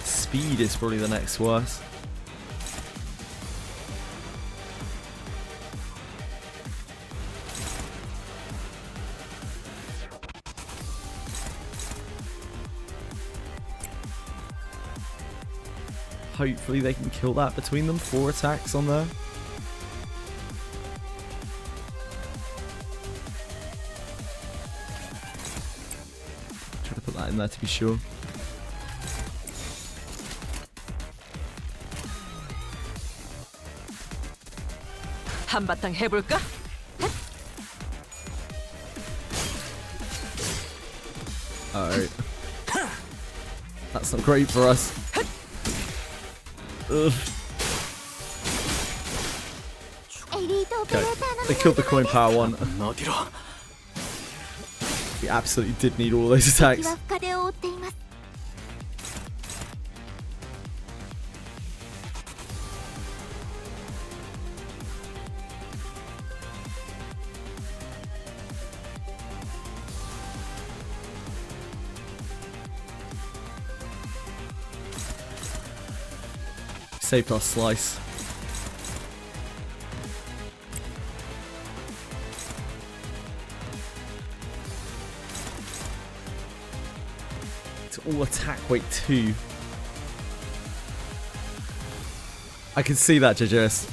Speed is probably the next worst. Hopefully they can kill that between them. 4 attacks on there. Try to put that in there to be sure. 한바탕 해볼까? Alright. That's not great for us. Ugh. Okay, they killed the coin power one. We absolutely did need all those attacks. Saved our slice. It's all attack weight 2. I can see that, JJS.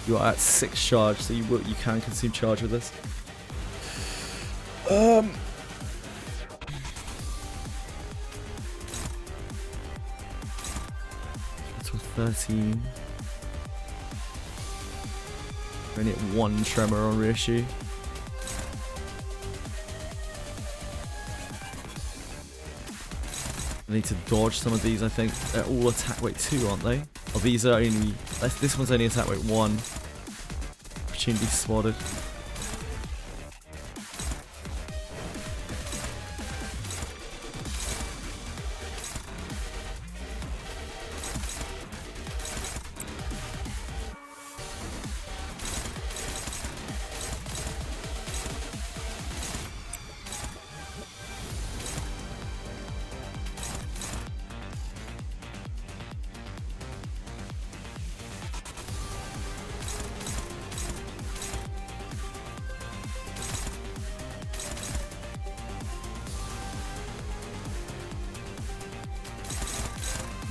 You are at 6 charge, so you can consume charge with this. 13. We only at 1 tremor on reissue. I need to dodge some of these, I think. They're all attack weight 2, aren't they? Oh, these are only... This one's only attack weight 1. Opportunity spotted.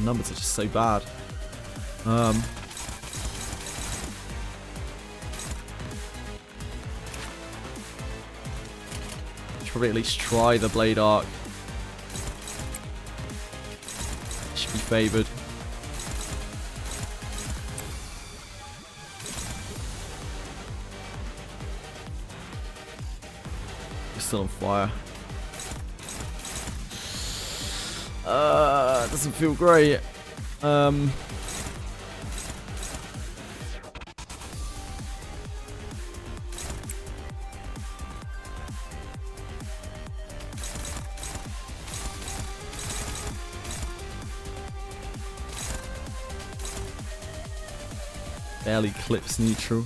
Numbers are just so bad. Should probably at least try the blade arc. Should be favored. You're still on fire. Doesn't feel great. Barely clips neutral.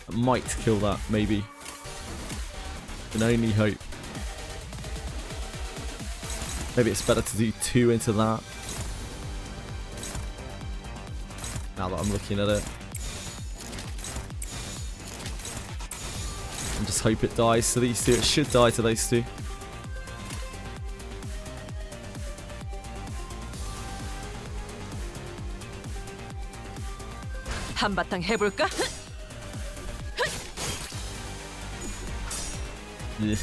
Might kill that, maybe. Can only hope. Maybe it's better to do 2 into that. Now that I'm looking at it. And just hope it dies to these 2. It should die to those 2. 한바탕 해볼까? Yeah.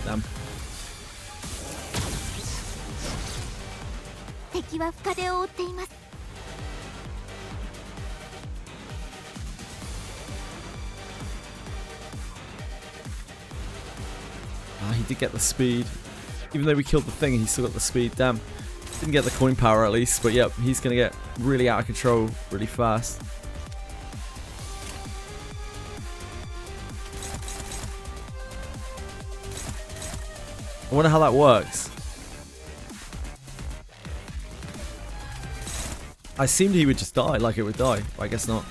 Damn. 敵は深手を負っています。 He did get the speed. Even though we killed the thing, he still got the speed. Damn. Didn't get the coin power at least, but yep, he's gonna get really out of control really fast. I wonder how that works. I assumed he would just die, like it would die, but I guess not.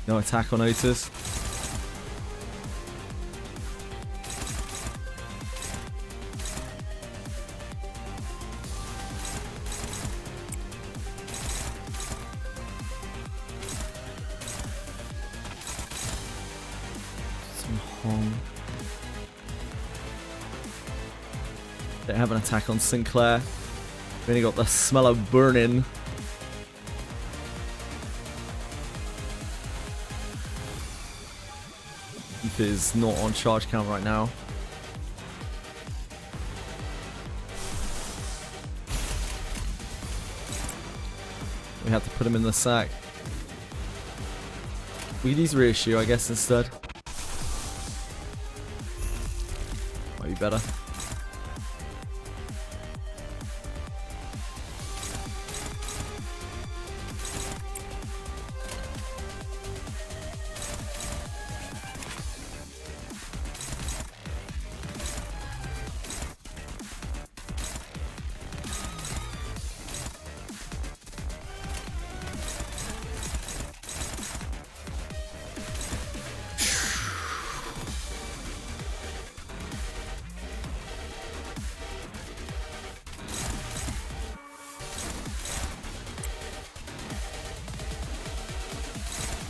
No attack on Otis. Some Hong. Don't have an attack on Sinclair. We've only got the smell of burning. Is not on charge count right now. We have to put him in the sack. We could use reissue, I guess, instead. Might be better.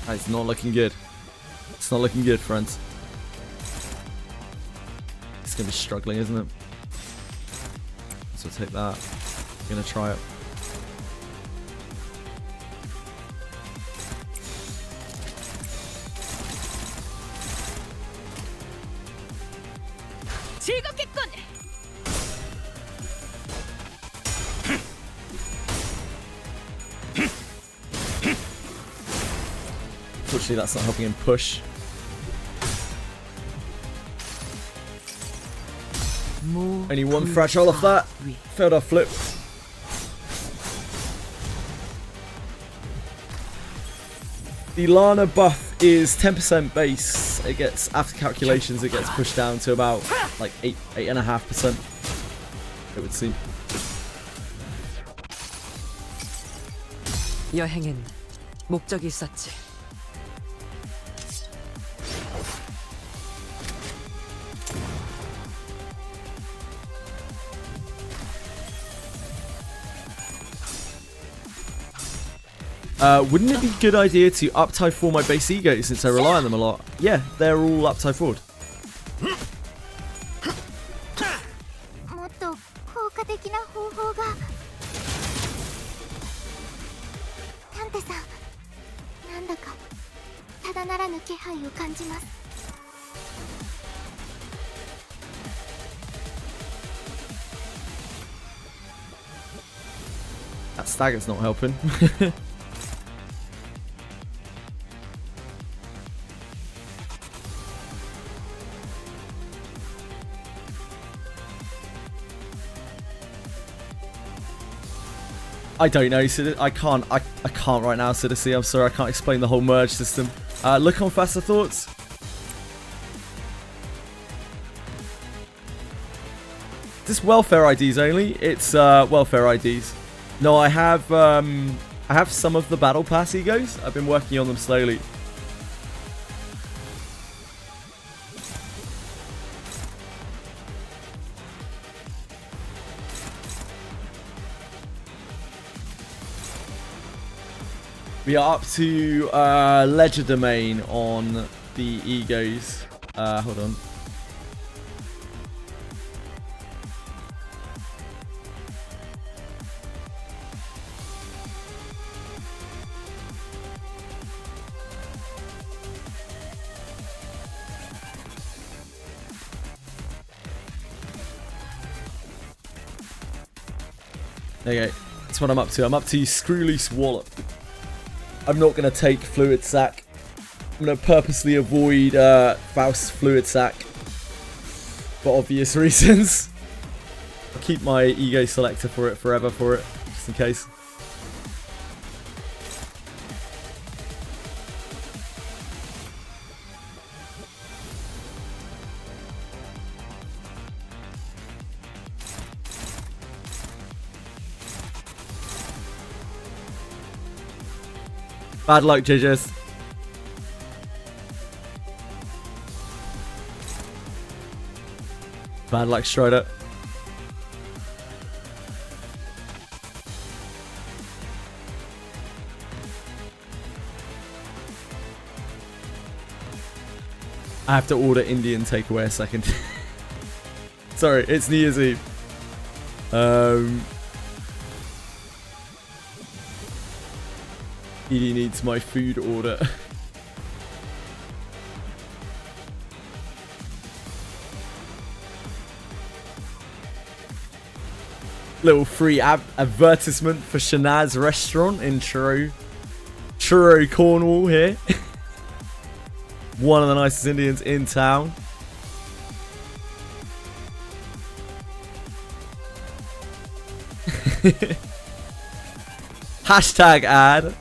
It's not looking good. It's not looking good, friends. It's gonna be struggling, isn't it? So take that. I'm gonna try it. Unfortunately, that's not helping him push. Only one fragile off that. Failed our flip. The Lana buff is 10% base. It gets, after calculations, it gets pushed down to about like 8.5%. It would seem. 여행엔 목적이 있었지. Wouldn't it be a good idea to up-tie forward my base ego since I rely on them a lot? Yeah, they're all up-tie forward. もっと効果的な方法が。タンテさん、なんだかただならぬ気配を感じます。 That stagger's not helping. I don't know, I can't right now, Citizen. I'm sorry, I can't explain the whole merge system. Look on faster thoughts. This welfare IDs only. It's welfare IDs. No, I have some of the battle pass egos. I've been working on them slowly. We are up to ledger domain on the egos. Hold on. There you go. That's what I'm up to. I'm up to Screw Loose Wallop. I'm not going to take Fluid Sack. I'm going to purposely avoid Faust's Fluid Sack. For obvious reasons. I'll keep my ego selector for it forever for it. Just in case. Bad luck, JJs. Bad luck, Strider. I have to order Indian takeaway a second. Sorry, it's New Year's Eve. Edie needs my food order. Little free advertisement for Shanaz restaurant in Truro, Cornwall here. One of the nicest Indians in town. Hashtag ad.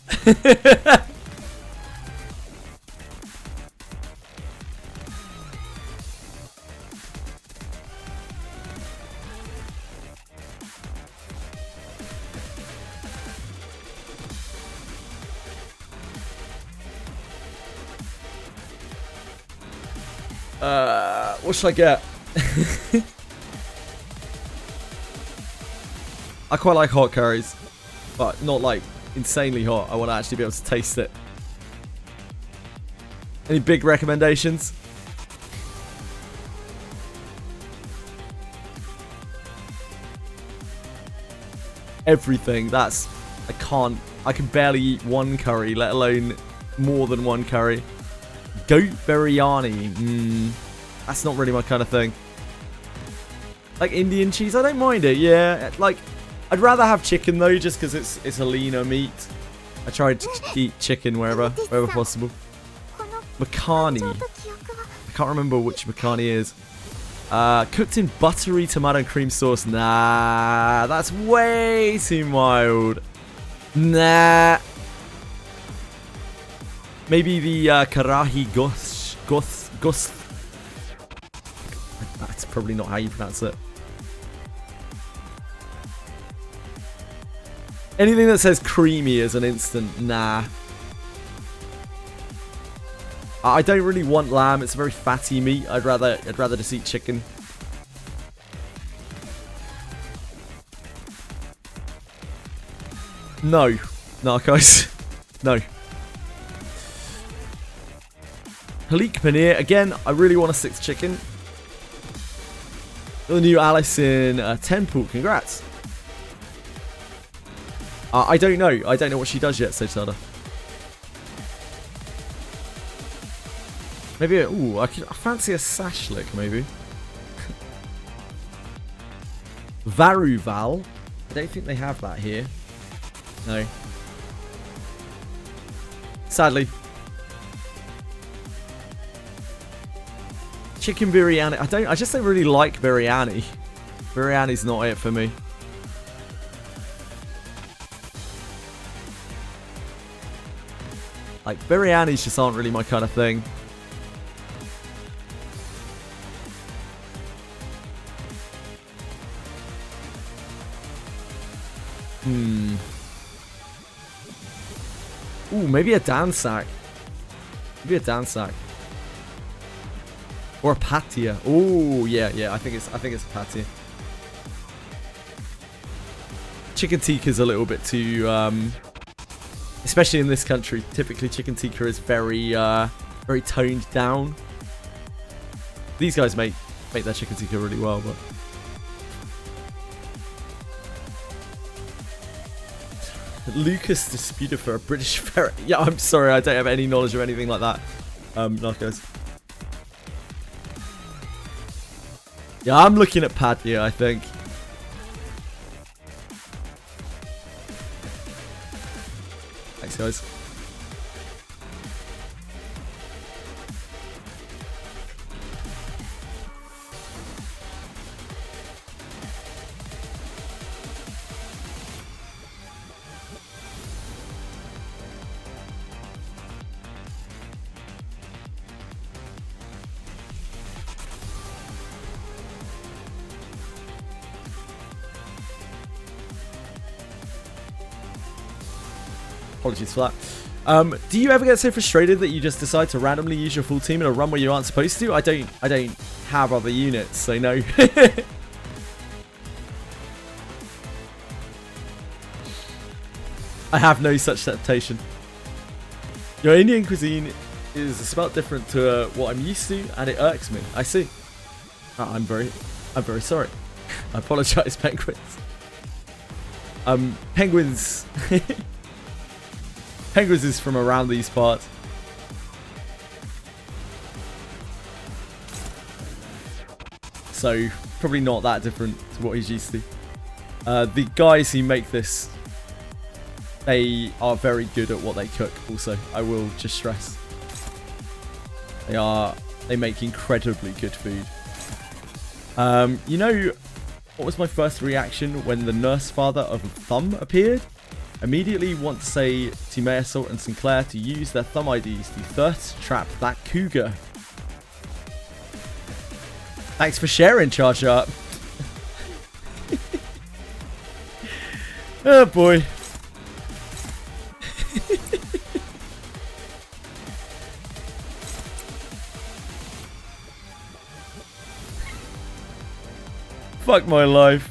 What should I get? I quite like hot curries, but not like insanely hot. I want to actually be able to taste it. Any big recommendations? Everything. That's... I can barely eat one curry, let alone more than one curry. Goat biryani. That's not really my kind of thing. Like Indian cheese, I don't mind it, yeah. Like, I'd rather have chicken though, just because it's a leaner meat. I try to eat chicken wherever possible. Makhani. I can't remember which makhani is. Cooked in buttery tomato and cream sauce. Nah, that's way too mild. Nah. Maybe the karahi gost. That's probably not how you pronounce it. Anything that says creamy is an instant nah. I don't really want lamb. It's a very fatty meat. I'd rather just eat chicken. No, guys. No. Halik paneer again. I really want to stick to chicken. The new Alice in Temple. Congrats. I don't know. I don't know what she does yet, so Sada. Maybe, ooh, I fancy a sashlik, maybe. Varuval. I don't think they have that here. No. Sadly. Chicken biryani. I just don't really like biryani. Biryani's not it for me. Like, biryanis just aren't really my kind of thing. Ooh, maybe a dansak. Maybe a dansak. Or a patia. Oh, yeah. I think it's a patia. Chicken tikka is a little bit too especially in this country. Typically chicken tikka is very very toned down. These guys make their chicken tikka really well, but Lucas disputed for a British ferret. Yeah, I'm sorry, I don't have any knowledge of anything like that. Narcos. Yeah, I'm looking at Patia, I think. Thanks, guys. Apologies for that. Do you ever get so frustrated that you just decide to randomly use your full team in a run where you aren't supposed to? I don't have other units, so no. I have no such temptation. Your Indian cuisine is spelt different to what I'm used to, and it irks me. I see. I'm very sorry. I apologize, penguins. Penguins. Penguins is from around these parts. So, probably not that different to what he's used to. The guys who make this, they are very good at what they cook also. I will just stress. They make incredibly good food. You know, what was my first reaction when the nurse father of Thumb appeared? Immediately want to say to Mayor Salt and Sinclair to use their thumb IDs to thirst trap that cougar. Thanks for sharing, Charge Up. Oh boy. Fuck my life.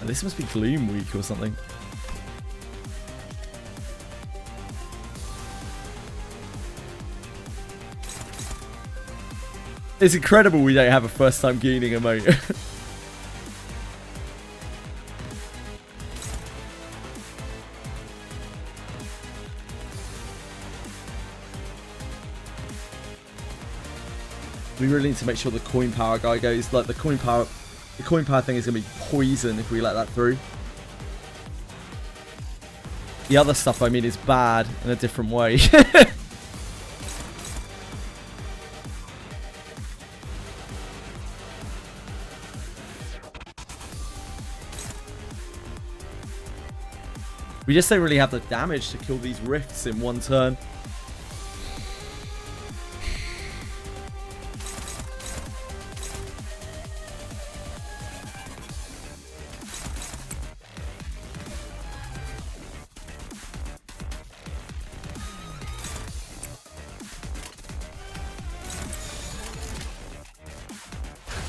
This must be Gloom Week or something. It's incredible we don't have a first time gaining emote. We really need to make sure the coin power guy goes. Like the coin power thing is gonna be poison if we let that through. The other stuff, I mean, is bad in a different way. We just don't really have the damage to kill these rifts in one turn.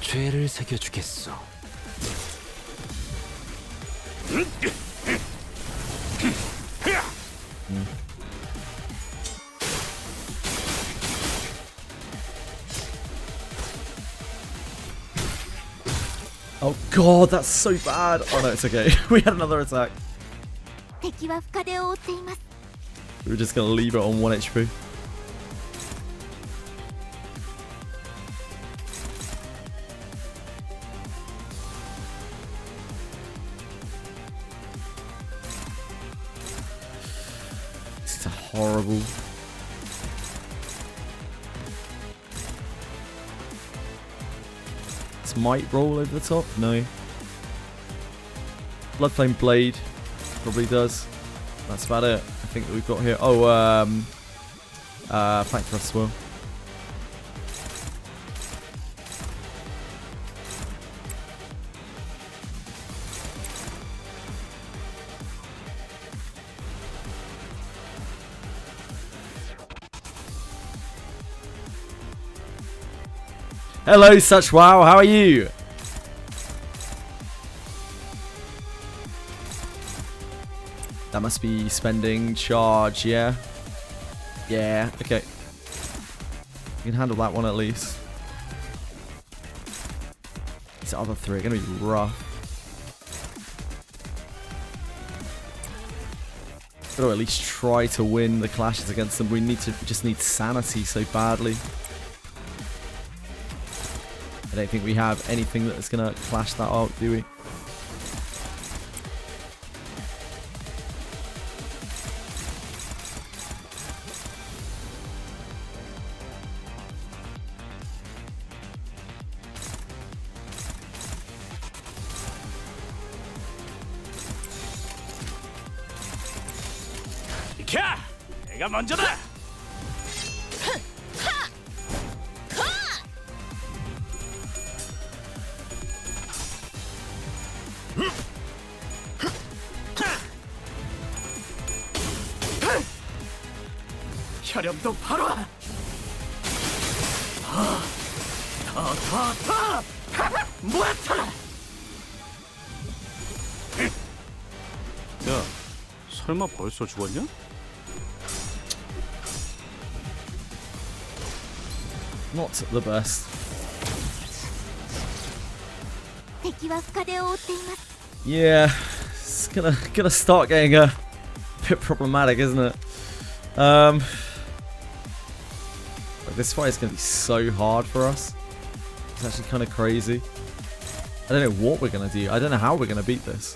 죄를 새겨주겠소. Oh god, that's so bad. Oh no, it's okay. We had another attack. 敵は深手を負っています。 We were just gonna leave it on 1 HP. This is horrible. Might roll over the top? No. Bloodflame Blade probably does. That's about it. I think that we've got here. Oh, Flank Thrust as well. Hello, Such Wow. How are you? That must be spending charge, yeah? Yeah, okay. You can handle that one at least. These other three are going to be rough. Got to at least try to win the clashes against them. We just need sanity so badly. I don't think we have anything that's going to clash that out, do we? 캬! 내가 먼저다! 혈염도 바로 와! 뭐야! 야, 설마 벌써 죽었냐? Not the best. 敵は深手を負っています。 Yeah, it's gonna start getting a bit problematic, isn't it? This fight is gonna be so hard for us. It's actually kind of crazy. I don't know what we're gonna do. I don't know how we're gonna beat this.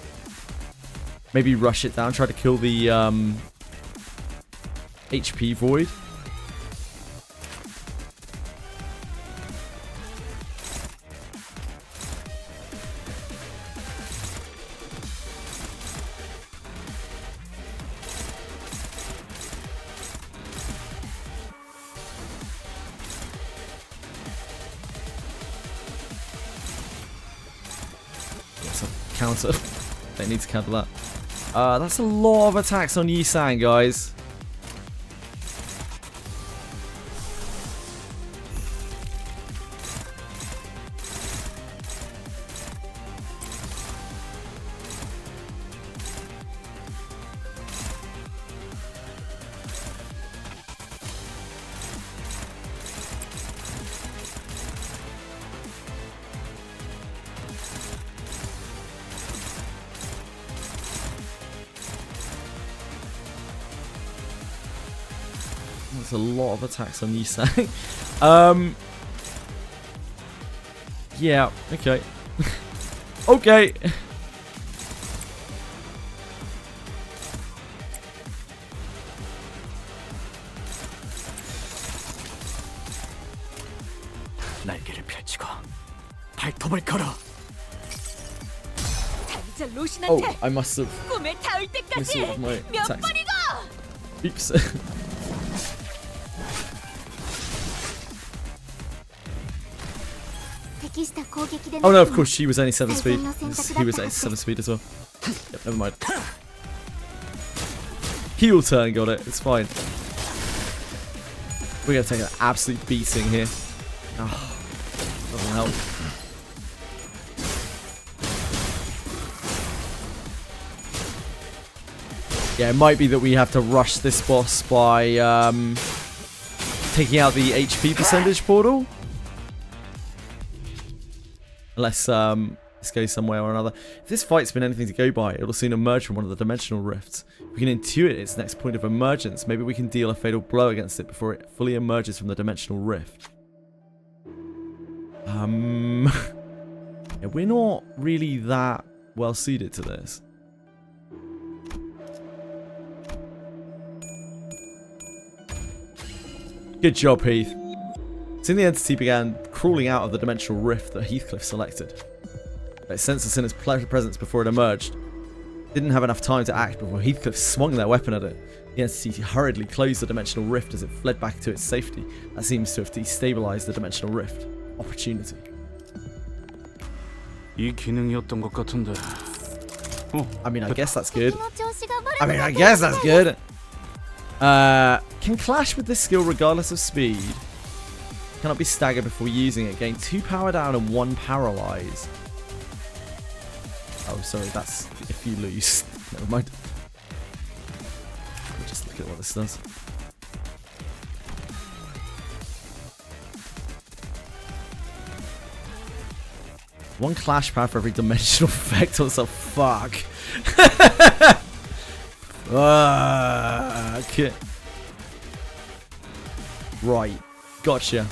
Maybe rush it down, try to kill the HP void. Counter. They need to counter that. That's a lot of attacks on Yi-Sang, guys. That's a lot of attacks on Yusang. Yeah, okay. Okay. 날개를 펼치고 발톱을 걸어. 단자 Oh, 로신한테 I must have 꿈에 닿을 때까지 missed my 몇 attacks. 번이고. Oops. Oh no, of course she was only 7 speed. He was 7 speed as well. Yep, never mind. Heel turn got it, it's fine. We're gonna take an absolute beating here. Oh, doesn't help. Yeah, it might be that we have to rush this boss by taking out the HP percentage portal. Unless this goes somewhere or another. If this fight's been anything to go by, it'll soon emerge from one of the dimensional rifts. We can intuit its next point of emergence. Maybe we can deal a fatal blow against it before it fully emerges from the dimensional rift. Yeah, we're not really that well suited to this. Good job, Heath. Soon the entity began crawling out of the dimensional rift that Heathcliff selected. It sensed us in its presence before it emerged. It didn't have enough time to act before Heathcliff swung their weapon at it. The entity hurriedly closed the dimensional rift as it fled back to its safety. That seems to have destabilized the dimensional rift. Opportunity. 이 기능이었던 것 같은데. I mean, I guess that's good. I guess that's good. Can clash with this skill regardless of speed. Cannot be staggered before using it. Gain 2 power down and 1 paralyze. Oh, sorry, that's if you lose. Never mind. Let me just look at what this does. One clash power for every dimensional effect. What the fuck? Okay. Right. Gotcha.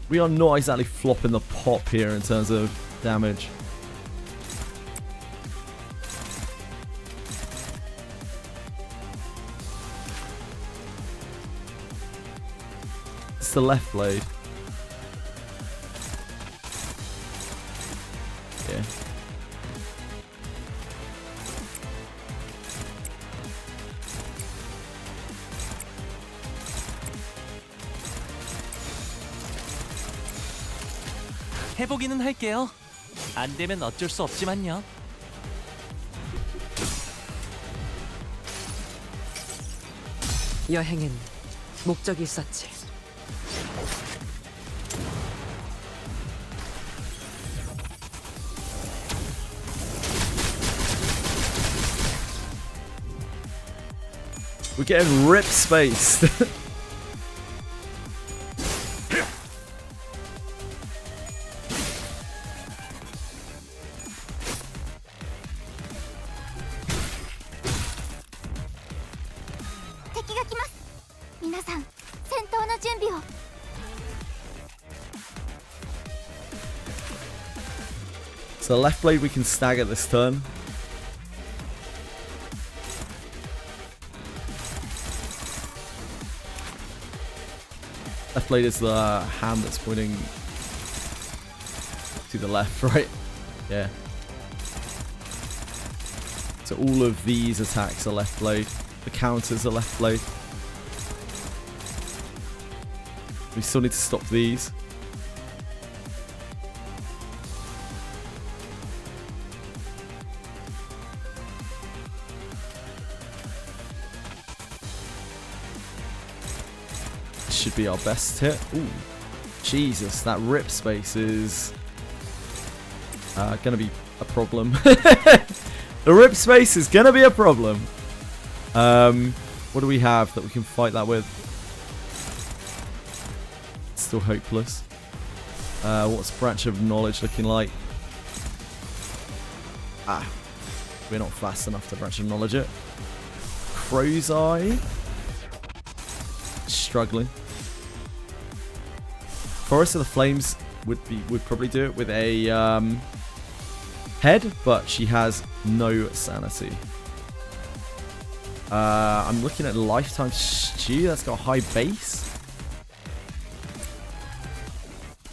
We are not exactly flopping the pop here in terms of damage. It's the left blade. Yeah. 해보기는 할게요. 안 되면 어쩔 수 없지만요. 여행엔 목적이 있었지. We're getting rip spaced. So the left blade we can stagger this turn. Left blade is the hand that's pointing to the left, right? Yeah. So all of these attacks are left blade. The counters are left blade. We still need to stop these. Should be our best hit. Ooh, Jesus, that rip space is gonna be a problem. The rip space is gonna be a problem. What do we have that we can fight that with? It's still hopeless. What's branch of knowledge looking like? Ah, we're not fast enough to branch of knowledge it. Crow's Eye. Struggling. Forest of the Flames would probably do it with a head, but she has no sanity. I'm looking at Lifetime Stew. That's got a high base.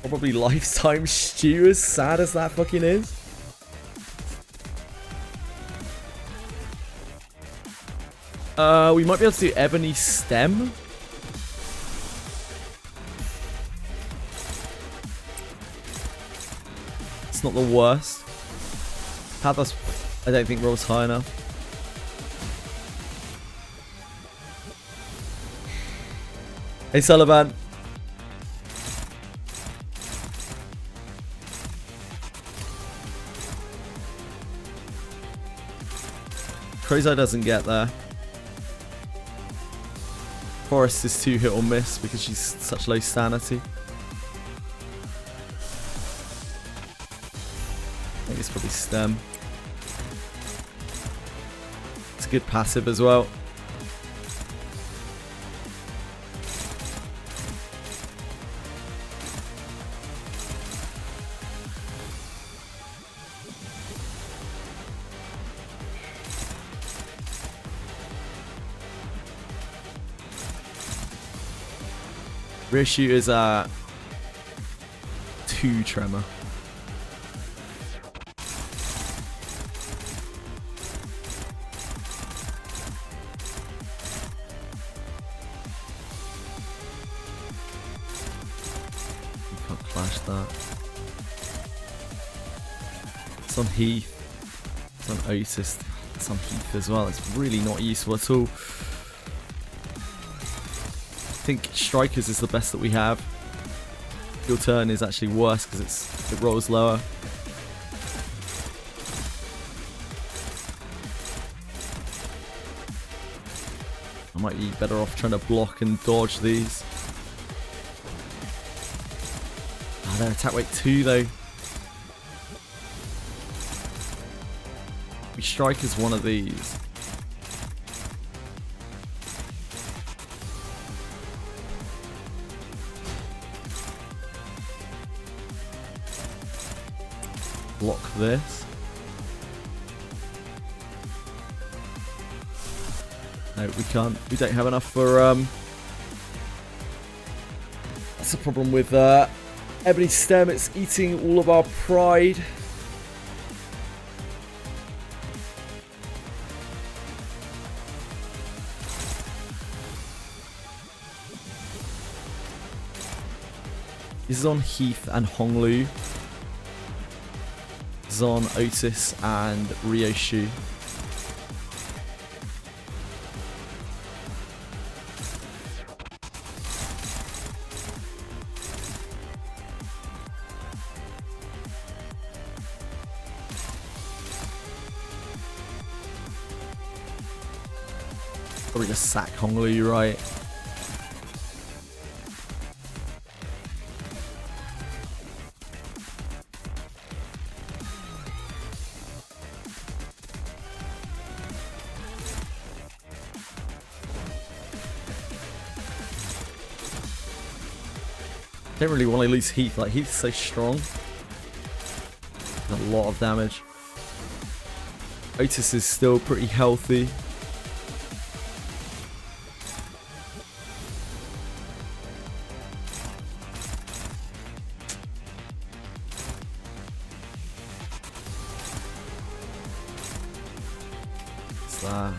Probably Lifetime Stew, as sad as that fucking is. We might be able to do Ebony Stem. It's not the worst. Pathos, I don't think rolls high enough. Hey Sullivan. Crow's Eye doesn't get there. Forest is too hit or miss because she's such low sanity. I think it's probably Stem. It's a good passive as well. Rear shoot is 2 tremor. You can't clash that. It's on Heath. It's on Otis. It's on Heath as well. It's really not useful at all. I think Strikers is the best that we have. Your turn is actually worse because it rolls lower. I might be better off trying to block and dodge these. Oh, they're attack weight 2 though. We Strikers one of these. Block this. No, we can't. We don't have enough for that's the problem with Ebony Stem. It's eating all of our pride. This is on Heath and Honglu. On Otis and Ryoshu. Probably just sack Honglu, right? Don't really want to lose Heath. Like, Heath's so strong. A lot of damage. Otis is still pretty healthy. What's that?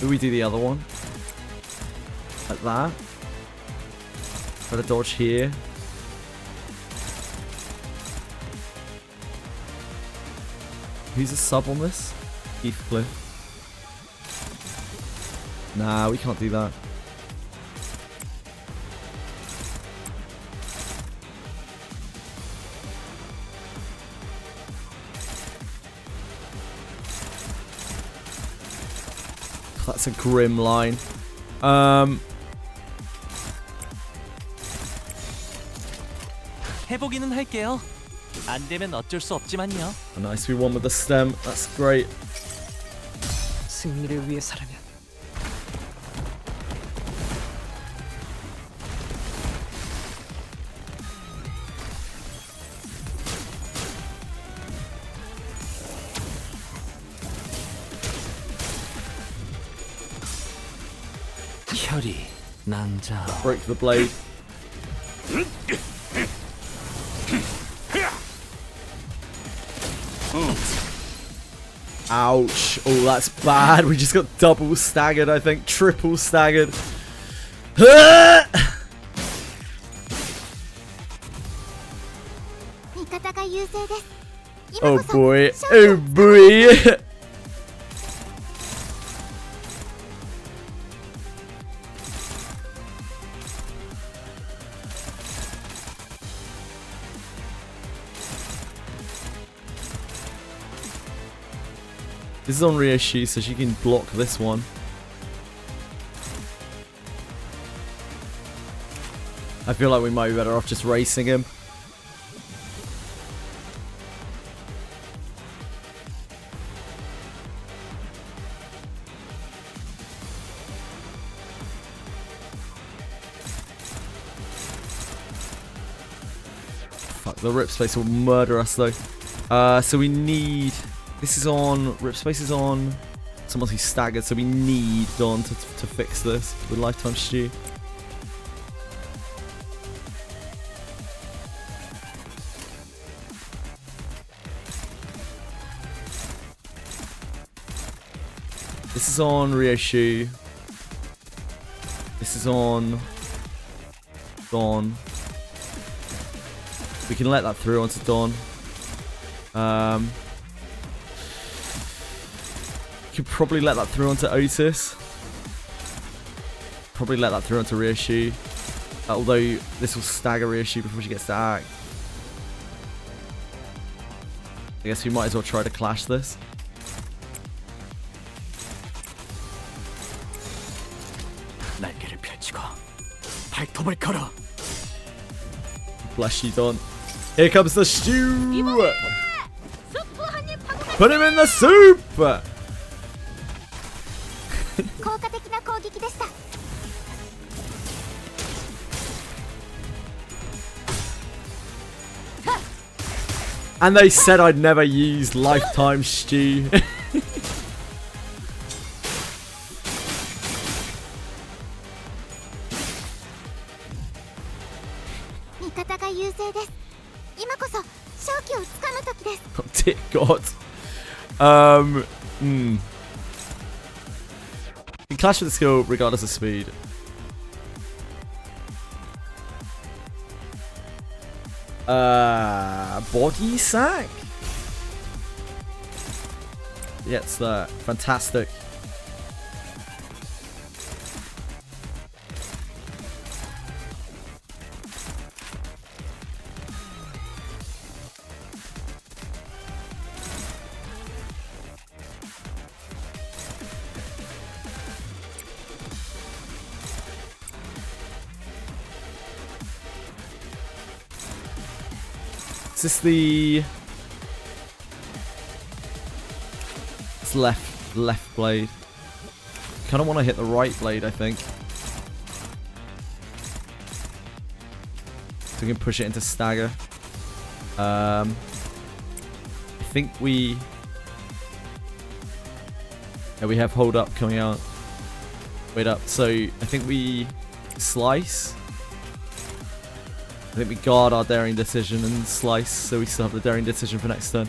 Do we do the other one? Like that? Try to dodge here. Who's a sub on this? Heathcliff. Nah, we can't do that. That's a grim line. 해보기는 할게요. 안 되면 어쩔 수 없지만요. A nice we won with the stem. That's great. 승리를 위해서라면 혈이 낭자. Break the blade. Ouch. Oh, that's bad. We just got double staggered, I think. Triple staggered. Oh boy. Oh boy. This is on Ryoshi, so she can block this one. I feel like we might be better off just racing him. Fuck, the rip space will murder us though. So we need... This is on, rip space is on, someone who's staggered, so we need Dawn to fix this with Lifetime Stew. This is on Ryoshi. This is on Dawn. We can let that through onto Dawn. Could probably let that through onto Otis. Probably let that through onto Ryoshi. Although this will stagger Ryoshi before she gets to act. I guess we might as well try to clash this. 날개를 펼치고 발톱을 걸어. Bless you, Dawn. Here comes the stew. Put him in the soup. And they said I'd never use Lifetime Stew. Oh dear God. You can clash with the skill regardless of speed. Body sack? Yeah, it's that. Fantastic. Is this the... It's left blade. Kind of want to hit the right blade, I think. So we can push it into stagger. I think we... Yeah, we have hold up coming out. Wait up. So I think we slice. I think we guard our daring decision and slice, so we still have the daring decision for next turn.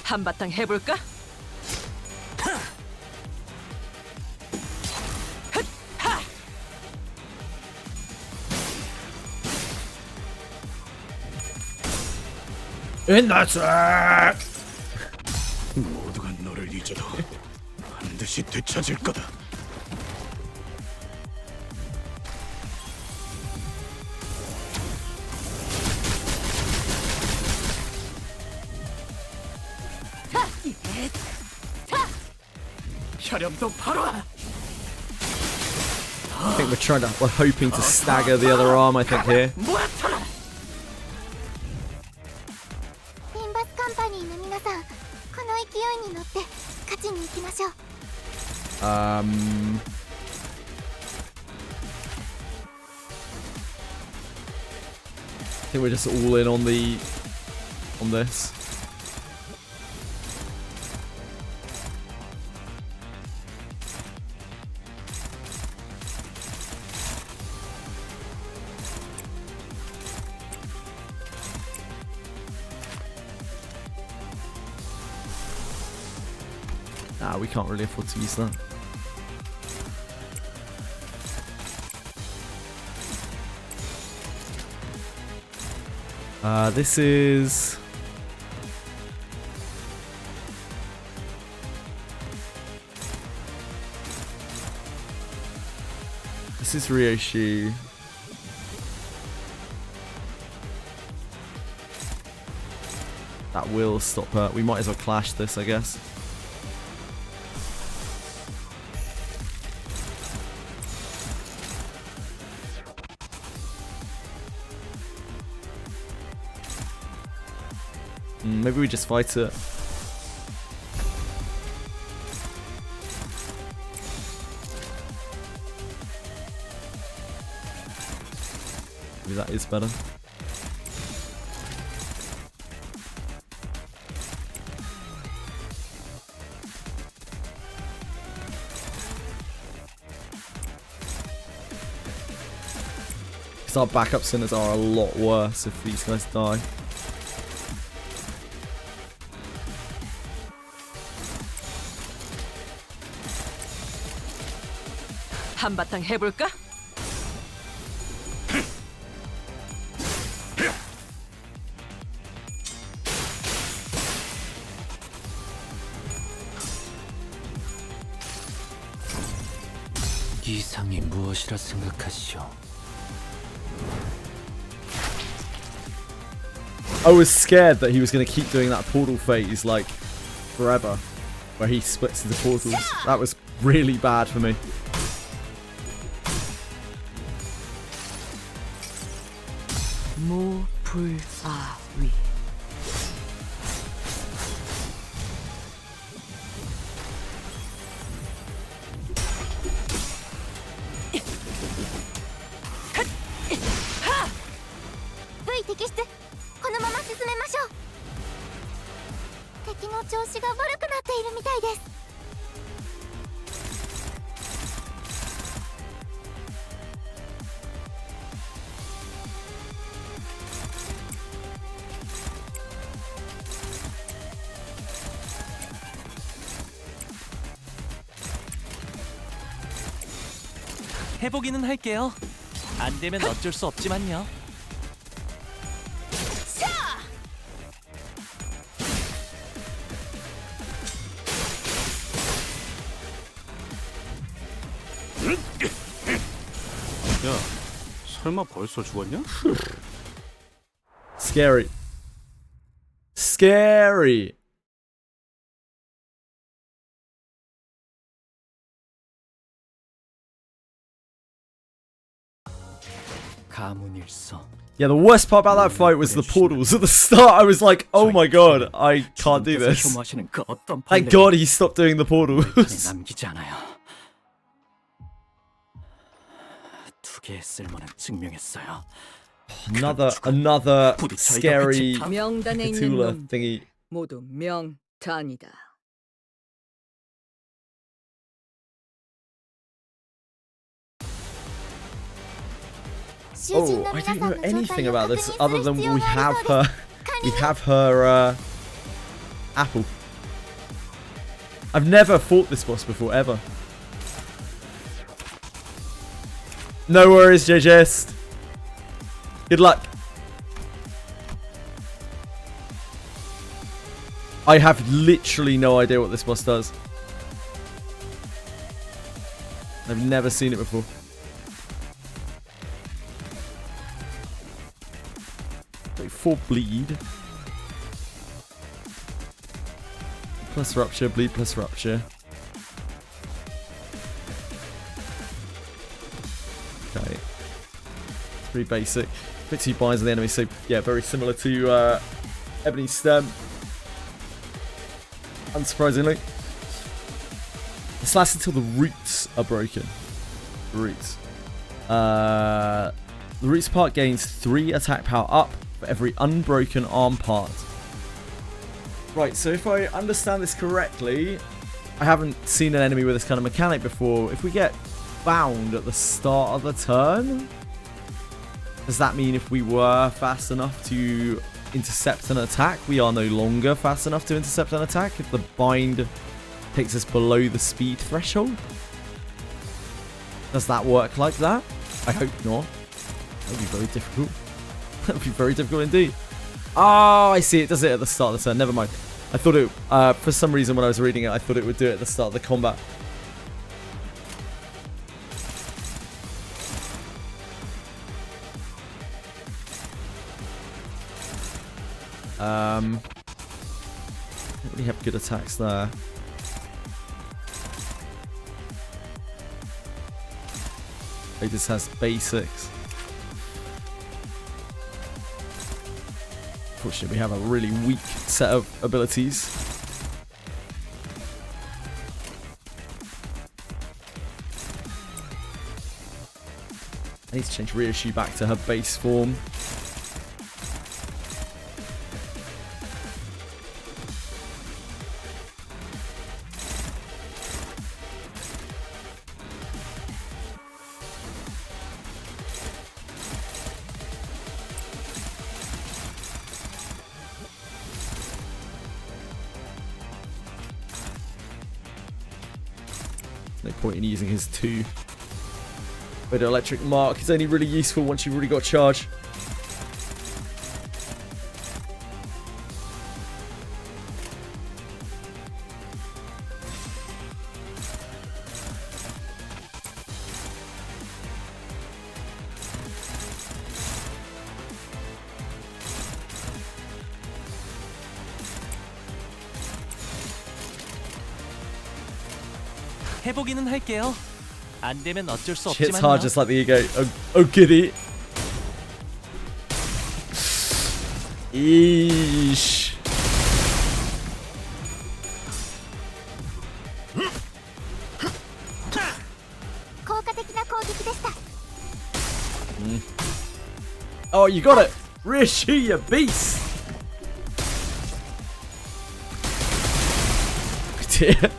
한바탕 해볼까? In the sack! 모두가 너를 잊어도 반드시 되찾을 거다. 혈염도 바로. I think we're hoping to stagger the other arm, I think, here. リンバスカンパニーの皆さん、この勢いに乗って勝ちに行きましょう。I think we're just all in on this. Nah, we can't really afford to use that. This is... This is Ryoshi. That will stop her. We might as well clash this, I guess. Maybe we just fight it. Maybe that is better. Because our backup sinners are a lot worse if these guys die. 한바탕 해볼까? 이상이 무엇이라 생각하시오? I was scared that he was going to keep doing that portal phase like forever, where he splits into portals. That was really bad for me. 무불아위. V 摘出。このまま進めましょう。敵の調子が悪くなっているみたいです。해보기는 할게요. 안 되면 어쩔 수 없지만요. 야, 설마 벌써 죽었냐? Scary. Scary. 가문일서. Yeah, the worst part about that fight was the portals. At the start, I was like, oh my god, I can't do this. Thank god he stopped doing the portals. 남기지 않아요. 두 개의 쓸모는 증명했어요. Another scary 명단에 있는 Cthulhu 놈 thingy. 모두 명단이다. Oh, I don't know anything about this other than we have her apple. I've never fought this boss before, ever. No worries, JJS. Good luck. I have literally no idea what this boss does. I've never seen it before. Wait, 4 bleed. plus rupture, bleed plus rupture. Okay. It's pretty basic. Put 2 binds on the enemy, so yeah, very similar to Ebony's Stem. Unsurprisingly. This lasts until the roots are broken. Roots. The roots part gains 3 attack power up for every unbroken arm part. Right, so if I understand this correctly, I haven't seen an enemy with this kind of mechanic before. If we get bound at the start of the turn, does that mean if we were fast enough to intercept an attack, we are no longer fast enough to intercept an attack if the bind takes us below the speed threshold? Does that work like that? I hope not. That would be very difficult. That would be very difficult indeed. Oh, I see. It does it at the start of the turn. Never mind. I thought it, for some reason when I was reading it, I thought it would do it at the start of the combat. Don't really have good attacks there. It just has basics. Unfortunately, we have a really weak set of abilities. I need to change Reissue back to her base form. No point in using his 2. But electric mark is only really useful once you've already got charge. 해보기는 할게요. 안 되면 어쩔 수 Shit's 없지만요. hard just like the ego. Oh goody. Eesh. Oh, you got it. Reissue, you beast. Oh dear.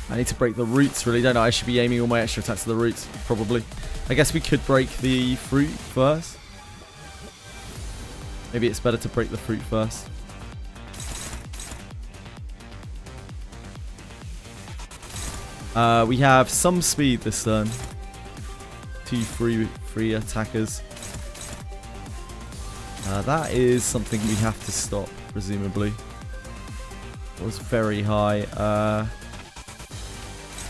I need to break the roots, really, don't I? I should be aiming all my extra attacks at the roots, probably. I guess we could break the fruit first. Maybe it's better to break the fruit first. We have some speed this turn. 2 free attackers. That is something we have to stop, presumably. It was very high. Are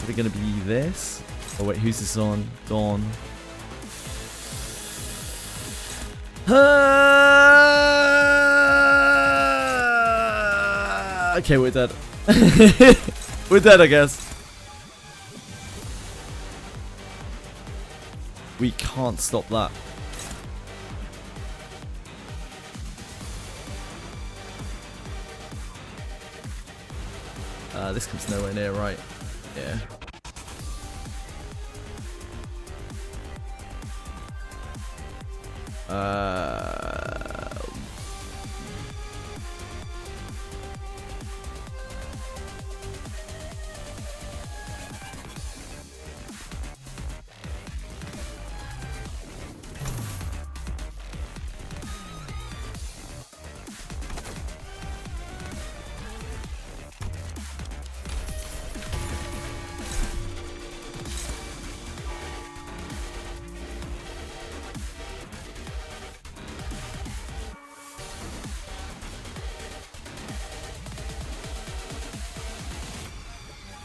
we going to be this? Oh wait, who's this on? Dawn. Okay, we're dead. We're dead, I guess. We can't stop that. This comes nowhere near right. Yeah.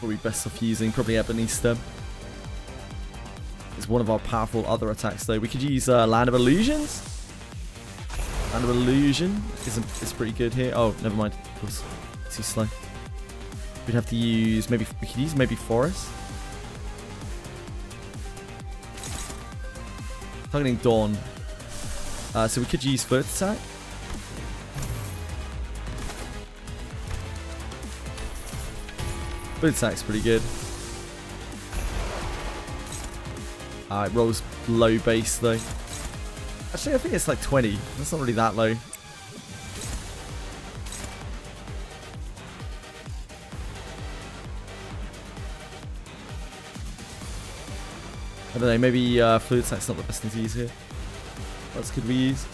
we best off using? Probably Ebony Stem. It's one of our powerful other attacks though. We could use Land of Illusions. Land of Illusion is pretty good here. Oh, never mind. Of course, it's too slow. We'd have to use maybe we could use maybe Forest. Targeting Dawn. So we could use Flirt Attack. Flirt Attack's pretty good. It rolls low base though. Actually, I think it's like 20. That's not really that low. I don't know, maybe Fluid Attack's not the best thing to use here. What else could we use?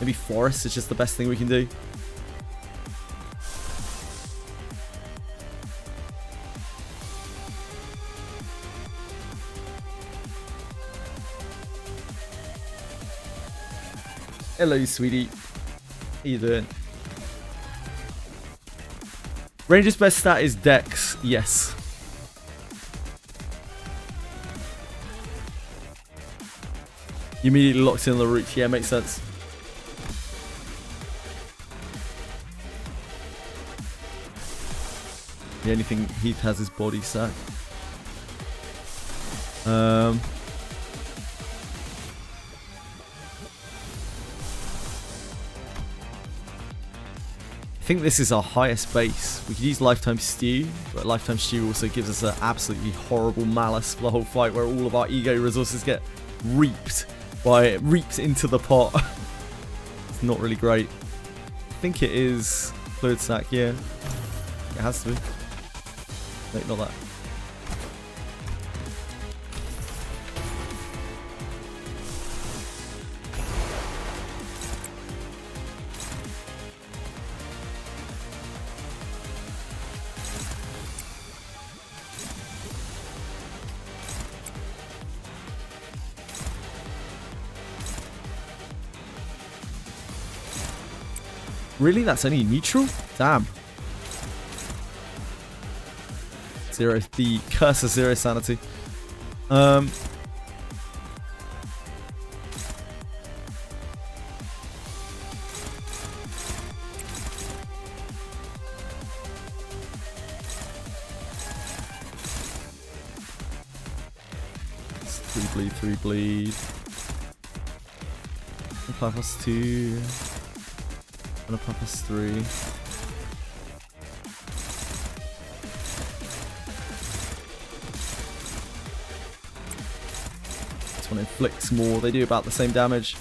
Maybe Forest is just the best thing we can do. Hello, sweetie. How you doing? Ranger's best stat is Dex. Yes. You immediately locked in on the route. Yeah, makes sense. The only thing Heath has is body sack. I think this is our highest base. We could use Lifetime Stew, but Lifetime Stew also gives us an absolutely horrible malice for the whole fight where all of our ego resources get reaped into the pot. It's not really great. I think it is Fluid Sack, yeah. It has to be. Wait, not that. Really? That's only neutral? Damn. Zero. The curse of zero sanity. Three bleed. 5 plus 2. And a plus 3. This one inflicts more. They do about the same damage.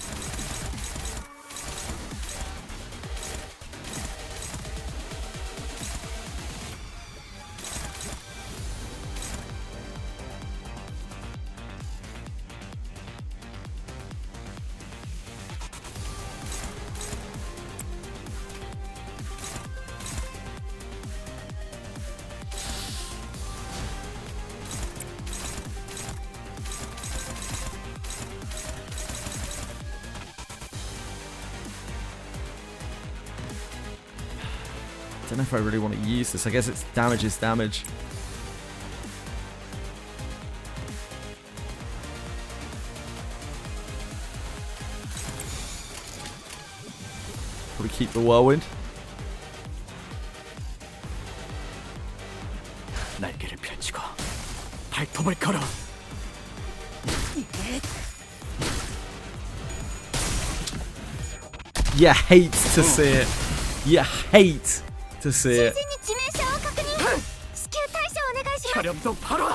I don't know if I really want to use this. I guess it's damage is damage. Probably keep the whirlwind. 날개를 펼치고 발톱을 걸어. You hate to see it. You hate to see it. 혈염도 바로.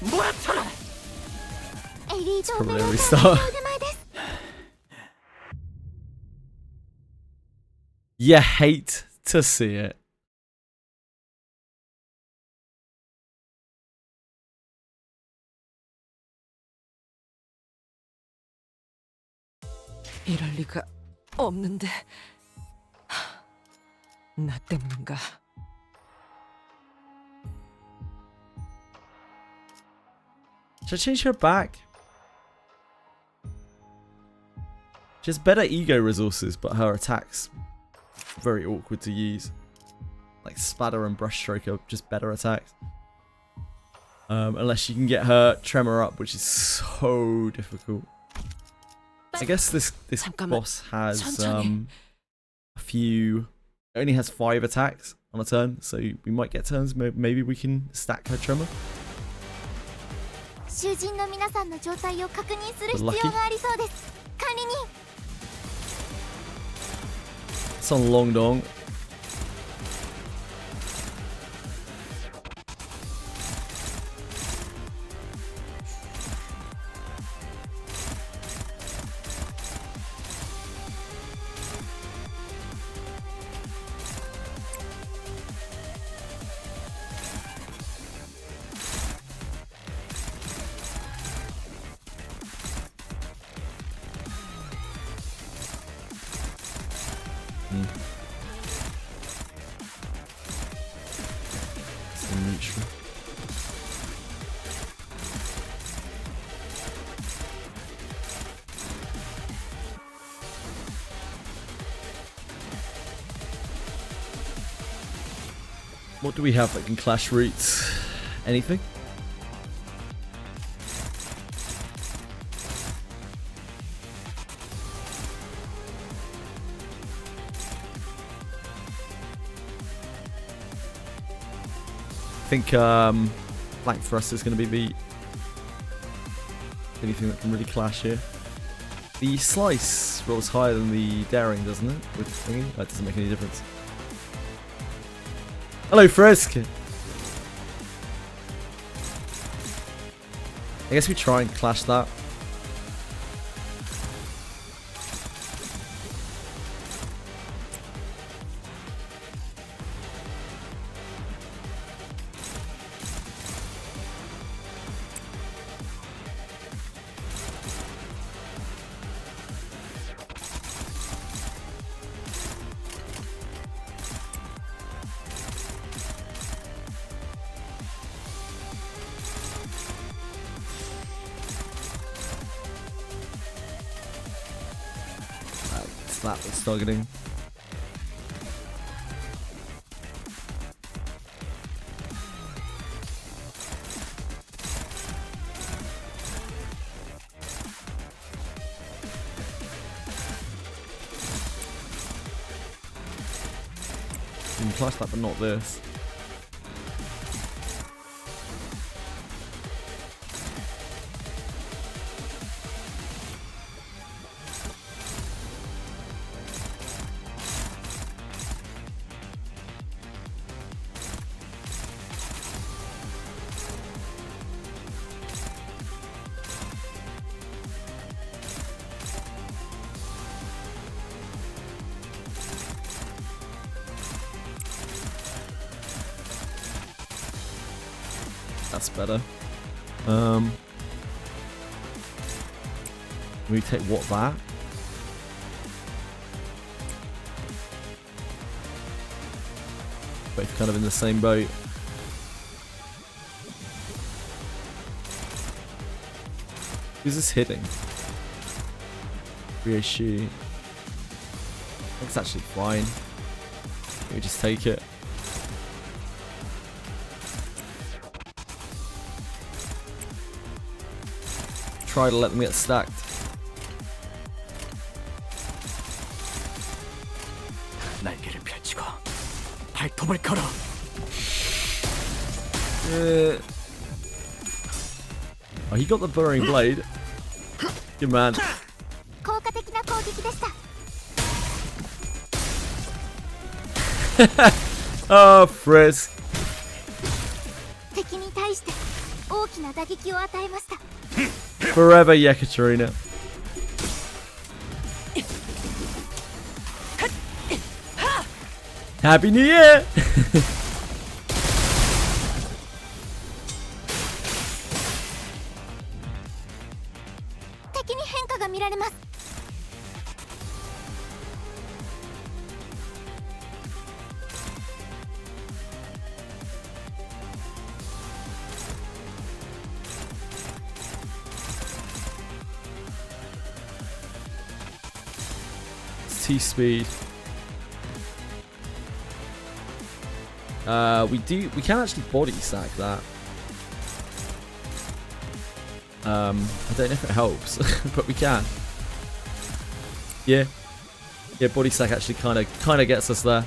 모아쳐라. Probably a restart. You hate to see it. 이럴 리가 없는데. 나 때문인가? Should I change her back? She has better ego resources, but her attacks very awkward to use. Like Spatter and Brushstroke are just better attacks. Unless you can get her Tremor up, which is so difficult. I guess this boss has a few... It only has 5 attacks on a turn, so we might get turns. Maybe we can stack her Tremor. 囚人の皆さんの状態を確認する必要がありそうです。管理人。It's on Long Dong. What do we have that can clash roots? Anything? I think Black Thrust is going to be the anything that can really clash here. The Slice rolls higher than the Daring, doesn't it? With thingy? That doesn't make any difference. Hello, Frisk! I guess we try and clash that. That was targeting. You can clash that, but not this. That's better. We take what that? Both kind of in the same boat. Who's this hitting? Ryoshi. It's actually fine. We just take it. Try to let them get stacked. Oh, he got the burrowing blade. Good man. Oh, Frisk. Forever, Yekaterina. Happy New Year! AT speed. We can actually body sack that. I don't know if it helps, but we can. Yeah. Yeah, body sack actually kind of gets us there.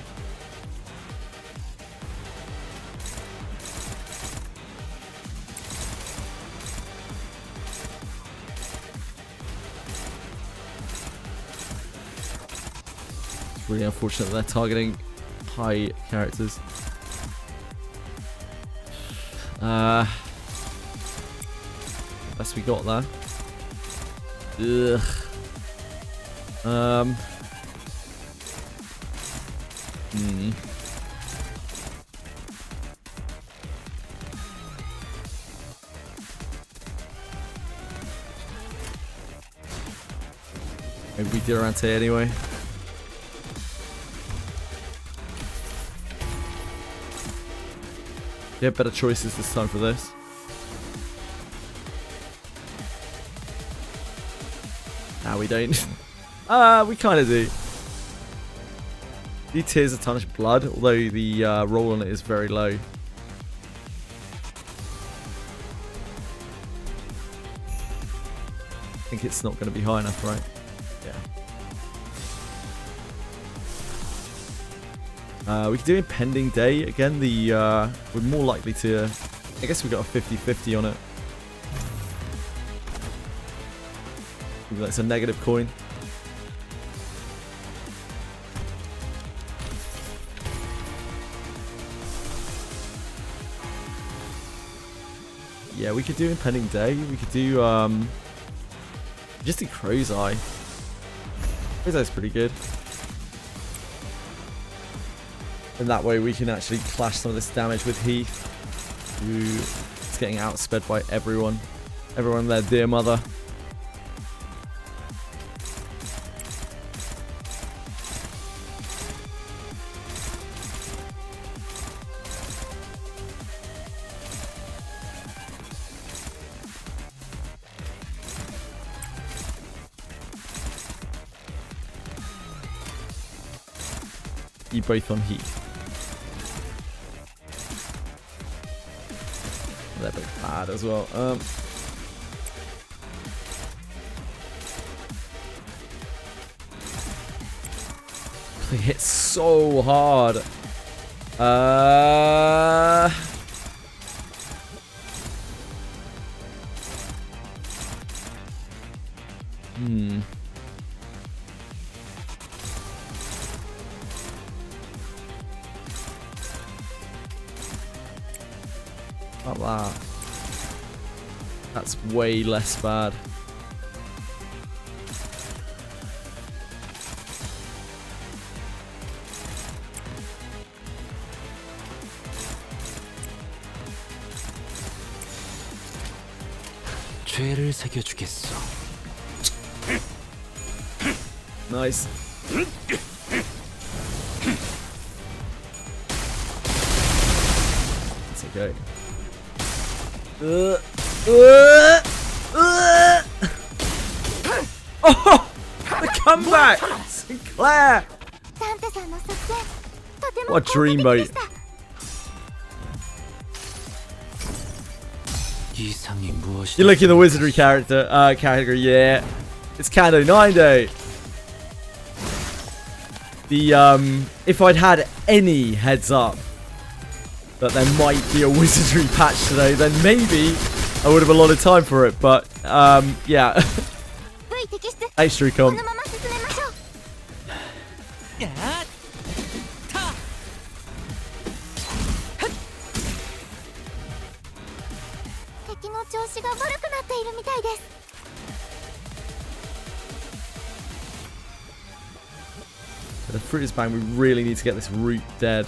It's really unfortunate that they're targeting high characters. Best we got there. Ugh. Maybe we do around here anyway. Yeah, better choices this time for this. Nah, we don't. We kind of do. He tears a ton of blood, although the roll on it is very low. I think it's not going to be high enough, right? Yeah. We could do Impending Day. Again, we're more likely to... I guess we got a 50-50 on it. Maybe that's a negative coin. Yeah, we could do Impending Day. We could do, just do Crow's Eye. Crow's Eye's pretty good. And that way we can actually clash some of this damage with Heath, who is getting outsped by everyone. Everyone and their dear mother. You both on Heath. They're both bad as well. They hit so hard. Not that. That's way less bad. 죄를 새겨주겠어. Nice. It's okay. Oh, the comeback! Sinclair! What a dreamboat. You're looking at the Wizardry category, yeah. It's Canto 9 Day. If I'd had any heads up that there might be a Wizardry patch today, then maybe I would have allotted time for it, but yeah. Thanks, Dreecom. The fruit is bang. We really need to get this root dead.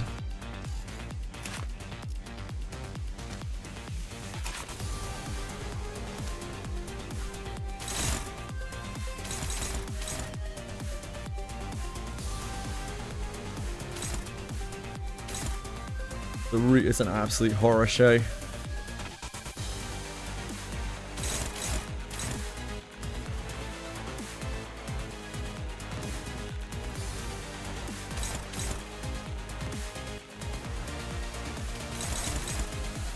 The root is an absolute horror show.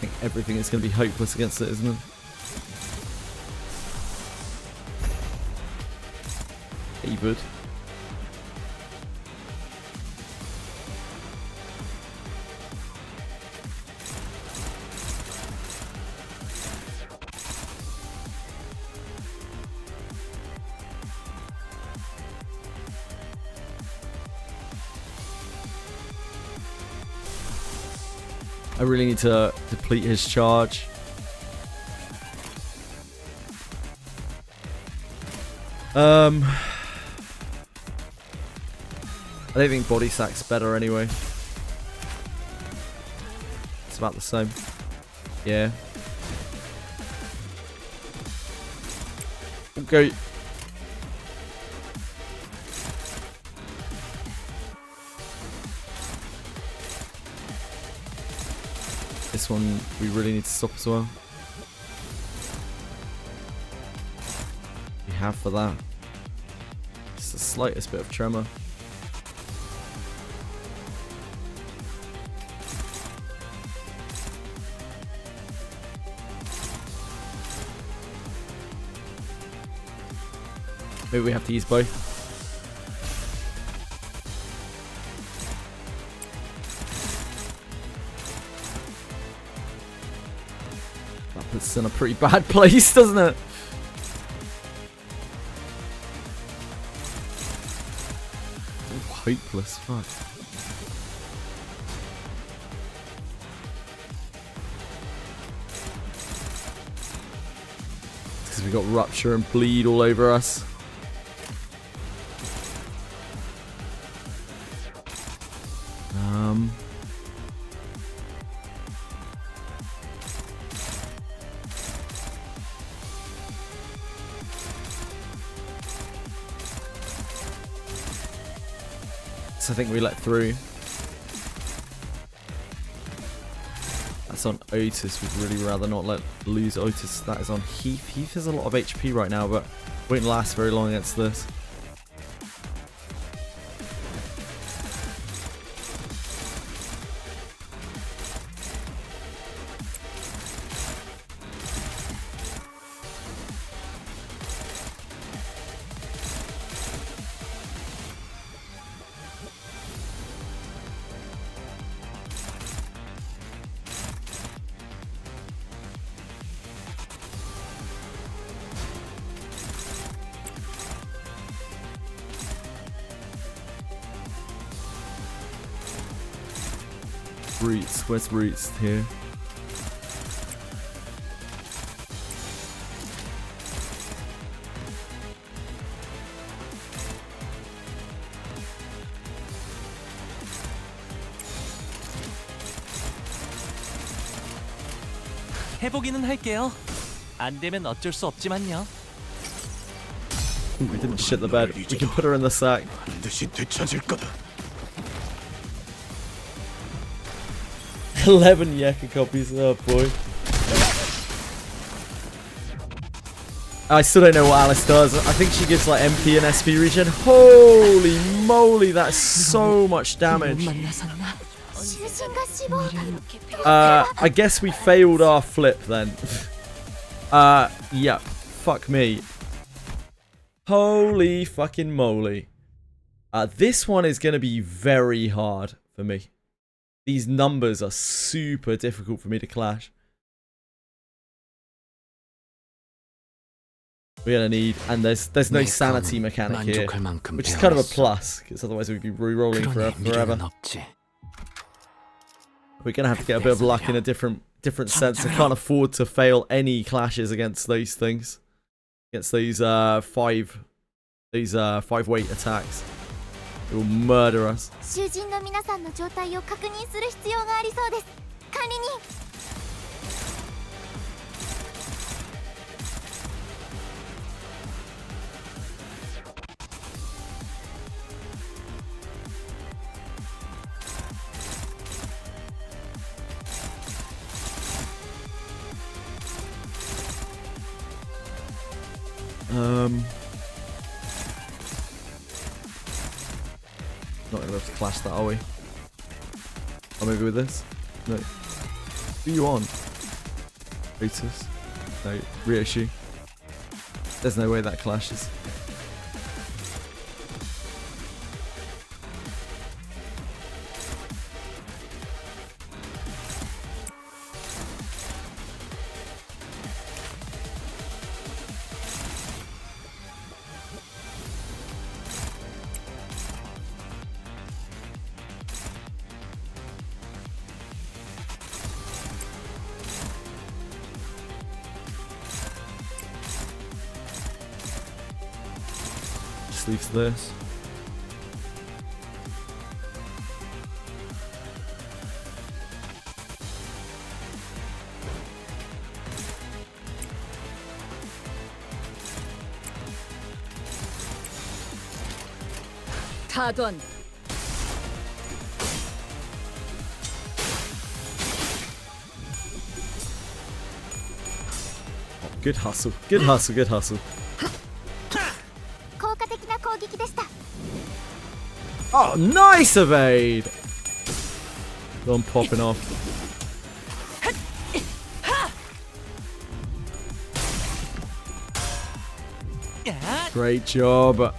think everything is going to be hopeless against it, isn't it? David. I really need to deplete his charge. I don't think body sack's better anyway. It's about the same. Yeah. Okay. This one we really need to stop as well. We have for that. Just the slightest bit of tremor. Maybe we have to use both. That puts us in a pretty bad place, doesn't it? Hopeless, fuck. Because we got rupture and bleed all over us. I think we let through. That's on Otis. We'd really rather not lose Otis. That is on Heath. Heath has a lot of HP right now, but won't last very long against this. Roots, where's Roots here? 해보기는 할게요. 안 되면 어쩔 수 없지만요. We didn't shit the bed. We can put her in the sack. 반드시 되찾을 거다. 11 Yeka copies, oh boy. I still don't know what Alice does. I think she gives like MP and SP regen. Holy moly, that's so much damage. I guess we failed our flip then. Yeah, fuck me. Holy fucking moly. This one is going to be very hard for me. These numbers are super difficult for me to clash. We're gonna need, and there's no sanity mechanic here, which is kind of a plus, because otherwise we'd be re-rolling forever. We're gonna have to get a bit of luck in a different sense. I can't afford to fail any clashes against those things, against these five weight attacks. It will murder us. 囚人の皆さんの状態を確認する必要がありそうです。管理人。Not gonna be able to clash that, are we? Or maybe with this? No. Who are you on? Ritus. No, Ryoshu. There's no way that clashes. Just leaves this. 타던. Good hustle. Good hustle. Good hustle. 効果的な攻撃でした。 Oh, nice evade! I'm popping off. Great job.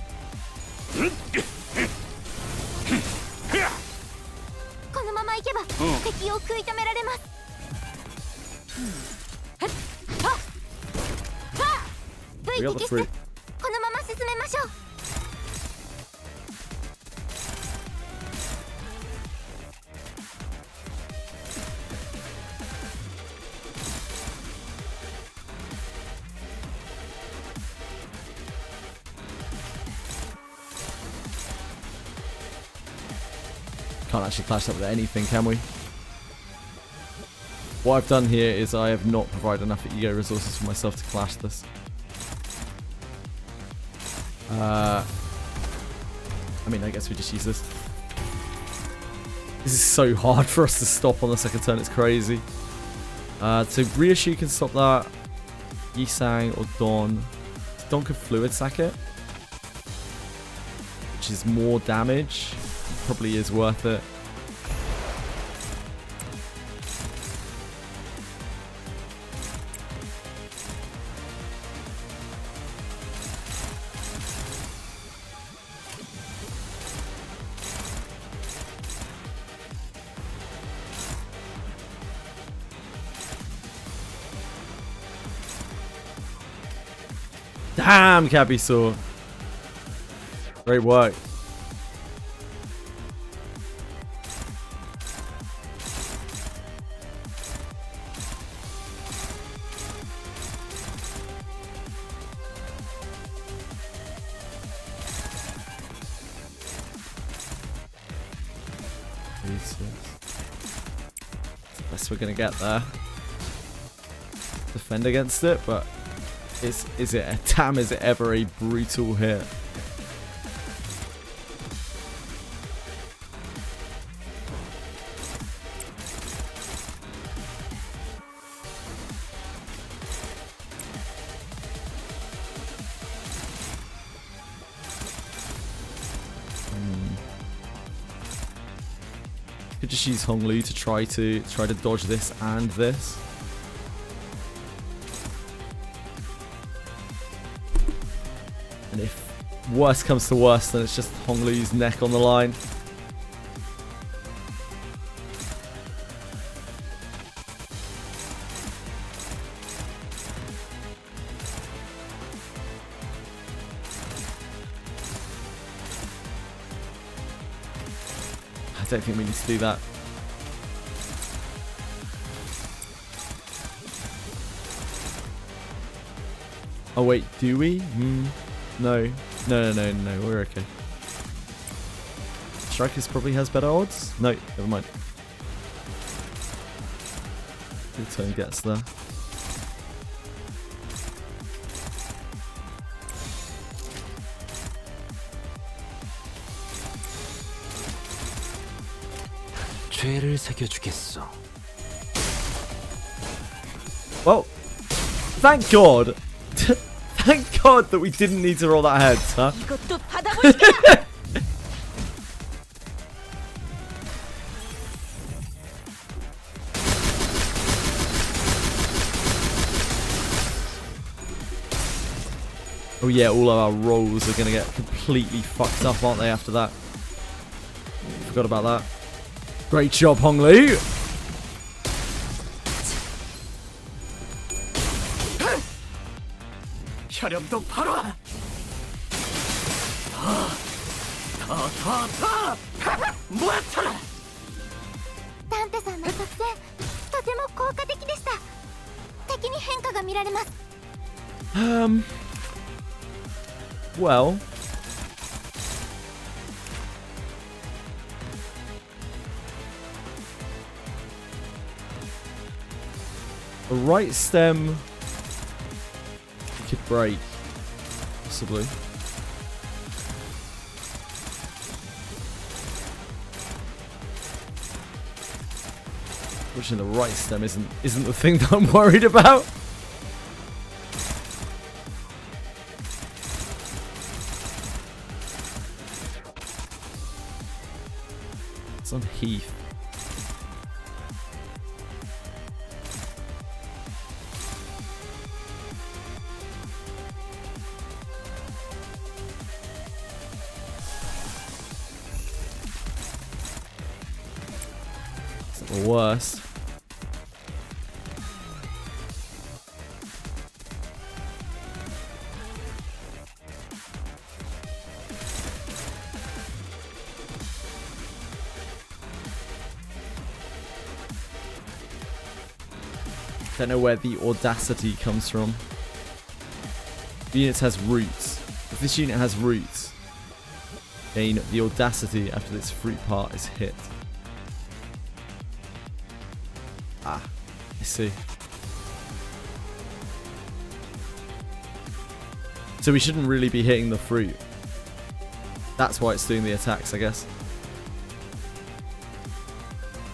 このままいけば敵を食い止められます。V 撃してこのまま進めましょう。 Can't actually clash that with anything, can we? What I've done here is I have not provided enough ego resources for myself to clash this. I mean, I guess we just use this. This is so hard for us to stop on the second turn, it's crazy. So Ryoshu can stop that. Yisang or Don. Don can fluid sack it, which is more damage. Probably is worth it. Damn, Kabisaur. Great work. That's we're gonna get there. Defend against it, but is it a damn? Is it ever a brutal hit? Could just use Honglu to try to dodge this and this. And if worst comes to worst, then it's just Honglu's neck on the line. I don't think we need to do that. Oh wait, do we? No, we're okay. Strikers probably has better odds? No, never mind. Good turn gets there. 죄를 새겨주겠어. Well, thank God. Thank God that we didn't need to roll that head, huh? 이것도 받아보시게. Oh yeah, all of our rolls are going to get completely fucked up, aren't they, after that? Forgot about that. Great job, Hong Li. 혈염도 바로 와. 더 모아쳐라. ダンテさんの作戦とても効果的でした。敵に変化が見られます。Well, the right stem could break, possibly. Pushing the right stem isn't the thing that I'm worried about. It's on Heath. It's not the worst. Don't know where the audacity comes from. The unit has roots. If this unit has roots, gain the audacity after this fruit part is hit. Ah, I see. So we shouldn't really be hitting the fruit. That's why it's doing the attacks, I guess.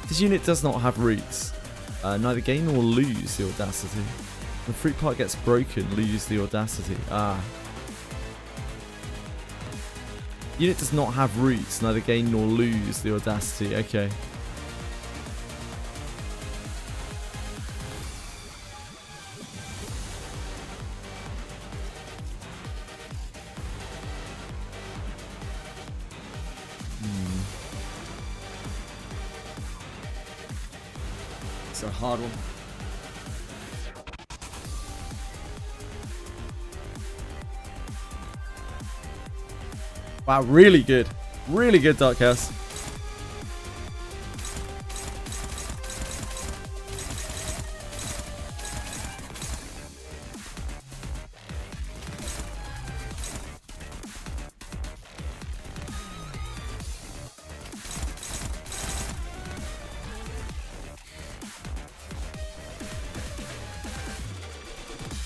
This unit does not have roots. Neither gain nor lose the audacity. The fruit part gets broken, lose the audacity. Ah. Unit does not have roots, neither gain nor lose the audacity. Okay. It's a hard one. Wow, really good. Really good, Dark House.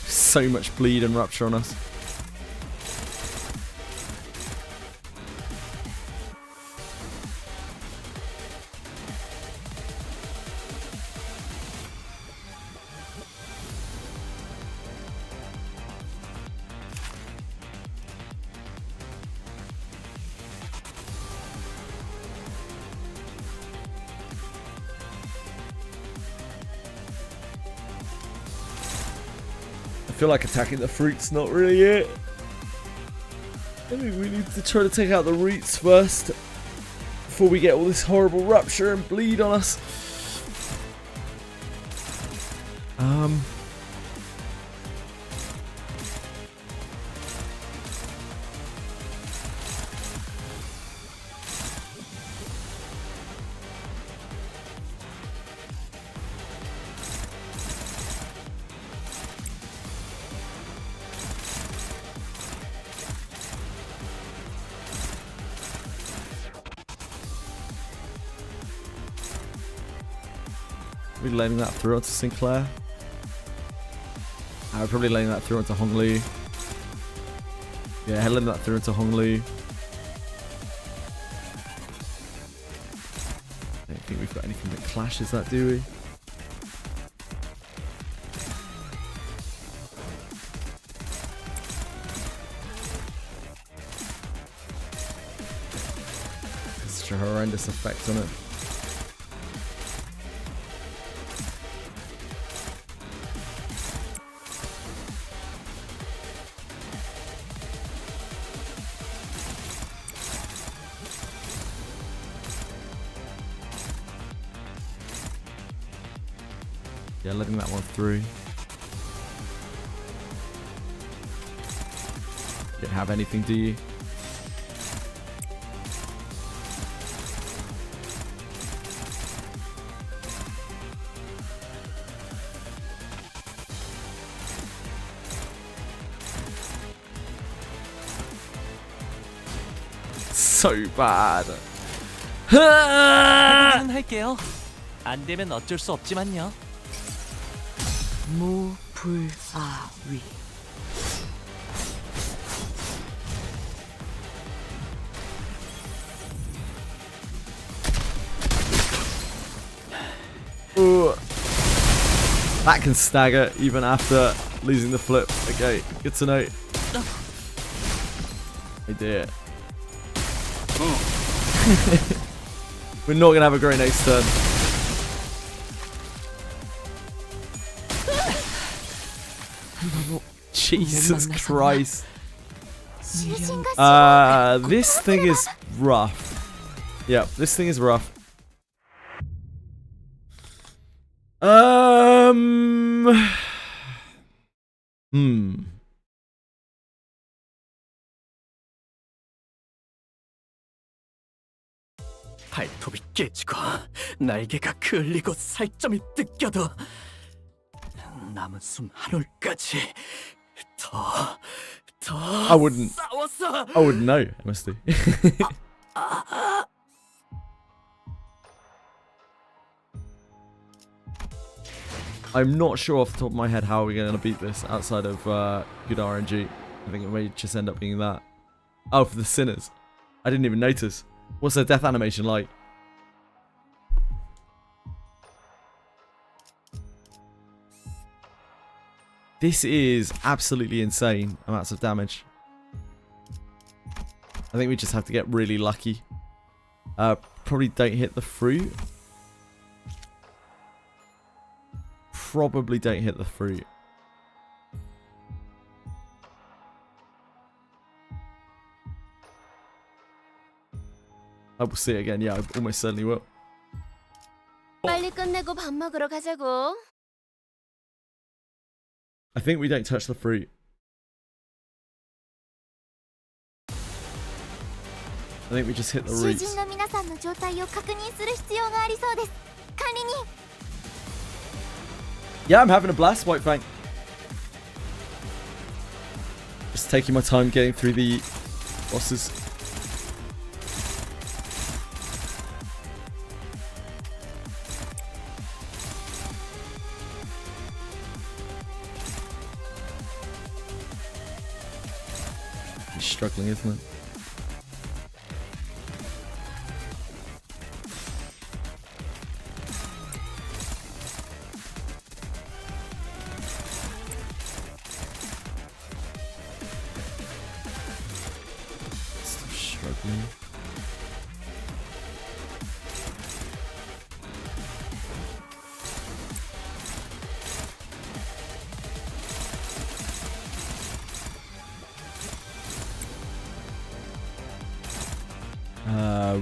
So much bleed and rupture on us. I feel like attacking the fruit's not really it. I think we need to try to take out the roots first before we get all this horrible rupture and bleed on us. Are we letting that through onto Sinclair? We're probably letting that through onto Hong Li. Yeah, letting that through into Hong Li. I don't think we've got anything that clashes that, do we? It's such a horrendous effect on it. Yeah, letting that one through. Don't have anything, do you? So bad. 해보기는 할게요. 안 되면 어쩔 수 없지만요. 무불아위. Ooh. That can stagger even after losing the flip. Okay, good to know. I did. We're not gonna have a great next turn. Jesus Christ. This thing is rough. Yeah, this thing is rough. 발톱이 깨지고 날개가 그을리고 살점이 뜯겨도 남은 숨 한 올까지 더 I wouldn't 싸웠어. I wouldn't know, honestly. I'm not sure off the top of my head how we're going to beat this outside of good RNG. I think it may just end up being that. Oh, for the sinners. I didn't even notice. What's their death animation like? This is absolutely insane amounts of damage. I think we just have to get really lucky. Probably don't hit the fruit. Probably don't hit the fruit. I will see it again. Yeah, I almost certainly will. 빨리 끝내고 밥 먹으러 가자고. I think we don't touch the fruit. I think we just hit the 囚 roots. 人の皆さんの状態を確認する必要がありそうです。管理人。 Yeah, I'm having a blast, White Fang. Just taking my time getting through the bosses. He's struggling, isn't it? Still struggling.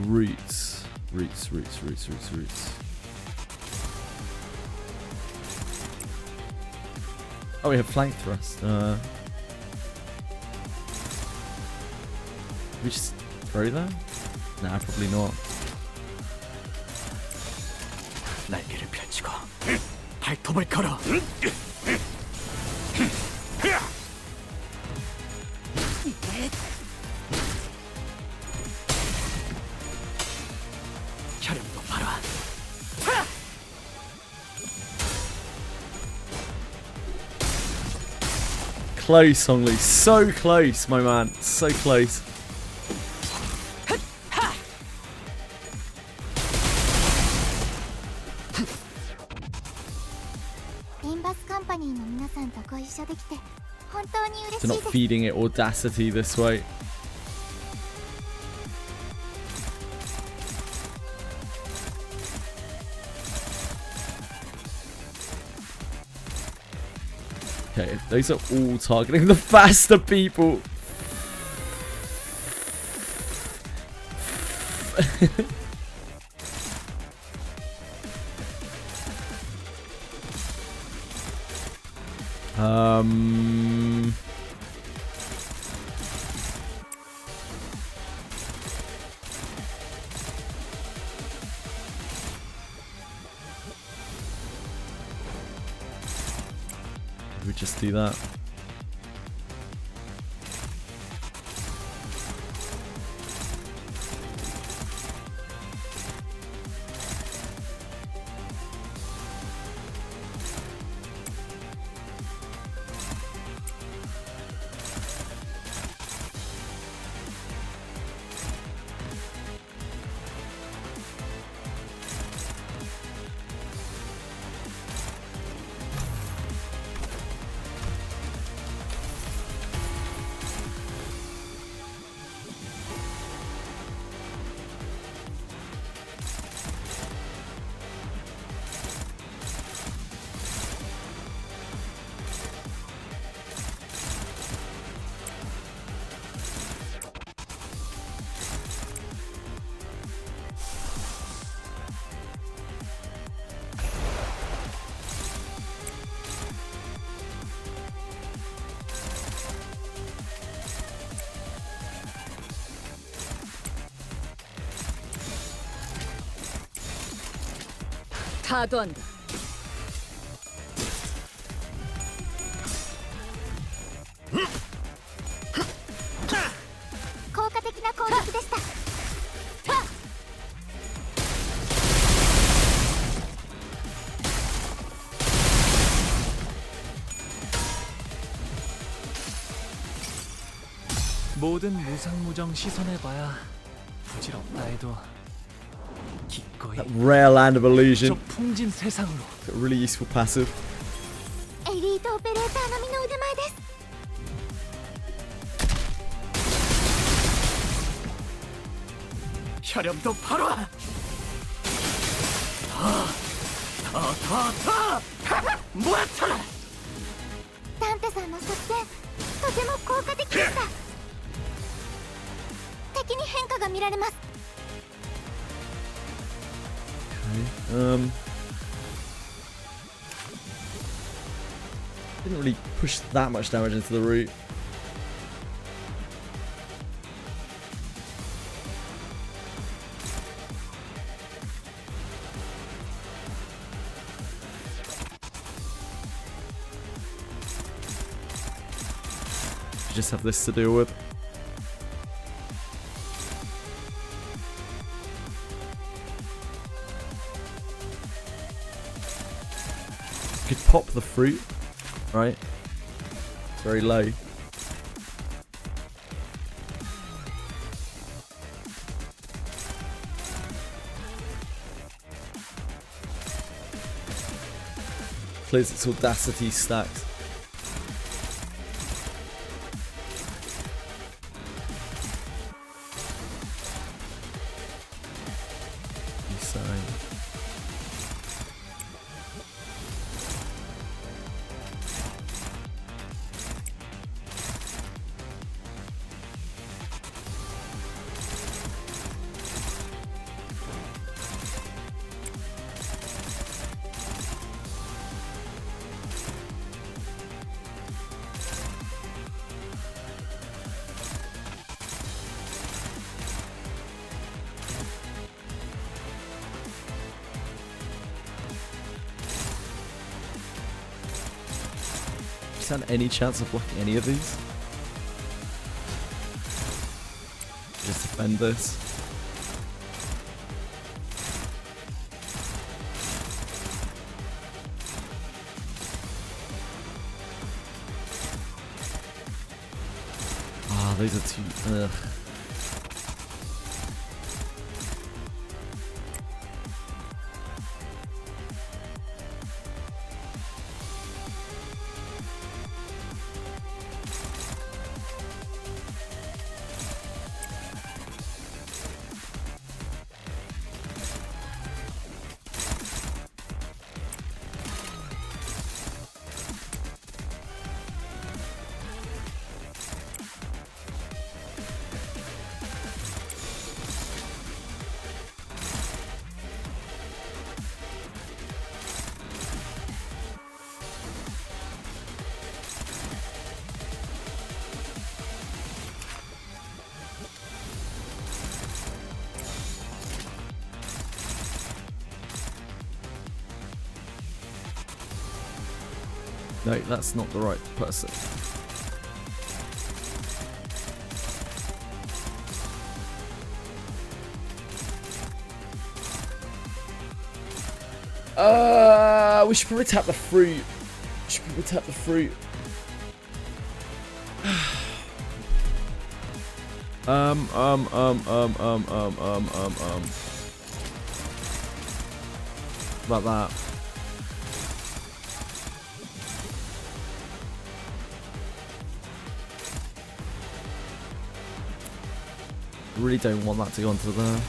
Roots. Roots. Oh, we have flank thrust. We just throw that? Nah, probably not. 날개를 펼치고 발톱을 걸어. 혈염도 봐라. Close, Hongli. So close, my man. So close. Limbus Company の皆さんとご一緒できて本当に嬉し They're い not です。 feeding it audacity this way. Okay, those are all targeting the faster people. We just do that. 타도한다. 効果的な攻撃でした。 모든 무상무정 시선해봐야 부질없다 해도 기꺼이 That rare land of illusion. 저 풍진 세상으로. Got a really useful passive. エリートオペレーター並みの腕前です。 혈염도 바로 와! 모아쳐라! ダンテさんの作戦とても効果的でした。敵に変化が見られます。 Didn't really push that much damage into the root. You just have this to deal with. You could pop the fruit, right? It's very low. Clears its audacity stacks. Stand any chance of blocking any of these? Just defend this. Ah, those are too. Ugh. No, that's not the right person. We should probably tap the fruit. About that. Really don't want that to go onto there.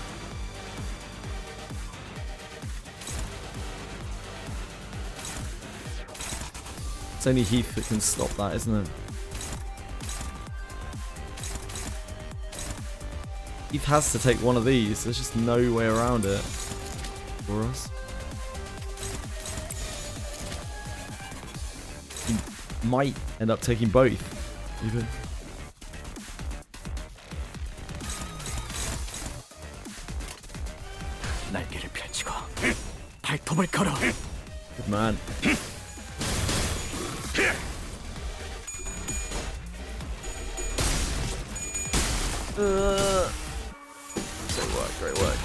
It's only Heath that can stop that, isn't it? Heath has to take one of these. There's just no way around it for us. He might end up taking both, even. 날개를 펼치고 발톱을 걸어. Good man. Great work.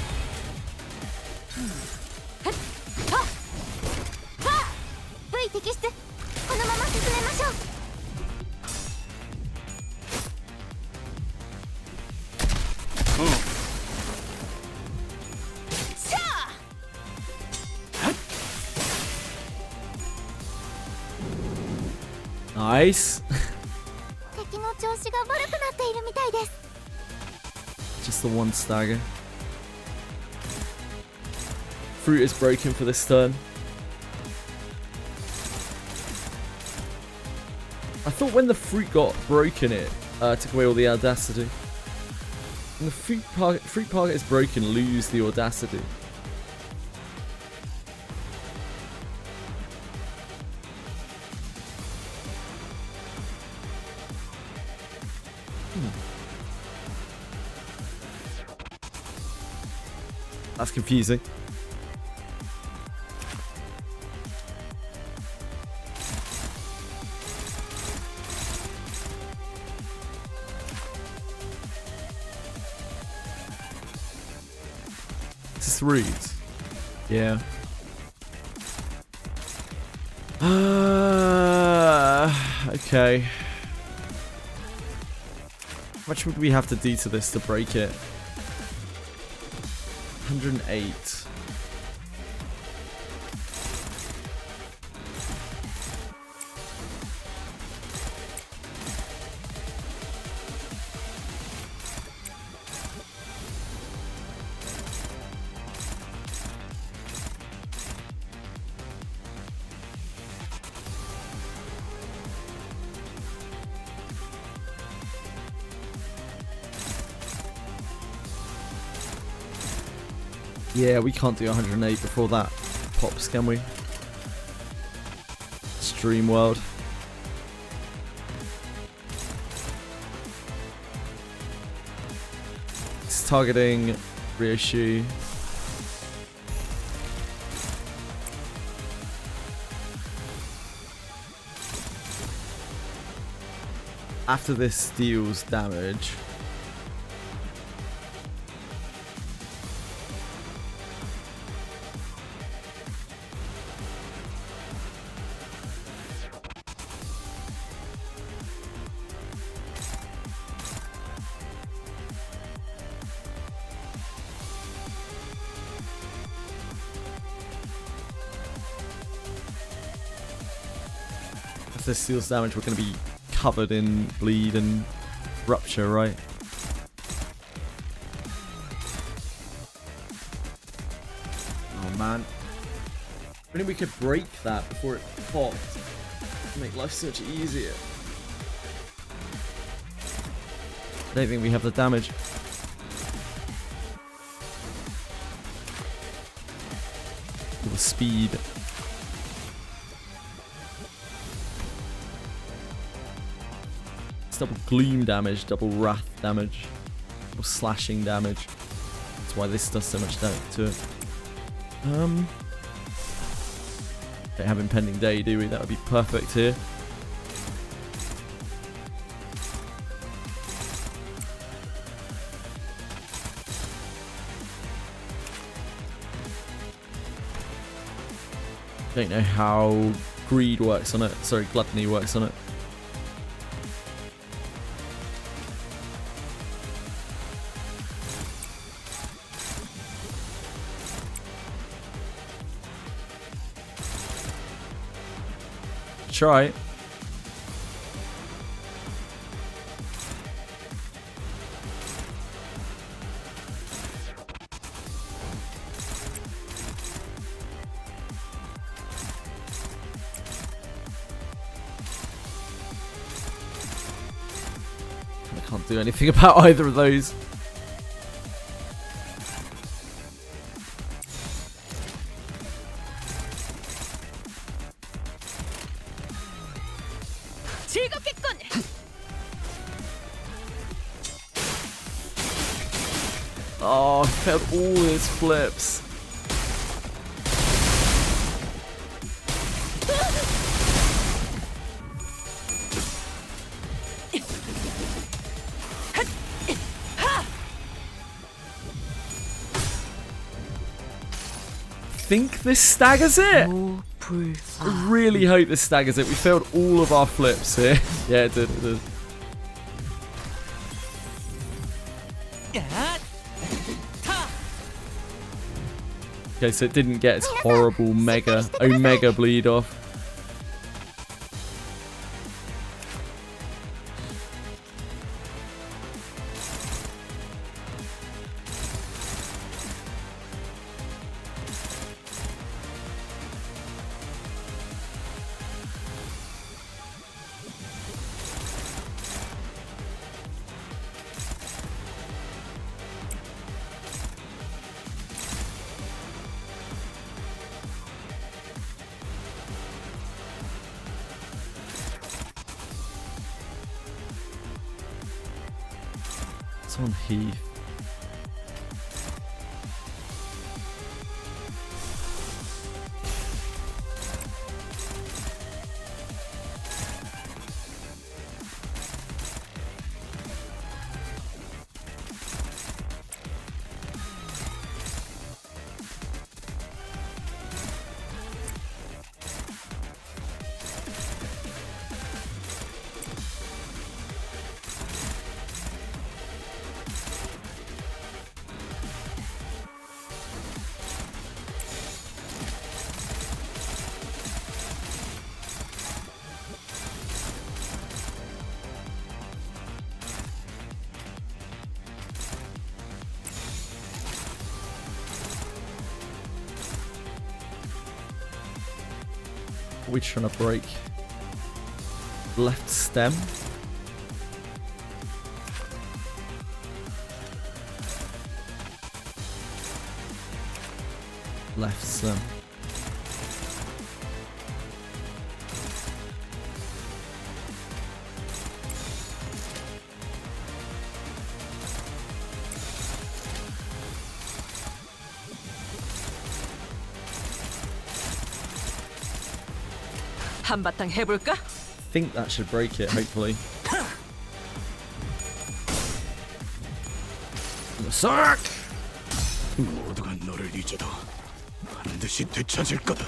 V 摘出。このまま進めましょう。Nice. 敵の調子が悪くなっているみたいです。Just the one stagger. Fruit is broken for this turn. I thought when the fruit got broken, it took away all the audacity. When the fruit part is broken, lose the audacity. That's confusing. This is reads. Yeah. Okay. How much would we have to do to this to break it? 108. Yeah, we can't do 108 before that pops, can we? Stream world. It's targeting Ryoshu. After this deals damage, this deals damage, we're going to be covered in bleed and rupture, right? Oh man. If only we could break that before it popped. It'd make life so much easier. I don't think we have the damage. Or the speed. Double gloom damage, double wrath damage, double slashing damage. That's why this does so much damage to it. Don't have impending day, do we? That would be perfect here. Don't know how greed works on it. Sorry, gluttony works on it. Try. I can't do anything about either of those. Oh, I failed all his flips. I think this staggers it. I really hope this staggers it. We failed all of our flips here. Yeah, it did. It did. Okay, so it didn't get its horrible omega bleed off. It's on Heath. What are we trying to break? Left stem. Left stem. 한바탕 해볼까? I think that should break it, hopefully. 싹! 모두가 너를 잊어도 반드시 되찾을 거다.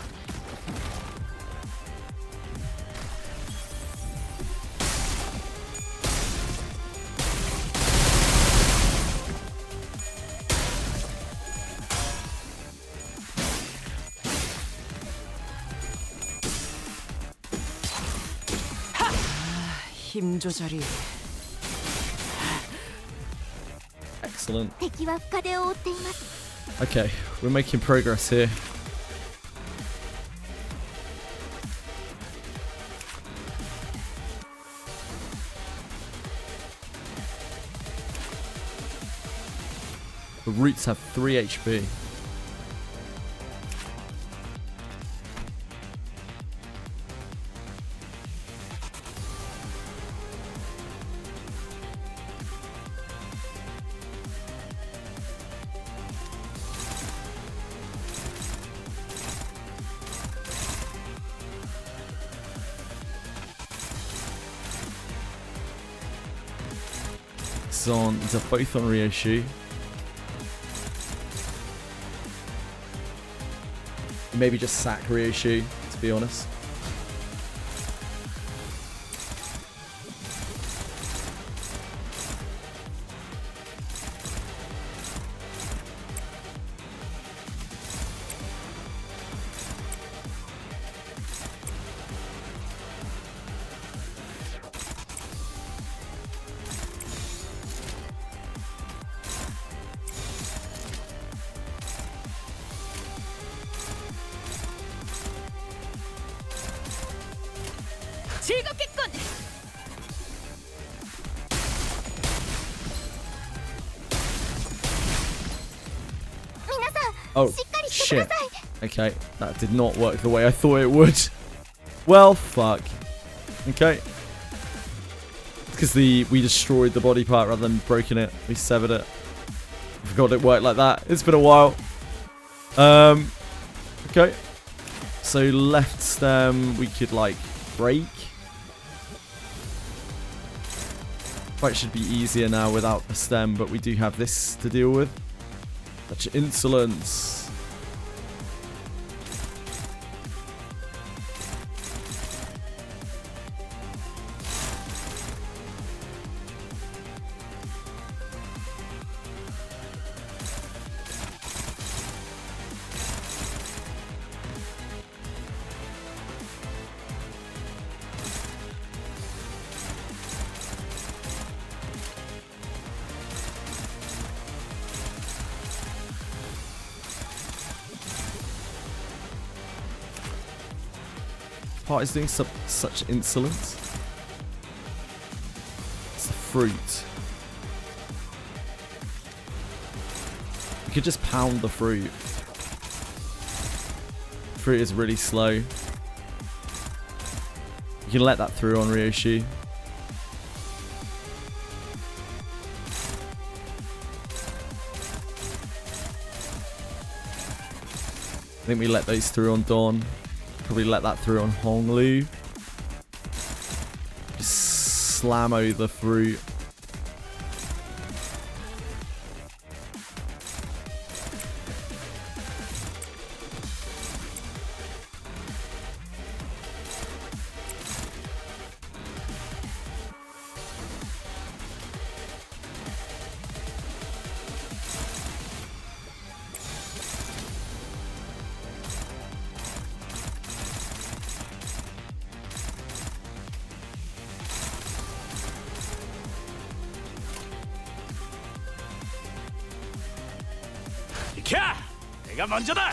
힘 조절이. Excellent. 敵は深手を負っています。 Okay, we're making progress here. The roots have 3 HP. These are both on Ryoshi. Maybe just sack Ryoshi, to be honest. 즐겁겠군. Oh, shit. Okay, that did not work the way I thought it would. Well, fuck. Okay. It's because we destroyed the body part rather than broken it. We severed it. I forgot it worked like that. It's been a while. Okay. So left stem we could like break. Fight should be easier now without the stem, but we do have this to deal with. Such insolence. Part is doing such insolence. It's the fruit. We could just pound the fruit. Fruit is really slow. You can let that through on Ryoshi. I think we let those through on Dawn. Probably let that through on Honglu. Just slammo the fruit. 캬! 내가 먼저다!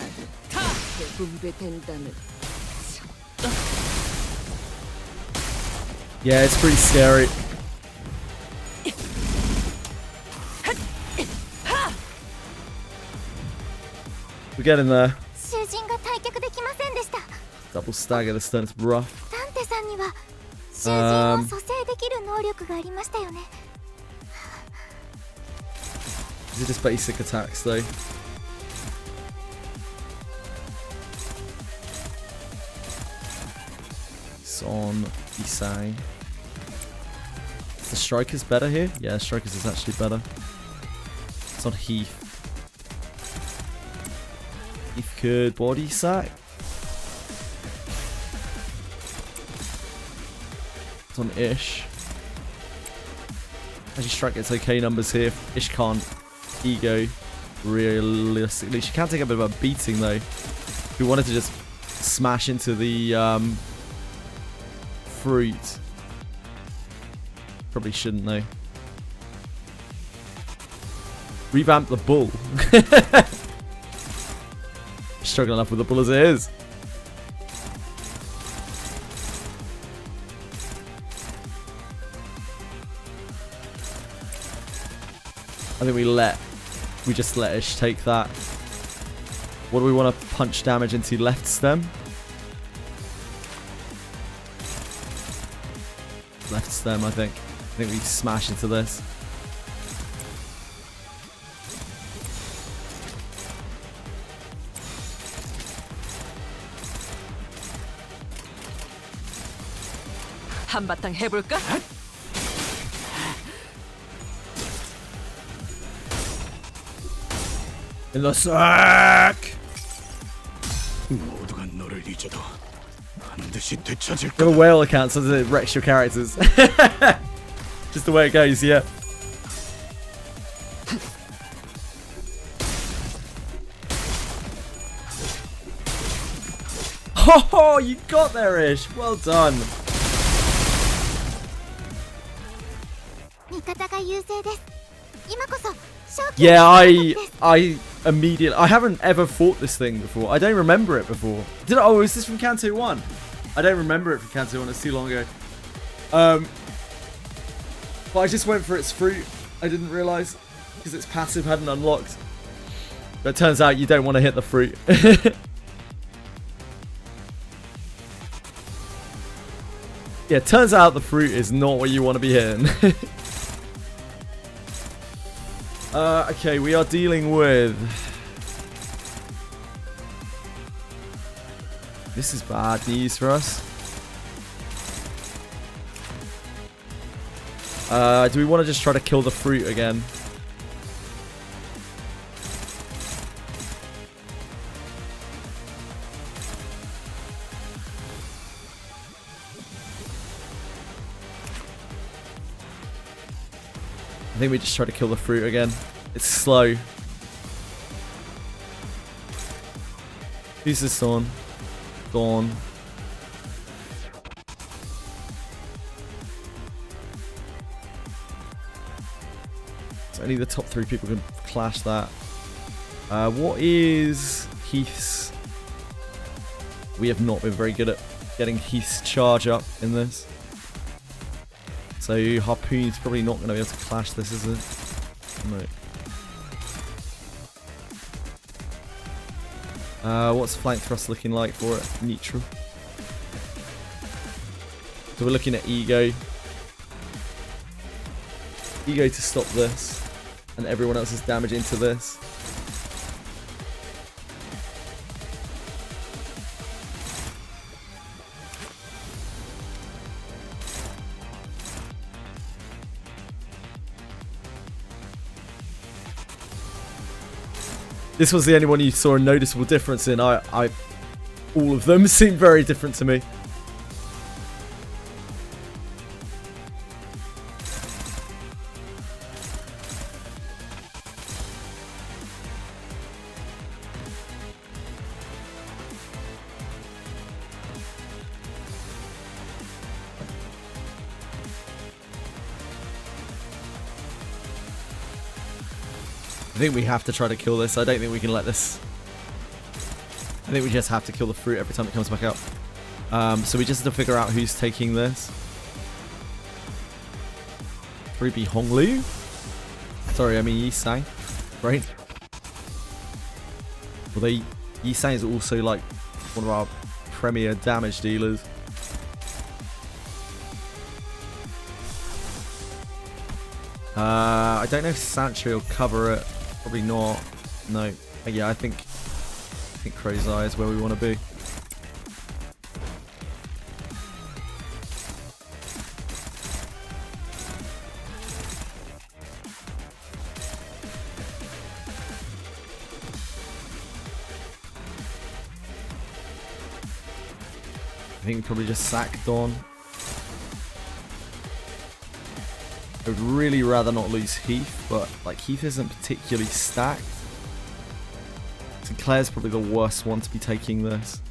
나도 분배된다는. Yeah, it's pretty scary. We're getting there. Double stagger this turn, it's rough. These are just basic attacks though. It's on Isai. Is the Strikers better here? Yeah, Strikers is actually better. It's on Heath. Heath could body sack. It's on Ish. Actually, Strike gets okay numbers here. Ish can't ego realistically. She can take a bit of a beating though. If we wanted to just smash into the fruit. Probably shouldn't though. Revamp the bull. Struggling enough with the bull as it is. I think we just let Ish take that. What do we want to punch damage into left stem? left stem, I think. I think we smash into this. 한바탕 해볼까? In the sack! 모두가 너를 잊어도 반드시 되찾을 You have a whale account, so it wrecks your characters. Just the way it goes, yeah. Oh, you got there, Ish. Well done. 味方が優勢です。今こそ勝機 Yeah, I immediately... I haven't ever fought this thing before. I don't remember it before. Oh, is this from Canto 1? I don't remember it from Canto 1. It's too long ago. But I just went for its fruit. I didn't realise. Because its passive hadn't unlocked. But it turns out you don't want to hit the fruit. Yeah, it turns out the fruit is not what you want to be hitting. Okay, we are dealing with... This is bad news for us. Do we want to just try to kill the fruit again? I think we just try to kill the fruit again. It's slow. Who's this on? Dawn. So only the top 3 people can clash that. What is Heath's? We have not been very good at getting Heath's charge up in this. So Harpoon's probably not going to be able to clash this, is it? No. What's flank thrust looking like for it? Neutral. So we're looking at Ego. Ego to stop this. And everyone else's damage into this. This was the only one you saw a noticeable difference in. All of them seem very different to me. I think we have to try to kill this. I don't think we can let this... I think we just have to kill the fruit every time it comes back up. So we just have to figure out who's taking this. Probably be Honglu. Sorry, I mean Yisang. Right? Although Yisang is also like one of our premier damage dealers. I don't know if Sancho will cover it. Probably not. No. Yeah, I think Crow's Eye is where we want to be. I think we probably just sack Dawn. I would really rather not lose Heath, but like Heath isn't particularly stacked. Sinclair's probably the worst one to be taking this.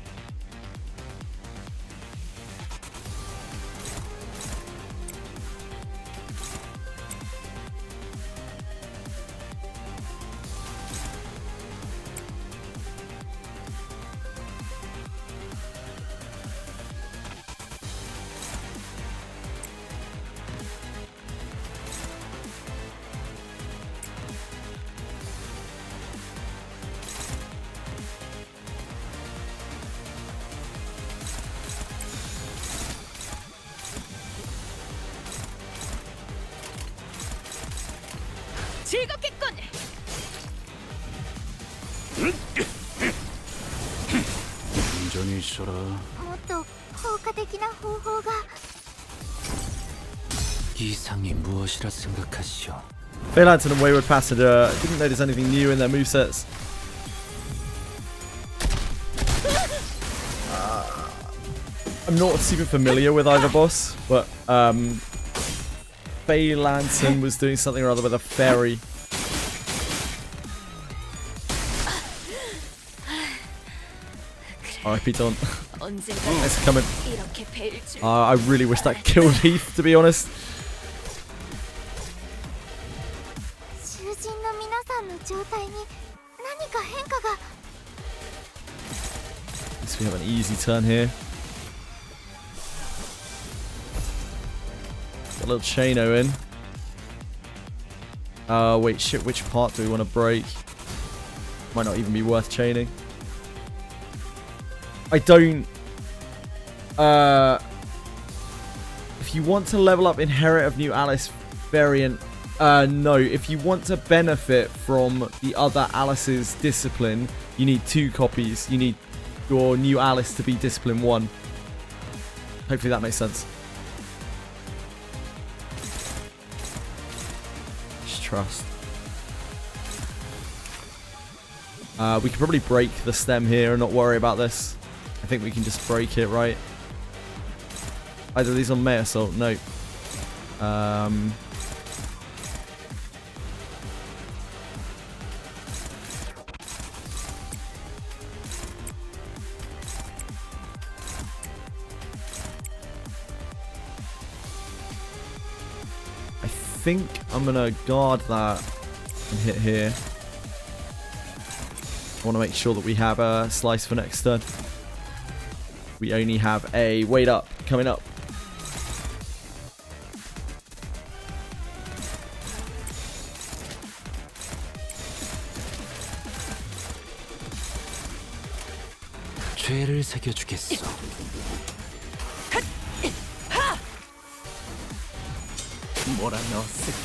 온전히 있어라. もっと効果的な方法が 이상이 무엇이라 생각하시오? Phalanx and Wayward Passenger. Didn't notice anything new in their movesets. I'm not super familiar with either boss, but Phalanx was doing something or other with a fairy. R.I.P. Don. It's coming. I really wish that killed Heath, to be honest. 囚人の皆さんの状態に何か変化が So we have an easy turn here. Got a little chaino in. Wait, shit, which part do we want to break? Might not even be worth chaining. I don't... if you want to level up Inherit of New Alice variant, no. If you want to benefit from the other Alice's discipline, you need 2 copies. You need your new Alice to be discipline 1. Hopefully that makes sense. Just trust. We could probably break the stem here and not worry about this. I think we can just break it, right? Either of these on May Assault? No. I think I'm gonna guard that and hit here. I want to make sure that we have a slice for next turn. We only have a wait up coming up. 죄를 새겨주겠어. 뭐라 넣었으니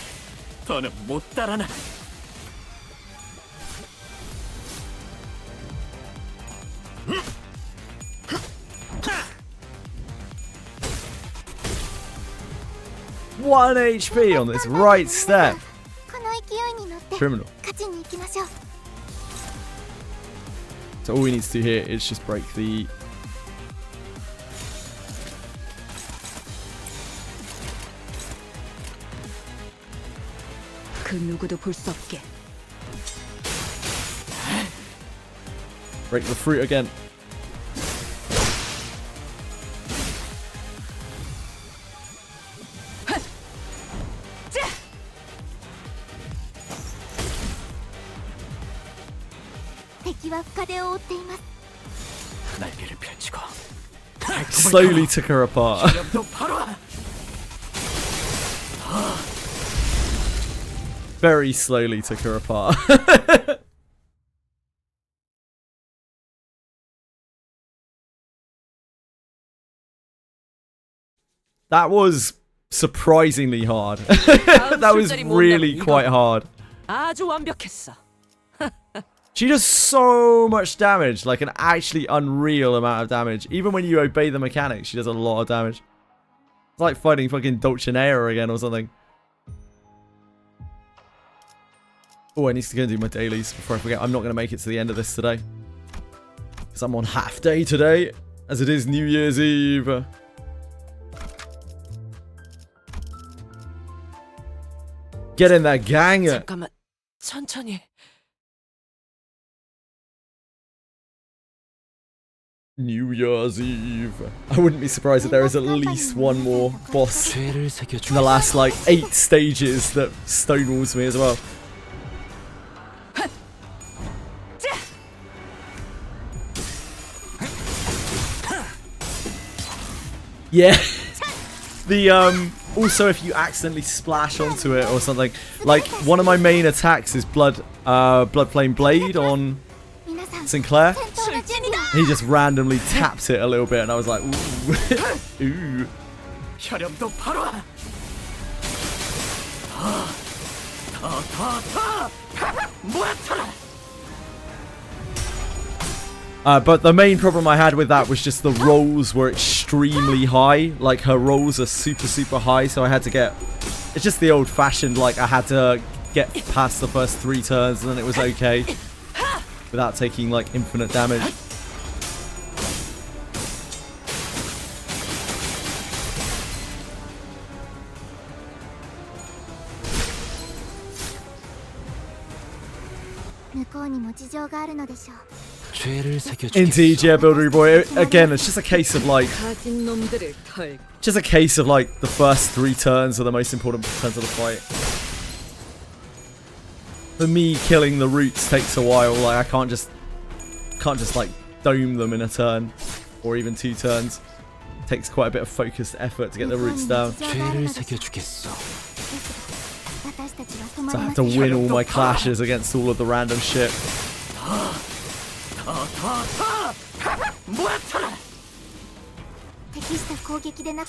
더는 못 따라나. One HP on this right step. この勢いに乗って Criminal. 勝ちに行きましょう。 So all we need to do here is just break the... 그 누구도 볼 수 없게. Break the fruit again. 날개를 펼치고 Slowly took her apart. Very slowly took her apart. That was surprisingly hard. That was really quite hard. 아주 완벽했어. She does so much damage, like an actually unreal amount of damage. Even when you obey the mechanics, she does a lot of damage. It's like fighting fucking Dulcinea again or something. Oh, I need to go and do my dailies before I forget. I'm not going to make it to the end of this today. Because I'm on half day today, as it is New Year's Eve. Get in there, gang! 잠깐만, 천천히. New Year's Eve. I wouldn't be surprised if there is at least one more boss in the last like 8 stages that stonewalls me as well. Yeah. The also if you accidentally splash onto it or something, like one of my main attacks is Bloodflame Blade on Sinclair. He just randomly tapped it a little bit and I was like, ooh. Ooh. But the main problem I had with that was just the rolls were extremely high. Like, her rolls are super, super high, so I had to get... It's just the old-fashioned, like, I had to get past the first 3 turns, and then it was okay. Without taking, like, infinite damage. Indeed, yeah, Buildery Boy. Again, it's just a case of like, the first 3 turns are the most important turns of the fight. For me, killing the roots takes a while. Like, I can't just like dome them in a turn, or even 2 turns. It takes quite a bit of focused effort to get the roots down. So I have to win all my clashes against all of the random shit.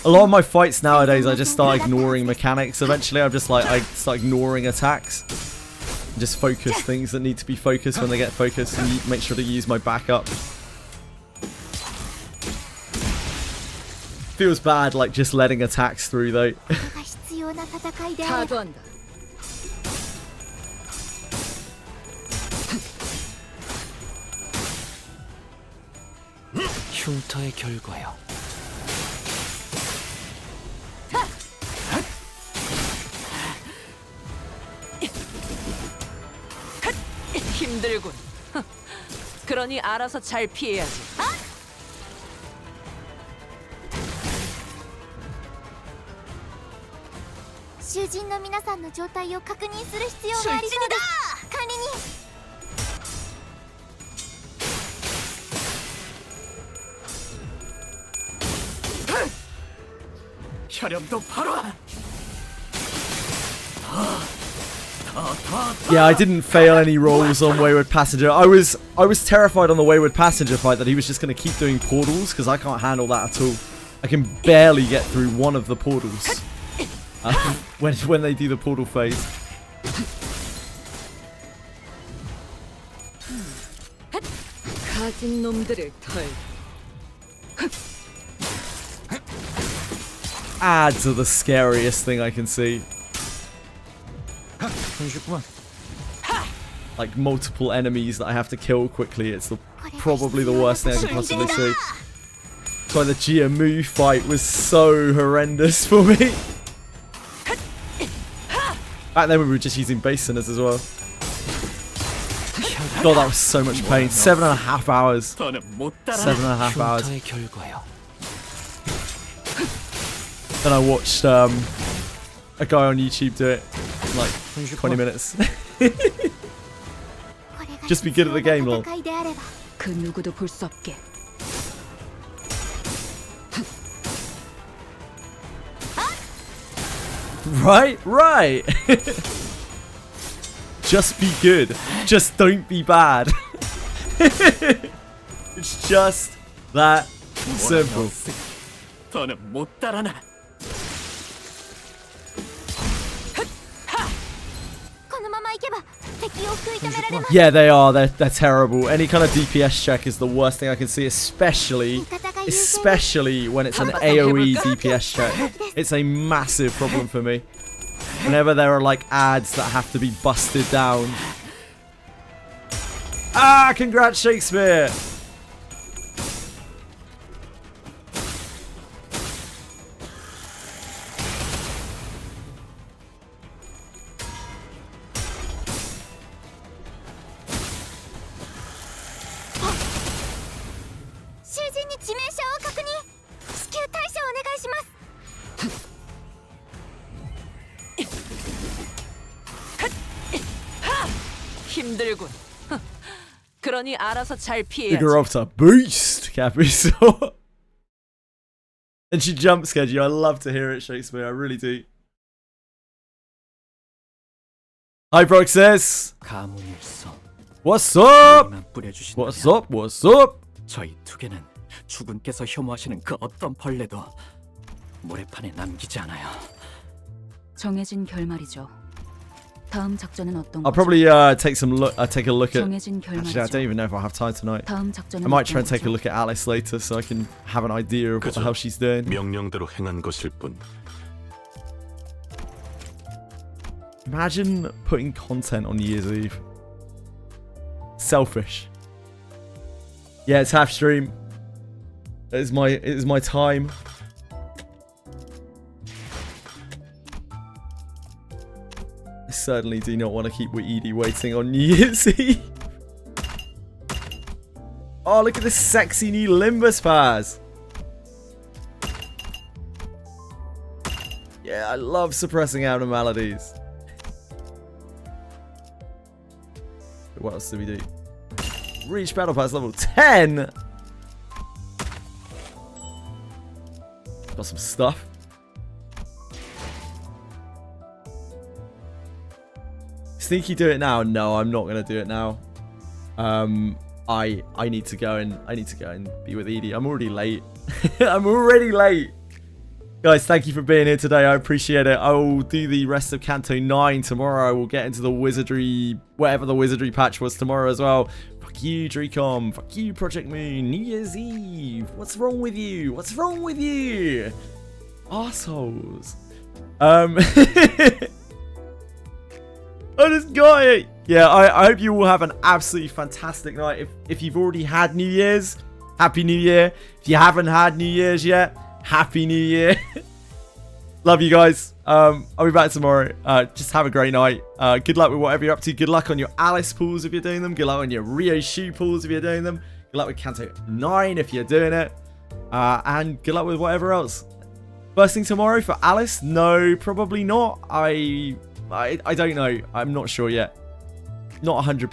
A lot of my fights nowadays, I just start ignoring mechanics. Eventually, I'm just like, I start ignoring attacks. Just focus things that need to be focused when they get focused, and make sure to use my backup. Feels bad, like, just letting attacks through, though. 흉터의 결과요. 힘들군. 그러니 알아서 잘 피해야지. 囚人の皆さんの状態を確認する必要がありそうです。管理人。 혈염도 바로. Yeah, I didn't fail any rolls on Wayward Passenger. I was terrified on the Wayward Passenger fight that he was just going to keep doing portals, because I can't handle that at all. I can barely get through one of the portals when they do the portal phase. 가진 놈들을 털. Ads are the scariest thing I can see. Like multiple enemies that I have to kill quickly. It's probably the worst thing I can possibly see. That's why the Jiamu fight was so horrendous for me. Back then we were just using base sinners as well. God, that was so much pain. 7.5 hours. 7.5 hours. Then I watched a guy on YouTube do it in like 20 minutes. Just be good at the game, lol. 그 누구도 볼 수 없게. Right, right. Just be good. Just don't be bad. It's just that simple. 더는 못 따라나. Yeah, they are. They're terrible. Any kind of DPS check is the worst thing I can see, especially when it's an AoE DPS check. It's a massive problem for me. Whenever there are like ads that have to be busted down. Ah, congrats, Shakespeare. 힘들군. 그러니 알아서 잘 피해야지. Figure out a beast, Capriso. And she jump scared you. I love to hear it, Shakespeare. I really do. Hi, Proxess. What's up? What's up? What's up? 저희 투개는 주군께서 혐오하시는 그 어떤 벌레도 모래판에 남기지 않아요. 정해진 결말이죠. 다음 작전은 어떤 I'll 거죠? probably take a look at. 정해진 Actually, I don't even know if I'll have time tonight. 다음 I 작전은 might try 어떤 and take a 거죠? look at Alice later so I can have an idea of what the hell she's doing. 명령대로 행한 것일 뿐. Imagine putting content on New Year's Eve. Selfish. Yeah, it's half stream. It is my time. I certainly do not want to keep Edie waiting on New Year's Eve. Oh, look at this sexy new Limbus pass. Yeah, I love suppressing abnormalities. What else did we do? Reach battle pass level 10. Got some stuff. Sneaky do it now? No, I'm not gonna do it now. I need to go and be with Edie. I'm already late. I'm already late. Guys, thank you for being here today. I appreciate it. I will do the rest of Canto 9 tomorrow. I will get into the Wizardry, whatever the Wizardry patch was tomorrow as well. Fuck you, Dreecom. Fuck you, Project Moon. New Year's Eve. What's wrong with you? What's wrong with you? Arseholes. I just got it. Yeah, I hope you all have an absolutely fantastic night. If you've already had New Year's, Happy New Year. If you haven't had New Year's yet, Happy New Year. Love you guys. I'll be back tomorrow. Just have a great night. Good luck with whatever you're up to. Good luck on your Alice pulls if you're doing them. Good luck on your Rio Shoe pulls if you're doing them. Good luck with Canto 9 if you're doing it. And good luck with whatever else. First thing tomorrow for Alice? No, probably not. I don't know. I'm not sure yet. Not 100%.